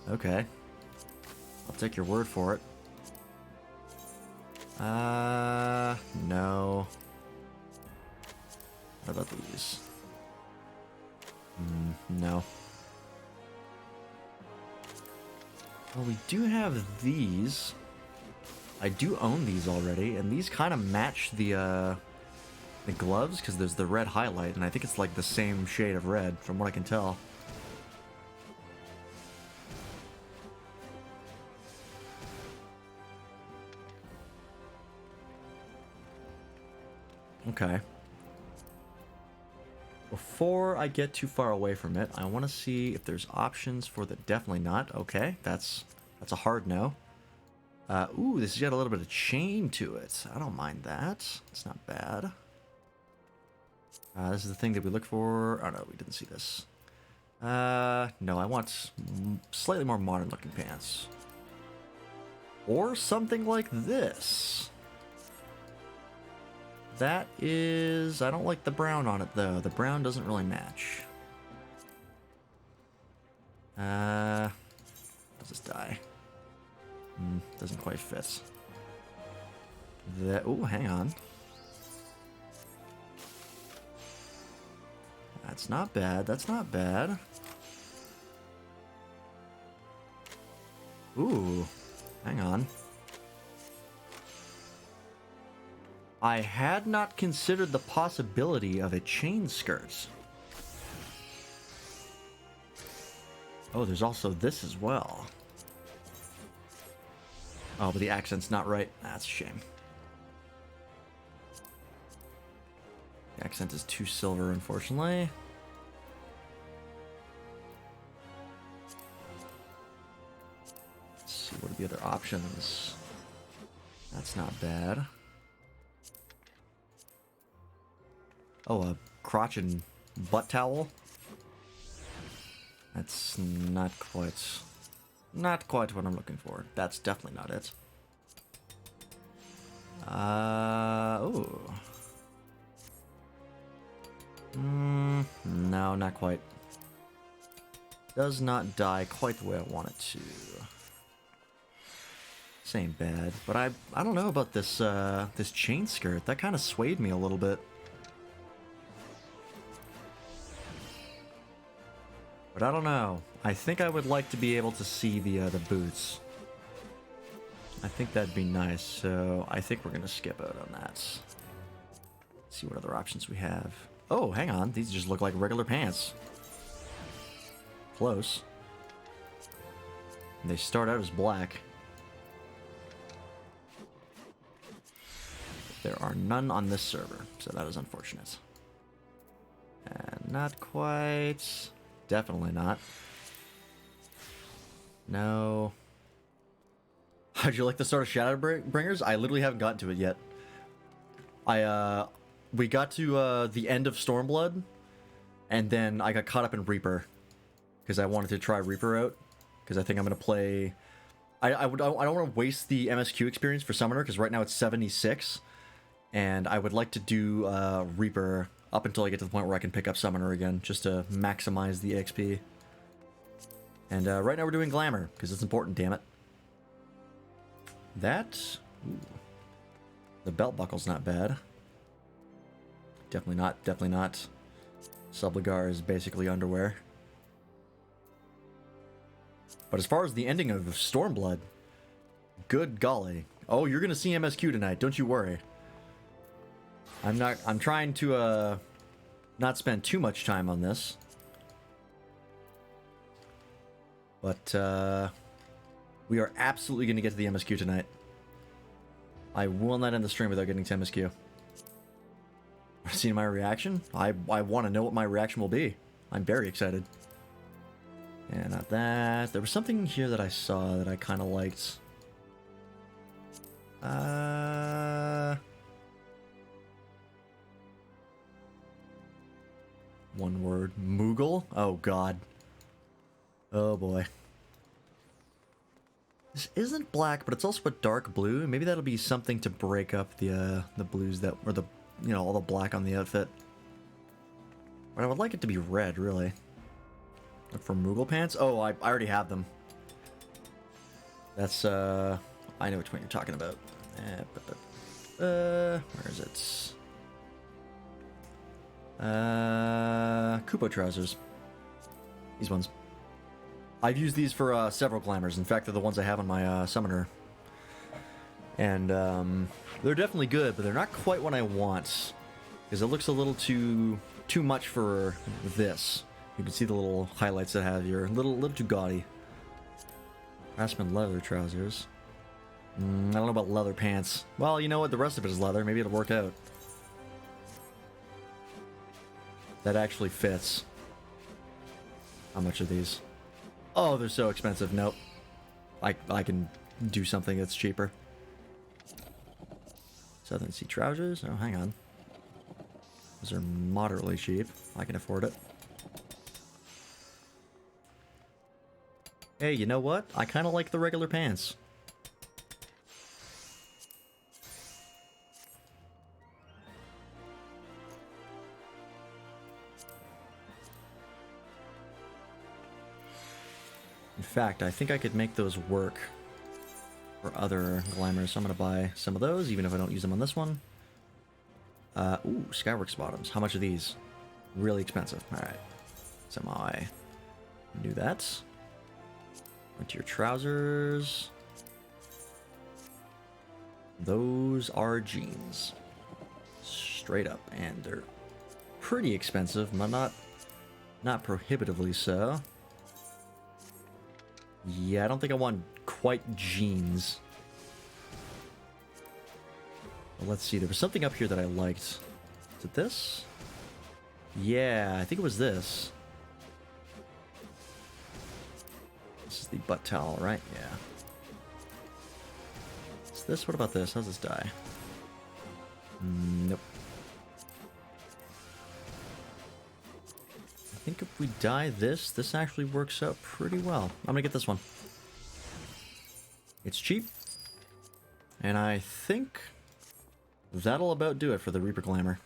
Okay. I'll take your word for it. No. What about these? No. Well, we do have these. I do own these already, and these kind of match the gloves, because there's the red highlight, and I think it's like the same shade of red, from what I can tell. Okay. Before I get too far away from it, I want to see if there's options for the... Definitely not. Okay, that's a hard no. Ooh, this has got a little bit of chain to it. I don't mind that. It's not bad. This is the thing that we look for. Oh no, we didn't see this. No, I want slightly more modern looking pants. Or something like this. That is... I don't like the brown on it, though. The brown doesn't really match. Does this die? Doesn't quite fit. That... Ooh, hang on. That's not bad. That's not bad. Ooh, hang on. I had not considered the possibility of a chain skirt. Oh, there's also this as well. Oh, but the accent's not right. That's a shame. The accent is too silver, unfortunately. Let's see, what are the other options? That's not bad. Oh, a crotch and butt towel? That's not quite what I'm looking for. That's definitely not it. Oh. No, not quite. Does not die quite the way I want it to. This ain't bad, but I don't know about this this chain skirt. That kind of swayed me a little bit. But I don't know. I think I would like to be able to see the boots. I think that'd be nice, so I think we're gonna skip out on that. Let's see what other options we have. Oh, hang on. These just look like regular pants. Close. And they start out as black. There are none on this server, so that is unfortunate. And not quite... Definitely not. No. How'd you like the start of Shadowbringers? I literally haven't gotten to it yet. We got to the end of Stormblood, and then I got caught up in Reaper because I wanted to try Reaper out because I think I'm gonna play. I don't want to waste the MSQ experience for Summoner because right now it's 76, and I would like to do Reaper up until I get to the point where I can pick up Summoner again, just to maximize the XP. And right now we're doing Glamour, because it's important, damn it. That... Ooh. The belt buckle's not bad. Definitely not, definitely not. Subligar is basically underwear. But as far as the ending of Stormblood, good golly. Oh, you're gonna see MSQ tonight, don't you worry. I'm trying to not spend too much time on this. But we are absolutely going to get to the MSQ tonight. I will not end the stream without getting to MSQ. Seen my reaction? I want to know what my reaction will be. I'm very excited. Yeah, not that. There was something here that I saw that I kind of liked. One word. Moogle? Oh, God. Oh, boy. This isn't black, but it's also a dark blue. Maybe that'll be something to break up the blues that, or the, you know, all the black on the outfit. But I would like it to be red, really. Look for Moogle pants? Oh, I already have them. That's, I know which one you're talking about. Where is it? Kupo trousers. These ones. I've used these for several glamours. In fact, they're the ones I have on my summoner. And they're definitely good, but they're not quite what I want. Because it looks a little too much for this. You can see the little highlights that I have here. A little too gaudy. Craftsman leather trousers. I don't know about leather pants. Well, you know what? The rest of it is leather. Maybe it'll work out. That actually fits. How much are these? Oh, they're so expensive. Nope. I can do something that's cheaper. Southern Sea trousers. Oh, hang on. Those are moderately cheap. I can afford it. Hey, you know what? I kind of like the regular pants. In fact, I think I could make those work for other glamours, so I'm going to buy some of those, even if I don't use them on this one. Ooh, Skyworks bottoms. How much are these? Really expensive. Alright. Somehow I knew that. Went to your trousers. Those are jeans. Straight up. And they're pretty expensive, but not prohibitively so. Yeah, I don't think I want quite jeans. Well, let's see. There was something up here that I liked. Is it this? Yeah, I think it was this. This is the butt towel, right? Yeah. Is this? What about this? How's this die? Nope. I think if we dye this, this actually works out pretty well. I'm gonna get this one. It's cheap. And I think that'll about do it for the Reaper Glamour.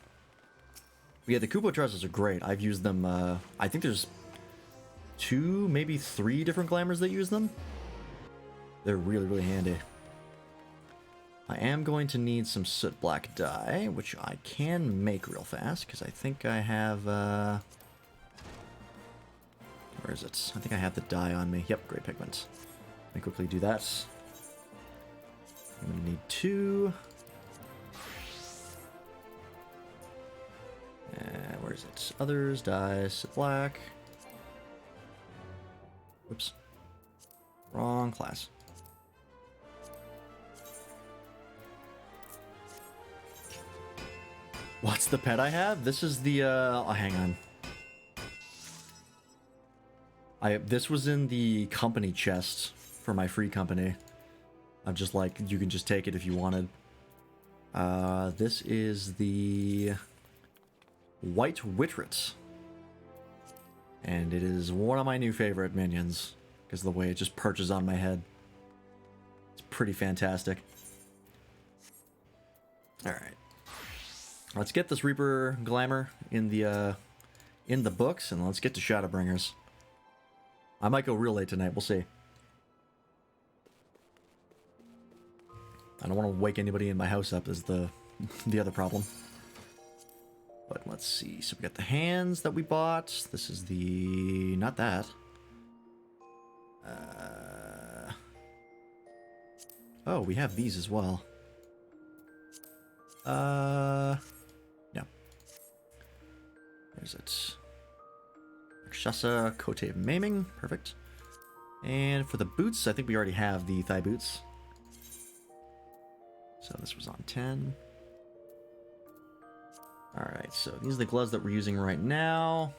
Yeah, the Kupo trousers are great. I've used them, I think there's 2, maybe 3 different glamours that use them. They're really, really handy. I am going to need some soot black dye, which I can make real fast, because I think I have, where is it? I think I have the dye on me. Yep, Grey Pigment. Let me quickly do that. I'm going to need 2. Where is it? Others, dye, soot black. Whoops. Wrong class. What's the pet I have? This is the, oh, hang on. This was in the company chest for my free company. I'm just like, you can just take it if you wanted. This is the White Witrit. And it is one of my new favorite minions, because of the way it just perches on my head. It's pretty fantastic. Alright. Let's get this Reaper Glamour in the books, and let's get to Shadowbringers. I might go real late tonight, we'll see. I don't want to wake anybody in my house up is the other problem. But let's see. So we got the hands that we bought. This is the... not that. Oh, we have these as well. No. Where's it? Rakshasa Cote of Maiming. Perfect. And for the boots, I think we already have the thigh boots. So this was on 10. Alright, so these are the gloves that we're using right now.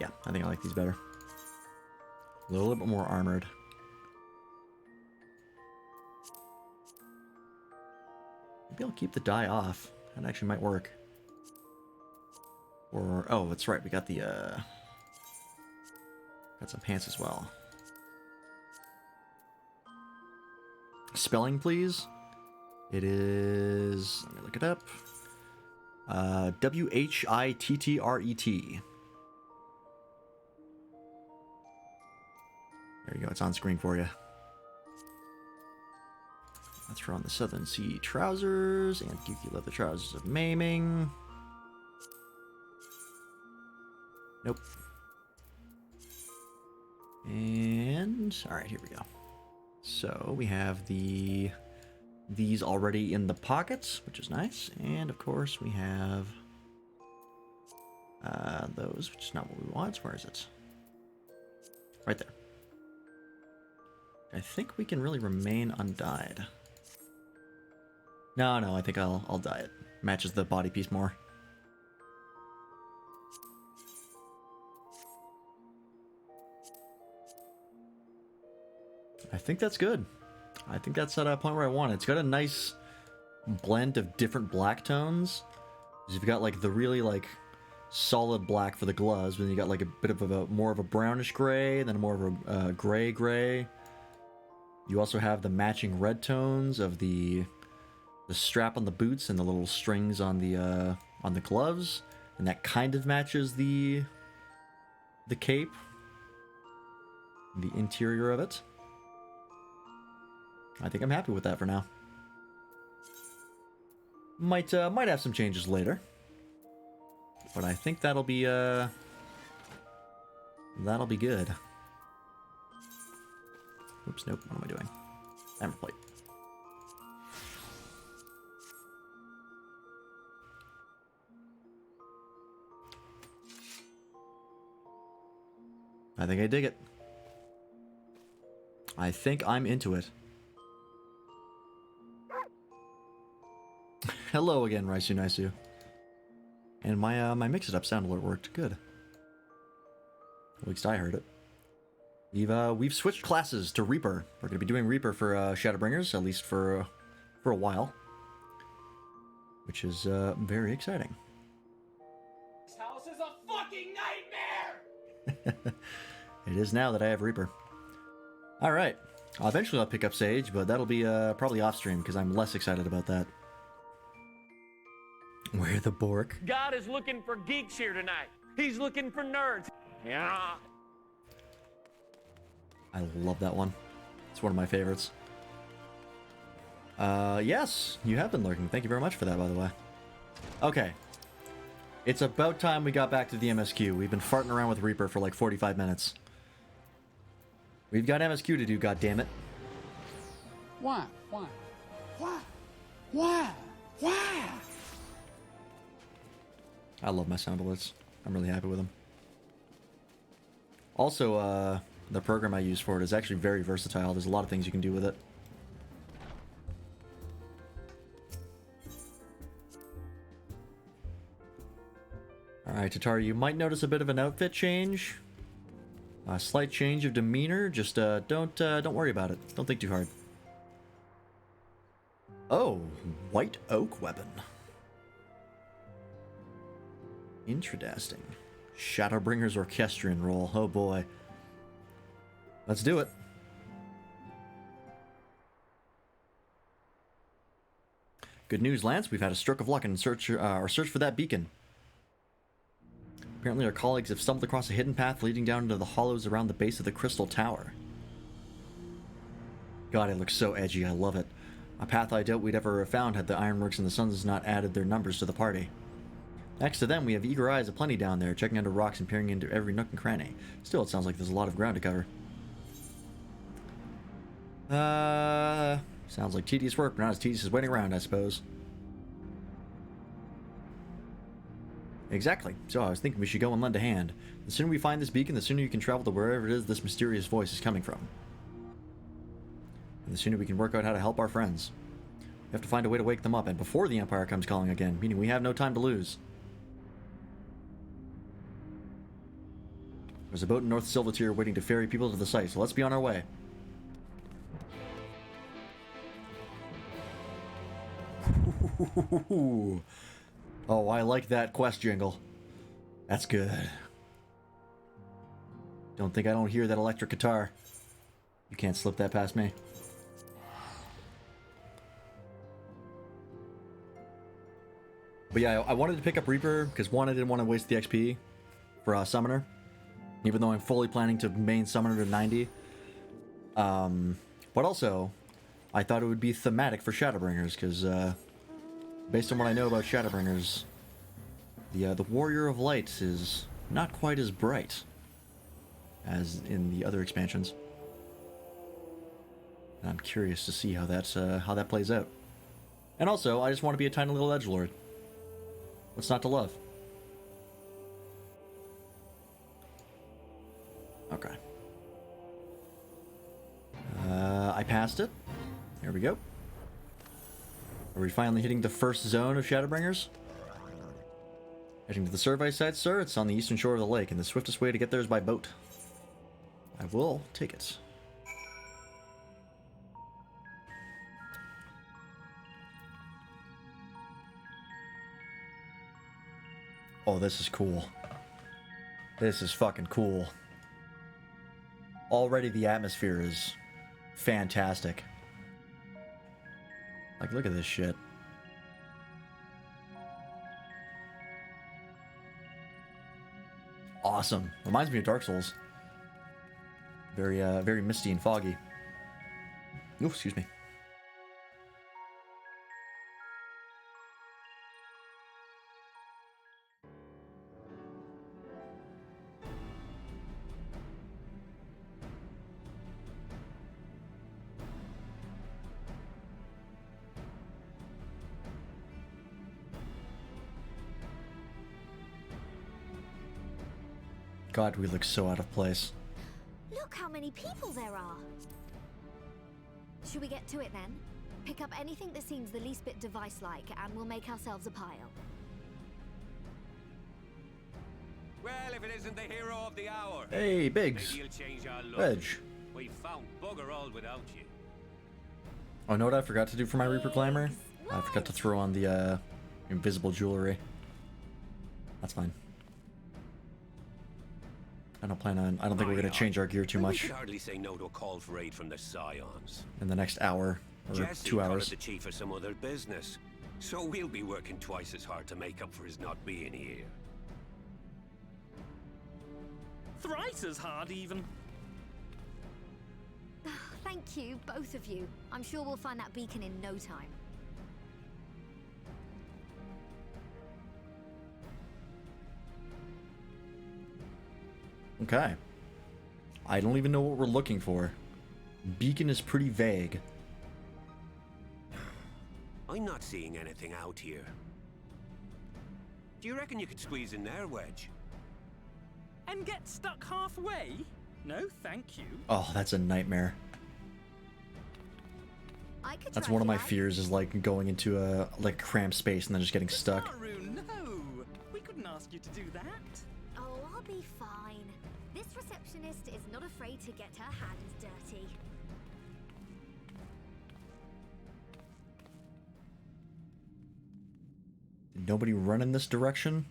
Yeah, I think I like these better. A little bit more armored. Maybe I'll keep the dye off. That actually might work. Or, oh, that's right, we got the, got some pants as well. Spelling, please. It is, let me look it up. W-H-I-T-T-R-E-T. There you go, it's on screen for you. That's for on the Southern Sea trousers, and geeky leather trousers of maiming. Nope. And, alright, here we go. So, we have these already in the pockets, which is nice. And, of course, we have those, which is not what we want. Where is it? Right there. I think we can really remain undyed. No, I think I'll dye it. Matches the body piece more. I think that's good. I think that's at a point where I want it. It's got a nice blend of different black tones. You've got like the really like solid black for the gloves, but then you got like a bit of a more of a brownish gray, then more of a gray. You also have the matching red tones of the strap on the boots and the little strings on the gloves, and that kind of matches the cape, the interior of it. I think I'm happy with that for now. Might have some changes later, but I think that'll be good. Oops, nope. What am I doing? Armor plate. I think I dig it. I think I'm into it. Hello again, Raisu Naisu. And my mix-it-up sound alert worked good. At least I heard it. We've switched classes to Reaper. We're going to be doing Reaper for Shadowbringers, at least for a while, which is very exciting. This house is a fucking nightmare! It is now that I have Reaper. All right. Eventually I'll pick up Sage, but that'll be probably off stream because I'm less excited about that. Where the Bork? God is looking for geeks here tonight. He's looking for nerds. Yeah. I love that one. It's one of my favorites. Yes, you have been lurking. Thank you very much for that, by the way. Okay. It's about time we got back to the MSQ. We've been farting around with Reaper for like 45 minutes. We've got MSQ to do, goddammit. Why? I love my sound alerts. I'm really happy with them. Also, the program I use for it is actually very versatile. There's a lot of things you can do with it. Alright, Tatari, you might notice a bit of an outfit change. A slight change of demeanor. Just don't worry about it. Don't think too hard. Oh, white oak weapon. Interesting. Shadowbringers Orchestrion roll. Oh boy. Let's do it. Good news, Lance. We've had a stroke of luck in our search for that beacon. Apparently our colleagues have stumbled across a hidden path leading down into the hollows around the base of the Crystal Tower. God, it looks so edgy. I love it. A path I doubt we'd ever have found had the Ironworks and the Suns not added their numbers to the party. Next to them, we have eager eyes aplenty down there, checking under rocks and peering into every nook and cranny. Still, it sounds like there's a lot of ground to cover. Sounds like tedious work, but not as tedious as waiting around, I suppose. Exactly. So I was thinking we should go and lend a hand. The sooner we find this beacon, the sooner you can travel to wherever it is this mysterious voice is coming from. And the sooner we can work out how to help our friends. We have to find a way to wake them up, and before the Empire comes calling again, meaning we have no time to lose. There's a boat in North Silvertier waiting to ferry people to the site, so let's be on our way. Oh, I like that quest jingle. That's good. Don't think I don't hear that electric guitar. You can't slip that past me. But yeah, I wanted to pick up Reaper because one, I didn't want to waste the XP for a Summoner, even though I'm fully planning to main Summoner to 90. But also, I thought it would be thematic for Shadowbringers because based on what I know about Shadowbringers, the Warrior of Light is not quite as bright as in the other expansions. And I'm curious to see how that plays out. And also, I just want to be a tiny little edgelord. What's not to love? Okay. I passed it. There we go. Are we finally hitting the first zone of Shadowbringers? Heading to the survey site, sir. It's on the eastern shore of the lake, and the swiftest way to get there is by boat. I will take it. Oh, this is cool. This is fucking cool. Already the atmosphere is fantastic. Like, look at this shit. Awesome. Reminds me of Dark Souls. Very, very misty and foggy. Oh, excuse me. God, we look so out of place. Look how many people there are. Should we get to it then? Pick up anything that seems the least bit device-like, and we'll make ourselves a pile. Well, if it isn't the hero of the hour. Hey, Biggs. Maybe you'll change our look. Reg. We found bugger all without you. Oh, know what I forgot to do for my Reaper Glamour? I forgot to throw on the invisible jewelry. That's fine. I don't think we're going to change our gear too We much could hardly say no to a call for aid from the Scions. in the next hour or Jesse 2 called hours. the chief for some other business, so we'll be working twice as hard to make up for his not being here. Thrice as hard, even. Thank you, both of you. I'm sure we'll find that beacon in no time. Okay. I don't even know what we're looking for. Beacon is pretty vague. I'm not seeing anything out here. Do you reckon you could squeeze in there, Wedge? And get stuck halfway? No, thank you. Oh, that's a nightmare. That's one of my fears, is like going into a cramped space and then just getting stuck. Saru, no! We couldn't ask you to do that. Oh, I'll be fine. This receptionist is not afraid to get her hands dirty. Did nobody run in this direction?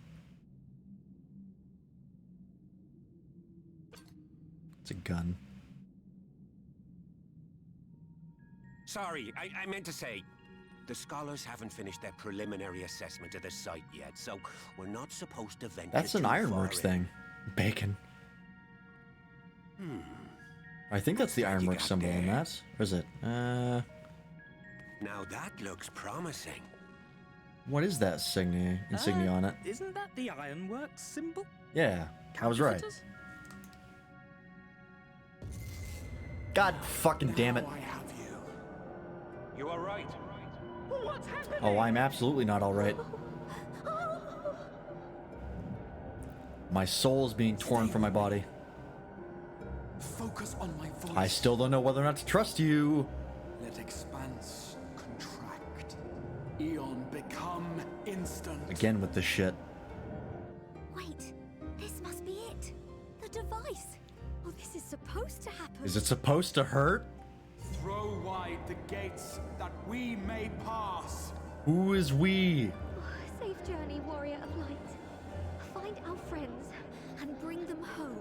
It's a gun. Sorry, I meant to say, the scholars haven't finished their preliminary assessment of the site yet, so we're not supposed to venture That's an too Ironworks far in. thing. Bacon. I think that's the Ironworks symbol on that. Or is it? Now that looks promising. What is that insignia on it? Isn't that the Ironworks symbol? Yeah, I was right. God fucking damn it. You are right. What's happening? Oh, I'm absolutely not alright. My soul is being torn from my body. Focus on my voice. I still don't know whether or not to trust you. Let expanse contract. Eon become instant. Again with this shit. Wait, this must be it. The device. supposed to happen? Is it supposed to hurt? Throw wide the gates that we may pass. Who is we? Safe journey, warrior of light. Find our friends and bring them home.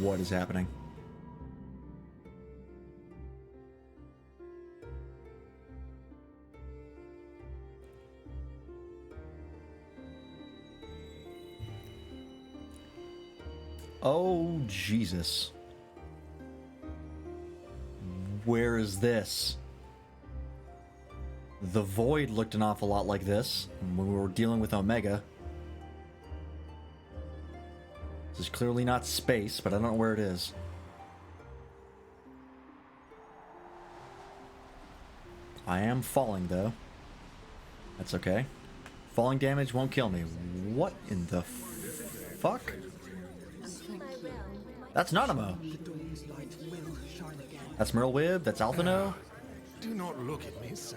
What is happening? Oh, Jesus. Where is this? The Void looked an awful lot like this when we were dealing with Omega. This is clearly not space, but I don't know where it is. I am falling, though. That's okay. Falling damage won't kill me. What in the fuck? That's Nanamo. That's Merlwib. That's Alphino. Do not look at me so.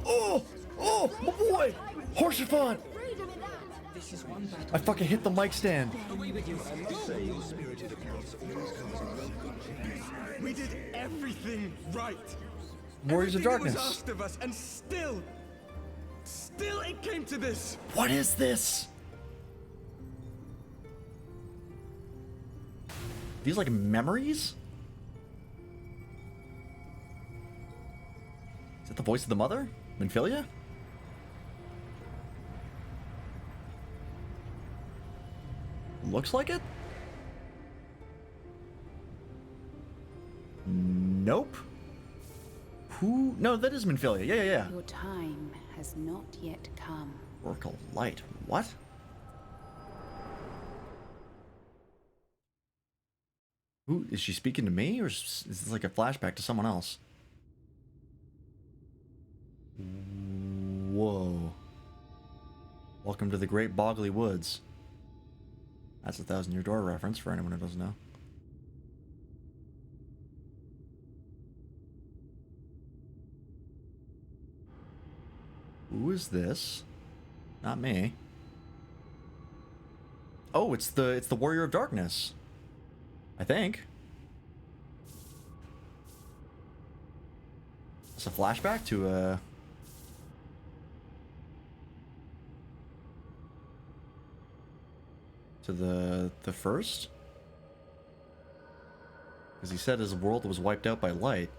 Oh! Oh! My boy! Horsefant! I fucking hit the mic stand. We did everything right. Warriors of Everything Darkness. that was asked of us, and still it came to this. What is this? These like memories? Is that the voice of the mother? Minfilia? Looks like it? Nope. Who? No, that is Minfilia. Yeah. Your time has not yet come. Oracle Light. What? Who is she speaking to me, or is this like a flashback to someone else? Whoa. Welcome to the Great Boggly Woods. That's a 1,000-Year Door reference for anyone who doesn't know. Who is this? Not me. Oh, it's the Warrior of Darkness. I think. It's a flashback to the first? Because he said his world was wiped out by light.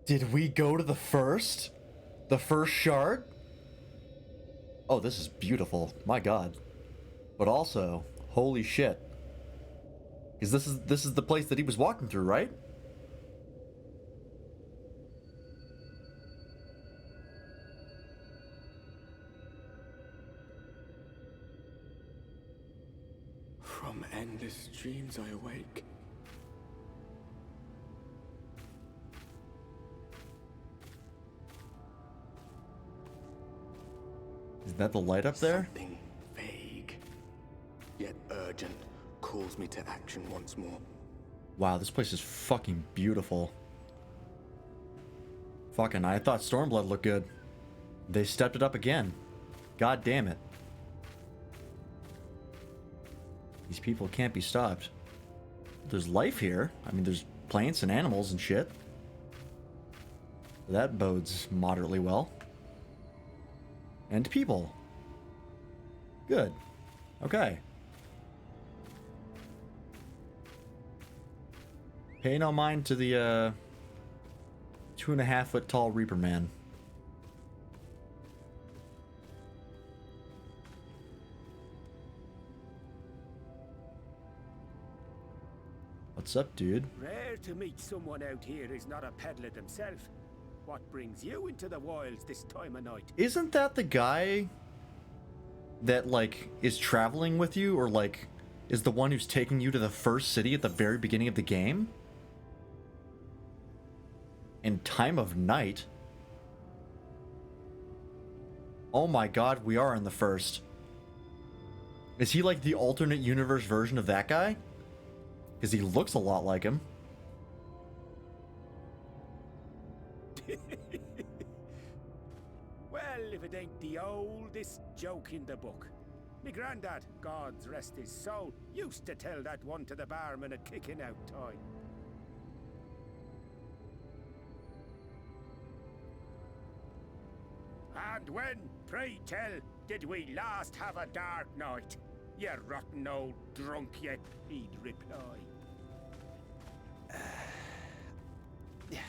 Did we go to the first? The first shard? Oh, this is beautiful. My god. But also, holy shit. Because this is the place that he was walking through, right? From endless dreams I awake. Is that the light up there? Something vague, yet urgent, calls me to action once more. Wow, this place is fucking beautiful. Fucking, I thought Stormblood looked good. They stepped it up again. God damn it. These people can't be stopped. There's life here. I mean, there's plants and animals and shit. That bodes moderately well. And people. Good. Okay. Pay no mind to the 2.5 foot tall Reaper Man. What's up, dude? Rare to meet someone out here who's not a peddler themselves. What brings you into the wilds this time of night? Isn't that the guy that, like, is traveling with you, or, like, is the one who's taking you to the first city at the very beginning of the game? In Time of Night? Oh my god, we are in the first. Is he like the alternate universe version of that guy? Because he looks a lot like him. Well, if it ain't the oldest joke in the book. Me granddad, God's rest his soul, used to tell that one to the barman at kicking out time. And when, pray tell, did we last have a dark night? You rotten old drunk, you, he'd reply. Yeah.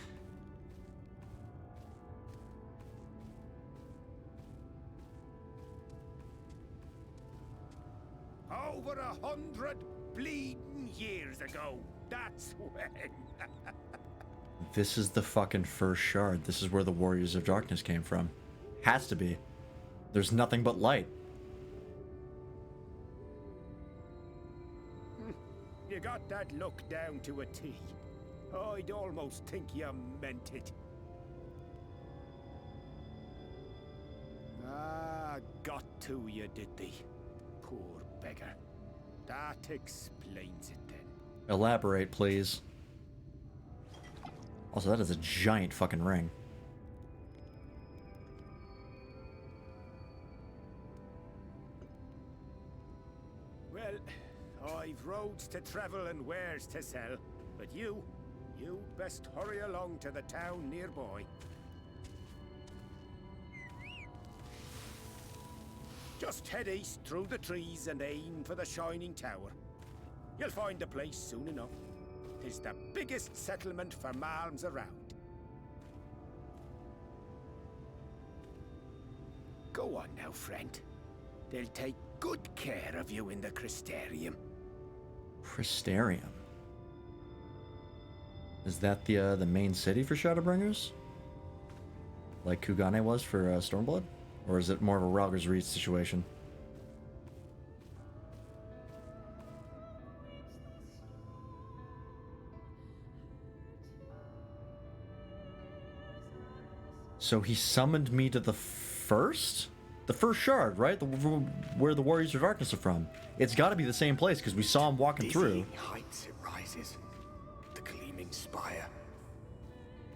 Over 100 bleeding years ago, that's when. This is the fucking first shard. This is where the Warriors of Darkness came from. Has to be. There's nothing but light. You got that look down to a T. I'd almost think you meant it. Ah, got to you, did they? Poor beggar. That explains it then. Elaborate, please. Also, that is a giant fucking ring. Well, I've roads to travel and wares to sell, but you best hurry along to the town nearby. Just head east through the trees and aim for the Shining Tower. You'll find the place soon enough. 'Tis the biggest settlement for malms around. Go on now, friend. They'll take good care of you in the Crystarium. Crystarium? Is that the main city for Shadowbringers? Like Kugane was for Stormblood? Or is it more of a Ralger's Reach situation? So he summoned me to the first? The first shard, right? Where the Warriors of Darkness are from. It's got to be the same place because we saw him walking through. Dizzying heights it rises. The gleaming spire.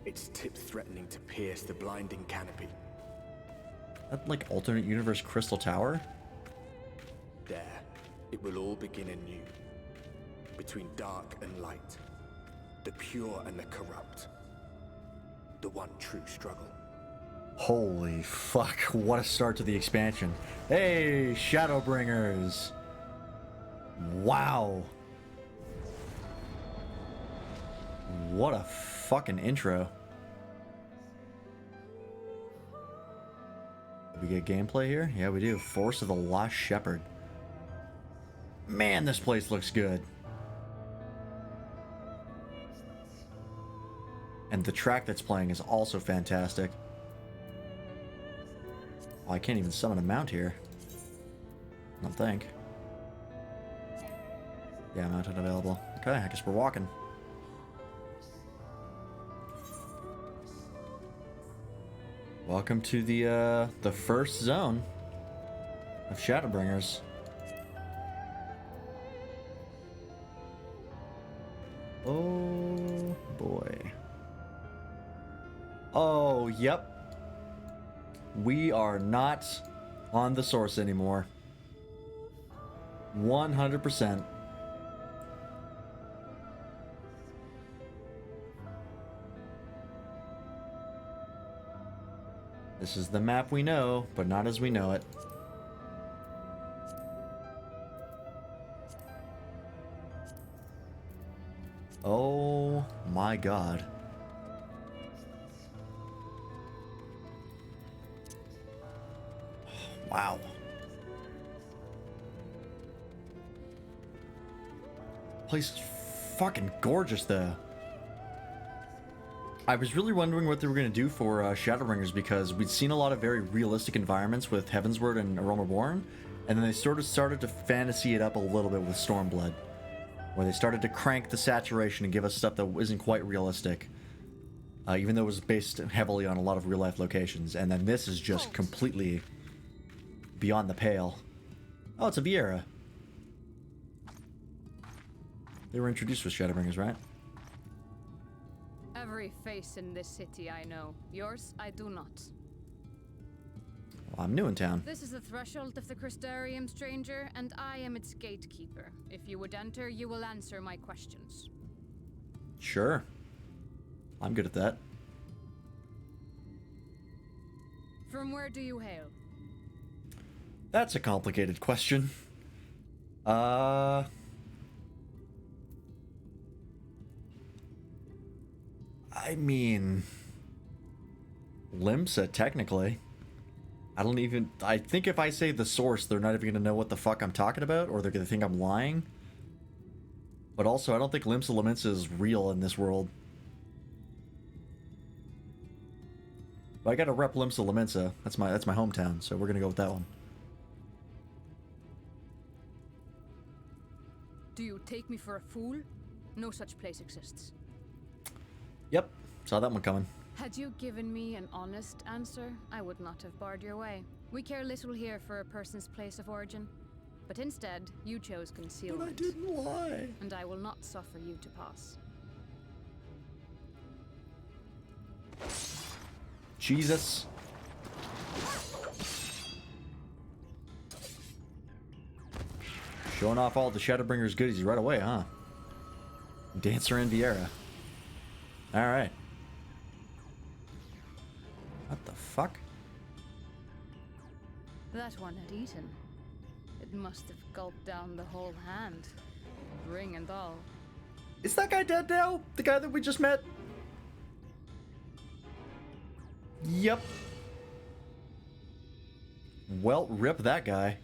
Its tip threatening to pierce the blinding canopy. That like alternate universe Crystal Tower? There, it will all begin anew. Between dark and light. The pure and the corrupt. The one true struggle. Holy fuck, what a start to the expansion. Hey, Shadowbringers! Wow. What a fucking intro. We get gameplay here? Yeah, we do. Force of the Lost Shepherd. Man, this place looks good. And the track that's playing is also fantastic. Oh, I can't even summon a mount here. I don't think. Yeah, mount unavailable. Okay, I guess we're walking. Welcome to the first zone of Shadowbringers. Oh boy. Oh, yep. We are not on the source anymore. 100%. This is the map we know, but not as we know it. Oh my god. Wow. Place is fucking gorgeous though. I was really wondering what they were going to do for Shadowbringers because we'd seen a lot of very realistic environments with Heavensward and Aroma Born, and then they sort of started to fantasy it up a little bit with Stormblood, where they started to crank the saturation and give us stuff that isn't quite realistic, even though it was based heavily on a lot of real-life locations, and then this is just completely beyond the pale. Oh, it's a Viera. They were introduced with Shadowbringers, right? Every face in this city I know. Yours, I do not. Well, I'm new in town. This is the threshold of the Crystarium, stranger, and I am its gatekeeper. If you would enter, you will answer my questions. Sure. I'm good at that. From where do you hail? That's a complicated question. I mean, Limsa, technically. I think if I say the source, they're not even gonna know what the fuck I'm talking about, or they're gonna think I'm lying. But also, I don't think Limsa Lamenta is real in this world. But I gotta rep Limsa Lamenta. That's my hometown, so we're gonna go with that one. Do you take me for a fool? No such place exists. Yep, saw that one coming. Had you given me an honest answer, I would not have barred your way. We care little here for a person's place of origin. But instead, you chose concealment. But I didn't lie. And I will not suffer you to pass. Jesus. Showing off all the Shadowbringers goodies right away, huh? Dancer and Viera. Alright. What the fuck? That one had eaten. It must have gulped down the whole hand. Ring and all. Is that guy dead now? The guy that we just met? Yep. Well, rip that guy.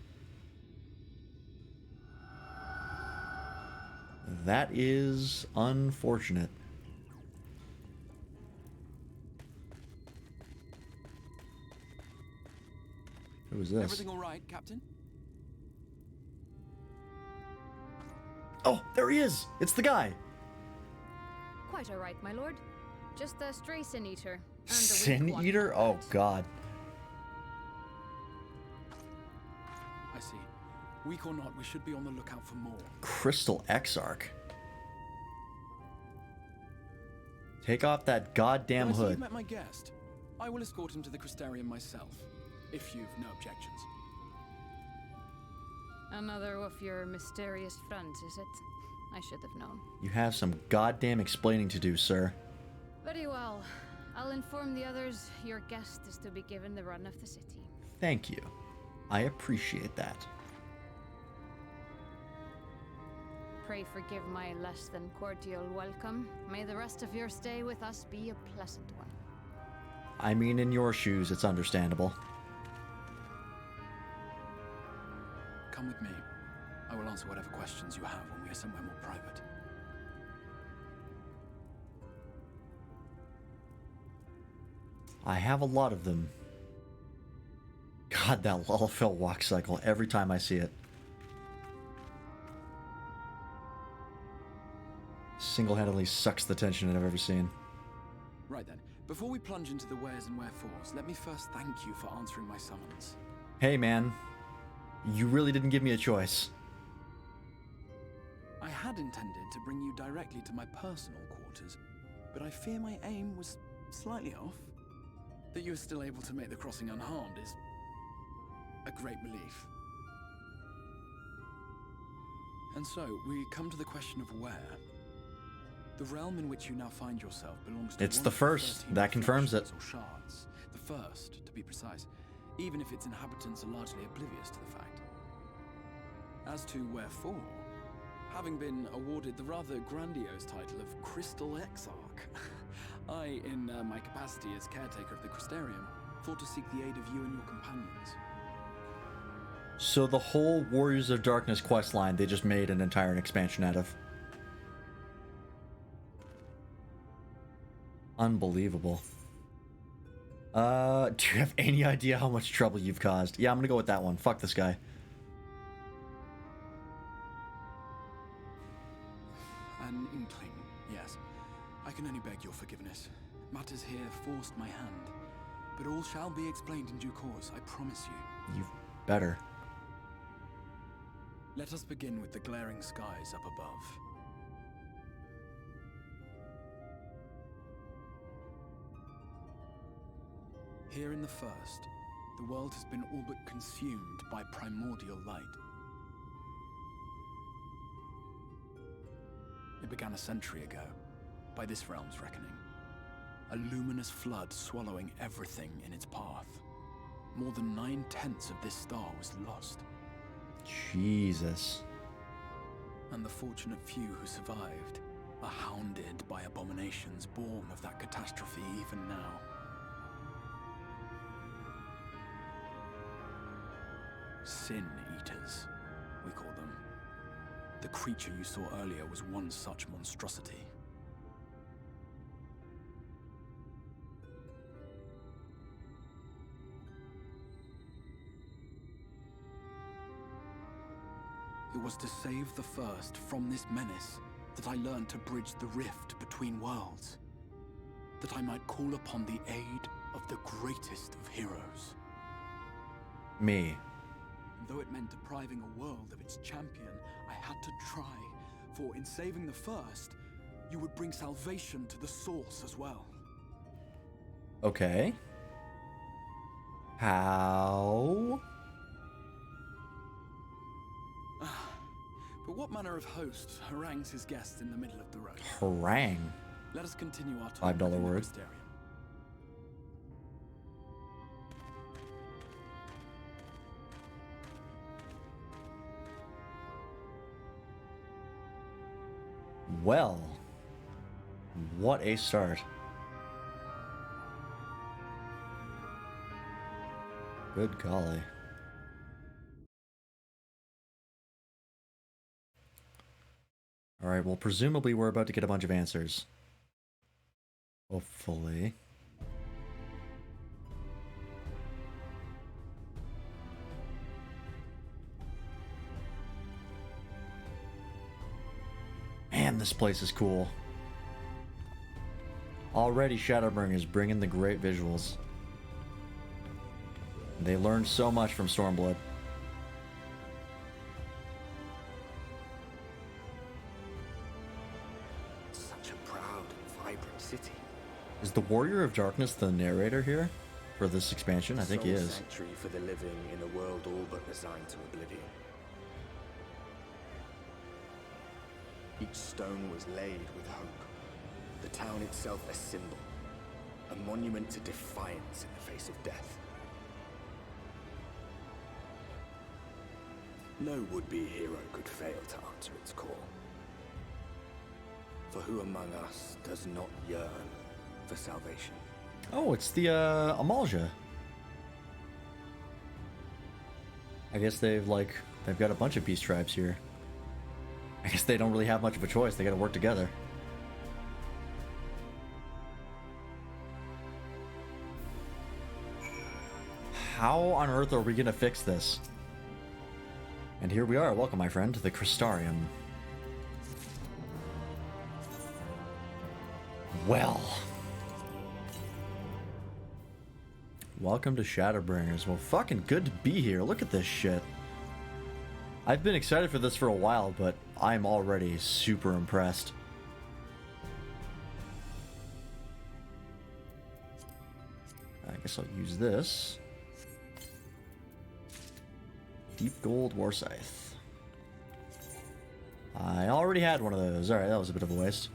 That is unfortunate. Who is this? Everything all right, Captain? Oh, there he is! It's the guy! Quite all right, my lord. Just a stray sin eater. Sin eater? Oh, God. I see. Weak or not, we should be on the lookout for more. Crystal Exarch. Take off that goddamn When I see hood. you've met my guest, I will escort him to the Crystarium myself, if you've no objections. Another of your mysterious friends, is it? I should have known. You have some goddamn explaining to do, sir. Very well. I'll inform the others your guest is to be given the run of the city. Thank you. I appreciate that. Pray forgive my less than cordial welcome. May the rest of your stay with us be a pleasant one. I mean, in your shoes, it's understandable. Come with me. I will answer whatever questions you have when we are somewhere more private. I have a lot of them. God, that Lullafell walk cycle, every time I see it. Single-handedly sucks the tension I've ever seen. Right then, before we plunge into the wheres and wherefores, let me first thank you for answering my summons. Hey, man. You really didn't give me a choice. I had intended to bring you directly to my personal quarters, but I fear my aim was slightly off. That you were still able to make the crossing unharmed is a great relief. And so, we come to the question of where. The realm in which you now find yourself belongs to It's one the of first. 13 That confirms it. reflections or shards. The first, to be precise, even if its inhabitants are largely oblivious to the fact. As to wherefore, having been awarded the rather grandiose title of Crystal Exarch, I, in my capacity as caretaker of the Crystarium, thought to seek the aid of you and your companions. So the whole Warriors of Darkness questline, they just made an entire expansion out of. Unbelievable. Do you have any idea how much trouble you've caused? Yeah, I'm gonna go with that one. Fuck this guy. An inkling, yes. I can only beg your forgiveness. Matters here forced my hand. But all shall be explained in due course, I promise you. You better. Let us begin with the glaring skies up above. Here in the First, the world has been all but consumed by primordial light. It began a century ago, by this realm's reckoning. A luminous flood swallowing everything in its path. More than 9/10 of this star was lost. Jesus. And the fortunate few who survived are hounded by abominations born of that catastrophe even now. Sin Eaters, we call them. The creature you saw earlier was one such monstrosity. It was to save the First from this menace that I learned to bridge the rift between worlds. That I might call upon the aid of the greatest of heroes. Me. And though it meant depriving a world of its champion, I had to try, for in saving the First, you would bring salvation to the source as well. Okay. How? But what manner of host harangues his guests in the middle of the road? Harangue. Let us continue our talk. $5 word. Well, what a start. Good golly. Alright, well, presumably we're about to get a bunch of answers. Hopefully. Man, this place is cool. Already Shadowbringers bringing the great visuals. They learned so much from Stormblood. Such a proud and vibrant city. Is the Warrior of Darkness the narrator here for this expansion? I think he Sole is. Sanctuary for the living in a world all but resigned to oblivion. Each stone was laid with hope. The town itself a symbol, a monument to defiance in the face of death. No would-be hero could fail to answer its call. For who among us does not yearn for salvation? Oh, it's the Amalja. I guess they've got a bunch of peace tribes here. I guess they don't really have much of a choice. They gotta work together. How on earth are we gonna fix this? And here we are. Welcome, my friend, to the Crystarium. Well. Welcome to Shadowbringers. Well, fucking good to be here. Look at this shit. I've been excited for this for a while, but I'm already super impressed. I guess I'll use this. Deep Gold War Scythe. I already had one of those. Alright, that was a bit of a waste.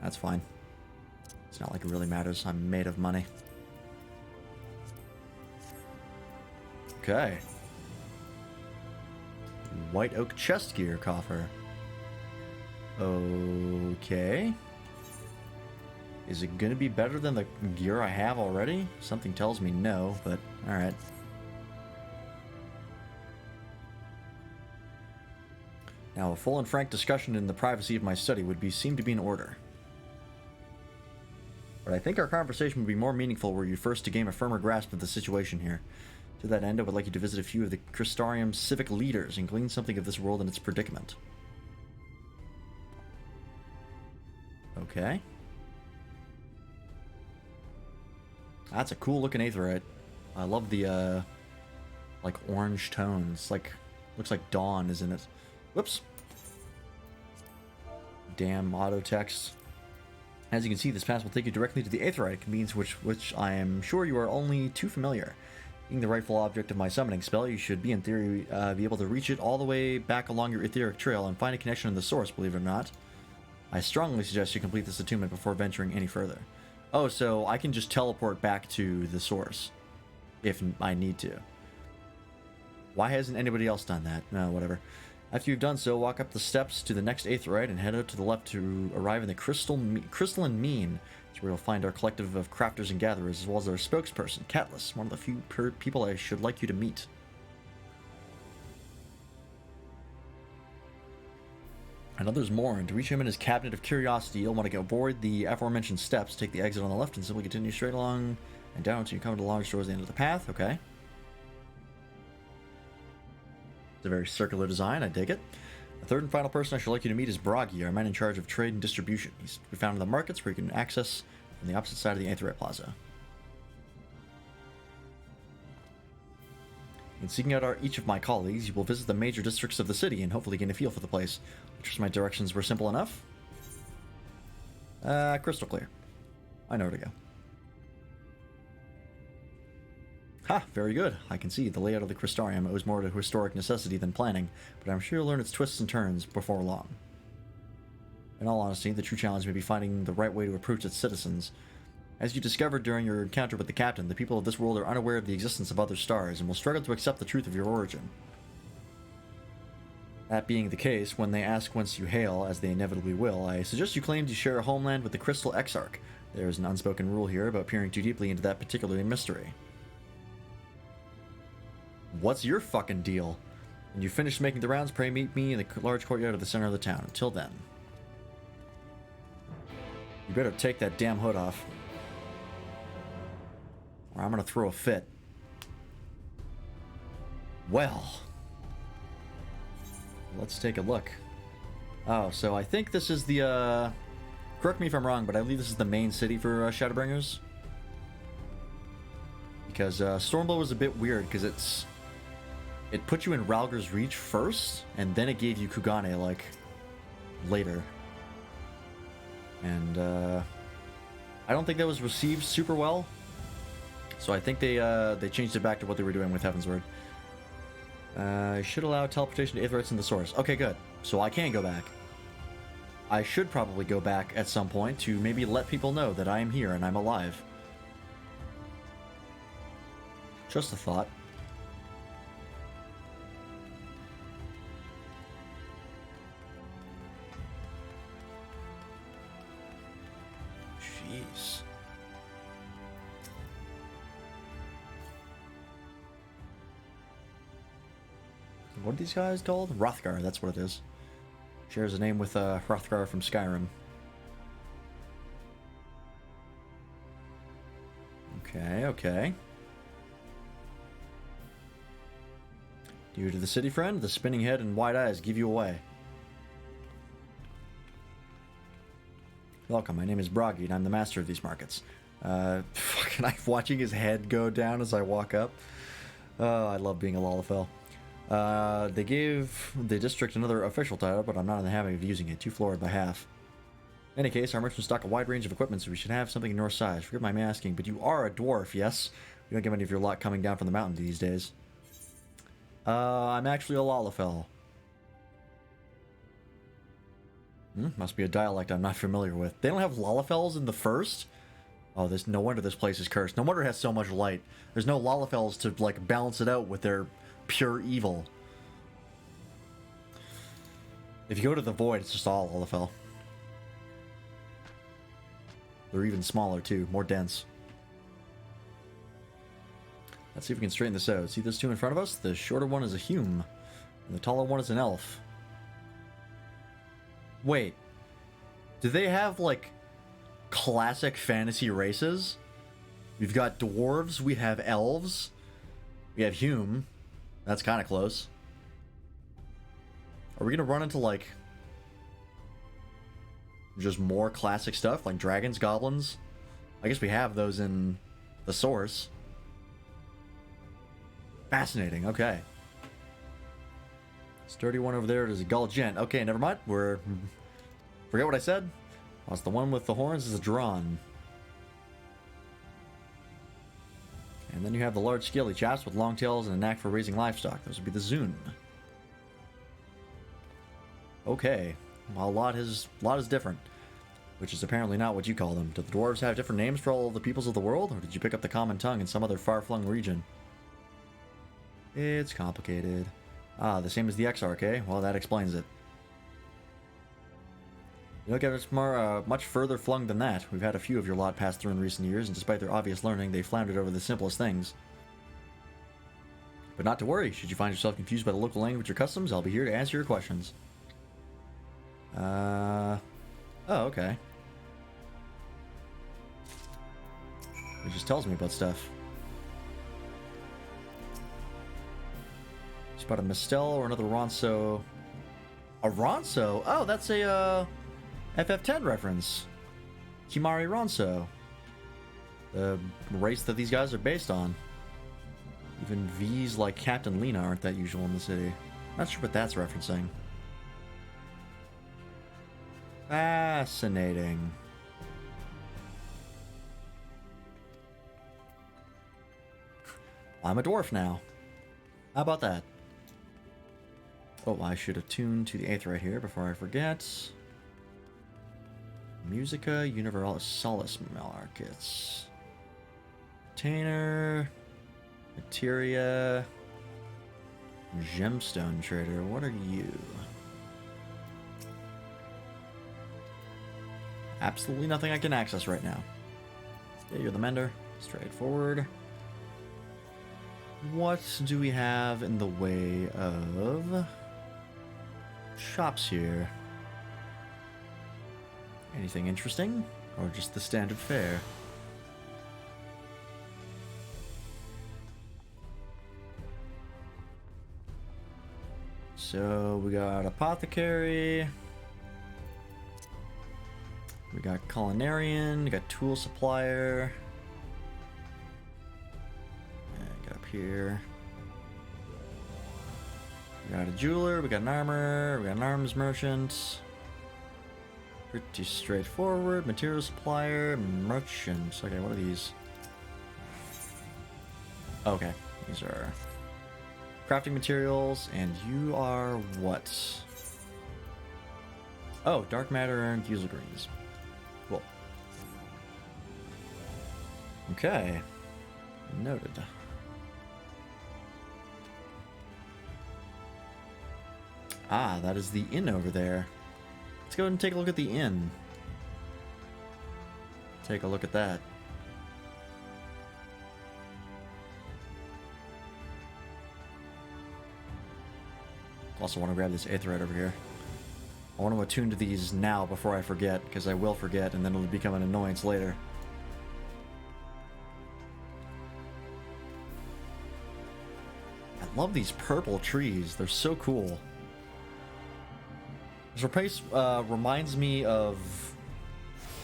That's fine. It's not like it really matters. I'm made of money. Okay. White oak chest gear coffer. Okay. Is it gonna be better than the gear I have already? Something tells me no, but alright. Now, a full and frank discussion in the privacy of my study would seem to be in order. But I think our conversation would be more meaningful were you first to gain a firmer grasp of the situation here. To that end, I would like you to visit a few of the Crystarium's civic leaders and glean something of this world and its predicament. Okay. That's a cool looking aetheryte. I love the like orange tones. Looks like dawn, isn't it? Whoops. Damn auto text. As you can see, this path will take you directly to the Aetheryte, convenience which I am sure you are only too familiar. Being the rightful object of my summoning spell, you should be, in theory, be able to reach it all the way back along your etheric trail and find a connection to the source, believe it or not. I strongly suggest you complete this attunement before venturing any further. Oh, so I can just teleport back to the source, if I need to. Why hasn't anybody else done that? No, whatever. After you've done so, walk up the steps to the next Aetheryte and head out to the left to arrive in the Crystalline Mean. It's where you'll find our collective of crafters and gatherers, as well as our spokesperson, Catless, one of the few people I should like you to meet. And others more, and to reach him in his Cabinet of Curiosity, you'll want to avoid the aforementioned steps, take the exit on the left, and simply continue straight along and down until you come to the large doors at the end of the path. Okay. It's a very circular design, I dig it. The third and final person I should like you to meet is Bragi, our man in charge of trade and distribution. He's to be found in the markets where you can access from the opposite side of the Aetheryte Plaza. In seeking out each of my colleagues, you will visit the major districts of the city and hopefully gain a feel for the place. I trust my directions were simple enough. Crystal clear. I know where to go. Ha! Very good. I can see the layout of the Crystarium owes more to historic necessity than planning, but I'm sure you'll learn its twists and turns before long. In all honesty, the true challenge may be finding the right way to approach its citizens. As you discovered during your encounter with the captain, the people of this world are unaware of the existence of other stars and will struggle to accept the truth of your origin. That being the case, when they ask whence you hail, as they inevitably will, I suggest you claim to share a homeland with the Crystal Exarch. There is an unspoken rule here about peering too deeply into that particular mystery. What's your fucking deal? When you finish making the rounds, pray meet me in the large courtyard of the center of the town. Until then, you better take that damn hood off, or I'm gonna throw a fit. Well, let's take a look. Oh, so I think this is the, correct me if I'm wrong, but I believe this is the main city for Shadowbringers. Because Stormblow was a bit weird, because it put you in Ralger's Reach first, and then it gave you Kugane, like, later. And, I don't think that was received super well. So I think they changed it back to what they were doing with Heavensward. Should allow teleportation to Aetherites in the source. Okay, good. So I can go back. I should probably go back at some point to maybe let people know that I am here and I'm alive. Just a thought. Jeez. What are these guys called? Hrothgar, that's what it is. Shares a name with Hrothgar from Skyrim. Okay, okay. Due to the city, friend, the spinning head and wide eyes give you away. Welcome, my name is Bragi, and I'm the master of these markets. Fucking, I'm watching his head go down as I walk up. Oh, I love being a Lalafell. They gave the district another official title, but I'm not in the habit of using it. Too florid by half. In any case, our merchants stock a wide range of equipment, so we should have something in your size. Forgive my asking, but you are a dwarf, yes? You don't get many of your lot coming down from the mountain these days. I'm actually a Lalafell. Must be a dialect I'm not familiar with. They don't have Lalafells in the first? Oh, no wonder this place is cursed. No wonder it has so much light. There's no Lalafells to, like, balance it out with their pure evil. If you go to the Void, it's just all Lalafell. They're even smaller, too. More dense. Let's see if we can straighten this out. See those two in front of us? The shorter one is a Hume, and the taller one is an elf. Wait. Do they have, like, classic fantasy races? We've got dwarves, we have elves, we have Hume. That's kind of close. Are we gonna run into, like, just more classic stuff, like dragons, goblins? I guess we have those in the source. Fascinating, okay. Sturdy one over there is a Gull Gent. Okay, never mind. Forget what I said. Whilst the one with the horns is a Drawn. And then you have the large scaly chaps with long tails and a knack for raising livestock. Those would be the Zun. Okay. Well, a lot is different. Which is apparently not what you call them. Do the dwarves have different names for all of the peoples of the world? Or did you pick up the common tongue in some other far-flung region? It's complicated. Ah, the same as the Exarch, eh? Well, that explains it. You don't get much further flung than that. We've had a few of your lot pass through in recent years, and despite their obvious learning, they floundered over the simplest things. But not to worry, should you find yourself confused by the local language or customs, I'll be here to answer your questions. Oh, okay. It just tells me about stuff. Spot a Mistel or another Ronso. A Ronso? Oh, that's a, FF10 reference. Kimari Ronso. The race that these guys are based on. Even V's like Captain Lena aren't that usual in the city. Not sure what that's referencing. Fascinating. I'm a dwarf now. How about that? Oh, I should attune to the 8th right here before I forget. Musica Universalis Markets. Container. Materia. Gemstone Trader. What are you? Absolutely nothing I can access right now. Yeah, you're the mender. Straightforward. What do we have in the way of shops here? Anything interesting? Or just the standard fare? So we got apothecary. We got culinarian. We got tool supplier. And get up here. We got a jeweler. We got an armor. We got an arms merchant. Pretty straightforward. Material supplier, merchant. Okay, what are these? Okay, these are crafting materials, and you are what? Oh, dark matter and fusel greens. Cool. Okay, noted. Ah, that is the inn over there. Let's go ahead and take a look at the inn. Take a look at that. Also want to grab this aetheryte over here. I want to attune to these now before I forget, because I will forget and then it'll become an annoyance later. I love these purple trees. They're so cool. This place reminds me of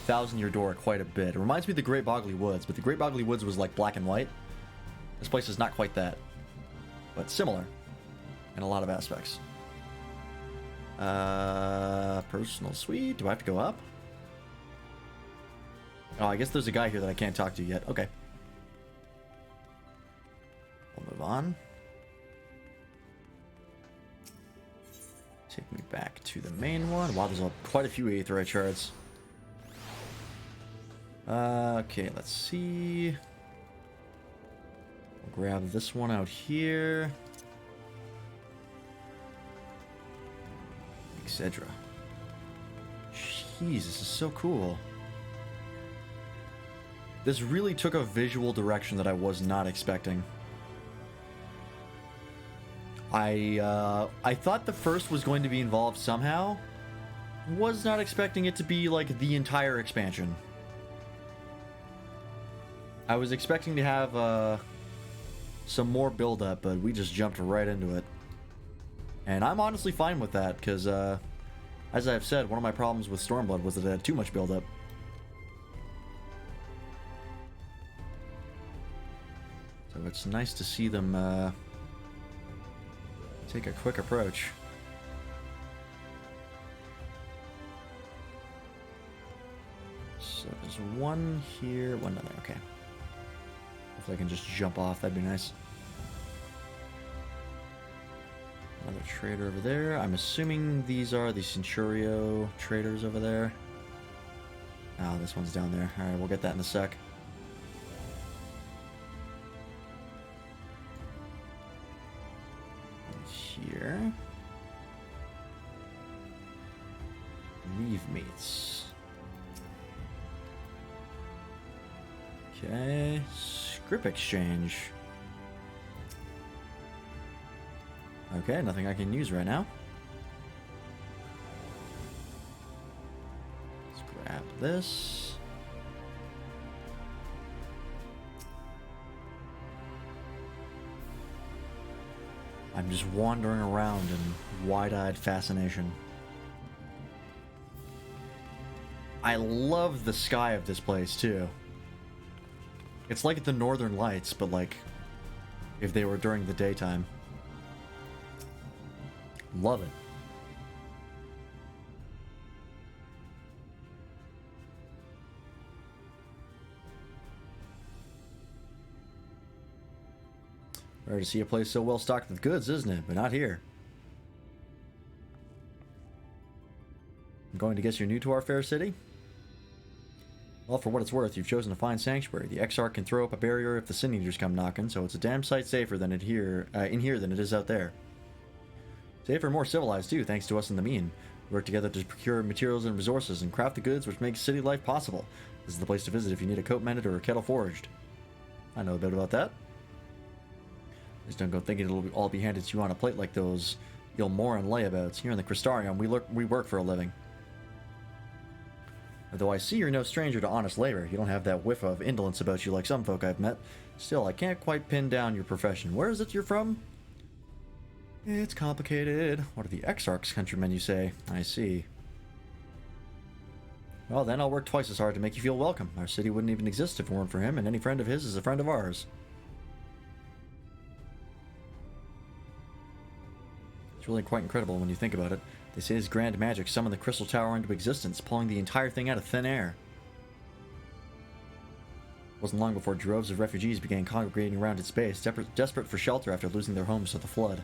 Thousand Year Door quite a bit. It reminds me of the Great Bogley Woods, but the Great Bogley Woods was like black and white. This place is not quite that, but similar in a lot of aspects. Personal suite. Do I have to go up? Oh, I guess there's a guy here that I can't talk to yet. Okay. We'll move on. Take me back to the main one. Wow, there's quite a few aetheryte shards. Okay, let's see. We'll grab this one out here. Etc. Jeez, this is so cool. This really took a visual direction that I was not expecting. I thought the first was going to be involved somehow. Was not expecting it to be like the entire expansion. I was expecting to have some more build up, but we just jumped right into it. And I'm honestly fine with that, because as I've said, one of my problems with Stormblood was that it had too much build up. So it's nice to see them take a quick approach. There's one here, one down there. Okay. Hopefully I can just jump off. That'd be nice. Another trader over there. I'm assuming these are the Centurio traders over there. Oh, this one's down there. Alright, we'll get that in a sec. And here. Reeve meats. Okay. Script exchange. Okay, nothing I can use right now. Let's grab this. I'm just wandering around in wide-eyed fascination. I love the sky of this place, too. It's like the Northern Lights, but like if they were during the daytime. Love it. Rare to see a place so well stocked with goods, isn't it? But not here. I'm going to guess you're new to our fair city? Well, for what it's worth, you've chosen to find sanctuary. The Exarch can throw up a barrier if the Sin Eaters come knocking, so it's a damn sight safer than in here than it is out there. Safer and more civilized, too, thanks to us in the mean. We work together to procure materials and resources and craft the goods which make city life possible. This is the place to visit if you need a coat mended or a kettle forged. I know a bit about that. Just don't go thinking it'll all be handed to you on a plate like those Ilmoran layabouts. Here in the Crystarium, we work for a living. Although I see you're no stranger to honest labor, you don't have that whiff of indolence about you like some folk I've met. Still, I can't quite pin down your profession. Where is it you're from? It's complicated. What are the Exarch's countrymen, you say? I see. Well, then I'll work twice as hard to make you feel welcome. Our city wouldn't even exist if it weren't for him, and any friend of his is a friend of ours. It's really quite incredible when you think about it. They say his grand magic summoned the Crystal Tower into existence, pulling the entire thing out of thin air. It wasn't long before droves of refugees began congregating around its base, desperate for shelter after losing their homes to the flood.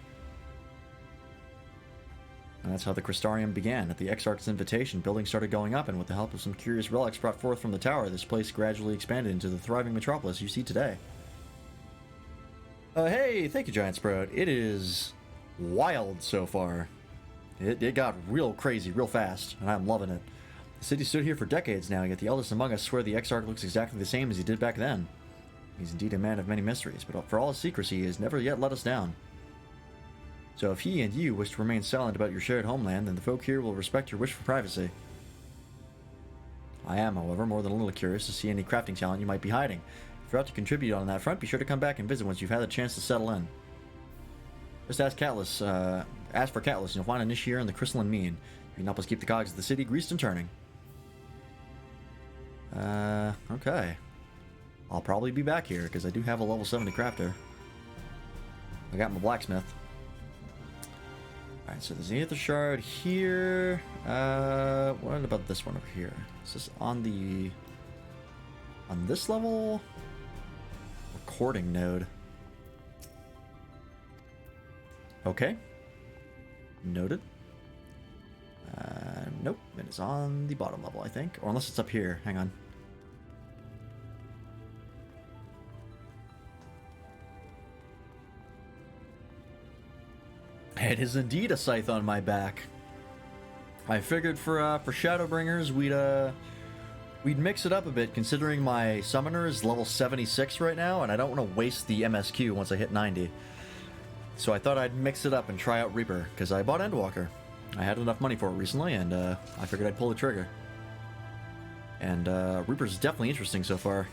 And that's how the Crystarium began. At the Exarch's invitation, buildings started going up, and with the help of some curious relics brought forth from the tower, this place gradually expanded into the thriving metropolis you see today. Hey, thank you, Giant Sprout. It is wild so far. It got real crazy real fast, and I'm loving it. The city stood here for decades now, yet the eldest among us swear the Exarch looks exactly the same as he did back then. He's indeed a man of many mysteries, but for all his secrecy, he has never yet let us down. So if he and you wish to remain silent about your shared homeland, then the folk here will respect your wish for privacy. I am, however, more than a little curious to see any crafting talent you might be hiding. If you're out to contribute on that front, be sure to come back and visit once you've had a chance to settle in. Just ask Catelys, ask for Catelys, and you'll find a niche here in the crystalline mean. You can help us keep the cogs of the city greased and turning. Okay. I'll probably be back here, because I do have a level 70 crafter. I got my blacksmith. Alright, so there's the Aether Shard here. What about this one over here? Is this on the... on this level? Recording node. Okay. Noted. Nope. It is on the bottom level, I think. Or unless it's up here. Hang on. It is indeed a scythe on my back. I figured for Shadowbringers we'd mix it up a bit, considering my summoner is level 76 right now, and I don't want to waste the MSQ once I hit 90. So I thought I'd mix it up and try out Reaper, because I bought Endwalker. I had enough money for it recently, and I figured I'd pull the trigger. And Reaper's definitely interesting so far.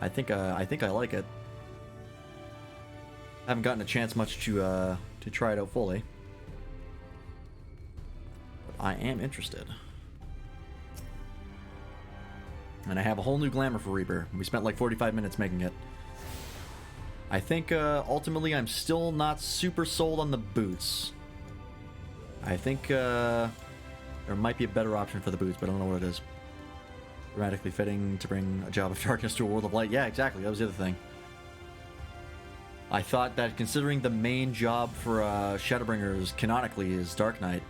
I think I like it. I haven't gotten a chance much to try it out fully. But I am interested. And I have a whole new glamour for Reaper. We spent like 45 minutes making it. I think ultimately I'm still not super sold on the boots. I think there might be a better option for the boots, but I don't know what it is. Dramatically fitting to bring a job of darkness to a world of light. Yeah, exactly. That was the other thing. I thought that considering the main job for Shadowbringers canonically is Dark Knight,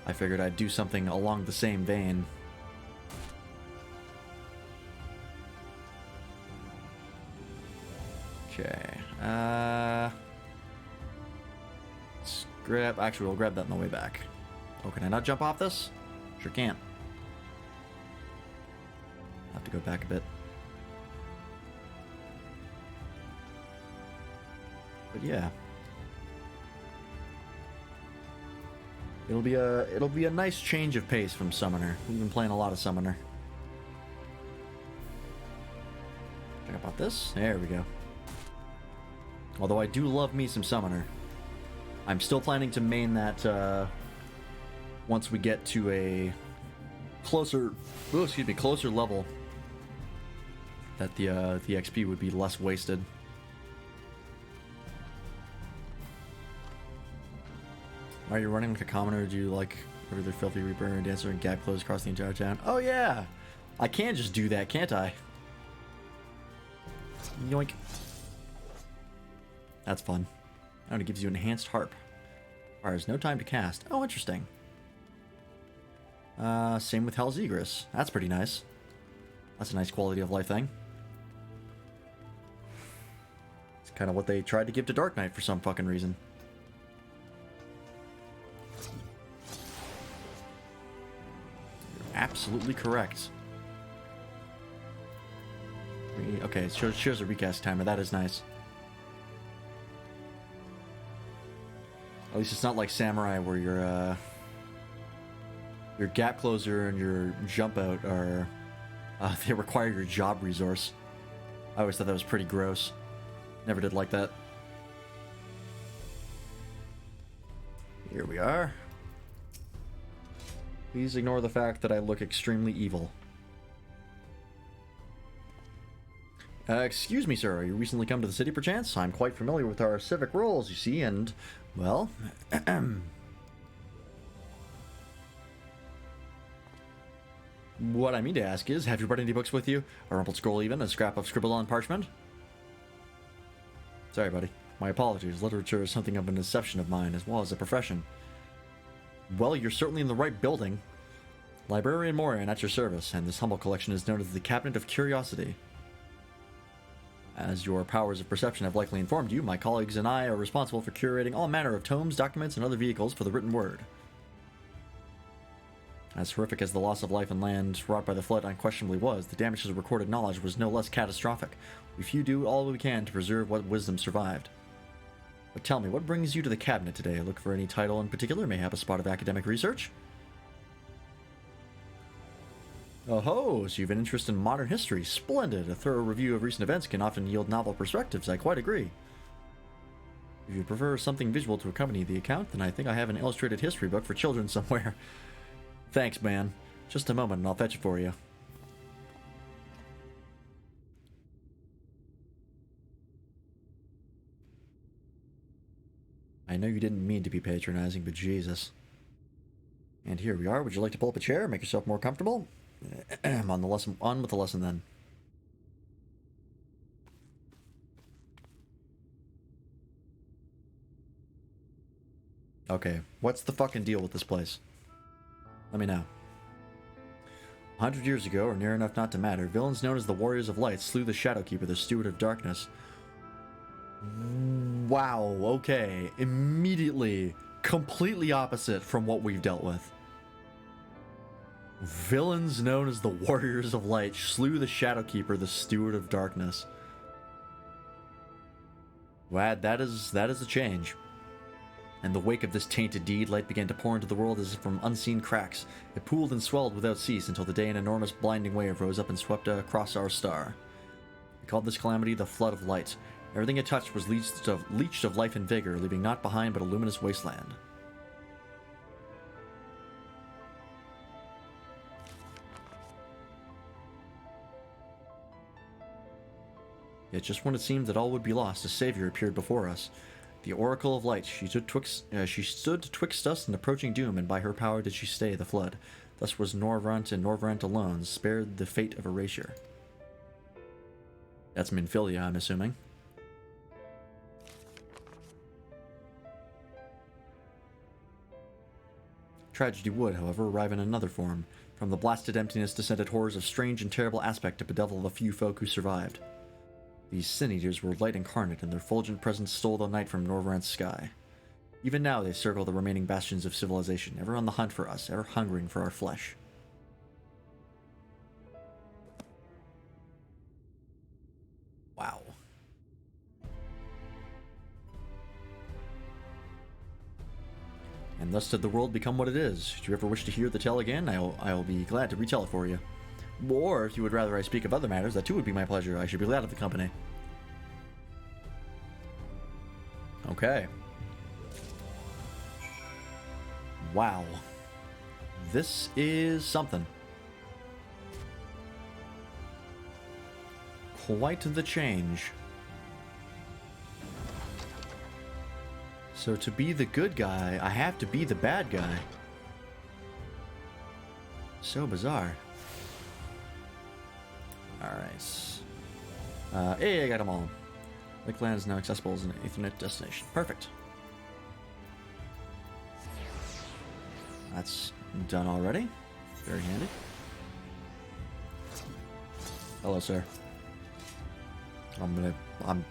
I figured I'd do something along the same vein. Okay. Let's grab... Actually, we'll grab that on the way back. Oh, can I not jump off this? Sure can't. Have to go back a bit. But yeah. It'll be a nice change of pace from Summoner. We've been playing a lot of Summoner. Check about this. There we go. Although I do love me some Summoner. I'm still planning to main that once we get to a closer level, that the XP would be less wasted. Are you running like a commoner? Do you like every filthy reaper and dancer and gap clothes across the entire town? Oh yeah! I can just do that, can't I? Yoink. That's fun. Oh, and it gives you enhanced harp. Requires no time to cast. Oh, interesting. Same with Hell's Egress. That's pretty nice. That's a nice quality of life thing. It's kind of what they tried to give to Dark Knight for some fucking reason. You're absolutely correct. Okay, it shows a recast timer. That is nice. At least it's not like Samurai where your gap closer and your jump out are they require your job resource. I always thought that was pretty gross. Never did like that. Here we are. Please ignore the fact that I look extremely evil. Excuse me, sir. Are you recently come to the city, perchance? I'm quite familiar with our civic roles, you see, and, well... What I mean to ask is, have you brought any books with you? A rumpled scroll even? A scrap of scribble on parchment? Sorry, buddy. My apologies. Literature is something of an exception of mine, as well as a profession. Well, you're certainly in the right building. Librarian Morian at your service, and this humble collection is known as the Cabinet of Curiosity. As your powers of perception have likely informed you, my colleagues and I are responsible for curating all manner of tomes, documents, and other vehicles for the written word. As horrific as the loss of life and land wrought by the flood unquestionably was, the damage to the recorded knowledge was no less catastrophic. We few do all we can to preserve what wisdom survived. But tell me, what brings you to the cabinet today? Look for any title in particular, mayhap a spot of academic research? Oh ho, so you have an interest in modern history. Splendid. A thorough review of recent events can often yield novel perspectives. I quite agree. If you prefer something visual to accompany the account, then I think I have an illustrated history book for children somewhere. Thanks, man. Just a moment and I'll fetch it for you. I know you didn't mean to be patronizing, but Jesus. And here we are. Would you like to pull up a chair? Make yourself more comfortable? On with the lesson then. Okay, what's the fucking deal with this place? Let me know. 100 years ago, or near enough not to matter, villains known as the Warriors of Light slew the Shadowkeeper, the Steward of Darkness. Wow, okay. Immediately, completely opposite from what we've dealt with. Villains known as the Warriors of Light slew the Shadowkeeper, the Steward of Darkness. Wow, that is a change. In the wake of this tainted deed, light began to pour into the world as if from unseen cracks. It pooled and swelled without cease until the day an enormous blinding wave rose up and swept across our star. We called this calamity the Flood of Light. Everything it touched was leached of life and vigor, leaving naught behind but a luminous wasteland. Yet just when it seemed that all would be lost, a savior appeared before us. The Oracle of Light, she stood twixt us and approaching doom, and by her power did she stay the flood. Thus was Norvrant and Norvrant alone spared the fate of erasure. That's Minfilia, I'm assuming. Tragedy would, however, arrive in another form. From the blasted emptiness descended horrors of strange and terrible aspect to bedevil the few folk who survived. These sin-eaters were light incarnate, and their fulgent presence stole the night from Norvrant's sky. Even now they circle the remaining bastions of civilization, ever on the hunt for us, ever hungering for our flesh. Wow. And thus did the world become what it is. Should you ever wish to hear the tale again, I'll be glad to retell it for you. Or, if you would rather I speak of other matters, that too would be my pleasure. I should be glad of the company. Okay. Wow. This is something. Quite the change. So to be the good guy, I have to be the bad guy. So bizarre. Alright. Hey, I got them all. Lakeland is now accessible as an Ethernet destination. Perfect. That's done already. Very handy. Hello, sir. I'm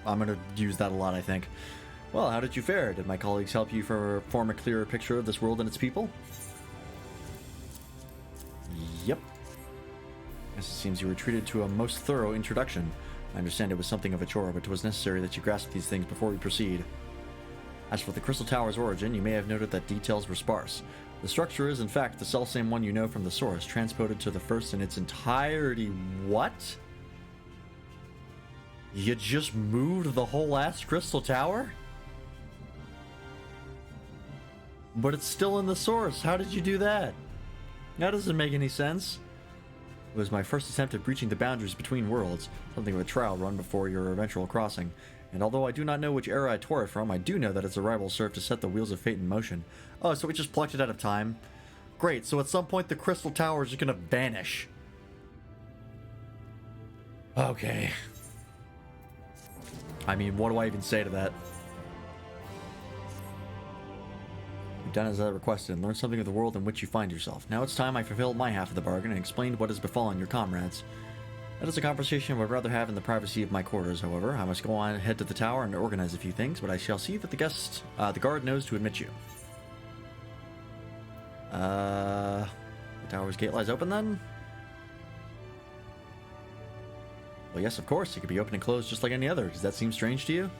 gonna use that a lot, I think. Well, how did you fare? Did my colleagues help you form a clearer picture of this world and its people? Yep. Yes, it seems you were treated to a most thorough introduction. I understand it was something of a chore, but it was necessary that you grasp these things before we proceed. As for the Crystal Tower's origin, you may have noted that details were sparse. The structure is, in fact, the selfsame one you know from the source, transported to the first in its entirety. What? You just moved the whole ass Crystal Tower? But it's still in the source. How did you do that? That doesn't make any sense. It was my first attempt at breaching the boundaries between worlds, something of a trial run before your eventual crossing. And although I do not know which era I tore it from, I do know that its arrival served to set the wheels of fate in motion. Oh, so we just plucked it out of time? Great, so at some point the Crystal Tower is just gonna vanish. Okay. I mean, what do I even say to that? You've done as I requested and learned something of the world in which you find yourself. Now it's time I fulfilled my half of the bargain and explained what has befallen your comrades. That is a conversation I would rather have in the privacy of my quarters, however. I must go on head to the tower and organize a few things, but I shall see that the guard knows to admit you. The tower's gate lies open then? Well, yes, of course. It could be open and closed just like any other. Does that seem strange to you?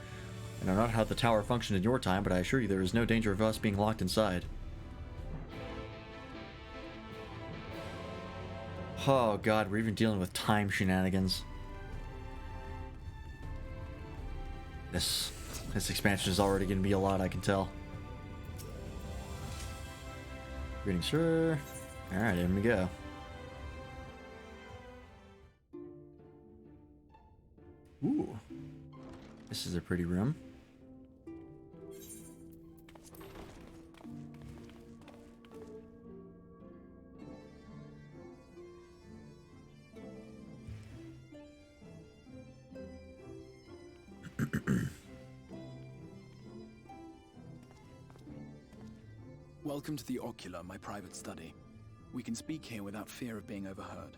I know not how the tower functioned in your time, but I assure you there is no danger of us being locked inside. Oh god, we're even dealing with time shenanigans. This expansion is already going to be a lot, I can tell. Greetings, sir. Alright, here we go. Ooh. This is a pretty room. Welcome to the Ocular, my private study. We can speak here without fear of being overheard.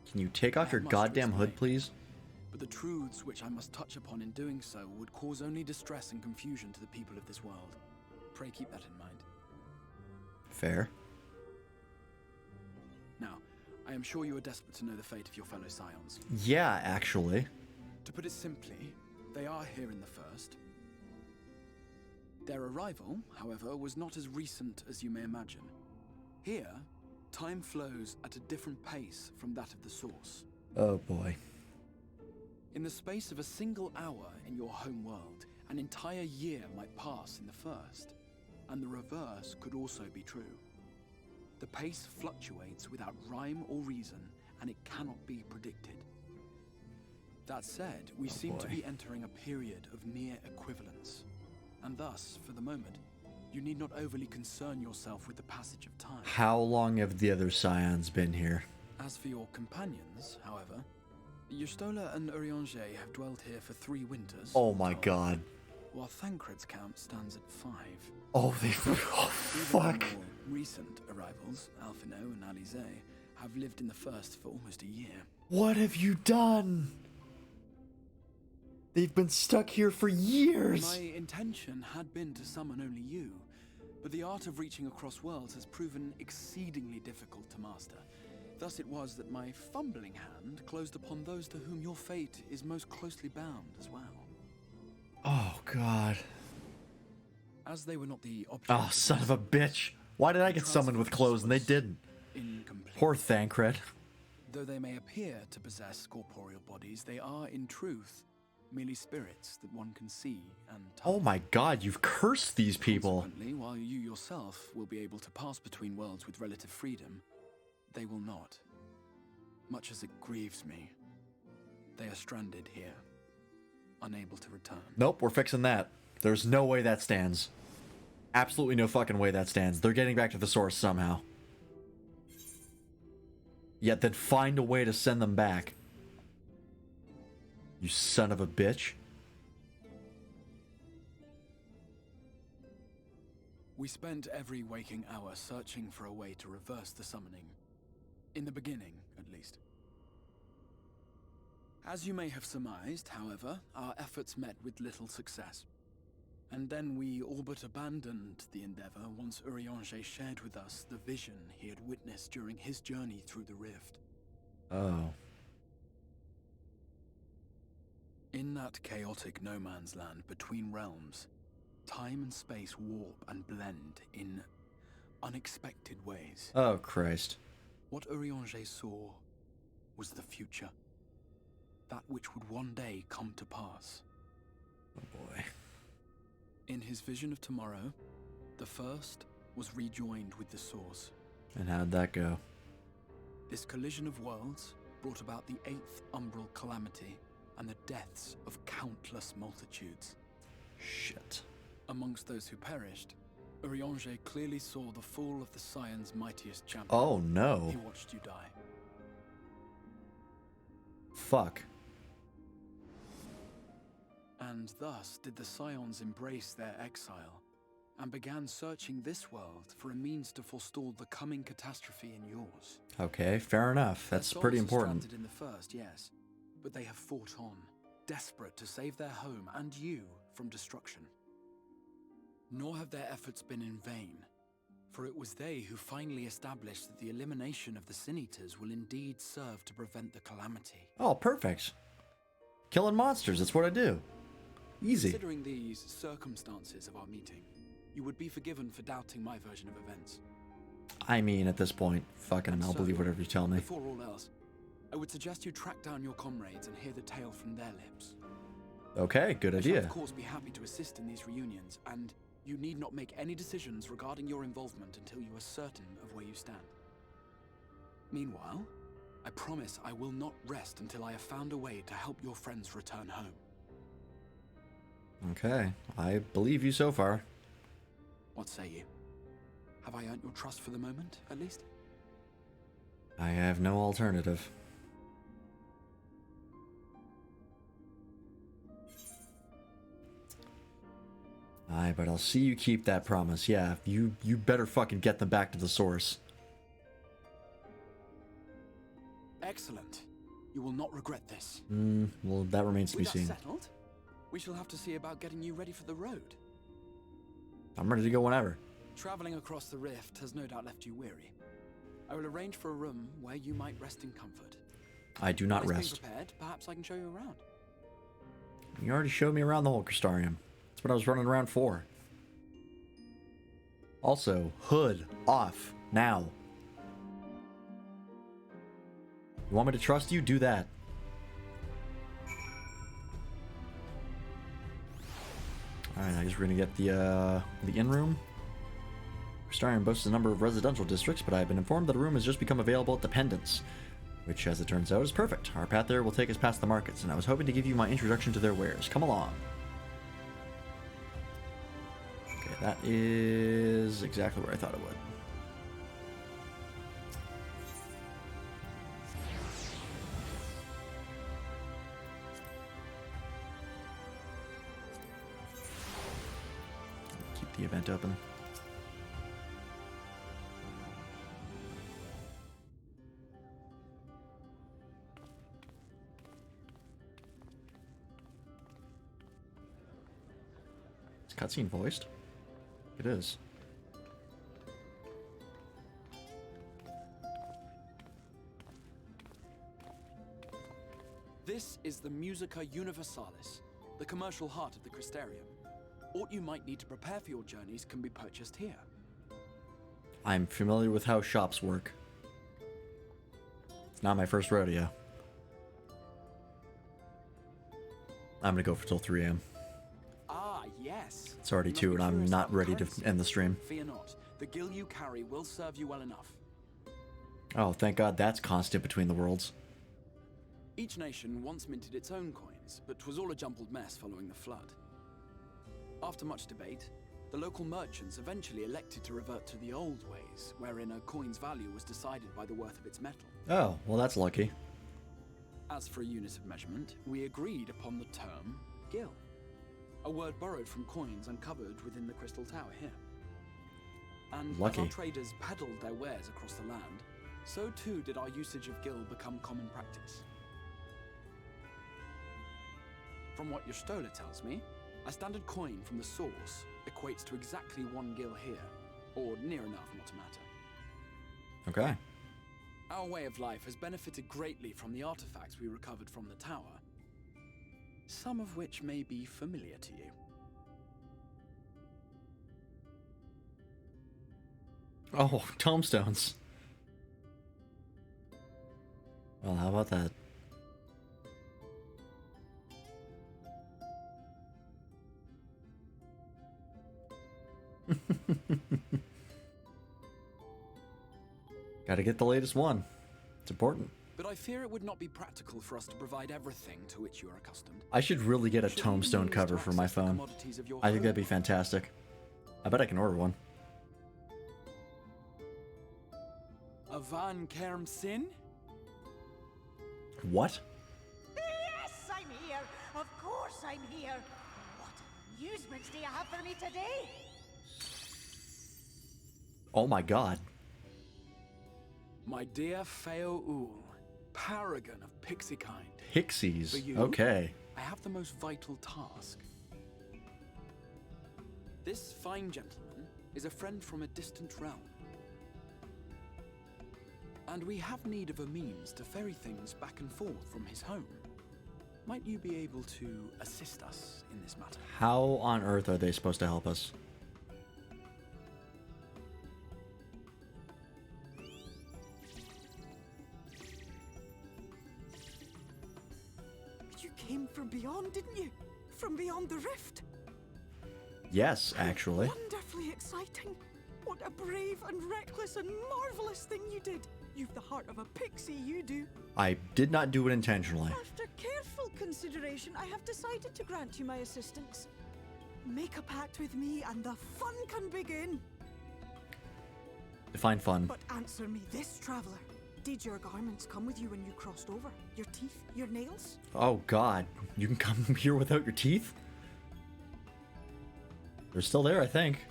Can you take off your goddamn hood, please? But the truths which I must touch upon in doing so would cause only distress and confusion to the people of this world. Pray keep that in mind. Fair. Now, I am sure you are desperate to know the fate of your fellow Scions. Yeah, actually. To put it simply, they are here in the first. Their arrival, however, was not as recent as you may imagine. Here, time flows at a different pace from that of the source. Oh boy. In the space of a single hour in your home world, an entire year might pass in the first, and the reverse could also be true. The pace fluctuates without rhyme or reason, and it cannot be predicted. That said, we seem to be entering a period of near equivalence, and thus, for the moment, you need not overly concern yourself with the passage of time. How long have the other Scions been here? As for your companions, however, Y'shtola and Urianger have dwelt here for 3 winters. Oh my god. While Thancred's count stands at 5. Oh, they... Oh, fuck. More recent arrivals, Alphino and Alize, have lived in the First for almost a year. What have you done? They've been stuck here for years. My intention had been to summon only you, but the art of reaching across worlds has proven exceedingly difficult to master. Thus it was that my fumbling hand closed upon those to whom your fate is most closely bound as well. Oh, God. As they were not the object. Oh, son of a bitch. Why did I get summoned with clothes and they didn't? Poor Thancred. Though they may appear to possess corporeal bodies, they are, in truth, merely spirits that one can see and touch. Oh my god, you've cursed these people. Consequently, while you yourself will be able to pass between worlds with relative freedom, they will not. Much as it grieves me, they are stranded here, unable to return. Nope, we're fixing that. There's no way that stands. Absolutely no fucking way that stands. They're getting back to the source somehow. Yet then find a way to send them back. You son of a bitch. We spent every waking hour searching for a way to reverse the summoning. In the beginning, at least. As you may have surmised, however, our efforts met with little success. And then we all but abandoned the endeavor once Urianger shared with us the vision he had witnessed during his journey through the rift. Oh. In that chaotic no man's land between realms, time and space warp and blend in unexpected ways. Oh, Christ. What Urianger saw was the future. That which would one day come to pass. Oh boy. In his vision of tomorrow, the First was rejoined with the Source. And how'd that go? This collision of worlds brought about the 8th umbral calamity and the deaths of countless multitudes. Shit. Amongst those who perished, Urianger clearly saw the fall of the Scion's mightiest champion. Oh no. He watched you die. Fuck. And thus did the Scions embrace their exile, and began searching this world for a means to forestall the coming catastrophe in yours. Okay, fair enough. That's Their pretty souls are important. stranded in the First, yes, but they have fought on, desperate to save their home and you from destruction. Nor have their efforts been in vain, for it was they who finally established that the elimination of the Sin-Eaters will indeed serve to prevent the calamity. Oh, perfect. Killing monsters, that's what I do. Easy. Considering these circumstances of our meeting, you would be forgiven for doubting my version of events. I mean, at this point, fucking, I'll believe whatever you tell me. Before all else, I would suggest you track down your comrades and hear the tale from their lips. Okay, good I shall, idea. of course, be happy to assist in these reunions, and you need not make any decisions regarding your involvement until you are certain of where you stand. Meanwhile, I promise I will not rest until I have found a way to help your friends return home. Okay, I believe you so far. What say you? Have I earned your trust for the moment, at least? I have no alternative. Aye, but I'll see you keep that promise. Yeah, you better fucking get them back to the source. Excellent. You will not regret this. Well, that remains to be With that seen. settled, we shall have to see about getting you ready for the road. I'm ready to go whenever. Traveling across the rift has no doubt left you weary. I will arrange for a room where you might rest in comfort. I do not When it's rest. being prepared, perhaps I can show you around. You already showed me around the whole Crystarium. That's what I was running around for. Also, hood off now. You want me to trust you? Do that. Alright, I guess we're gonna get the inn room. Crystarium boasts a number of residential districts, but I've been informed that a room has just become available at Dependence, which, as it turns out, is perfect. Our path there will take us past the markets, and I was hoping to give you my introduction to their wares. Come along. Okay, that is exactly where I thought it would. Keep the event open. Is cutscene voiced? It is. This is the Musica Universalis, the commercial heart of the Crystarium. Aught you might need to prepare for your journeys can be purchased here. I'm familiar with how shops work. It's not my first rodeo. I'm gonna go for till 3 a.m. Ah, yes. It's already 2 and I'm not ready to end the stream. Fear not. The gil you carry will serve you well enough. Oh, thank God that's constant between the worlds. Each nation once minted its own coins, but 'twas all a jumbled mess following the flood. After much debate, the local merchants eventually elected to revert to the old ways, wherein a coin's value was decided by the worth of its metal. Oh, well that's lucky. As for a unit of measurement, we agreed upon the term gil, a word borrowed from coins uncovered within the Crystal Tower here. And Lucky. as our traders peddled their wares across the land, so too did our usage of gil become common practice. From what your stola tells me, a standard coin from the source equates to exactly 1 gil here, or near enough not to matter. Okay. Our way of life has benefited greatly from the artifacts we recovered from the tower, some of which may be familiar to you. Oh, tombstones. Well, how about that? Gotta get the latest one. It's important. But I fear it would not be practical for us to provide everything to which you are accustomed. I should really get a tombstone cover for my phone. I think that'd be fantastic. I bet I can order one. A Van Kerm Sin? What? Yes, I'm here. Of course I'm here. What amusements do you have for me today? Oh my God. My dear Feo Ul, paragon of pixie kind. Pixies. For you, Okay. I have the most vital task. This fine gentleman is a friend from a distant realm. And we have need of a means to ferry things back and forth from his home. Might you be able to assist us in this matter? How on earth are they supposed to help us? You came from beyond, didn't you? From beyond the rift? Yes, actually. Wonderfully exciting. What a brave and reckless and marvelous thing you did. You've the heart of a pixie, you do. I did not do it intentionally. After careful consideration, I have decided to grant you my assistance. Make a pact with me and the fun can begin. Define fun. But answer me this, traveler. Did your garments come with you when you crossed over? Your teeth? Your nails? Oh God. You can come here without your teeth? They're still there, I think.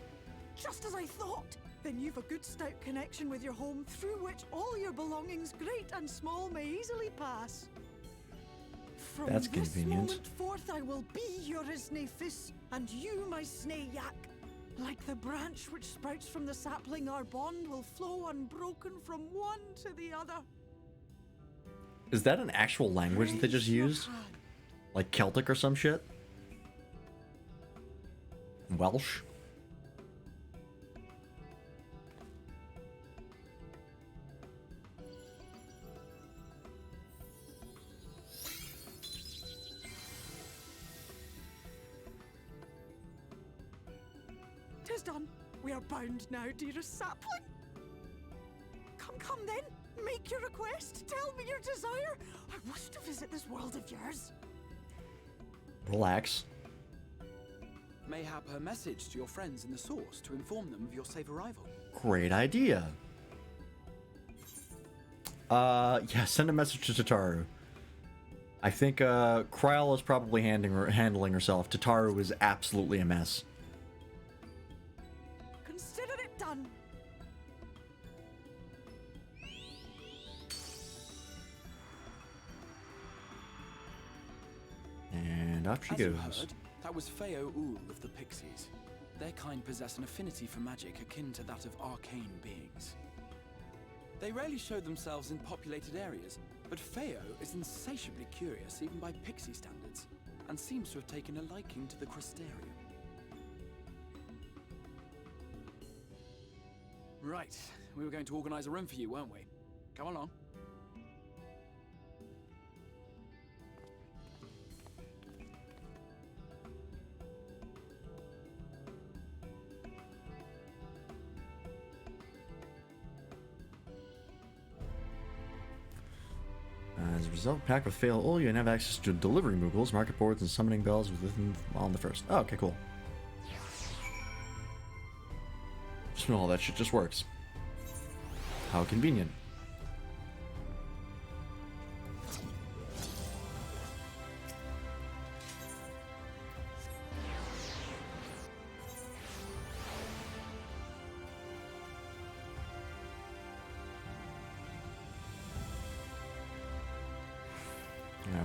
Just as I thought. Then you've a good stout connection with your home through which all your belongings, great and small, may easily pass. From That's this convenient. moment forth I will be your Isne Fis, and you my Sne Yak. Like the branch which sprouts from the sapling, our bond will flow unbroken from one to the other. Is that an actual language that they just used? Like Celtic or some shit? Welsh? Tis done. We are bound now, dearest sapling. Come then. Make your request. Tell me your desire. I wish to visit this world of yours. Relax. Mayhap her message to your friends in the Source to inform them of your safe arrival. Great idea. Yeah, send a message to Tataru. I think Kryl is probably handling herself. Tataru is absolutely a mess. Consider it done. And off she As you goes. heard, that was Feo Ul of the Pixies. Their kind possess an affinity for magic akin to that of arcane beings. They rarely show themselves in populated areas, but Feo is insatiably curious even by Pixie standards, and seems to have taken a liking to the Crystarium. Right, we were going to organize a room for you, weren't we? Come along. As a result, pack with Fail Ul, you can have access to delivery moogles, market boards, and summoning bells within on the first. Oh, okay, cool. So all that shit just works. How convenient.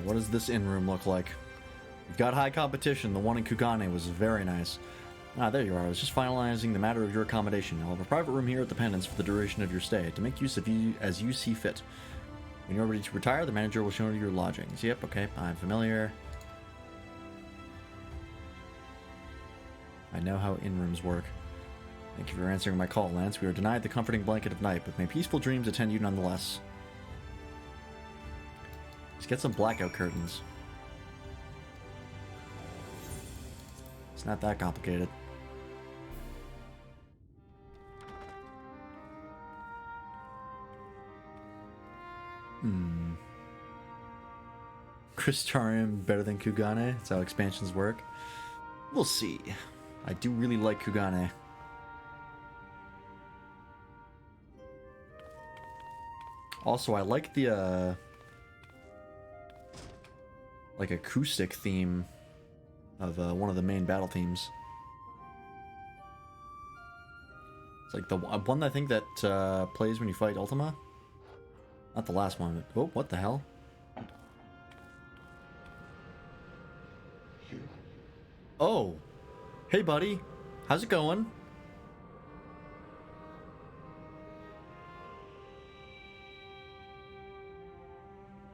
What does this in-room look like? You've got high competition. The one in Kugane was very nice. Ah, there you are. I was just finalizing the matter of your accommodation. I'll have a private room here at the Pendants for the duration of your stay, to make use of you as you see fit. When you're ready to retire, the manager will show you your lodgings. Yep, okay, I'm familiar. I know how in-rooms work. Thank you for answering my call, Lance. We are denied the comforting blanket of night, but may peaceful dreams attend you nonetheless. Let's get some blackout curtains. It's not that complicated. Crystarium better than Kugane? That's how expansions work. We'll see. I do really like Kugane. Also, I like the like acoustic theme of one of the main battle themes. It's like the one I think that plays when you fight Ultima. Not the last one. Oh, what the hell? Oh, hey buddy, how's it going?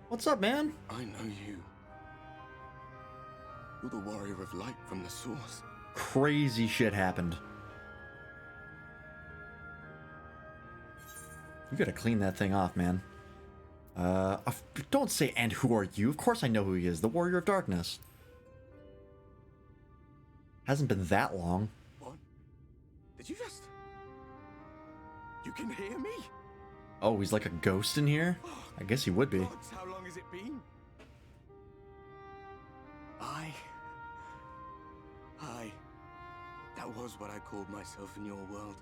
What's up, man? I know you. You're the warrior of light from the Source. Crazy shit happened. You gotta clean that thing off, man. Don't say, and who are you? Of course I know who he is. The Warrior of Darkness. Hasn't been that long. What? Did you just... You can hear me? Oh, he's like a ghost in here? I guess he would be. Gods, how long has it been? That was what I called myself in your world.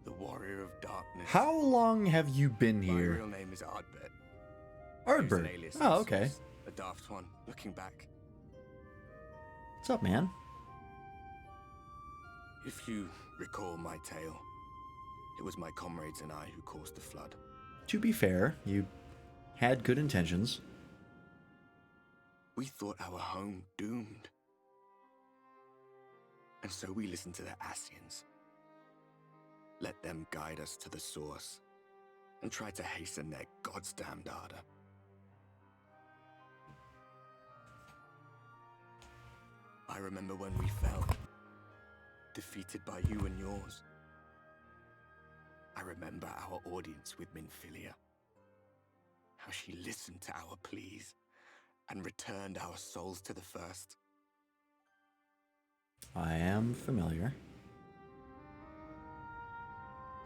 The Warrior of Darkness. How long have you been here? My real name is Ardbert. Ardbert? Oh, okay. A daft one, looking back. What's up, man? If you recall my tale, it was my comrades and I who caused the flood. To be fair, you had good intentions. We thought our home doomed. And so we listened to the Ascians. Let them guide us to the Source, and try to hasten their goddamned ardor. I remember when we fell, defeated by you and yours. I remember our audience with Minfilia. How she listened to our pleas, and returned our souls to the First. I am familiar.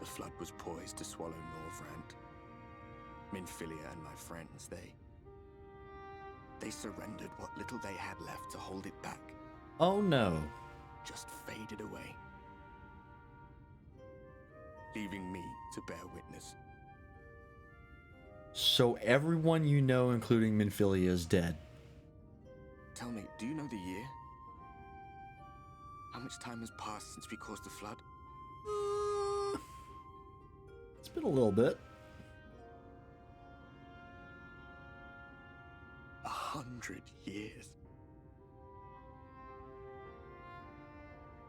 The flood was poised to swallow Norvrand. Minfilia and my friends, they surrendered what little they had left to hold it back. Oh no. faded away, leaving me to bear witness. So everyone you know, including Minfilia, is dead. Tell me, do you know the year? How much time has passed since we caused the flood? It's been a little bit. 100 years.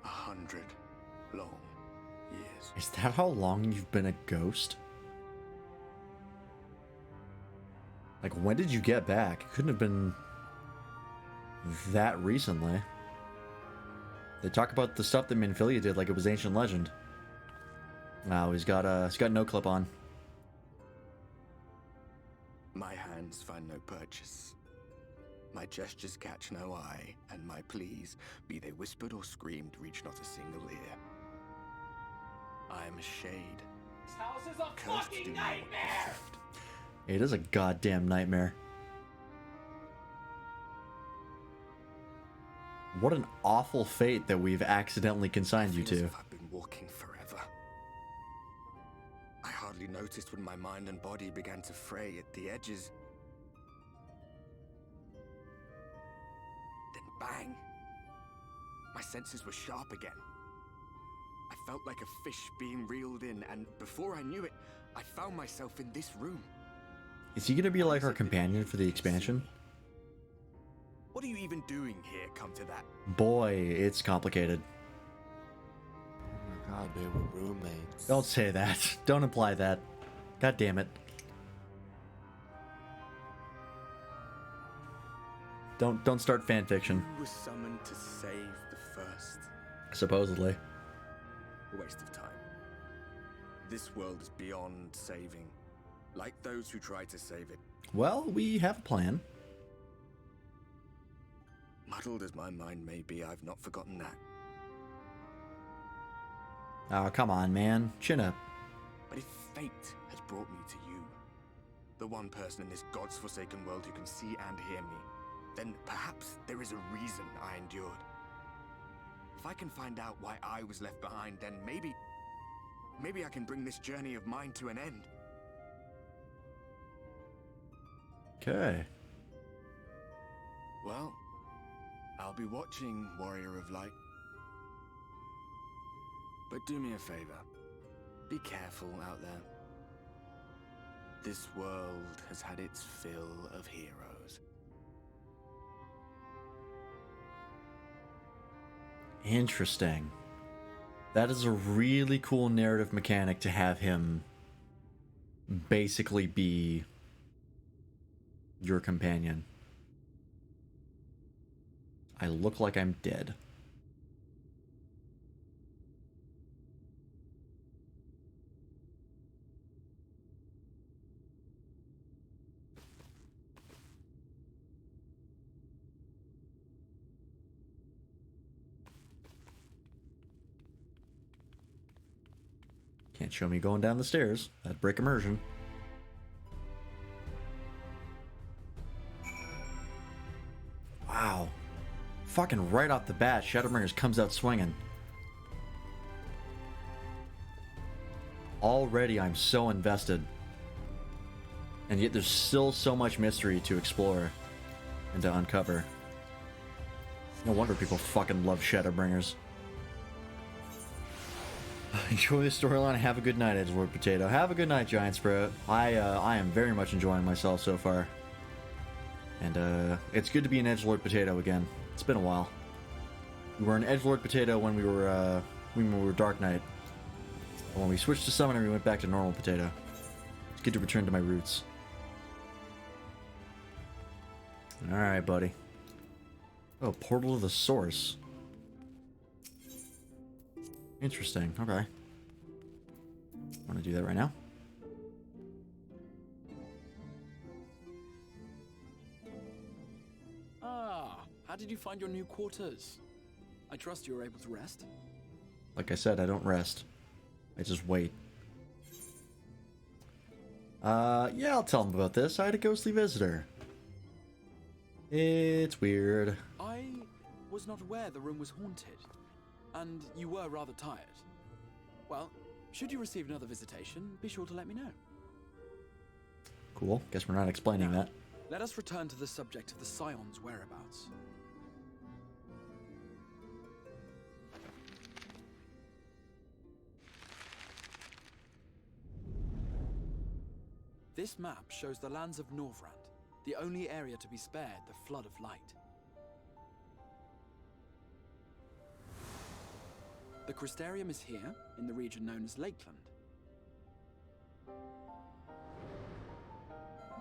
100 long years. Is that how long you've been a ghost? Like, when did you get back? It couldn't have been that recently. They talk about the stuff that Minfilia did like it was ancient legend. Wow, he's got no clip on. My hands find no purchase. My gestures catch no eye, and my pleas, be they whispered or screamed, reach not a single ear. I am a shade. This house is a Cursed fucking do not nightmare! theft. It is a goddamn nightmare. What an awful fate that we've accidentally consigned you to. I've been walking forever. I hardly noticed when my mind and body began to fray at the edges. Then bang! My senses were sharp again. I felt like a fish being reeled in, and before I knew it, I found myself in this room. Is he gonna be like our companion for the expansion? What are you even doing here, come to that? Boy, it's complicated. Oh my god, they were roommates. Don't say that. Don't imply that. God damn it. Don't start fan fiction. You were summoned to save the first. Supposedly. A waste of time. This world is beyond saving, like those who try to save it. Well, we have a plan. Muddled as my mind may be, I've not forgotten that. Oh, come on, man. Chin up. But if fate has brought me to you, the one person in this God's forsaken world who can see and hear me, then perhaps there is a reason I endured. If I can find out why I was left behind, then maybe I can bring this journey of mine to an end. Okay. Well, I'll be watching, Warrior of Light. But do me a favor. Be careful out there. This world has had its fill of heroes. Interesting. That is a really cool narrative mechanic to have him basically be your companion. I look like I'm dead. Can't show me going down the stairs. That'd break immersion. Wow. Fucking right off the bat, Shadowbringers comes out swinging. Already I'm so invested. And yet there's still so much mystery to explore and to uncover. No wonder people fucking love Shadowbringers. Enjoy the storyline. Have a good night, Edgelord Potato. Have a good night, Giant Sprout. I am very much enjoying myself so far. And it's good to be an Edgelord Potato again. It's been a while. We were an Edgelord Potato when we were Dark Knight. And when we switched to Summoner, we went back to normal Potato. It's good to return to my roots. Alright, buddy. Oh, Portal to the Source. Interesting. Okay. Want to do that right now? Ah, how did you find your new quarters? I trust you were able to rest? Like I said, I don't rest. I just wait. Yeah, I'll tell him about this. I had a ghostly visitor. It's weird. I was not aware the room was haunted. and you were rather tired. Well, should you receive another visitation, be sure to let me know. Cool. Guess we're not explaining that. Let us return to the subject of the Scion's whereabouts. This map shows the lands of Norvrand, the only area to be spared the flood of light. The Crystarium is here, in the region known as Lakeland.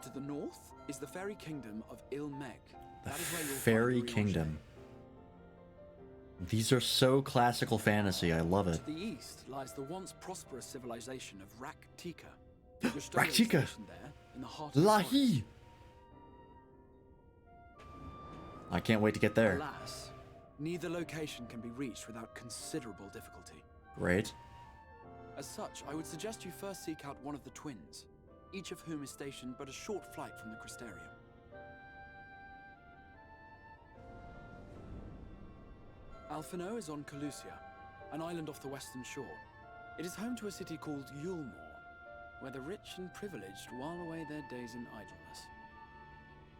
To the north is the fairy kingdom of Ilmeg. The Fairy Kingdom. These are so classical fantasy, I love it. To the east lies the once prosperous civilization of Raktika. Raktika! In the heart of Lahi! I can't wait to get there. Alas, neither location can be reached without considerable difficulty. Great. As such, I would suggest you first seek out one of the twins, each of whom is stationed but a short flight from the Crystarium. Alphino is on Calusia, an island off the western shore. It is home to a city called Yulmore, where the rich and privileged while away their days in idleness.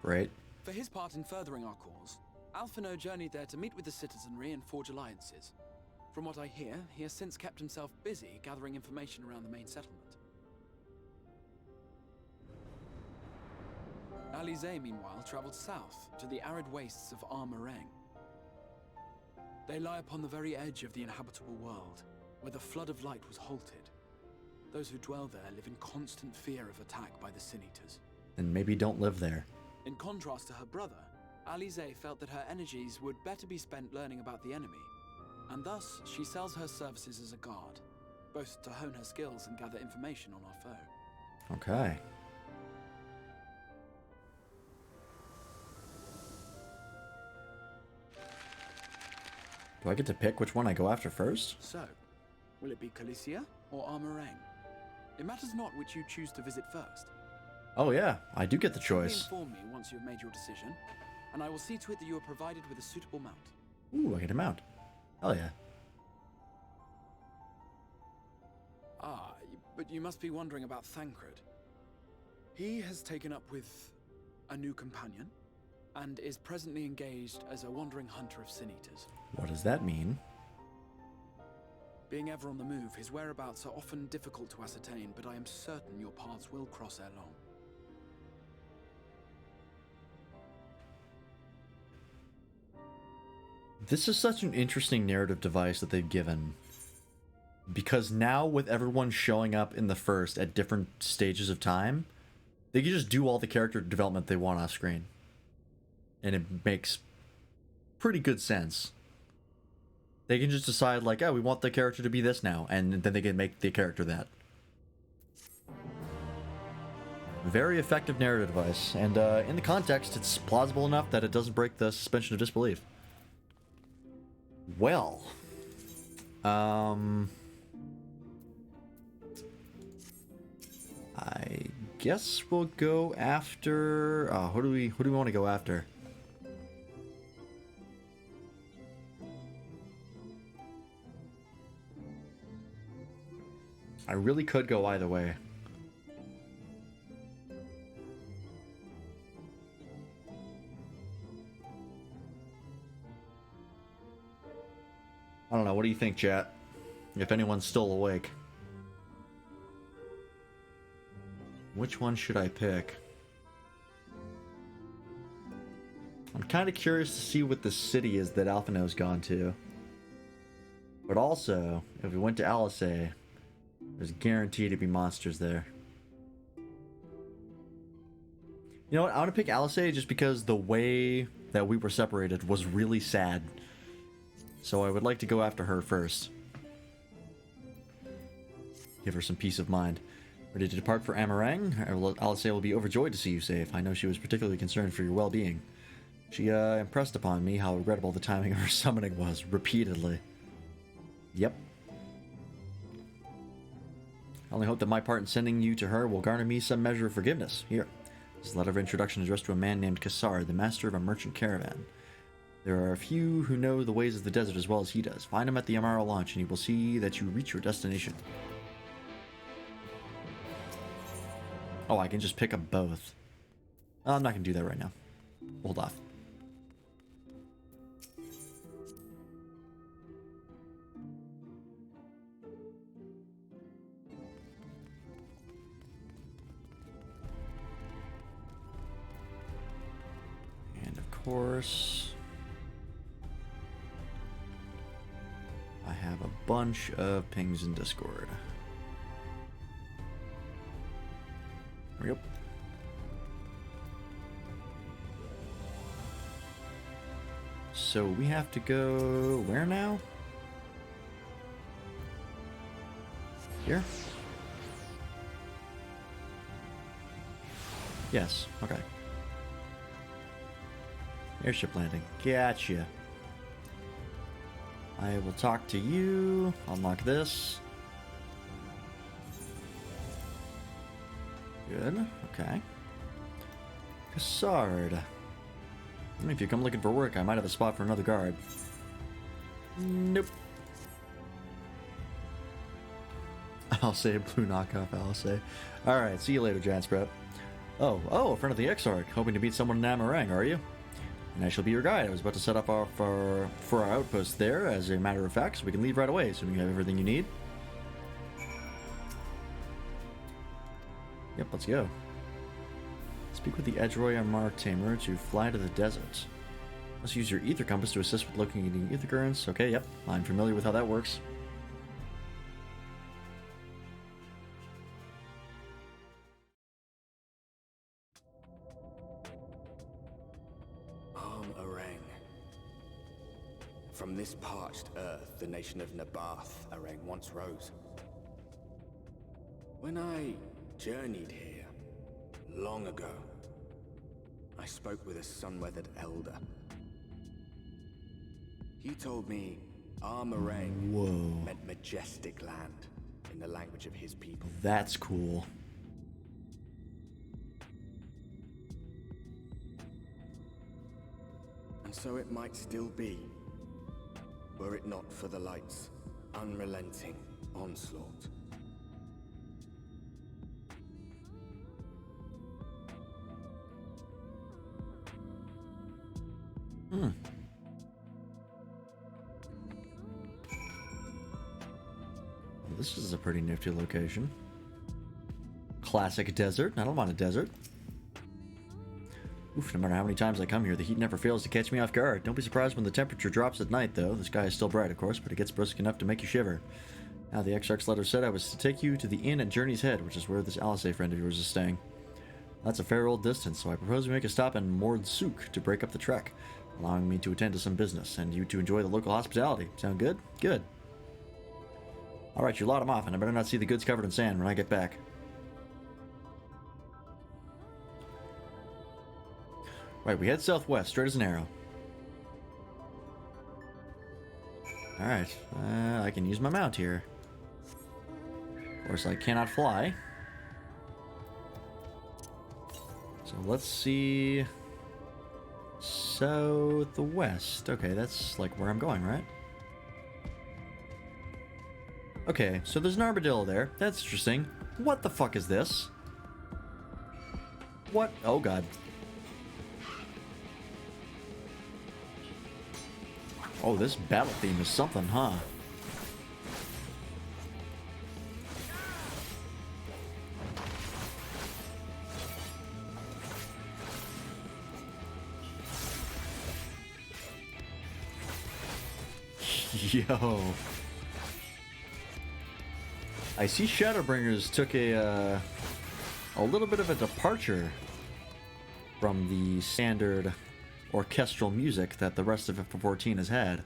Great. For his part in furthering our cause, Alphino journeyed there to meet with the citizenry and forge alliances. From what I hear, he has since kept himself busy gathering information around the main settlement. Alize, meanwhile, traveled south to the arid wastes of Armareng. They lie upon the very edge of the inhabitable world, where the flood of light was halted. Those who dwell there live in constant fear of attack by the Sin Eaters. Then maybe don't live there. In contrast to her brother, Alize felt that her energies would better be spent learning about the enemy, and thus she sells her services as a guard, both to hone her skills and gather information on our foe. Okay. Do I get to pick which one I go after first? So, will it be Calicia or Armareng? It matters not which you choose to visit first. Oh yeah, I do get the choice. Inform me once you have made your decision, and I will see to it that you are provided with a suitable mount. Ooh, I get a mount. Hell yeah. Ah, but you must be wondering about Thancred. He has taken up with a new companion, and is presently engaged as a wandering hunter of Sin Eaters. What does that mean? Being ever on the move, his whereabouts are often difficult to ascertain, but I am certain your paths will cross ere long. This is such an interesting narrative device that they've given. Because now, with everyone showing up in the first at different stages of time, they can just do all the character development they want off screen. And it makes pretty good sense. They can just decide, like, oh, we want the character to be this now, and then they can make the character that. Very effective narrative device, and in the context, it's plausible enough that it doesn't break the suspension of disbelief. Well, I guess we'll go after. Who do we want to go after? I really could go either way. I don't know, what do you think, chat? If anyone's still awake. Which one should I pick? I'm kind of curious to see what the city is that Alphino's gone to. But also, if we went to Alice, there's guaranteed to be monsters there. You know what? I want to pick Alice just because the way that we were separated was really sad. So I would like to go after her first. Give her some peace of mind. Ready to depart for Amarang? Alice will be overjoyed to see you safe. I know she was particularly concerned for your well-being. She impressed upon me how regrettable the timing of her summoning was, repeatedly. Yep. I only hope that my part in sending you to her will garner me some measure of forgiveness. Here. This letter of introduction is addressed to a man named Kassar, the master of a merchant caravan. There are a few who know the ways of the desert as well as he does. Find him at the Amara launch, and he will see that you reach your destination. Oh, I can just pick up both. I'm not going to do that right now. Hold off. And of course, I have a bunch of pings in Discord. There we go. So we have to go where now? Here? Yes, okay. Airship landing. Gotcha. I will talk to you. Unlock this. Good. Okay. Cassard. If you come looking for work, I might have a spot for another guard. Nope. I'll say a blue knockoff, I'll say. Alright, see you later, Giant Sprout. Oh, a friend of the Exarch. Hoping to meet someone in Amarang, are you? And I shall be your guide. I was about to set up for our outpost there, as a matter of fact, so we can leave right away, assuming you have everything you need. Yep, let's go. Speak with the Edgeroy Amar Tamer to fly to the desert. Let's use your ether compass to assist with locating ether currents. Okay, yep, I'm familiar with how that works. Arang. From this parched earth, the nation of Nabath, Arang once rose. When I journeyed here, long ago, I spoke with a sun-weathered elder. He told me Armarang meant majestic land in the language of his people. That's cool. And so it might still be, were it not for the light's unrelenting onslaught. Well, this is a pretty nifty location. Classic desert. I don't want a desert. Oof, no matter how many times I come here, the heat never fails to catch me off guard. Don't be surprised when the temperature drops at night, though. The sky is still bright, of course, but it gets brisk enough to make you shiver. Now, the Exarch's letter said I was to take you to the inn at Journey's Head, which is where this Alisay friend of yours is staying. That's a fair old distance, so I propose we make a stop in Mord Souk to break up the trek, allowing me to attend to some business, and you to enjoy the local hospitality. Sound good? Good. Alright, you lot him off, and I better not see the goods covered in sand when I get back. Right, we head southwest, straight as an arrow. Alright, I can use my mount here. Of course, I cannot fly. So let's see... Southwest. Okay, that's like where I'm going, right? Okay, so there's an armadillo there. That's interesting. What the fuck is this? What? Oh god. Oh, this battle theme is something, huh? Yo. I see Shadowbringers took a little bit of a departure from the standard orchestral music that the rest of FF14 has had.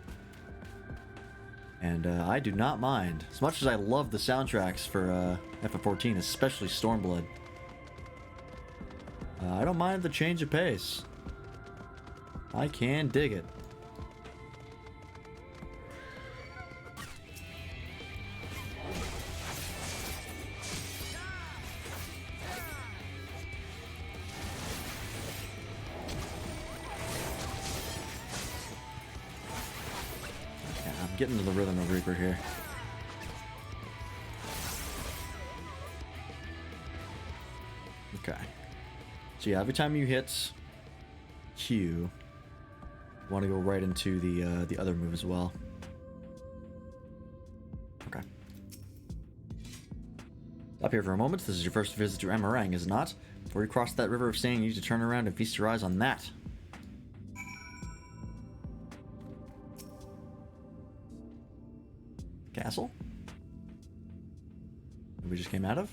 And I do not mind. As much as I love the soundtracks for FF14, especially Stormblood, I don't mind the change of pace. I can dig it. getting into the rhythm of Reaper here. Okay. So yeah, every time you hit Q, you want to go right into the other move as well. Okay. Stop here for a moment. This is your first visit to Emerang, is it not? Before you cross that river of sand, you need to turn around and feast your eyes on that. Castle? That we just came out of?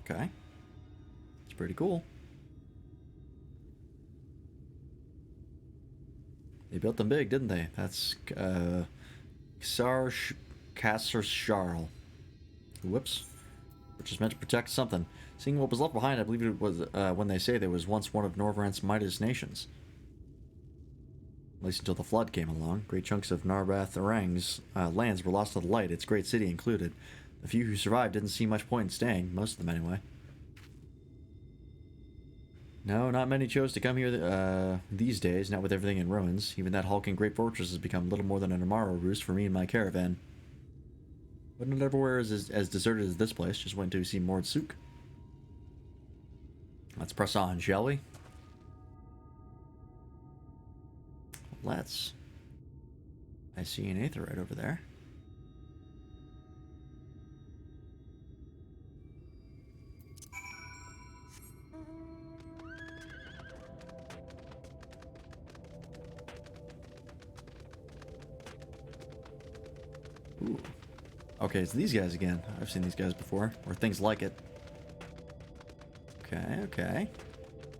Okay. It's pretty cool. They built them big, didn't they? That's Kasser-Sharl. Whoops. Which is meant to protect something. Seeing what was left behind, I believe it was when they say there was once one of Norvrant's mightiest nations. At least until the flood came along. Great chunks of Narbath Orang's lands were lost to the light, its great city included. The few who survived didn't see much point in staying, most of them anyway. No, not many chose to come here these days, not with everything in ruins. Even that hulking great fortress has become little more than an Amaro roost for me and my caravan. But not everywhere is as deserted as this place. Just went to see Mord Sook. Let's press on, shall we? Let's. I see an Aetherite over there. Ooh. Okay, it's these guys again. I've seen these guys before, or things like it. Okay, okay.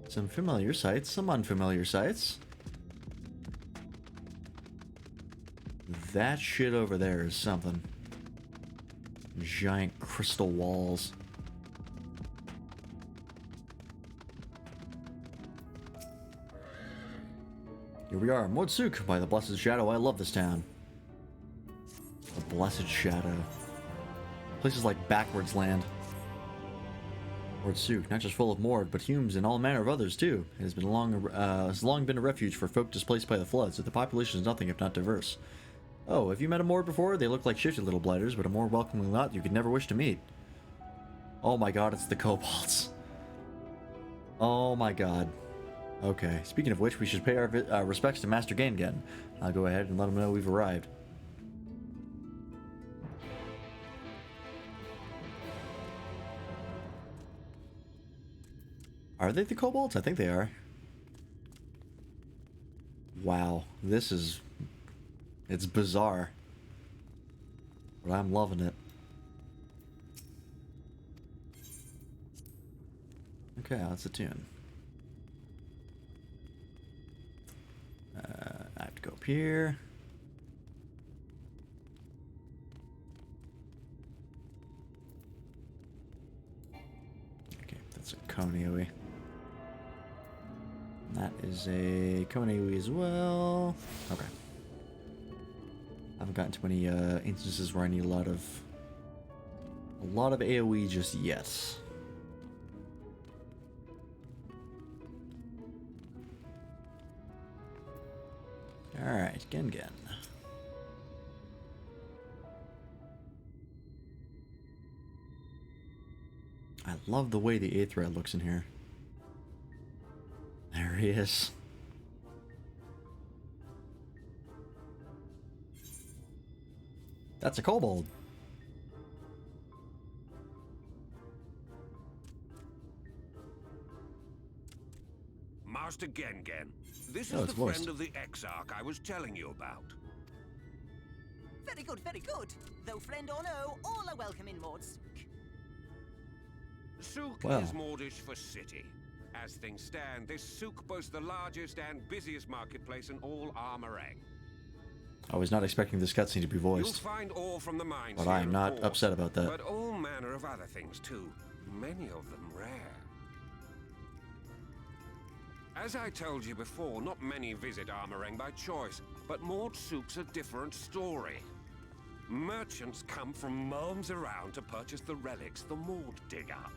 Some familiar sights, some unfamiliar sights. That shit over there is something. Giant crystal walls. Here we are, Mord Sook, by the Blessed Shadow. I love this town. The Blessed Shadow. Places like Backwards Land. Mord Sook, not just full of Mord, but Humes and all manner of others too. It has long been a refuge for folk displaced by the floods, so the population is nothing if not diverse. Oh, have you met a Mord before? They look like shifty little blighters, but a more welcoming lot you could never wish to meet. Oh my god, it's the kobolds. Oh my god. Okay, speaking of which, we should pay our respects to Master Gengen. I'll go ahead and let him know we've arrived. Are they the kobolds? I think they are. Wow, this is... it's bizarre. But I'm loving it. Okay, that's a tune. I have to go up here. Okay, that's a Koneoi. That is a Koneoi as well. Okay. I haven't gotten to many instances where I need a lot of AoE just yet. Alright, Gengen. I love the way the Aetherite looks in here. There he is. That's a kobold. Master Gengen, this is the friend of the Exarch I was telling you about. Very good, very good. Though friend or no, all are welcome in Mord Sook. Sook is Mordish for city. As things stand, this souk boasts the largest and busiest marketplace in all Armorang. I was not expecting this cutscene to be voiced. You'll find ore from the mines but here, I am not upset about that. But all manner of other things too, many of them rare. As I told you before, not many visit Armorang by choice, but Mord Sook's a different story. Merchants come from miles around to purchase the relics the Mord dig up.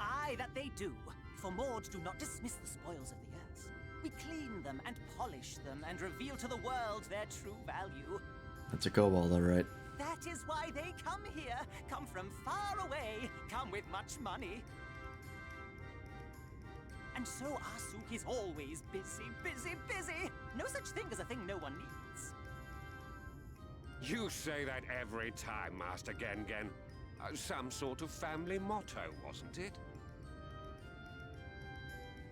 Aye, that they do. For Maud do not dismiss the spoils of the earth. We clean them and polish them and reveal to the world their true value. That's a kobold, all right. That is why they come here, come from far away, come with much money. And so our souk is always busy, busy, busy. No such thing as a thing no one needs. You say that every time, Master Gengen. Some sort of family motto, wasn't it?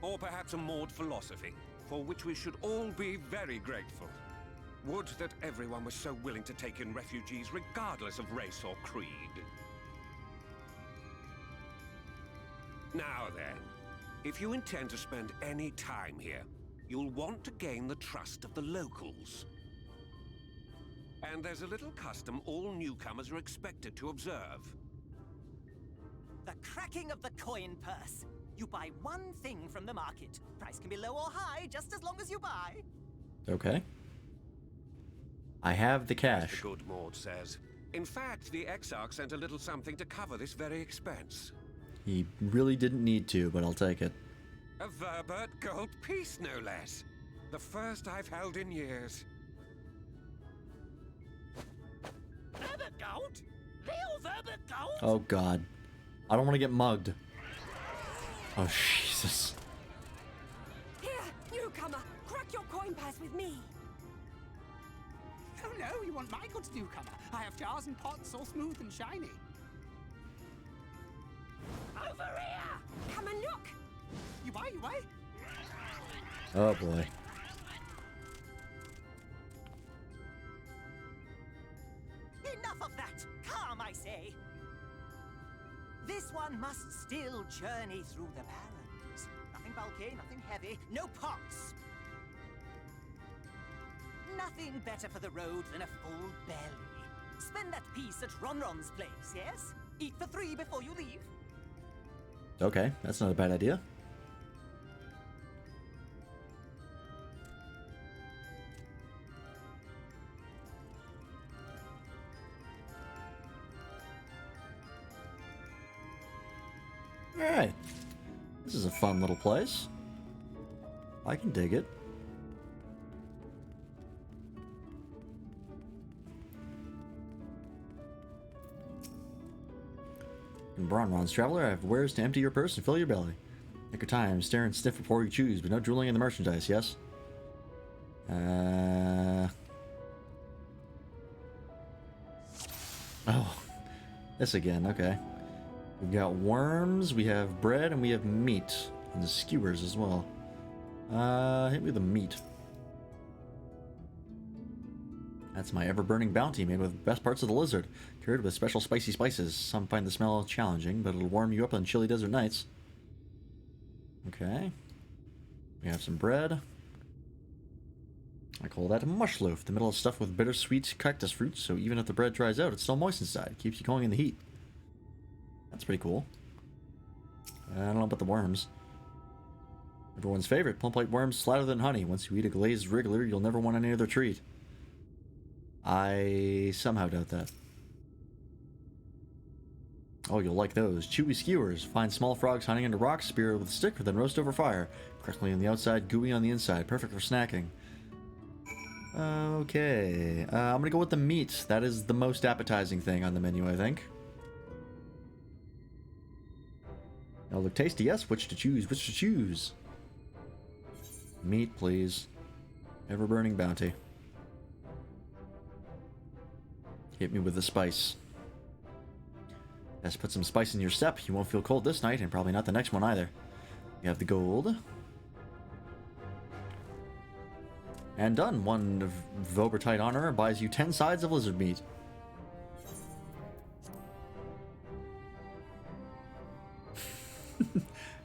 Or perhaps a Maud philosophy, for which we should all be very grateful. Would that everyone was so willing to take in refugees regardless of race or creed. Now then, if you intend to spend any time here, you'll want to gain the trust of the locals. And there's a little custom all newcomers are expected to observe. The cracking of the coin purse. You buy one thing from the market. Price can be low or high, just as long as you buy. Okay. I have the cash. As the good Maud says. In fact, the Exarch sent a little something to cover this very expense. He really didn't need to, but I'll take it. A Verbert gold piece, no less. The first I've held in years. Verbert gold? Real Verbert gold? Oh god. I don't want to get mugged. Oh Jesus. Here, newcomer, crack your coin purse with me. Oh no, you want my goods, newcomer? I have jars and pots all smooth and shiny. Over here! Come and look! You buy, you buy? Oh boy. Enough of that! Calm, I say! This one must still journey through the barrens. Nothing bulky, nothing heavy, no pots. Nothing better for the road than a full belly. Spend that piece at Ronron's place, yes? Eat for 3 before you leave. Okay, that's not a bad idea. Alright. This is a fun little place. I can dig it. In Bronron's Traveler, I have wares to empty your purse and fill your belly. Take your time, stare and sniff before you choose, but no drooling in the merchandise, yes? Oh. This again, okay. We've got worms, we have bread, and we have meat. And the skewers as well. Hit me with the meat. That's my ever-burning bounty made with the best parts of the lizard. Cured with special spicy spices. Some find the smell challenging, but it'll warm you up on chilly desert nights. Okay. We have some bread. I call that a mush loaf. The middle is stuffed with bittersweet cactus fruit, so even if the bread dries out, it's still moist inside. Keeps you going in the heat. That's pretty cool. I don't know about the worms. Everyone's favorite, plump like worms, slather than honey. Once you eat a glazed wriggler, you'll never want any other treat. I somehow doubt that. Oh, you'll like those. Chewy skewers. Find small frogs hiding under rocks, spear with a stick, or then roast over fire. Crackly on the outside, gooey on the inside. Perfect for snacking. Okay. I'm gonna go with the meat. That is the most appetizing thing on the menu, I think. It'll look tasty, yes. Which to choose? Which to choose? Meat, please. Ever-burning bounty. Hit me with the spice. Let's put some spice in your step. You won't feel cold this night, and probably not the next one either. You have the gold. And done. One Vobertite honor buys you 10 sides of lizard meat.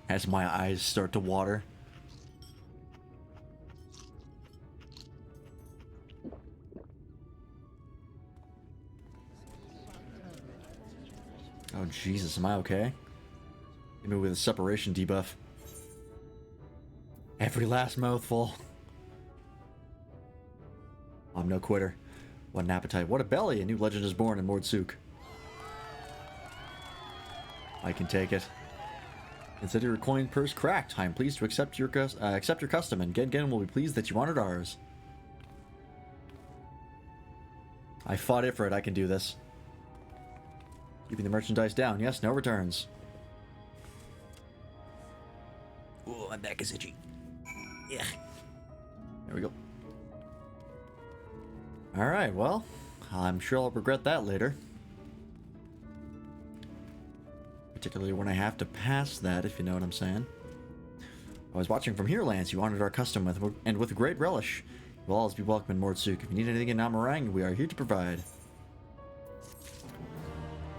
As my eyes start to water. Oh Jesus, am I okay? Hit me with a separation debuff. Every last mouthful. I'm no quitter. What an appetite. What a belly. A new legend is born in Mordsook. I can take it. Instead of your coin purse cracked, I am pleased to accept your custom, and Gen will be pleased that you honored ours. I fought Ifrit, I can do this. Keeping the merchandise down, yes, no returns. Oh, my back is itchy. Yeah. There we go. Alright, well, I'm sure I'll regret that later. Particularly when I have to pass that, if you know what I'm saying. I was watching from here, Lance. You honored our custom with great relish. You will always be welcome in Mordsuk. If you need anything in Namarang, we are here to provide.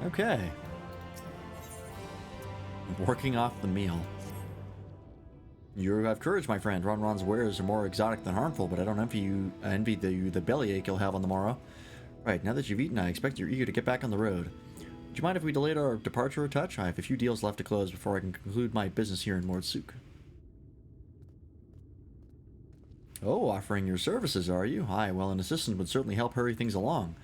Okay. Working off the meal. You have courage, my friend. Ronron's wares are more exotic than harmful, but I don't envy the bellyache you'll have on the morrow. Right, now that you've eaten, I expect you're eager to get back on the road. Would you mind if we delayed our departure a touch? I have a few deals left to close before I can conclude my business here in Mordsuk. Oh, offering your services, are you? Hi, well, an assistant would certainly help hurry things along.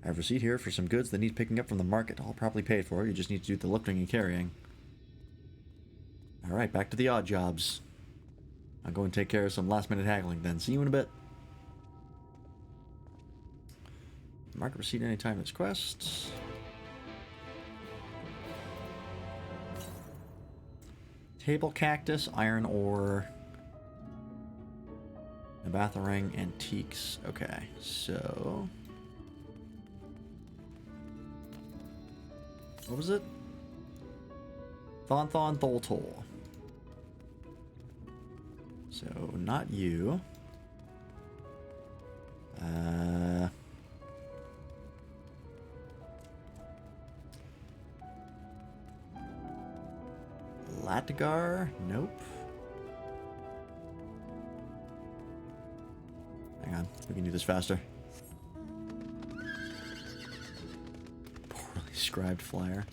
I have a receipt here for some goods that need picking up from the market, all properly paid for. You just need to do the lifting and carrying. Alright, back to the odd jobs. I'll go and take care of some last-minute haggling then. See you in a bit. Market receipt anytime this quest. Table cactus, iron ore, Nabatharang antiques. Okay, so what was it? Thon Tholtol. So not you. Latgar? Nope. Hang on, we can do this faster. Poorly scribed flyer.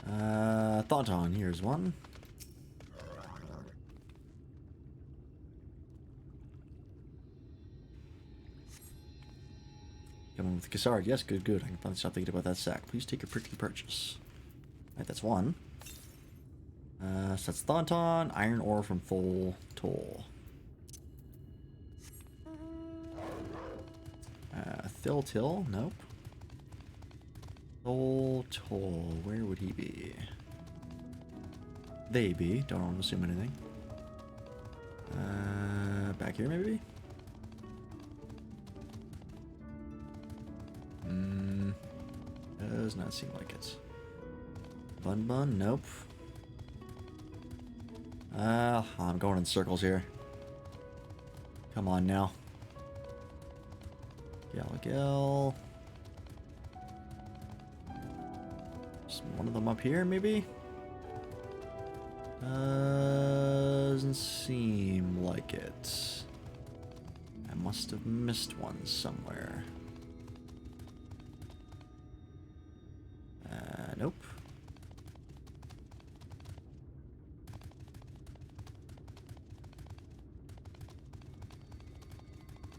Thonton, here's one. Coming with the Cassard. Yes, good, good. I can finally stop thinking about that sack. Please take your prickly purchase. Alright, that's one. So that's Thonton, iron ore from Full Toll. Thiltil, nope. Full Toll, where would he be? They be, don't want to assume anything. Back here maybe? Does not seem like it. Bun, nope. I'm going in circles here. Come on now. Galagel. Just one of them up here, maybe? Doesn't seem like it. I must have missed one somewhere. Nope.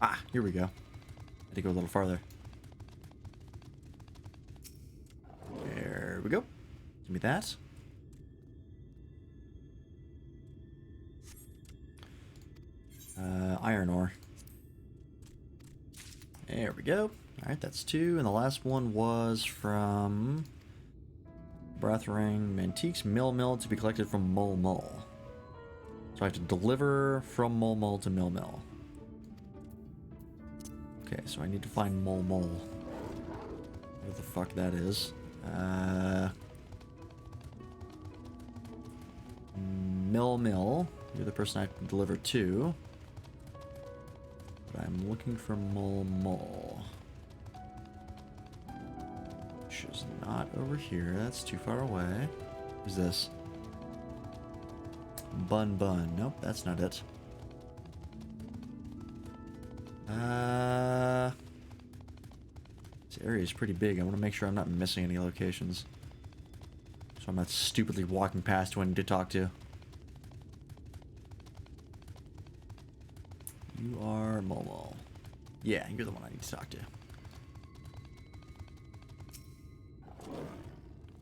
Ah, here we go. I had to go a little farther. There we go. Give me that. Iron ore. There we go. Alright, that's two. And the last one was from Brathrang Antiques Mill to be collected from Mul. So I have to deliver from Mul to Mill. Okay, so I need to find Mul. Where the fuck that is. Mill. You're the person I have to deliver to. But I'm looking for Mul. Which is not over here. That's too far away. Who's this? Bun. Nope, that's not it. This area is pretty big. I want to make sure I'm not missing any locations. So I'm not stupidly walking past who I need to talk to. You are Mul. Yeah, you're the one I need to talk to.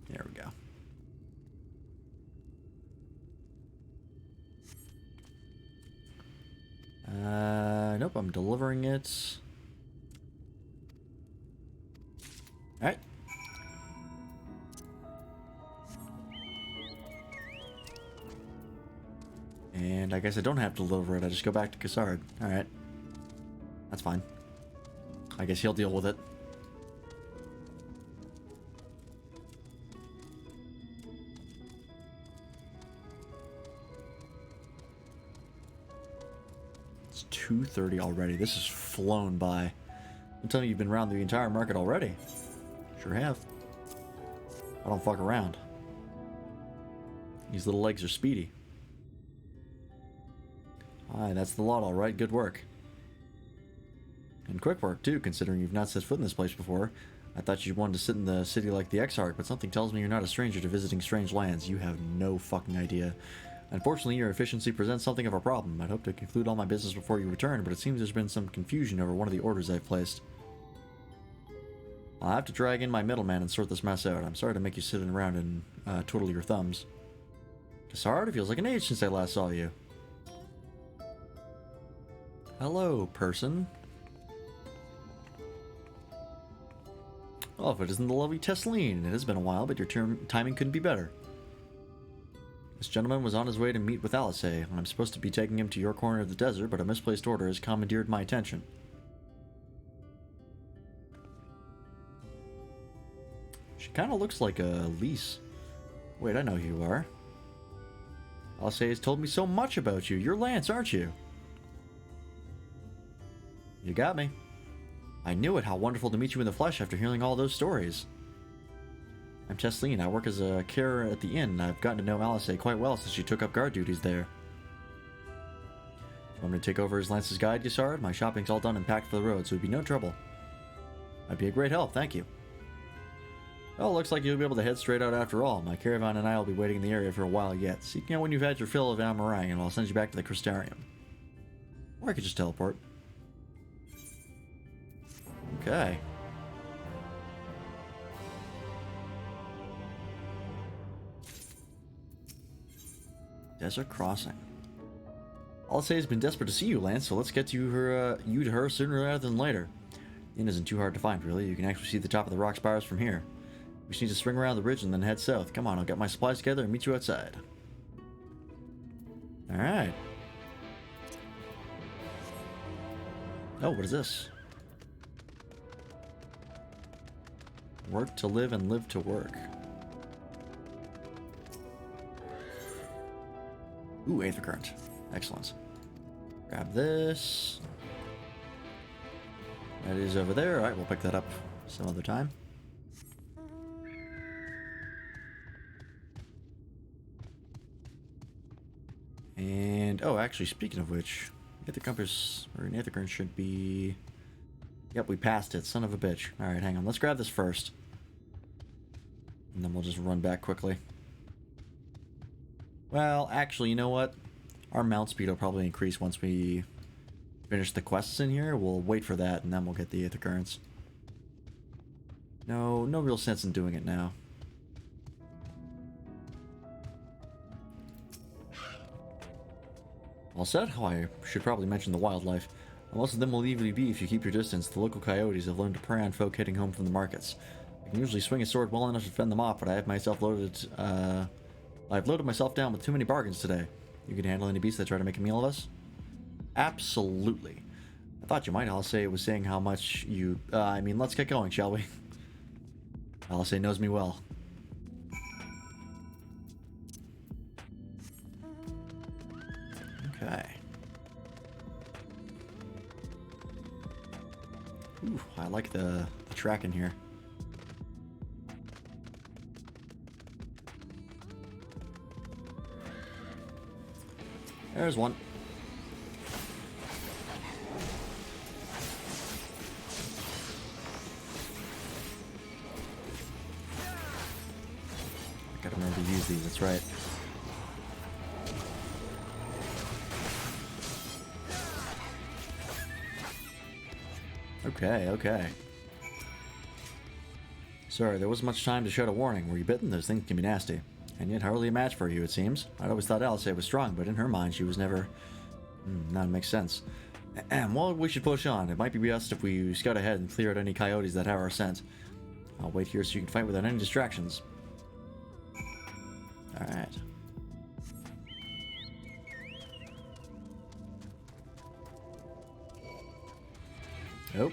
There we go. Nope, I'm delivering it. Alright. And I guess I don't have to deliver it, I just go back to Cassard. Alright. That's fine. I guess he'll deal with it. It's 2:30 already. This has flown by. I'm telling you, you've been around the entire market already. Sure have. I don't fuck around. These little legs are speedy. Aye, that's the lot, alright. Good work. And quick work, too, considering you've not set foot in this place before. I thought you wanted to sit in the city like the Exarch, but something tells me you're not a stranger to visiting strange lands. You have no fucking idea. Unfortunately, your efficiency presents something of a problem. I'd hope to conclude all my business before you return, but it seems there's been some confusion over one of the orders I've placed. I'll have to drag in my middleman and sort this mess out. I'm sorry to make you sit around and twiddle your thumbs. Cassard, it feels like an age since I last saw you. Hello, person. Oh, if it isn't the lovely Tesleen. It has been a while, but your timing couldn't be better. This gentleman was on his way to meet with Alice. I'm supposed to be taking him to your corner of the desert, but a misplaced order has commandeered my attention. She kind of looks like a Lise. Wait, I know who you are. Alice has told me so much about you. You're Lance, aren't you? You got me. I knew it. How wonderful to meet you in the flesh after hearing all those stories. I'm Tesleen. I work as a carer at the inn. I've gotten to know Alice quite well since she took up guard duties there. Want me to take over as Lance's guide, Cassard? My shopping's all done and packed for the road, so it'd be no trouble. I'd be a great help, thank you. Well, looks like you'll be able to head straight out after all. My caravan and I will be waiting in the area for a while yet. Seek out when you've had your fill of Amarang, and I'll send you back to the Crystarium. Or I could just teleport. Okay. Desert Crossing. Alice has been desperate to see you, Lance, so let's get you to her sooner rather than later. The inn isn't too hard to find, really. You can actually see the top of the rock spires from here. We just need to swing around the ridge and then head south. Come on, I'll get my supplies together and meet you outside. Alright. Oh, what is this? Work to live and live to work. Ooh, Aether Current. Excellent. Grab this. That is over there. Alright, we'll pick that up some other time. And, oh, actually, speaking of which, Aether Compass, or an Aether Current should be... Yep, we passed it. Son of a bitch. Alright, hang on. Let's grab this first. And then we'll just run back quickly. Well, actually, you know what? Our mount speed will probably increase once we finish the quests in here. We'll wait for that, and then we'll get the Aether Currents. No real sense in doing it now. All set? Oh, I should probably mention the wildlife. Most of them will easily be if you keep your distance. The local coyotes have learned to prey on folk heading home from the markets. I can usually swing a sword well enough to fend them off, but I've loaded myself down with too many bargains today. You can handle any beasts that try to make a meal of us? Absolutely. I thought you might. Alice was saying how much you... let's get going, shall we? Alice knows me well. Okay. Ooh, I like the track in here. There's one. I gotta remember to use these, that's right. Okay. Sorry, there wasn't much time to shout a warning. Were you bitten? Those things can be nasty. And yet hardly a match for you, it seems. I'd always thought Alice was strong, but in her mind she was never... That makes sense. Well, we should push on. It might be best if we scout ahead and clear out any coyotes that have our scent. I'll wait here so you can fight without any distractions. Alright. Nope.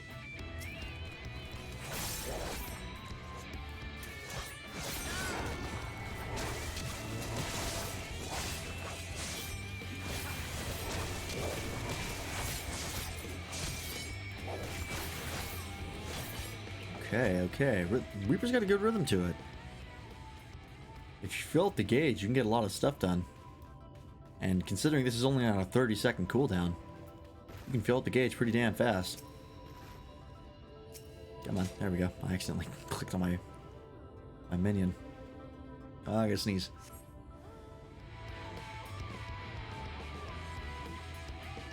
Okay. Reaper's got a good rhythm to it. If you fill up the gauge, you can get a lot of stuff done. And considering this is only on a 30-second cooldown, you can fill up the gauge pretty damn fast. Come on, there we go. I accidentally clicked on my minion. Oh, I gotta sneeze.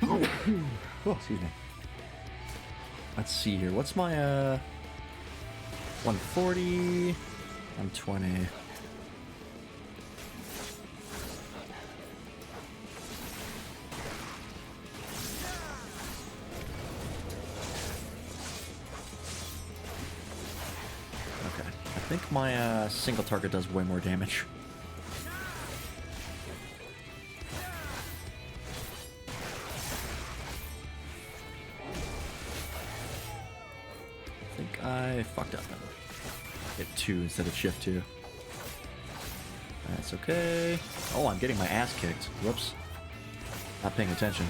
Oh, excuse me. Let's see here. What's my 140, 120. Okay, I think my single target does way more damage. I think I fucked up. Hit 2 instead of shift 2. That's okay. Oh, I'm getting my ass kicked. Whoops. Not paying attention.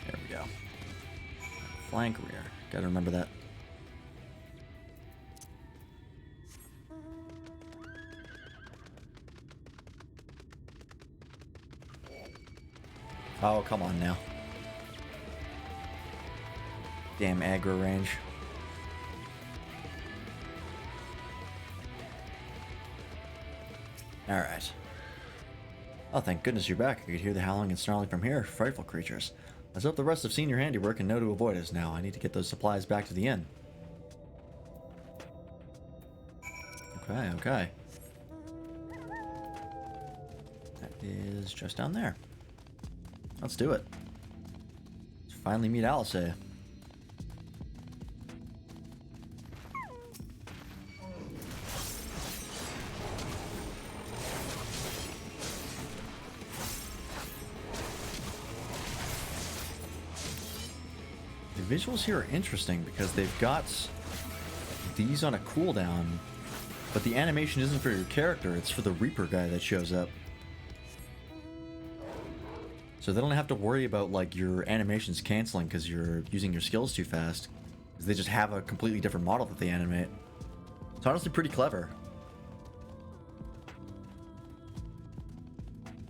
There we go. Flank rear. Gotta remember that. Oh, come on now. Damn aggro range. Alright. Oh, thank goodness you're back. I could hear the howling and snarling from here. Frightful creatures. Let's hope the rest have seen your handiwork and know to avoid us now. I need to get those supplies back to the inn. Okay. That is just down there. Let's do it. Let's finally meet Alice. The visuals here are interesting because they've got these on a cooldown, but the animation isn't for your character, it's for the Reaper guy that shows up. So they don't have to worry about like your animations canceling because you're using your skills too fast. Because they just have a completely different model that they animate. It's honestly pretty clever.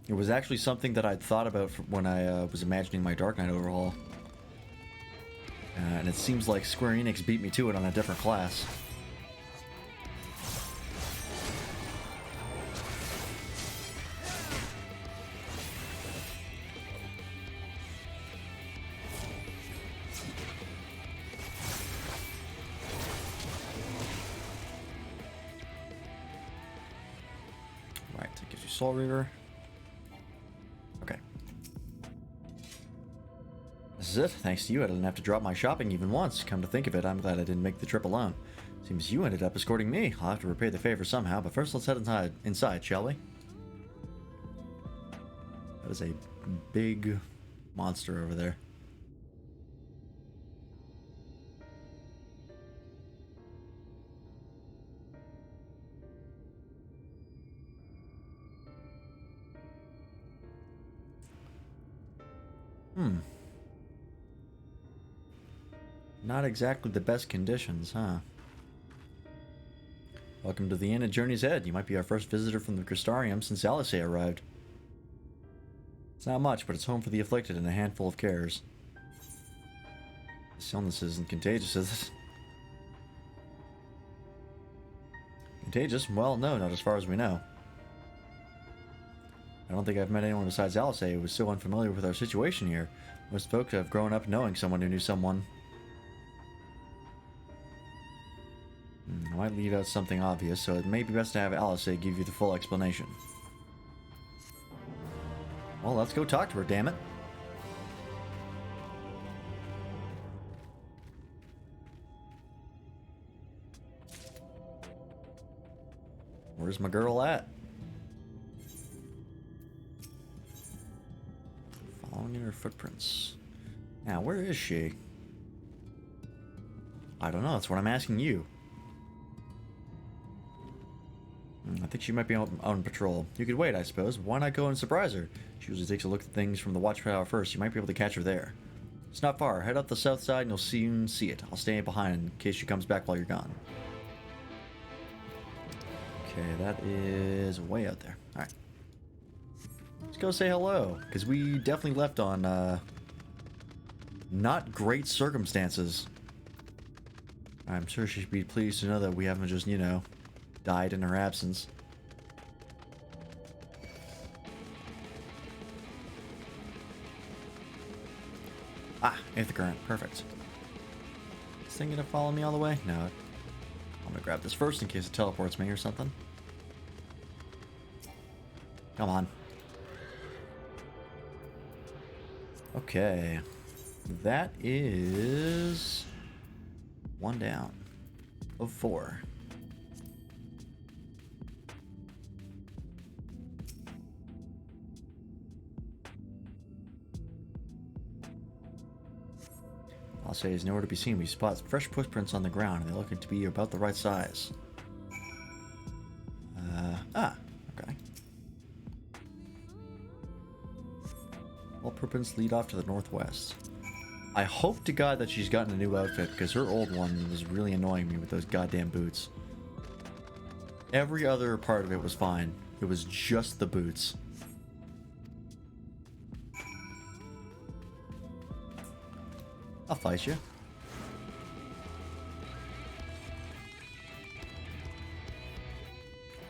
It was actually something that I'd thought about when I was imagining my Dark Knight overhaul. And it seems like Square Enix beat me to it on a different class. Right, that gives you Soul Reaver. Okay. This is it. Thanks to you, I didn't have to drop my shopping even once. Come to think of it, I'm glad I didn't make the trip alone. Seems you ended up escorting me. I'll have to repay the favor somehow, but first let's head inside, shall we? That is a big monster over there. Not exactly the best conditions, huh? Welcome to the Inn at Journey's Head. You might be our first visitor from the Crystarium since Alice arrived. It's not much, but it's home for the afflicted and a handful of cares. This illness isn't contagious, is it? Contagious? Well, no, not as far as we know. I don't think I've met anyone besides Alice who was so unfamiliar with our situation here. Most folk have grown up knowing someone who knew someone. I might leave out something obvious, so it may be best to have Alice give you the full explanation. Well, let's go talk to her, damn it. Where's my girl at? Following in her footprints. Now, where is she? I don't know, that's what I'm asking you. I think she might be on patrol. You could wait, I suppose. Why not go and surprise her? She usually takes a look at things from the watchtower first. You might be able to catch her there. It's not far. Head up the south side and you'll soon see it. I'll stay behind in case she comes back while you're gone. Okay, that is way out there. Alright. Let's go say hello. Because we definitely left on, not great circumstances. I'm sure she'd be pleased to know that we haven't just, you know, died in her absence. Ah, Aether Current. Perfect. Is this thing gonna follow me all the way? No. I'm gonna grab this first in case it teleports me or something. Come on. Okay. That is... 1 down. Of 4. I'll say is nowhere to be seen. We spot fresh footprints on the ground, and they're looking to be about the right size. Okay. All footprints lead off to the northwest. I hope to God that she's gotten a new outfit, because her old one was really annoying me with those goddamn boots. Every other part of it was fine. It was just the boots. I'll fight you.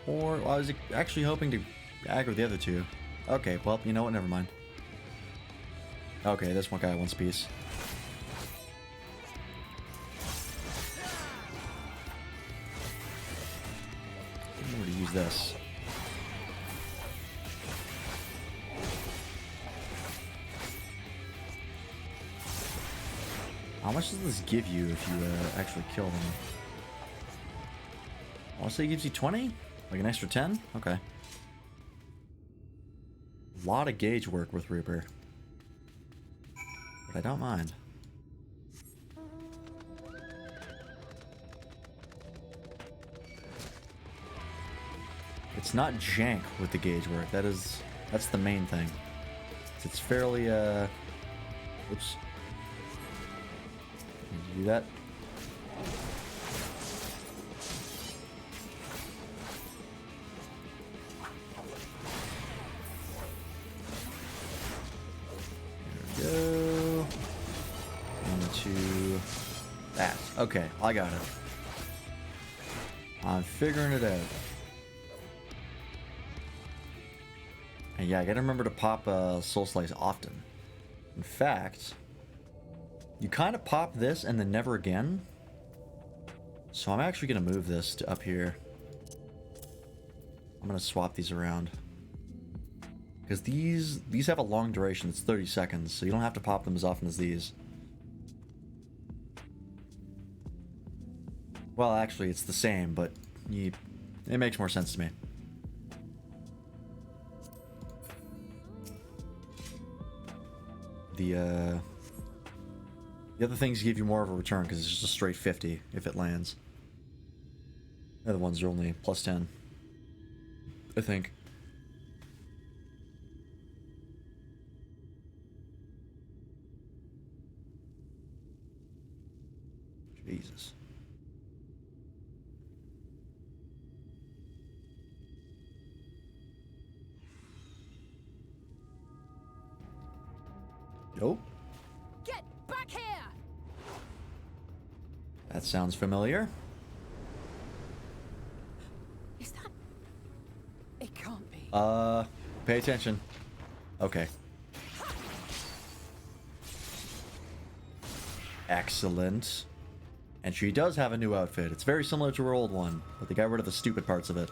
Or well, I was actually hoping to aggro the other two. Okay, well, you know what? Never mind. Okay, this one guy wants peace. I'm going to use this. How much does this give you if you actually kill them? I'll say it gives you 20? Like an extra 10? Okay. A lot of gauge work with Reaper. But I don't mind. It's not jank with the gauge work. That's the main thing. It's fairly, oops. Do that. There we go. Into that. Okay, I got it. I'm figuring it out. And yeah, I gotta remember to pop Soul Slice often. In fact, you kind of pop this and then never again. So I'm actually going to move this to up here. I'm going to swap these around. Because these have a long duration. It's 30 seconds. So you don't have to pop them as often as these. Well, actually, it's the same, but it makes more sense to me. The other things give you more of a return because it's just a straight 50 if it lands. The other ones are only plus 10, I think. Jesus. Nope. Get back here! That sounds familiar. Is that... It can't be. Pay attention. Okay. Excellent. And she does have a new outfit. It's very similar to her old one, but they got rid of the stupid parts of it.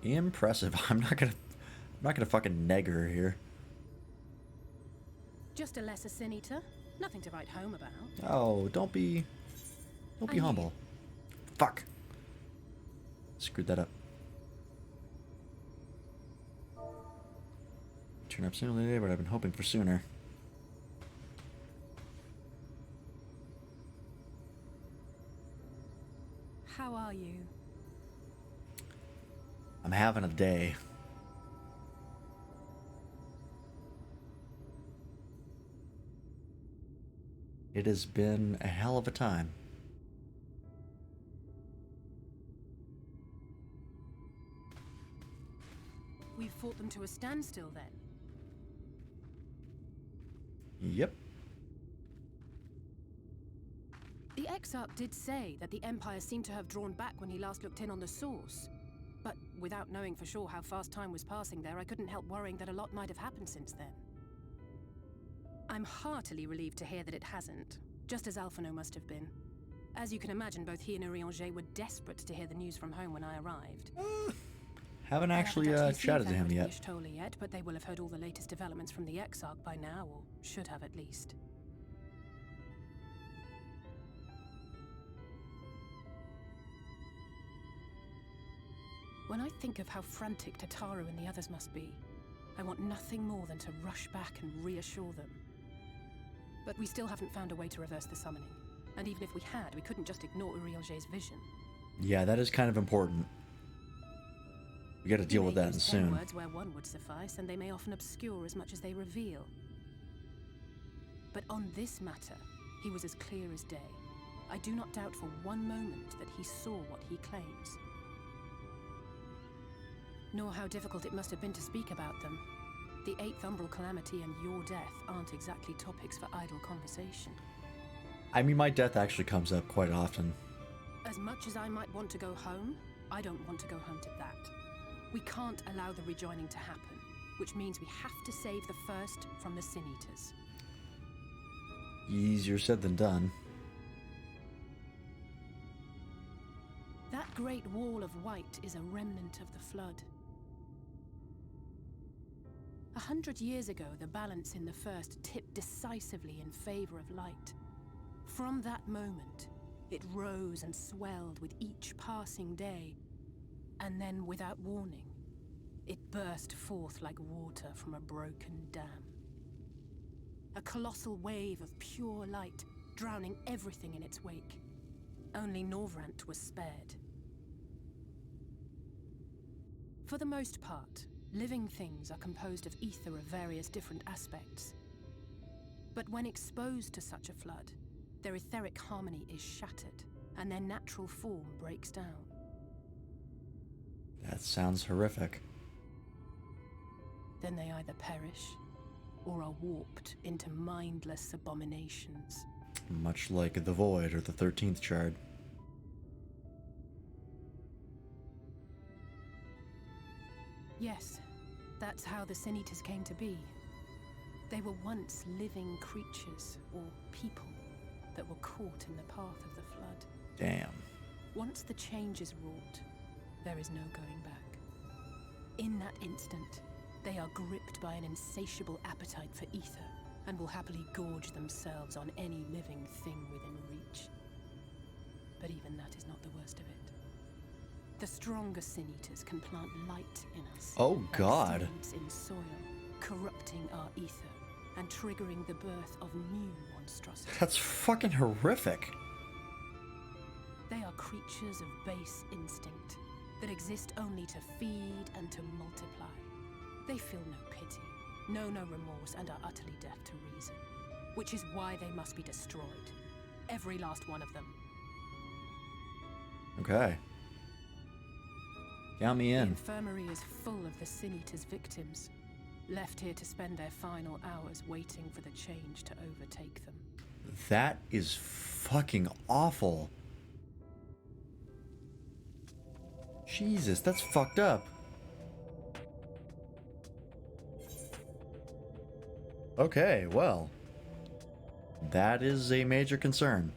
Impressive. I'm not gonna fucking neg her here. Just a lesser sin eater. Nothing to write home about. Oh, don't be humble. Fuck. Screwed that up. Turn up sooner today, but I've been hoping for sooner. How are you? I'm having a day. It has been a hell of a time. We've fought them to a standstill then. Yep. The Exarch did say that the Empire seemed to have drawn back when he last looked in on the source. But without knowing for sure how fast time was passing there, I couldn't help worrying that a lot might have happened since then. I'm heartily relieved to hear that it hasn't, just as Alphino must have been. As you can imagine, both he and Urianger were desperate to hear the news from home when I arrived. Haven't actually chatted to him yet. Yet, but they will have heard all the latest developments from the Exarch by now, or should have at least. When I think of how frantic Tataru and the others must be, I want nothing more than to rush back and reassure them. But we still haven't found a way to reverse the summoning. And even if we had, we couldn't just ignore Urianger's vision. Yeah, that is kind of important. We gotta deal with that soon. Words where one would suffice, and they may often obscure as much as they reveal. But on this matter, he was as clear as day. I do not doubt for one moment that he saw what he claims. Nor how difficult it must have been to speak about them. The 8th Umbral Calamity and your death aren't exactly topics for idle conversation. I mean, my death actually comes up quite often. As much as I might want to go home, I don't want to go home to that. We can't allow the rejoining to happen, which means we have to save the first from the Sin Eaters. Easier said than done. That great wall of white is a remnant of the Flood. 100 years ago, the balance in the first tipped decisively in favor of light. From that moment, it rose and swelled with each passing day, and then, without warning, it burst forth like water from a broken dam. A colossal wave of pure light, drowning everything in its wake. Only Norvrant was spared. For the most part, living things are composed of ether of various different aspects. But when exposed to such a flood, their etheric harmony is shattered, and their natural form breaks down. That sounds horrific. Then they either perish, or are warped into mindless abominations. Much like the Void or the 13th Shard. Yes, that's how the Sin Eaters came to be. They were once living creatures, or people, that were caught in the path of the Flood. Damn. Once the change is wrought, there is no going back. In that instant, they are gripped by an insatiable appetite for ether, and will happily gorge themselves on any living thing within reach. But even that is not the worst of it. The stronger Sin Eaters can plant light in us. Oh God. Like seeds in soil, corrupting our ether, and triggering the birth of new monstrosities. That's fucking horrific. They are creatures of base instinct, that exist only to feed and to multiply. They feel no pity, know no remorse, and are utterly deaf to reason. Which is why they must be destroyed. Every last one of them. Okay. Count me The in. infirmary is full of the Sin Eaters' victims, left here to spend their final hours waiting for the change to overtake them. That is fucking awful. Jesus, that's fucked up. Okay, well. That is a major concern.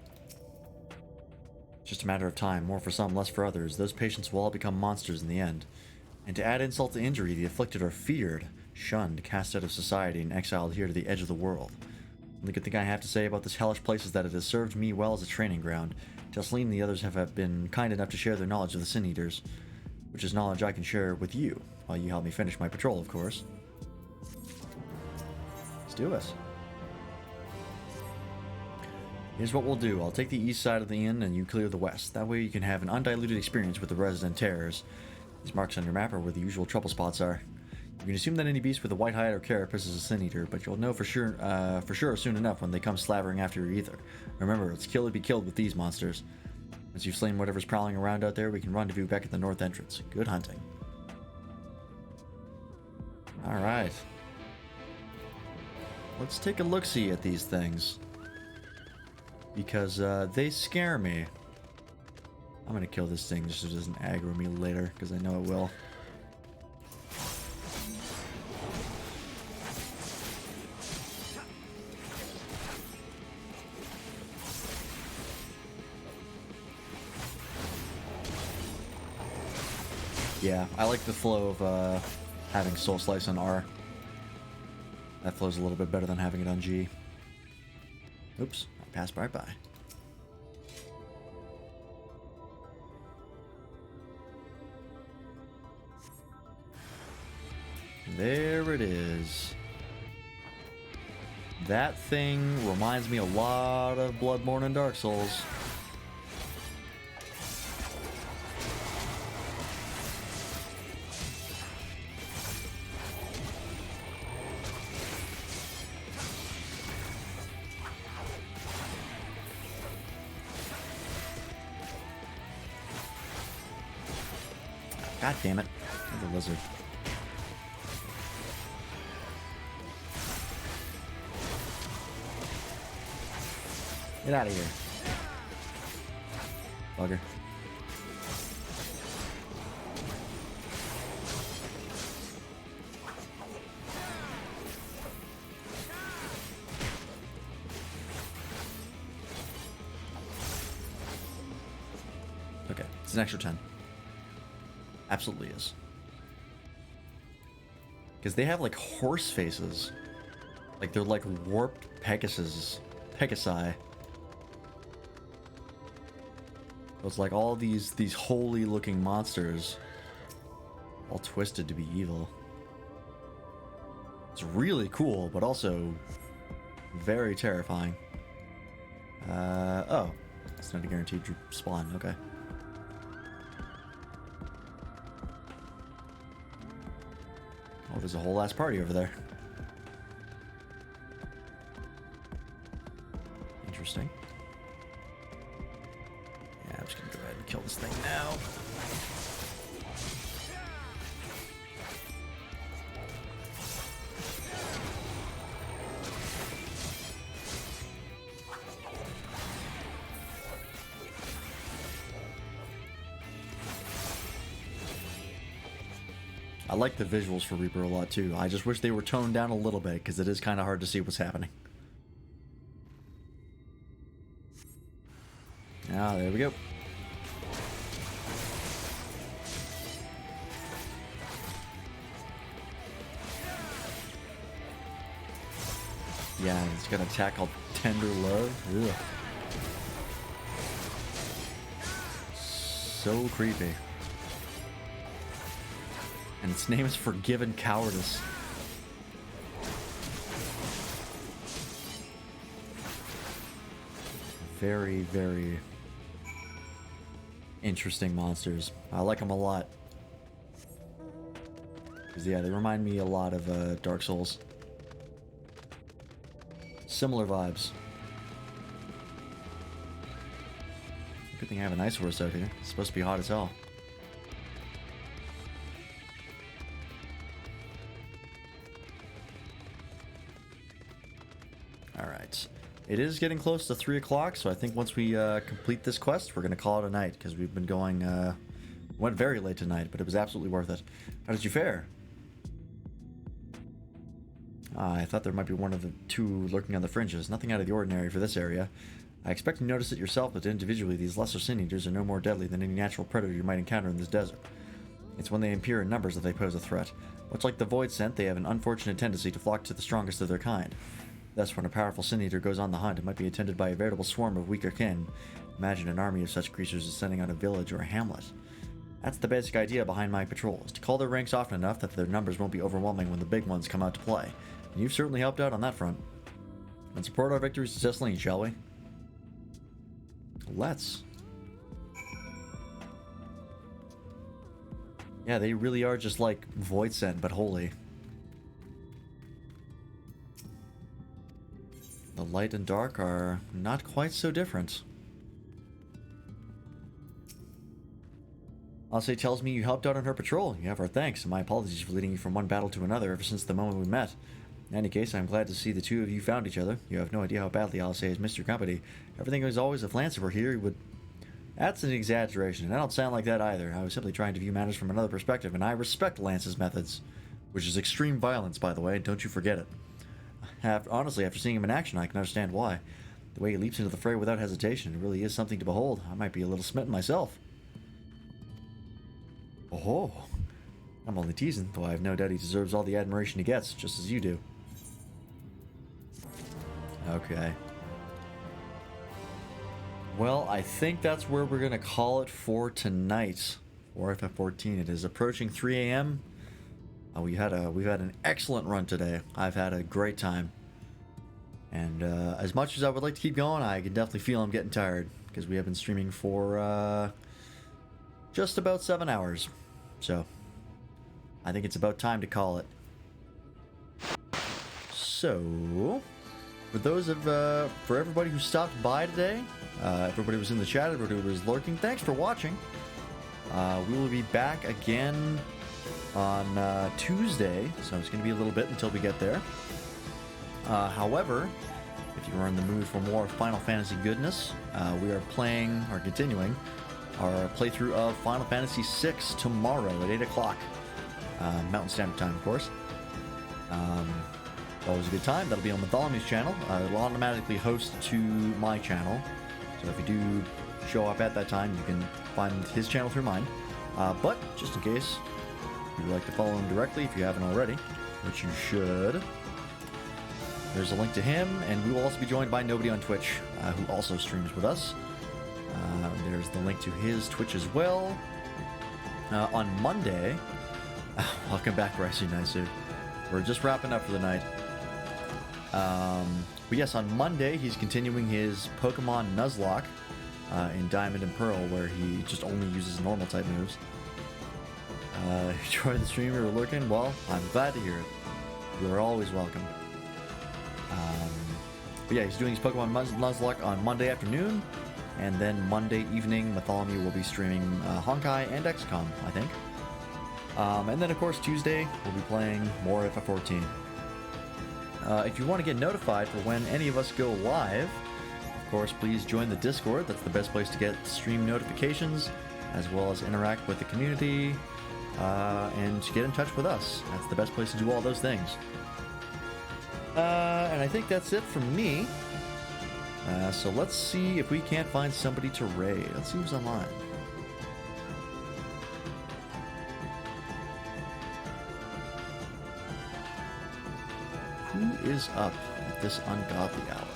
It's just a matter of time, more for some, less for others. Those patients will all become monsters in the end. And to add insult to injury, the afflicted are feared, shunned, cast out of society, and exiled here to the edge of the world. The good thing I have to say about this hellish place is that it has served me well as a training ground. Jocelyn and the others have been kind enough to share their knowledge of the Sin Eaters, which is knowledge I can share with you, while you help me finish my patrol, of course. Let's do it. Here's what we'll do. I'll take the east side of the inn and you clear the west. That way you can have an undiluted experience with the resident terrors. These marks on your map are where the usual trouble spots are. You can assume that any beast with a white hide or carapace is a Sin Eater, but you'll know for sure soon enough when they come slavering after your ether. Remember, it's kill or be killed with these monsters. Once you've slain whatever's prowling around out there, we can rendezvous back at the north entrance. Good hunting. Alright. Let's take a look-see at these things. Because they scare me. I'm gonna kill this thing just so it doesn't aggro me later, because I know it will. Yeah, I like the flow of having Soul Slice on R. That flows a little bit better than having it on G. Oops, I passed right by. There it is. That thing reminds me a lot of Bloodborne and Dark Souls. God damn it. The lizard. Get out of here. Bugger. Okay, it's an extra 10. Absolutely is. Because they have like horse faces. Like they're like warped Pegasi. It's like all these holy looking monsters all twisted to be evil. It's really cool, but also very terrifying. Oh, it's not a guaranteed spawn, okay. Oh, there's a whole ass party over there. Interesting. Yeah, I'm just gonna go ahead and kill this thing now. I like the visuals for Reaper a lot too. I just wish they were toned down a little bit because it is kind of hard to see what's happening. Ah, there we go. Yeah, it's got an attack called Tender Love. Ugh. So creepy. And its name is Forgiven Cowardice. Very, very interesting monsters. I like them a lot. Because, yeah, they remind me a lot of Dark Souls. Similar vibes. Good thing I have an ice horse out here. It's supposed to be hot as hell. Alright. It is getting close to 3 o'clock, so I think once we complete this quest, we're going to call it a night, because we've been going... went very late tonight, but it was absolutely worth it. How did you fare? I thought there might be one of the two lurking on the fringes. Nothing out of the ordinary for this area. I expect you notice it yourself, but individually, these lesser sin eaters are no more deadly than any natural predator you might encounter in this desert. It's when they appear in numbers that they pose a threat. Much like the Void Scent, they have an unfortunate tendency to flock to the strongest of their kind. Thus, when a powerful Sin Eater goes on the hunt, it might be attended by a veritable swarm of weaker kin. Imagine an army of such creatures descending on a village or a hamlet. That's the basic idea behind my patrols, to call their ranks often enough that their numbers won't be overwhelming when the big ones come out to play. And you've certainly helped out on that front. Let's support our victories successfully, shall we? Let's. Yeah, they really are just like Void Scent, but holy. The light and dark are not quite so different. Alcé tells me you helped out on her patrol. You have our thanks, and my apologies for leading you from one battle to another ever since the moment we met. In any case, I'm glad to see the two of you found each other. You have no idea how badly Alcé has missed your company. Everything was always if Lancer were here, he would... That's an exaggeration, and I don't sound like that either. I was simply trying to view matters from another perspective, and I respect Lance's methods. Which is extreme violence, by the way, don't you forget it. Honestly, after seeing him in action, I can understand why. The way he leaps into the fray without hesitation, it really is something to behold. I might be a little smitten myself. Oh, I'm only teasing, though I have no doubt he deserves all the admiration he gets, just as you do. Okay. Well, I think that's where we're going to call it for tonight. For FF14, it is approaching 3 a.m. We've had an excellent run today. I've had a great time. And as much as I would like to keep going, I can definitely feel I'm getting tired, because we have been streaming for just about 7 hours. So, I think it's about time to call it. So, for those of, for everybody who stopped by today, everybody who was in the chat, everybody who was lurking, thanks for watching. We will be back again on Tuesday, so it's going to be a little bit until we get there. However, if you are in the mood for more Final Fantasy goodness, we are playing, or continuing, our playthrough of Final Fantasy VI tomorrow at 8 o'clock. Mountain Standard Time, of course. Always a good time. That'll be on Bartholomew's channel. It'll automatically host to my channel. So if you do show up at that time, you can find his channel through mine. But, just in case you'd like to follow him directly, if you haven't already, which you should, there's a link to him, and we will also be joined by Nobody on Twitch, who also streams with us. There's the link to his Twitch as well. On Monday, welcome back, Ricey Nicer. We're just wrapping up for the night. But yes, on Monday, he's continuing his Pokemon Nuzlocke in Diamond and Pearl, where he just only uses normal type moves. Enjoy the stream, you're lurking? Well, I'm glad to hear it. You are always welcome. But yeah, he's doing his Pokemon Nuzlocke on Monday afternoon, and then Monday evening, Bartholomew will be streaming Honkai and XCOM, I think. And then, of course, Tuesday, we'll be playing more FF14. If you want to get notified for when any of us go live, of course, please join the Discord. That's the best place to get stream notifications, as well as interact with the community, and get in touch with us. That's the best place to do all those things. And I think that's it from me. So let's see if we can't find somebody to raid. Let's see who's online. Who is up at this ungodly hour?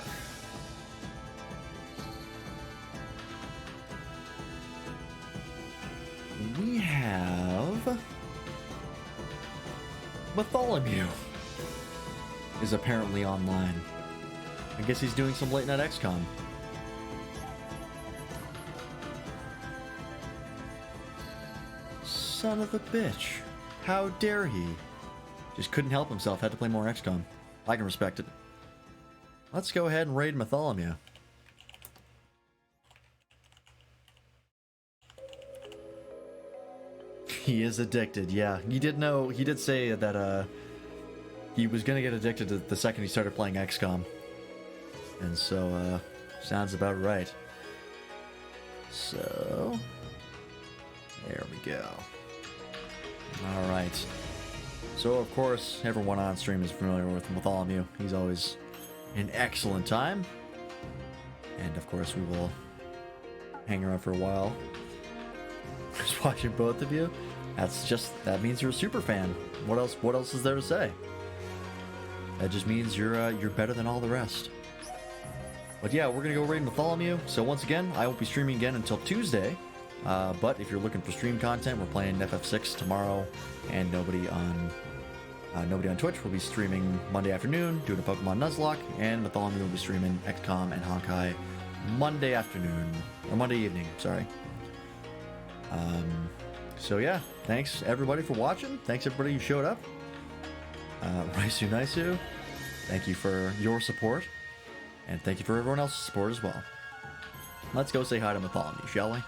We have Bartholomew is apparently online. I guess he's doing some late night XCOM. Son of a bitch. How dare he? Just couldn't help himself, had to play more XCOM. I can respect it. Let's go ahead and raid Bartholomew. He is addicted, yeah. He did say that he was gonna get addicted the second he started playing XCOM. And so, sounds about right. So, there we go. Alright. So, of course, everyone on stream is familiar with Bartholomew. He's always an excellent time. And, of course, we will hang around for a while. Just watching both of you. That means you're a super fan. What else is there to say? That just means you're better than all the rest. But yeah, we're gonna go raid Bartholomew. So once again, I won't be streaming again until Tuesday. But if you're looking for stream content, we're playing FF6 tomorrow, and nobody on Twitch will be streaming Monday afternoon, doing a Pokemon Nuzlocke, and Bartholomew will be streaming XCOM and Honkai Monday afternoon, or Monday evening, sorry. So yeah, thanks everybody for watching. Thanks everybody who showed up. Raisu Naisu, thank you for your support, and thank you for everyone else's support as well. Let's go say hi to Bartholomew, shall we?